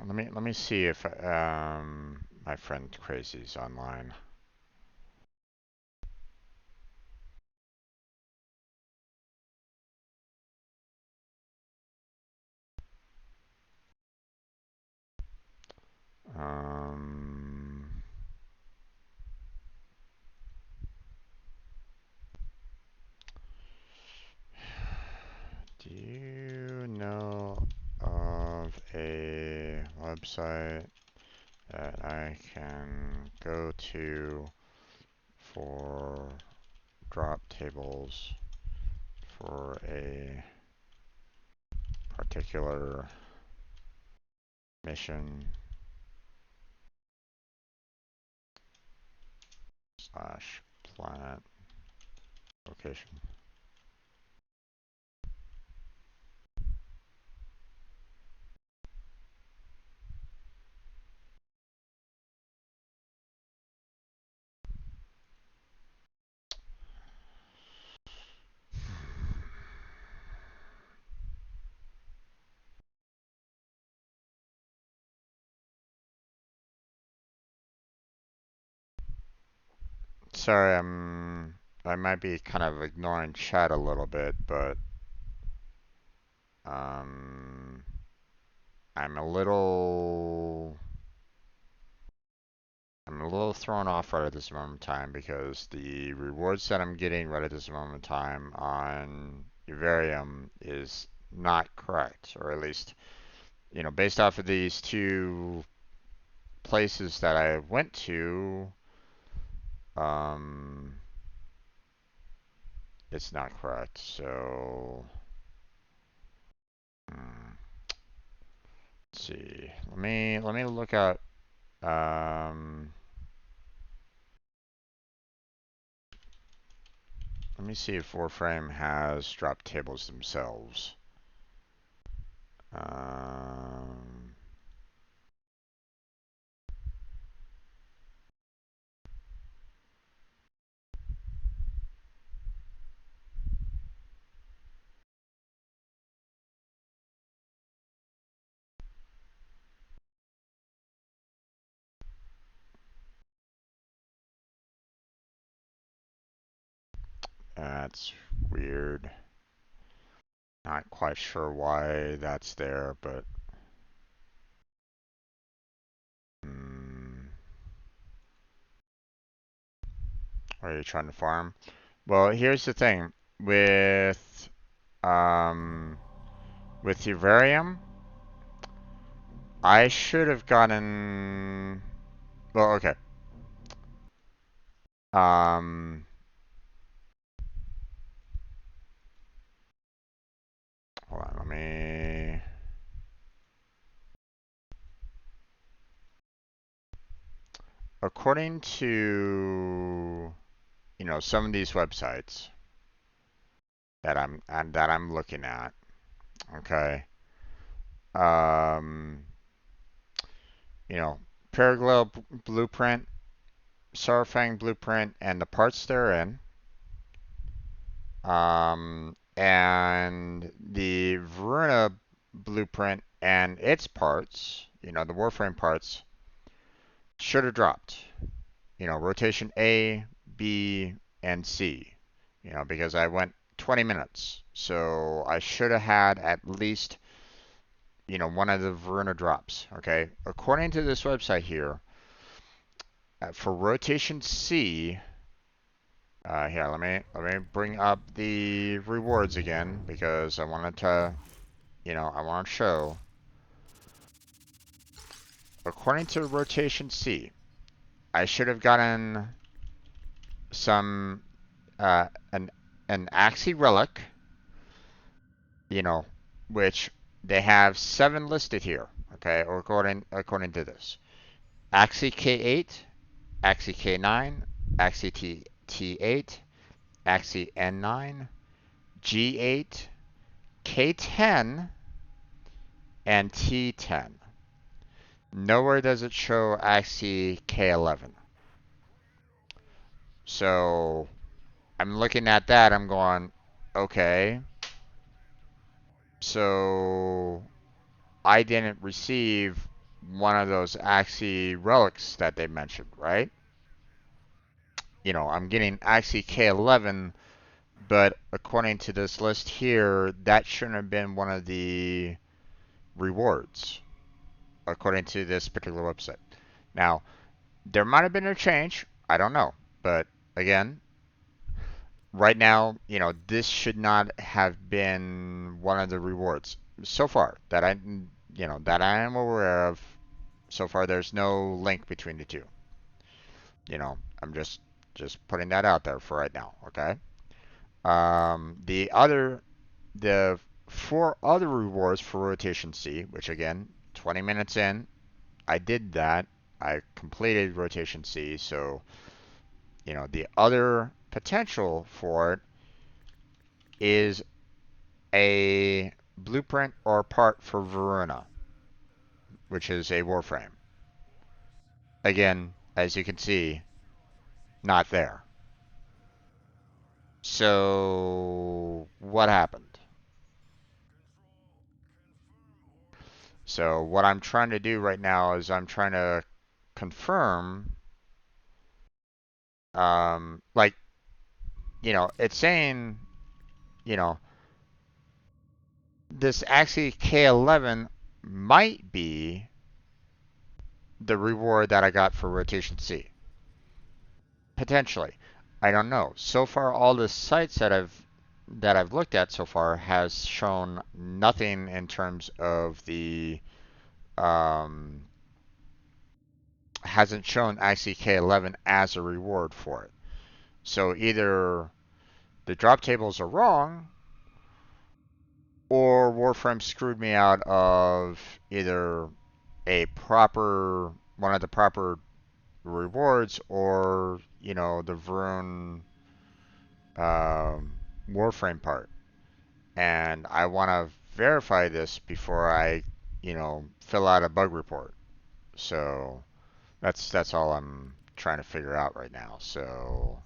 Speaker 1: Let me see if my friend Crazy's online. Do you know of a website that I can go to for drop tables for a particular mission slash planet location? Sorry, I might be kind of ignoring chat a little bit, but um, I'm a little thrown off right at this moment in time because the rewards that I'm getting right at this moment in time on Iverium is not correct, or at least, based off of these two places that I went to, um, it's not correct. So, let's see. Let me look at let me see if Warframe has drop tables themselves. Um, that's weird. Not quite sure why that's there, but are you trying to farm? Well, here's the thing with Uvarium, I should have gotten. Well, okay. Hold on. Let me. According to some of these websites that I'm looking at, okay. You know, Paraglow blueprint, Sarfang blueprint, and the parts they're in. And the Voruna blueprint and its parts, the Warframe parts, should have dropped. Rotation A, B, and C. Because I went 20 minutes. So I should have had at least, one of the Voruna drops. Okay. According to this website here, for rotation C, here, let me bring up the rewards again because I wanted to, I want to show. According to rotation C, I should have gotten some an Axie relic, which they have 7 listed here. Okay, according to this, Axie K8, Axie K9, Axie T8, Axie N9, G8, K10, and T10. Nowhere does it show Axie K11. So I'm looking at that, I'm going, okay. So I didn't receive one of those Axie relics that they mentioned, right? I'm getting Axie K11, but according to this list here, that shouldn't have been one of the rewards, according to this particular website. Now, there might have been a change. I don't know. But again, right now, this should not have been one of the rewards so far that I am aware of. So far, there's no link between the two. I'm just putting that out there for right now. Okay. The 4 other rewards for rotation C, which again, 20 minutes in, I did that. I completed rotation C, so the other potential for it is a blueprint or part for Voruna, which is a Warframe. Again, as you can see, not there. So, what happened? So, what I'm trying to do right now is I'm trying to confirm, like, it's saying, you know, this actually K11 might be the reward that I got for rotation C. Potentially. I don't know. So far, all the sites that I've looked at so far has shown nothing in terms of the hasn't shown ICK11 as a reward for it. So either the drop tables are wrong, or Warframe screwed me out of either one of the proper rewards, or the Voruna Warframe part. And I want to verify this before I fill out a bug report. So that's all I'm trying to figure out right now. So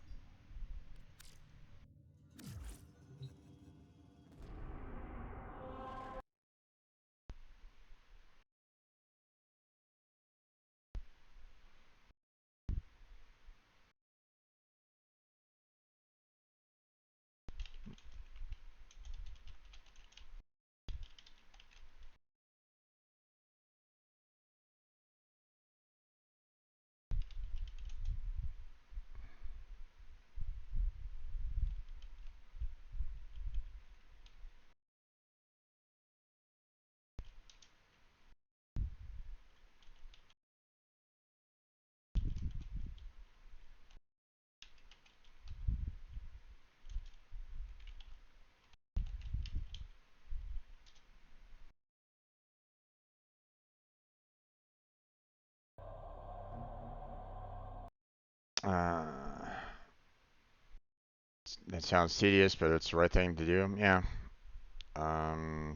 Speaker 1: that sounds tedious, but it's the right thing to do. Yeah.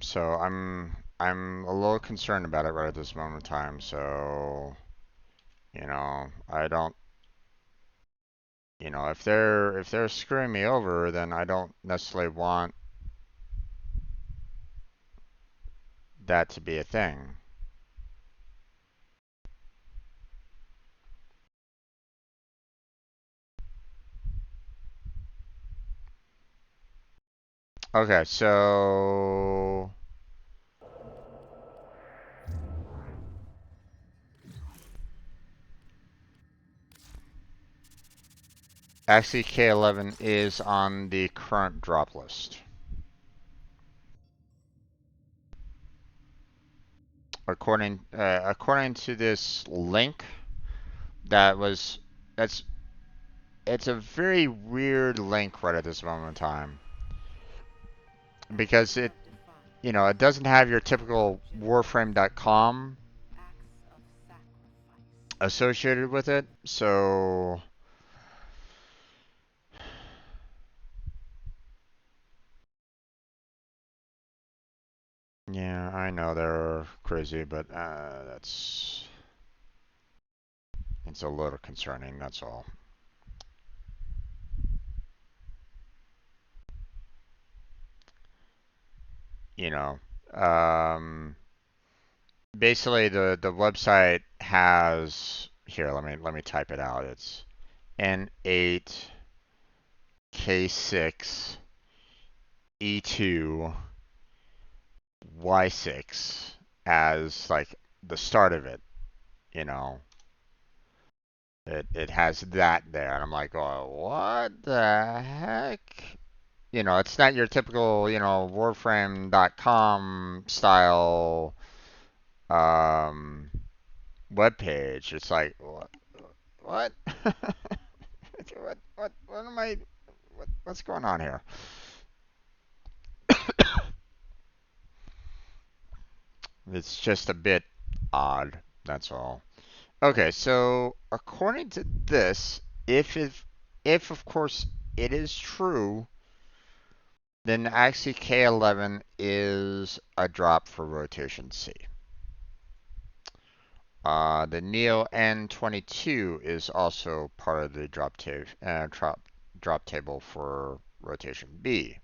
Speaker 1: So I'm a little concerned about it right at this moment in time. So I don't. If they're screwing me over, then I don't necessarily want that to be a thing. Okay, so actually K11 is on the current drop list. According to this link, it's a very weird link right at this moment in time, because it doesn't have your typical Warframe.com associated with it. So yeah, I know they're crazy, but it's a little concerning, that's all. Basically the website has here. Let me type it out. It's N8 K6 E2 Y6 as like the start of it. You know, it has that there, and I'm like, oh, what the heck? You know, it's not your typical, Warframe.com style web page. It's like, what? What am I? What's going on here? It's just a bit odd. That's all. Okay, so according to this, if of course it is true, then actually K11 is a drop for rotation C. The Neo N22 is also part of the drop table for rotation B.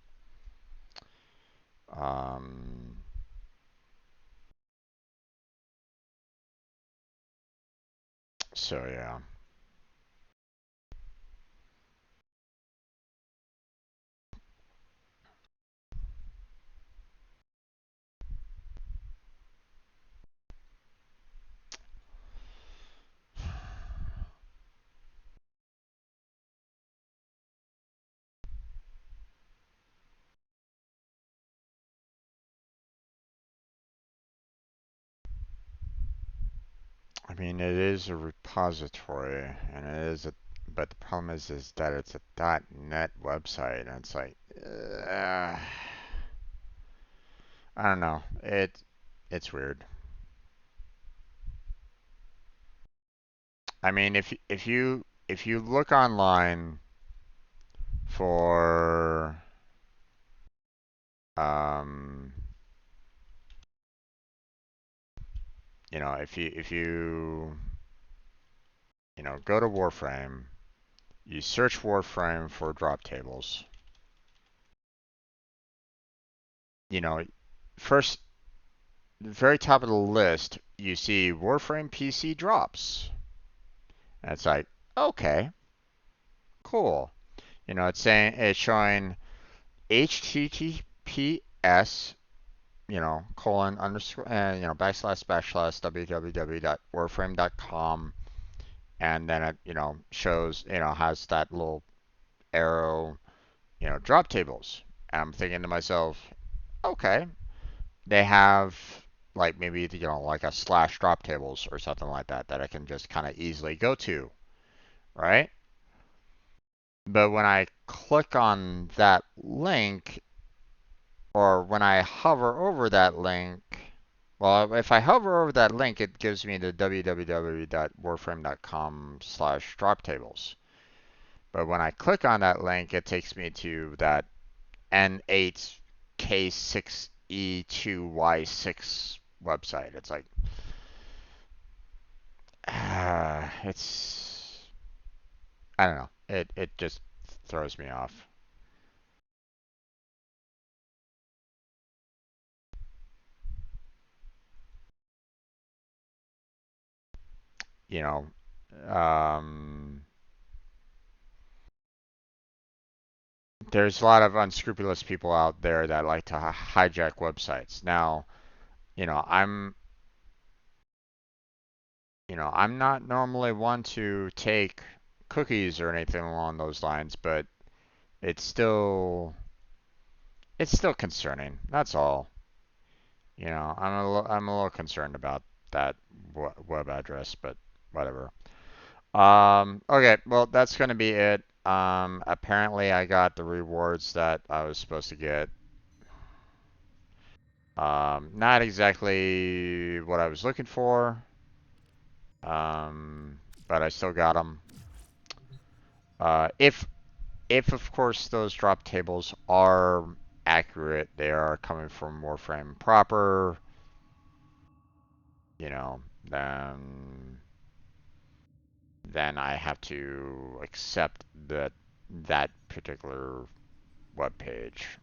Speaker 1: So yeah. I mean, it is a repository, and but the problem is that it's a .NET website, and it's like, I don't know. It's weird. I mean, if you look online for if you go to Warframe, you search Warframe for drop tables. First, the very top of the list, you see Warframe PC drops. And it's like, okay, cool. It's showing HTTPS, colon underscore, backslash backslash www.warframe.com, and then it, shows, has that little arrow, drop tables. And I'm thinking to myself, okay, they have like maybe, like a slash drop tables or something like that that I can just kind of easily go to, right? But when I click on that link, or when I hover over that link, well, if I hover over that link, it gives me the www.warframe.com/drop tables. But when I click on that link, it takes me to that N8K6E2Y6 website. It's like, I don't know. It just throws me off. You know, there's a lot of unscrupulous people out there that like to hijack websites. Now, I'm I'm not normally one to take cookies or anything along those lines, but it's still concerning. That's all. I'm a little concerned about that web address, but whatever. Okay, well, that's gonna be it. Apparently I got the rewards that I was supposed to get. Not exactly what I was looking for. But I still got them. If of course those drop tables are accurate, they are coming from Warframe proper, then I have to accept that particular web page.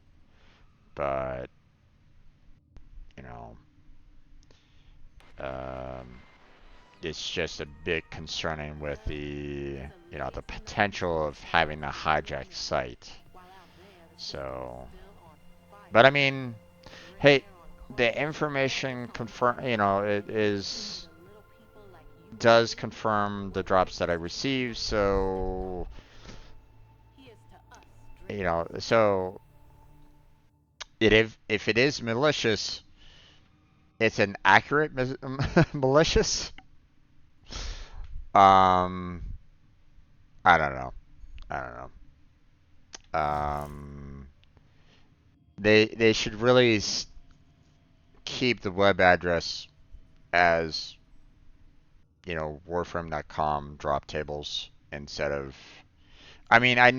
Speaker 1: But know, um, it's just a bit concerning with the, you know, the potential of having a hijacked site. So, but I mean, hey, the information confirm, you know, it is does confirm the drops that I received. So, you know, so if it is malicious, it's an accurate malicious. Um, I don't know. I don't know. They should really keep the web address as, you know, Warframe.com drop tables instead of. I mean, I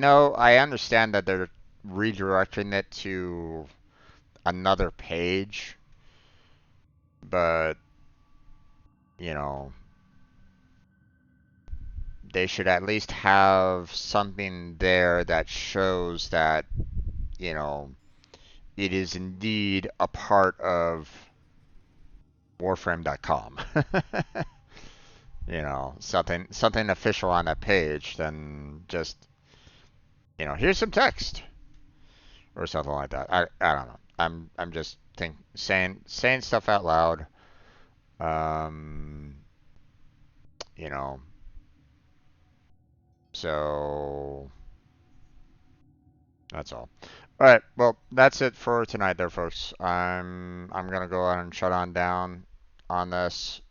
Speaker 1: understand that they're redirecting it to another page, but you know, they should at least have something there that shows that, you know, it is indeed a part of Warframe.com. You know, something official on that page than just, you know, here's some text or something like that. I don't know. I'm just saying stuff out loud. Um, you know, so that's all. All right, well, that's it for tonight, there, folks. I'm gonna go ahead and shut on down on this.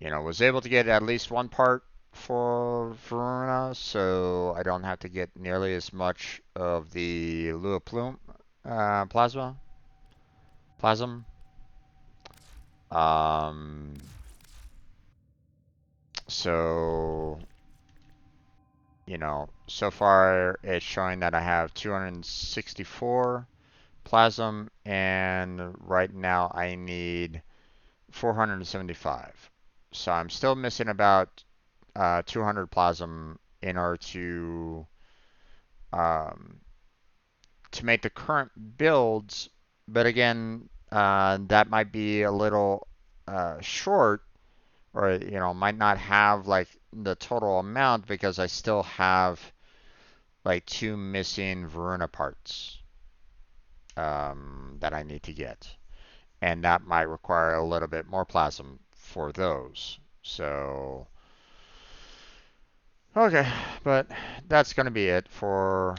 Speaker 1: You know, was able to get at least one part for Voruna, so I don't have to get nearly as much of the Lua Plume plasm. Um, so you know, so far it's showing that I have 264 plasm, and right now I need 475. So I'm still missing about 200 plasm in order um, to make the current builds. But again, that might be a little short, or you know, might not have like the total amount because I still have like 2 missing Voruna parts that I need to get, and that might require a little bit more plasm for those. So, okay, but that's gonna be it for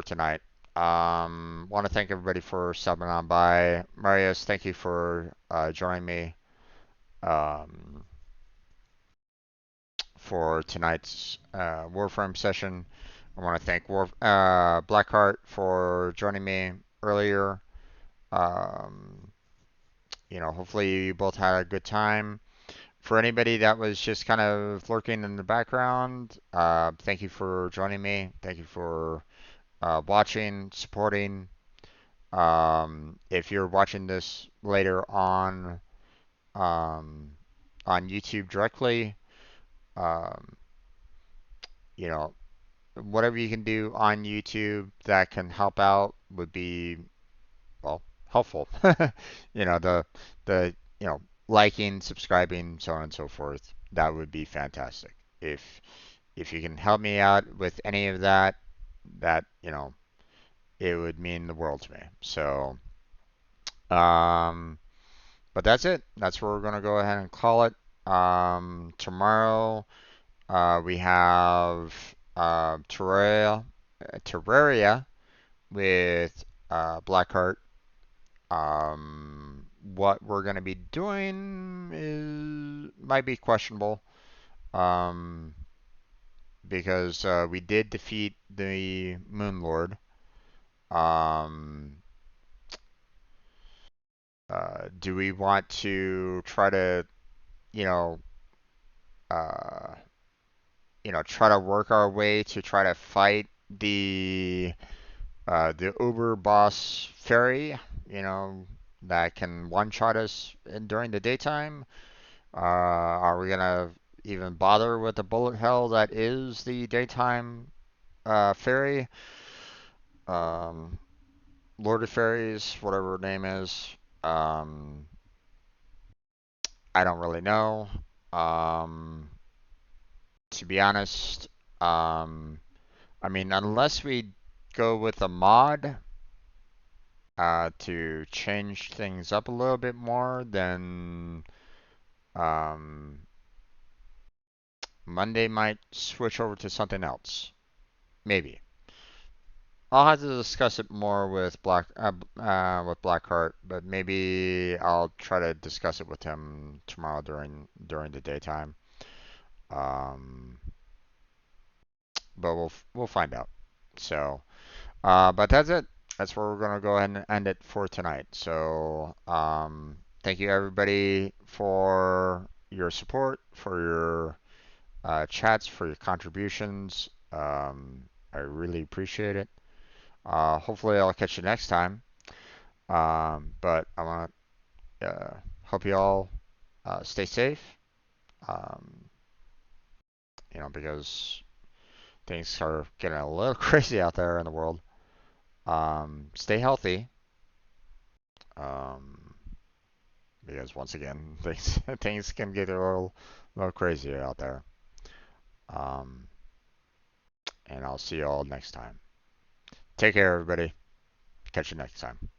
Speaker 1: tonight. Want to thank everybody for subbing on by. Marius, thank you for joining me um, for tonight's Warframe session. I want to thank Blackheart for joining me earlier. Um, you know, hopefully you both had a good time. For anybody that was just kind of lurking in the background, thank you for joining me. Thank you for watching, supporting. If you're watching this later um, on YouTube directly, um, you know, whatever you can do on YouTube that can help out would be, well, helpful. You know, the you know, liking, subscribing, so on and so forth. That would be fantastic. If you can help me out with any of that, that, you know, it would mean the world to me. So, but that's it. That's where we're gonna go ahead and call it. Tomorrow, we have Terraria with Blackheart. What we're gonna be doing is might be questionable. Um, because we did defeat the Moon Lord. Um, do we want to try to, you know, uh, try to work our way to try to fight the Uber boss fairy, you know, that can one-shot us during the daytime? Are we gonna even bother with the bullet hell that is the daytime fairy? Um, Lord of Fairies, whatever her name is. I don't really know. Um, to be honest, I mean, unless we go with a mod to change things up a little bit more, then um, Monday might switch over to something else. Maybe. I'll have to discuss it more with Blackheart, but maybe I'll try to discuss it with him tomorrow during the daytime. Um, but we'll find out. So, but that's it. That's where we're gonna go ahead and end it for tonight. So, thank you everybody for your support, for your chats, for your contributions. I really appreciate it. Hopefully, I'll catch you next time. But I want to hope you all stay safe. Um, because things are getting a little crazy out there in the world. Stay healthy. Um, because once again, things can get a little crazier out there. Um, and I'll see you all next time. Take care, everybody. Catch you next time.